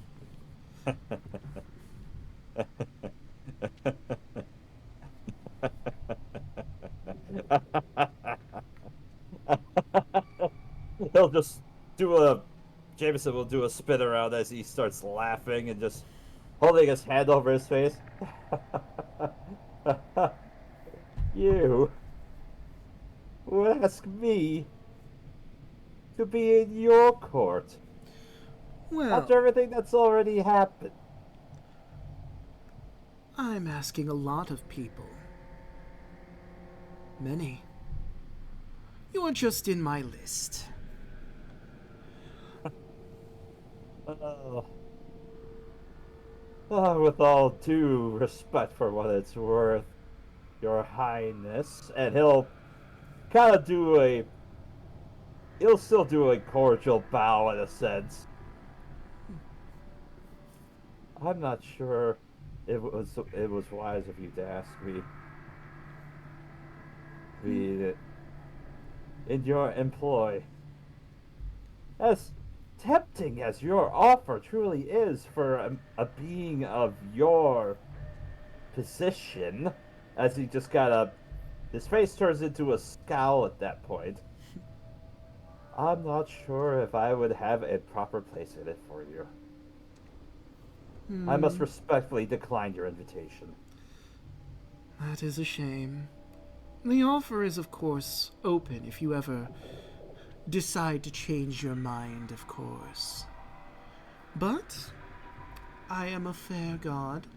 He'll just do a... Jameson will do a spin around as he starts laughing and just holding his hand over his face. You would ask me to be in your court Well, after everything that's already happened. I'm asking a lot of people. Many. You're just in my list. With all due respect for what it's worth, Your Highness, and he'll kind of do a... He'll still do a cordial bow in a sense. I'm not sure it was wise of you to ask me to be in your employ. As tempting as your offer truly is for a being of your position, as he just his face turns into a scowl at that point. I'm not sure if I would have a proper place in it for you. I must respectfully decline your invitation. That is a shame. The offer is, of course, open if you ever decide to change your mind, of course. But I am a fair god.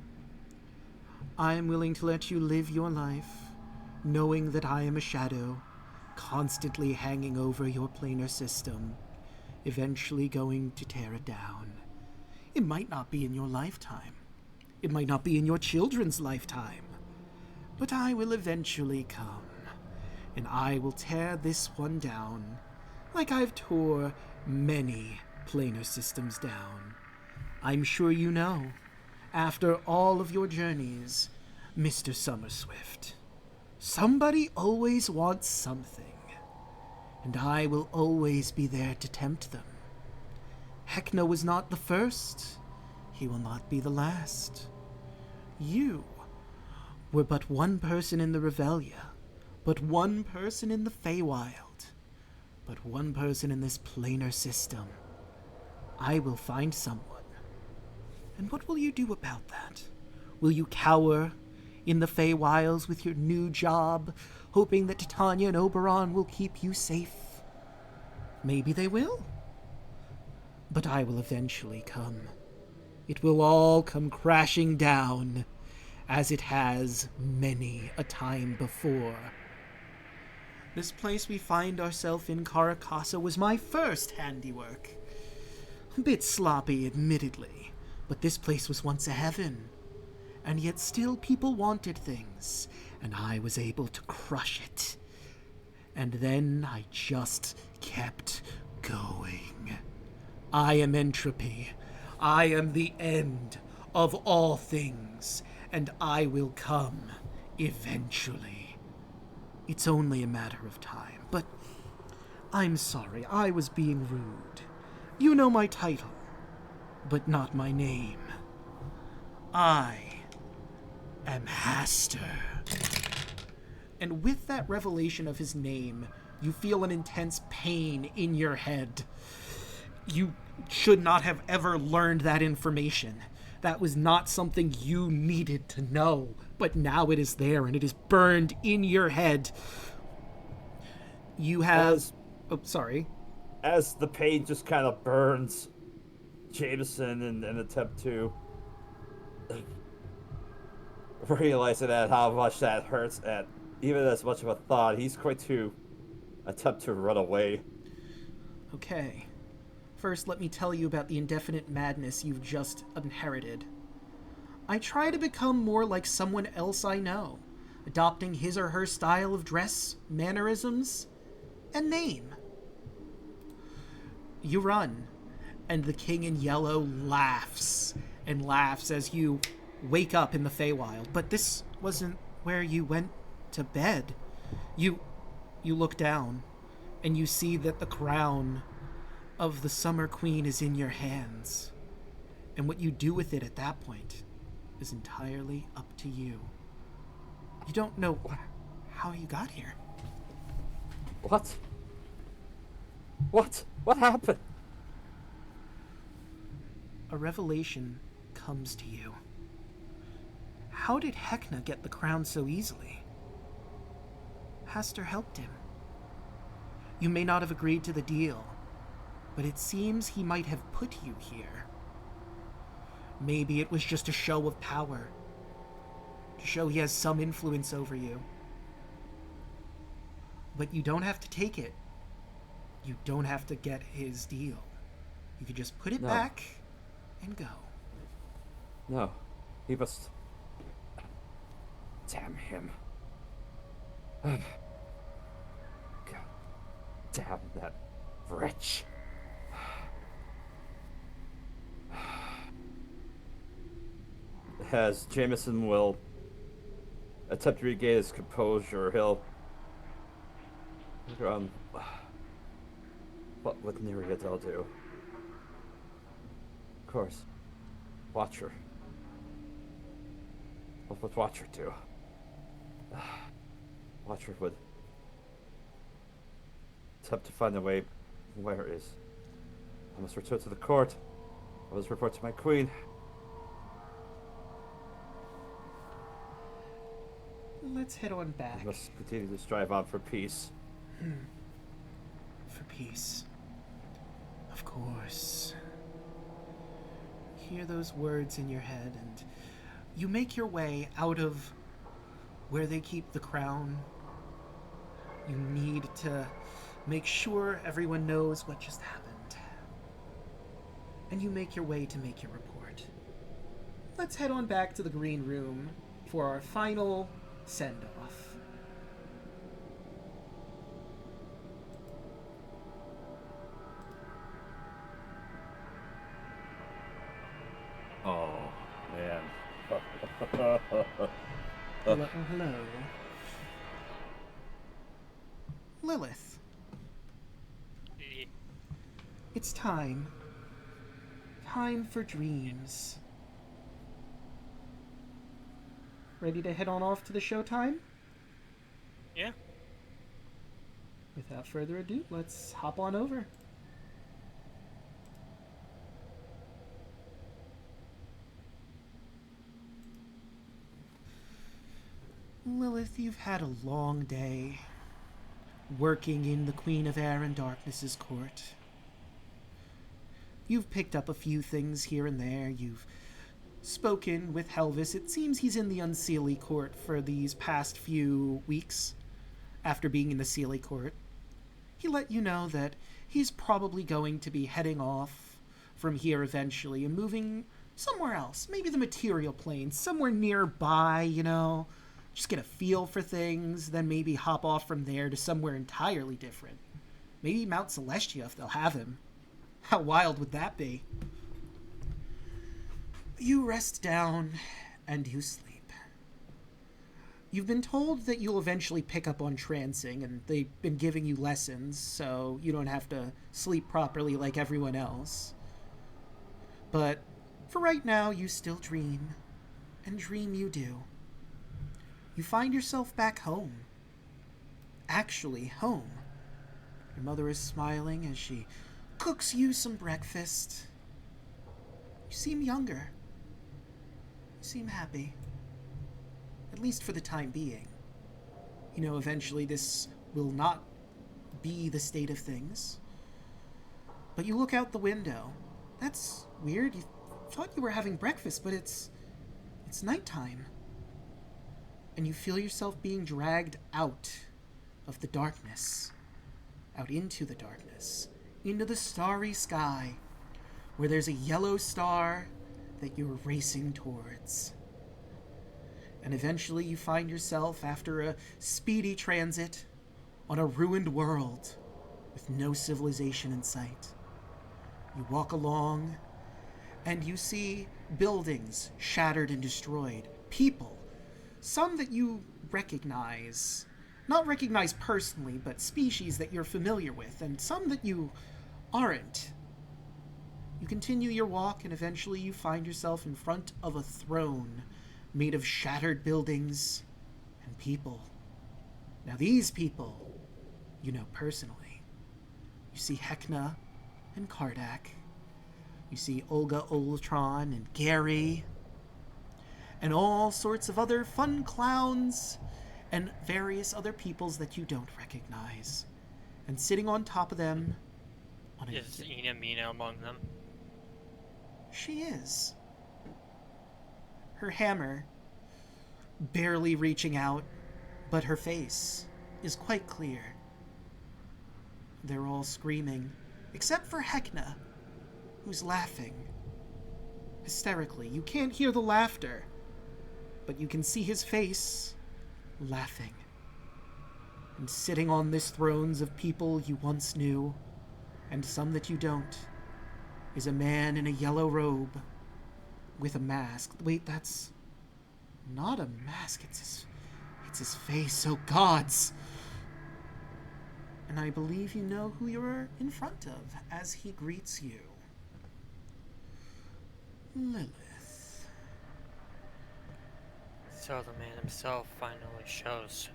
I am willing to let you live your life, knowing that I am a shadow, constantly hanging over your planar system, eventually going to tear it down. It might not be in your lifetime. It might not be in your children's lifetime. But I will eventually come, and I will tear this one down, like I've tore many planar systems down. I'm sure you know, after all of your journeys, Mr. Summerswift, somebody always wants something, and I will always be there to tempt them. Heckna was not the first. He will not be the last. You were but one person in the Revelia, but one person in the Feywild, but one person in this planar system. I will find someone. And what will you do about that? Will you cower in the Feywilds with your new job, hoping that Titania and Oberon will keep you safe? Maybe they will. But I will eventually come. It will all come crashing down, as it has many a time before. This place we find ourselves in, Caracasa, was my first handiwork. A bit sloppy, admittedly, but this place was once a heaven. And yet still people wanted things, and I was able to crush it. And then I just kept going. I am entropy. I am the end of all things, and I will come eventually. It's only a matter of time, but I'm sorry, I was being rude. You know my title, but not my name. I am Haster. And with that revelation of his name, you feel an intense pain in your head. You should not have ever learned that information. That was not something you needed to know, but now it is there and it is burned in your head. You have... As the pain just kind of burns Jameson in an attempt to realize that how much that hurts at even as much of a thought, he's going to attempt to run away. Okay. First, let me tell you about the indefinite madness you've just inherited. I try to become more like someone else I know, adopting his or her style of dress, mannerisms, and name. You run, and the king in yellow laughs and laughs as you wake up in the Feywild. But this wasn't where you went to bed. You look down, and you see that the crown of the Summer Queen is in your hands. And what you do with it at that point is entirely up to you. You don't know how you got here. What? What happened? A revelation comes to you. How did Heckna get the crown so easily? Hastur helped him. You may not have agreed to the deal, but it seems he might have put you here. Maybe it was just a show of power, to show he has some influence over you. But you don't have to take it. You don't have to get his deal. You could just put it back and go. No, he must... Damn him. God damn that wretch. As Jameson will attempt to regain his composure, he'll... what would Neriadel do? Of course. Watcher. What would Watcher do? Watcher would attempt to find a way. Where is? I must return to the court. I must report to my queen. Let's head on back. I must continue to strive on for peace. For peace. Of course. Hear those words in your head, and you make your way out of where they keep the crown. You need to make sure everyone knows what just happened. And you make your way to make your report. Let's head on back to the green room for our final send-off. Oh, man. Hello. Lilith. It's time. Time for dreams. Ready to head on off to the showtime? Yeah. Without further ado, let's hop on over. Lilith, you've had a long day, working in the Queen of Air and Darkness's court. You've picked up a few things here and there. You've spoken with Helvis. It seems he's in the Unseelie court for these past few weeks after being in the Seelie court. He let you know that he's probably going to be heading off from here eventually and moving somewhere else. Maybe the material plane, somewhere nearby, you know. Just get a feel for things, then maybe hop off from there to somewhere entirely different. Maybe Mount Celestia if they'll have him. How wild would that be? You rest down and you sleep. You've been told that you'll eventually pick up on trancing, and they've been giving you lessons, so you don't have to sleep properly like everyone else. But for right now, you still dream, and dream you do. You find yourself back home. Actually, home. Your mother is smiling as she cooks you some breakfast. You seem younger. You seem happy. At least for the time being. You know, eventually this will not be the state of things. But you look out the window. That's weird. You thought you were having breakfast, but it's nighttime. And you feel yourself being dragged out of the darkness out into the darkness, into the starry sky, where there's a yellow star that you're racing towards. And eventually you find yourself, after a speedy transit, on a ruined world with no civilization in sight. You walk along, and you see buildings shattered and destroyed, people, some that you recognize, not recognize personally, but species that you're familiar with, and some that you aren't. You continue your walk, and eventually you find yourself in front of a throne made of shattered buildings and people. Now these people, you know personally. You see Heckna and Kardak. You see Olga Ultron and Gary. And all sorts of other fun clowns and various other peoples that you don't recognize. And sitting on top of them... Is Ina Mina among them? She is. Her hammer barely reaching out, but her face is quite clear. They're all screaming, except for Heckna, who's laughing. Hysterically. You can't hear the laughter, but you can see his face laughing. And sitting on this thrones of people you once knew, and some that you don't, is a man in a yellow robe with a mask. Wait, that's not a mask. It's his face. Oh, gods. And I believe you know who you're in front of as he greets you. Lilith. So the man himself finally shows.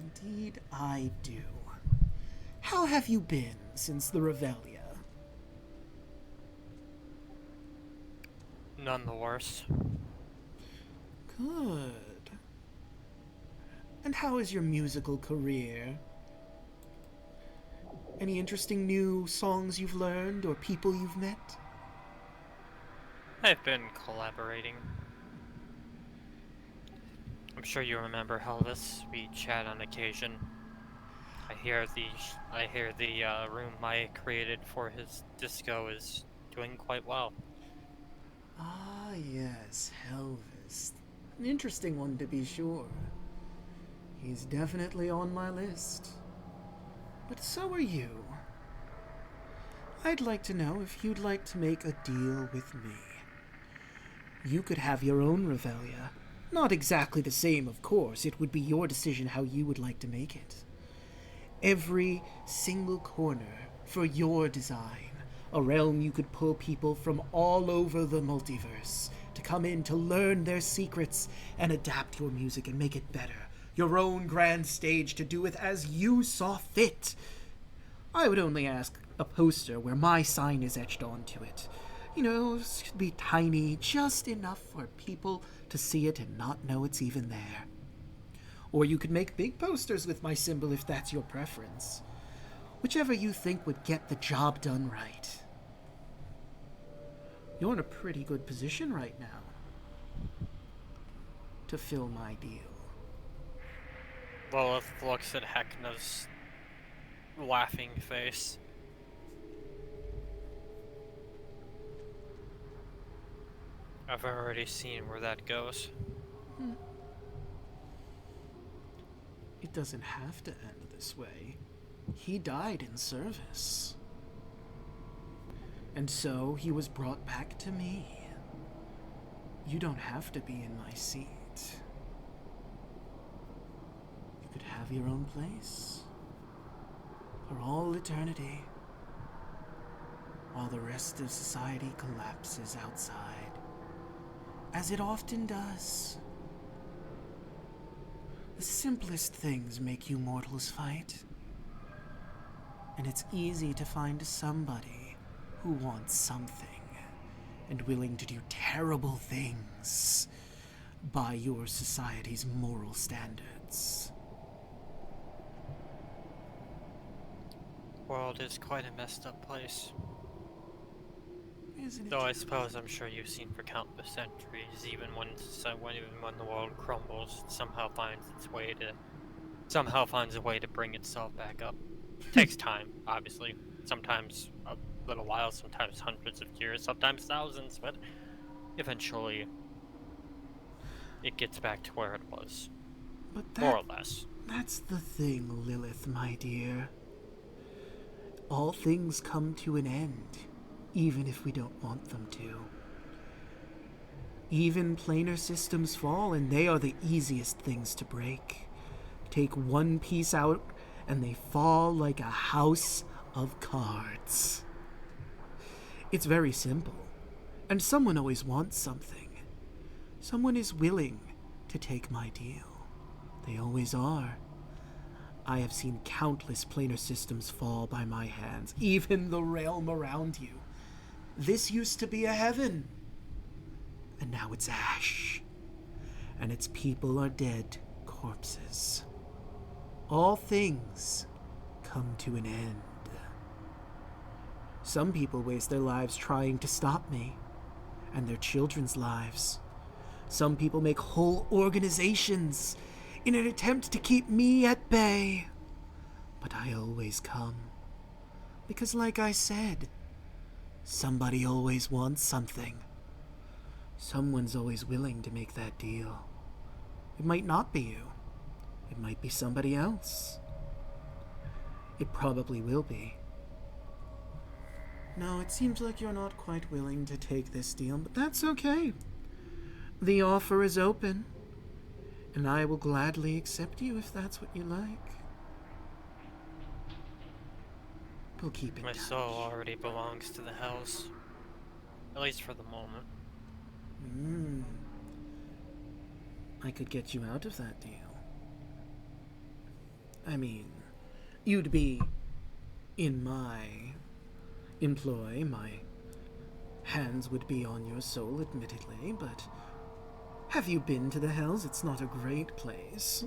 Indeed I do. How have you been since the Revelia? None the worse. Good. And how is your musical career? Any interesting new songs you've learned or people you've met? I've been collaborating. I'm sure you remember Elvis. We chat on occasion. I hear the room I created for his disco is doing quite well. Ah, yes, Elvis. An interesting one to be sure. He's definitely on my list. But so are you. I'd like to know if you'd like to make a deal with me. You could have your own Revelia. Not exactly the same, of course. It would be your decision how you would like to make it. Every single corner for your design. A realm you could pull people from all over the multiverse to come in to learn their secrets and adapt your music and make it better. Your own grand stage to do with as you saw fit. I would only ask a poster where my sign is etched onto it. You know, it should be tiny, just enough for people to see it and not know it's even there. Or you could make big posters with my symbol if that's your preference. Whichever you think would get the job done right. You're in a pretty good position right now to fill my deal. Lilith looks at Heckna's laughing face. I've already seen where that goes. It doesn't have to end this way. He died in service. And so he was brought back to me. You don't have to be in my seat. You could have your own place. For all eternity. While the rest of society collapses outside. As it often does. The simplest things make you mortals fight. And it's easy to find somebody who wants something and willing to do terrible things by your society's moral standards. World is quite a messed up place. Isn't it? Though I suppose I'm sure you've seen for countless centuries, even when the world crumbles, it somehow finds a way to bring itself back up. Takes time, obviously. Sometimes a little while, sometimes hundreds of years, sometimes thousands, but eventually it gets back to where it was. But More or less. that's the thing, Lilith, my dear. All things come to an end, even if we don't want them to. Even planar systems fall, and they are the easiest things to break. Take one piece out, and they fall like a house of cards. It's very simple, and someone always wants something. Someone is willing to take my deal. They always are. I have seen countless planar systems fall by my hands, even the realm around you. This used to be a heaven, and now it's ash, and its people are dead corpses. All things come to an end. Some people waste their lives trying to stop me, and their children's lives. Some people make whole organizations in an attempt to keep me at bay. But I always come. Because like I said, somebody always wants something. Someone's always willing to make that deal. It might not be you. It might be somebody else. It probably will be. No, it seems like you're not quite willing to take this deal, but that's okay. The offer is open, and I will gladly accept you if that's what you like. We'll keep in My touch. soul already belongs to the Hells. At least for the moment. I could get you out of that deal. I mean, you'd be in my employ. My hands would be on your soul, admittedly, but have you been to the Hells? It's not a great place.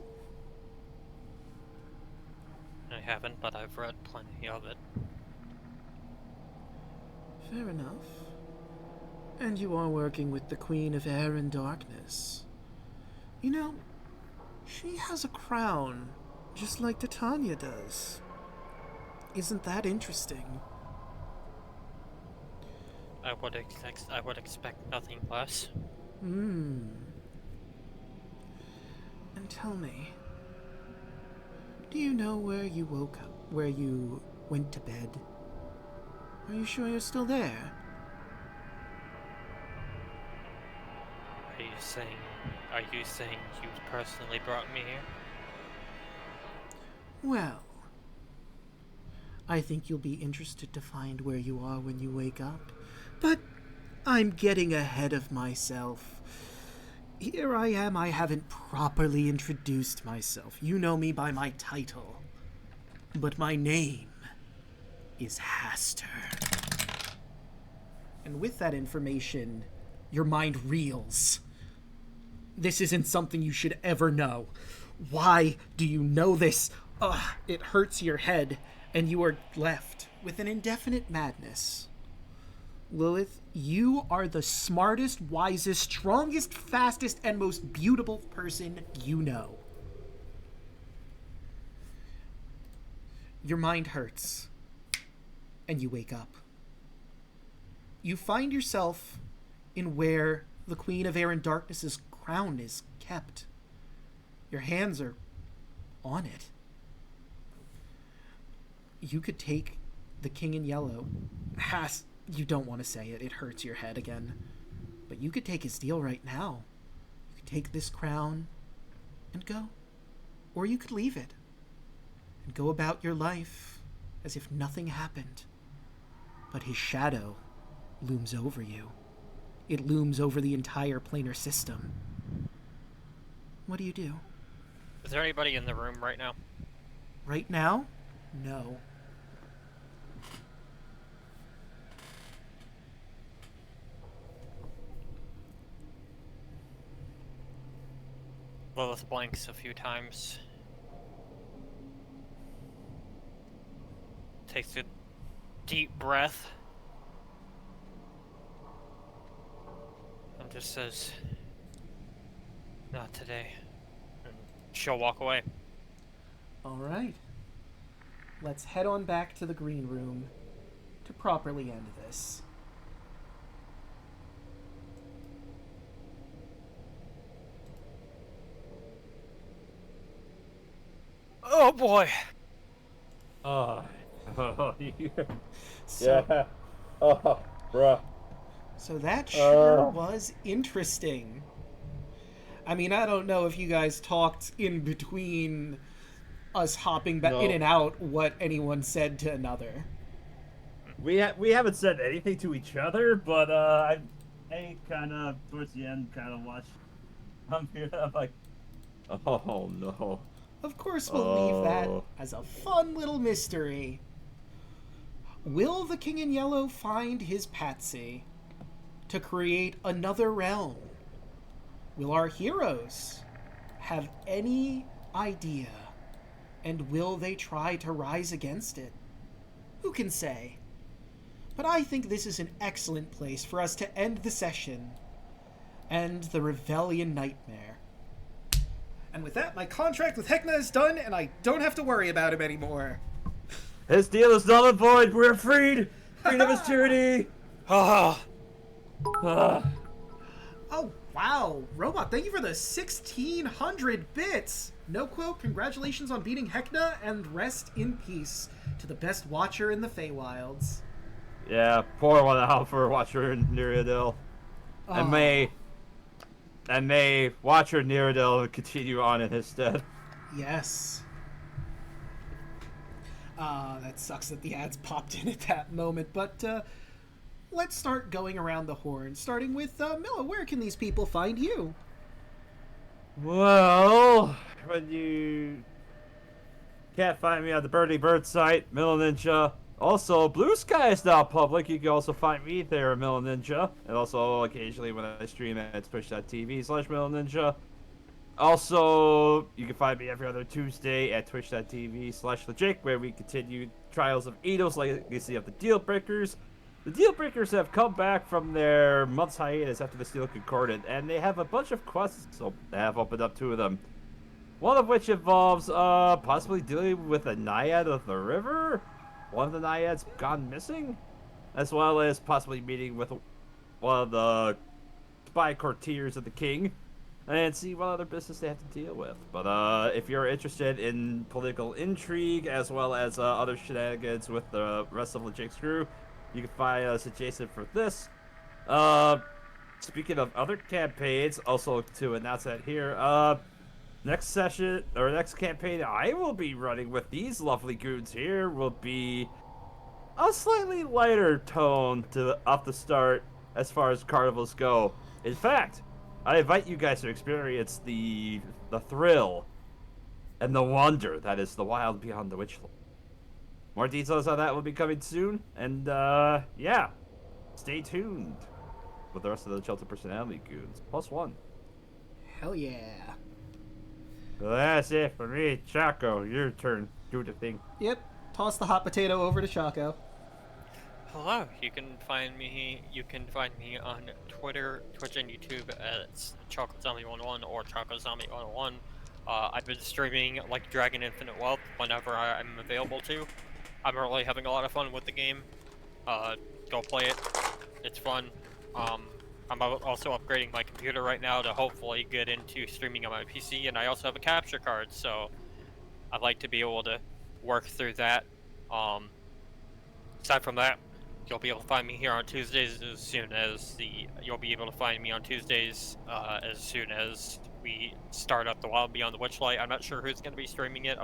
I haven't, but I've read plenty of it. Fair enough. And you are working with the Queen of Air and Darkness. You know, she has a crown, just like Titania does. Isn't that interesting? I would expect nothing less. And tell me, do you know where you woke up, where you went to bed? Are you sure you're still there? Are you saying you personally brought me here? Well, I think you'll be interested to find where you are when you wake up. But I'm getting ahead of myself. Here I am, I haven't properly introduced myself. You know me by my title. But my name is Haster. And with that information, your mind reels. This isn't something you should ever know. Why do you know this? It hurts your head, and you are left with an indefinite madness. Lilith, you are the smartest, wisest, strongest, fastest, and most beautiful person you know. Your mind hurts, and you wake up. You find yourself in where the Queen of Air and Darkness's crown is kept. Your hands are on it. You could take the King in Yellow. You don't want to say it. It hurts your head again. But you could take his deal right now. You could take this crown and go. Or you could leave it and go about your life as if nothing happened. But his shadow looms over you. It looms over the entire planar system. What do you do? Is there anybody in the room right now? Right now? No. Lilith blinks a few times. Takes a deep breath. And just says, "Not today." And she'll walk away. All right. let's head on back to the green room to properly end this. Oh boy. Oh, So, yeah. Oh, bruh. so that sure was interesting. I mean, I don't know if you guys talked in between us hopping back in and out what anyone said to another. We haven't said anything to each other, but I kind of towards the end kind of watched. I'm here. I'm like, oh no. Of course, we'll leave that as a fun little mystery. Will the King in Yellow find his Patsy to create another realm? Will our heroes have any idea? And will they try to rise against it? Who can say? But I think this is an excellent place for us to end the session and the Revelian nightmare. And with that, my contract with Heckna is done, and I don't have to worry about him anymore. His deal is null and void. We're freed. Freedom is tyranny. Ah. Oh, wow. Robot, thank you for the 1,600 bits. No quote, congratulations on beating Heckna, and rest in peace to the best watcher in the Feywilds. Yeah, pour one out for Watcher Neridil. And may Watcher Neridil continue on in his stead. Yes. That sucks that the ads popped in at that moment, but let's start going around the horn, starting with Milla. Where can these people find you? Well, when you can't find me on the Birdie Bird site, Millaninja. Also, Blue Sky is now public. You can also find me there, Millaninja. And also, occasionally when I stream at twitch.tv/Millaninja. Also, you can find me every other Tuesday at twitch.tv/Lejake, where we continue Trials of Eidos Legacy of the Dealbreakers. The Dealbreakers have come back from their month's hiatus after the Steel Concordant, and they have a bunch of quests, so they have opened up 2 of them. One of which involves possibly dealing with a Naiad of the river. One of the Naiads gone missing, as well as possibly meeting with one of the spy courtiers of the king, and see what other business they have to deal with. But if you're interested in political intrigue, as well as other shenanigans with the rest of Lejake's crew, you can find us adjacent for this. Speaking of other campaigns, also to announce that here, next session, or next campaign I will be running with these lovely goons here will be a slightly lighter tone off the start as far as carnivals go. In fact, I invite you guys to experience the thrill and the wonder that is the wild beyond the Witchland. More details on that will be coming soon, and yeah, stay tuned with the rest of the Shelter Personality goons. +1. Hell yeah. Well, that's it for me. Chaco, your turn. Do the thing. Yep. Toss the hot potato over to Chaco. Hello. You can find me on Twitter, Twitch, and YouTube at ChocoZombie101 or ChocoZombie101. I've been streaming like Dragon Infinite Wealth whenever I'm available to. I'm really having a lot of fun with the game. Go play it. It's fun. I'm also upgrading my computer right now to hopefully get into streaming on my PC, and I also have a capture card, so I'd like to be able to work through that. Aside from that, you'll be able to find me here on Tuesdays as soon as we start up the Wild Beyond the Witchlight. I'm not sure who's going to be streaming it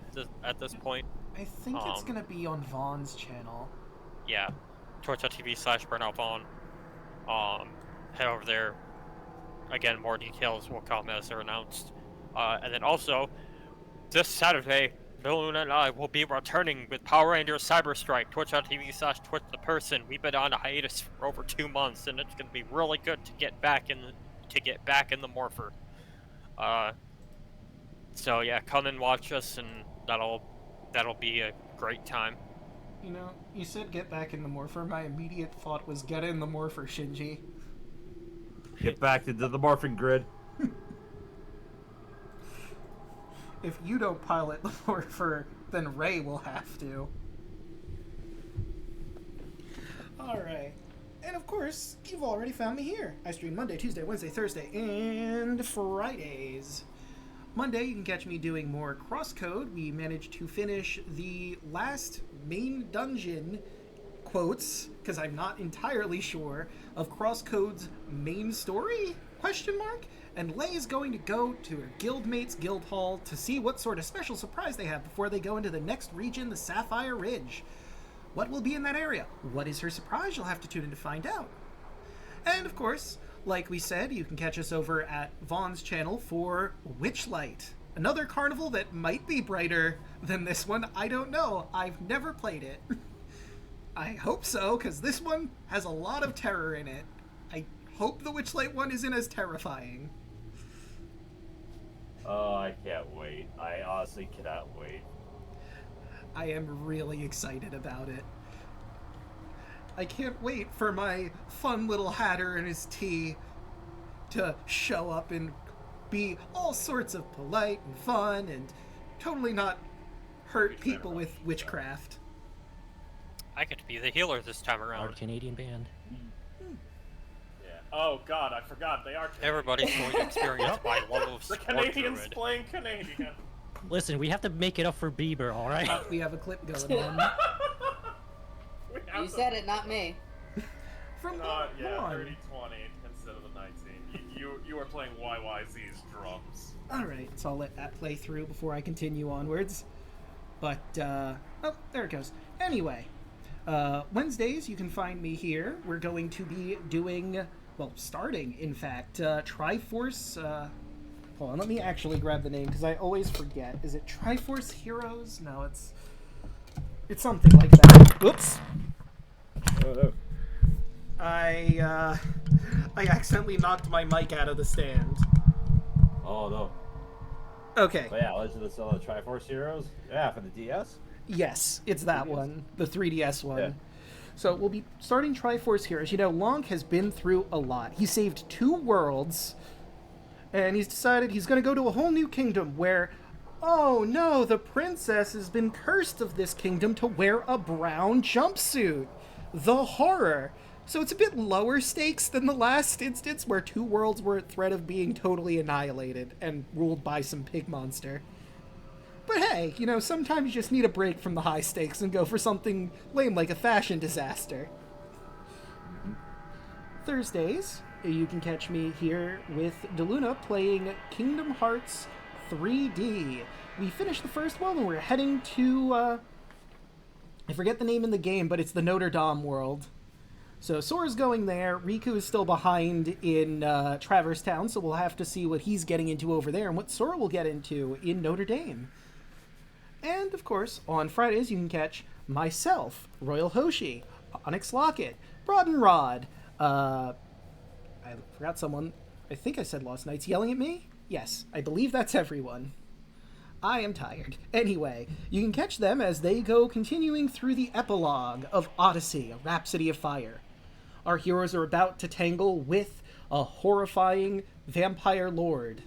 at this point. I think it's going to be on Vaughn's channel. Yeah, twitch.tv/BurnoutVaughn. Head over there. Again, more details will come as they're announced. And then also, this Saturday, Daluna and I will be returning with Power Rangers Cyber Strike, twitch.tv/TwitchThePerson. We've been on a hiatus for over 2 months, and it's going to be really good to get back in the Morpher. So yeah, come and watch us, and that'll be a great time. You know, you said get back in the Morpher. My immediate thought was get in the Morpher, Shinji. Get back into the morphing grid. If you don't pilot the Morpher, then Ray will have to. Alright. And of course, you've already found me here. I stream Monday, Tuesday, Wednesday, Thursday, and Fridays. Monday, you can catch me doing more Crosscode. We managed to finish the last main dungeon, quotes, because I'm not entirely sure, of Crosscode's main story, question mark? And Lay is going to go to her guildmate's guild hall to see what sort of special surprise they have before they go into the next region, the Sapphire Ridge. What will be in that area? What is her surprise? You'll have to tune in to find out. And of course, like we said, you can catch us over at Vaughn's channel for Witchlight, another carnival that might be brighter than this one. I don't know. I've never played it. I hope so, because this one has a lot of terror in it. I hope the Witchlight one isn't as terrifying. Oh, I can't wait. I honestly cannot wait. I am really excited about it. I can't wait for my fun little hatter and his tea to show up and be all sorts of polite and fun and totally not hurt people with witchcraft. I get to be the healer this time around. Our Canadian band. Yeah. Oh God, I forgot they are. Canadian. Everybody's going to experience my love of The sport Canadians druid. playing Canadian. Listen, we have to make it up for Bieber, all right? We have a clip going on. You said it, not me. From yeah, on. 30-20 instead of the 19. You are playing YYZ's drums. Alright, so I'll let that play through before I continue onwards. But, oh, there it goes. Anyway, Wednesdays, you can find me here. We're going to be doing, well, starting, in fact, Triforce, hold on, let me actually grab the name, because I always forget. Is it Triforce Heroes? No, it's something like that. Oops. Oh, no. I accidentally knocked my mic out of the stand. Oh no. Okay. But yeah, Legend of Zelda Triforce Heroes. Yeah, for the DS. Yes, it's that one, the 3DS one. Yeah. So we'll be starting Triforce Heroes. You know, Long has been through a lot. He saved 2 worlds, and he's decided he's going to go to a whole new kingdom where, oh no, the princess has been cursed of this kingdom to wear a brown jumpsuit. The horror. So it's a bit lower stakes than the last instance where 2 worlds were at threat of being totally annihilated and ruled by some pig monster. But hey, you know, sometimes you just need a break from the high stakes and go for something lame like a fashion disaster. Thursdays, you can catch me here with Daluna playing Kingdom Hearts 3D. We finished the first one and we're heading to, I forget the name in the game, but it's the Notre Dame world. So Sora's going there, Riku is still behind in Traverse Town, so we'll have to see what he's getting into over there and what Sora will get into in Notre Dame. And, of course, on Fridays you can catch myself, Royal Hoshi, Onyx Locket, Broad and Rod, I forgot someone, I think I said Lost Knights yelling at me? Yes, I believe that's everyone. I am tired. Anyway, you can catch them as they go continuing through the epilogue of Odyssey, A Rhapsody of Fire. Our heroes are about to tangle with a horrifying vampire lord.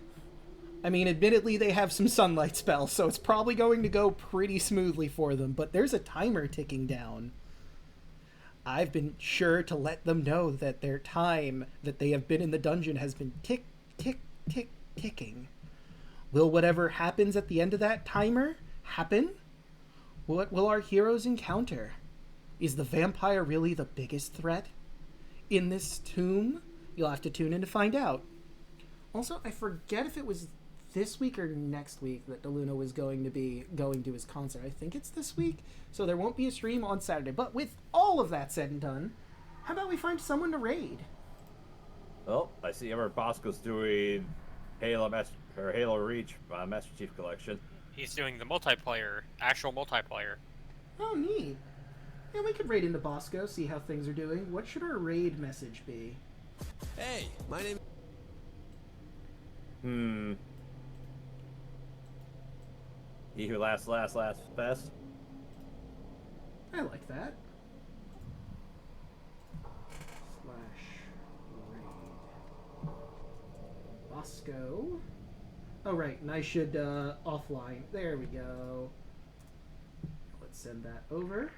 I mean, admittedly, they have some sunlight spells, so it's probably going to go pretty smoothly for them, but there's a timer ticking down. I've been sure to let them know that their time that they have been in the dungeon has been tick, tick, tick, ticking. Will whatever happens at the end of that timer happen? What will our heroes encounter? Is the vampire really the biggest threat in this tomb? You'll have to tune in to find out. Also, I forget if it was this week or next week that Daluna was going to be going to his concert. I think it's this week, so there won't be a stream on Saturday. But with all of that said and done, how about we find someone to raid? Well, I see Ever Bosco's doing Halo Reach Master Chief Collection. He's doing the multiplayer, actual multiplayer. Oh, neat. Yeah, we could raid into Bosco, see how things are doing. What should our raid message be? Hey, my name. He who laughs last best. I like that. /raid. Bosco. Oh, right, and I should, offline. There we go. Let's send that over.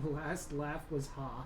The last laugh was ha.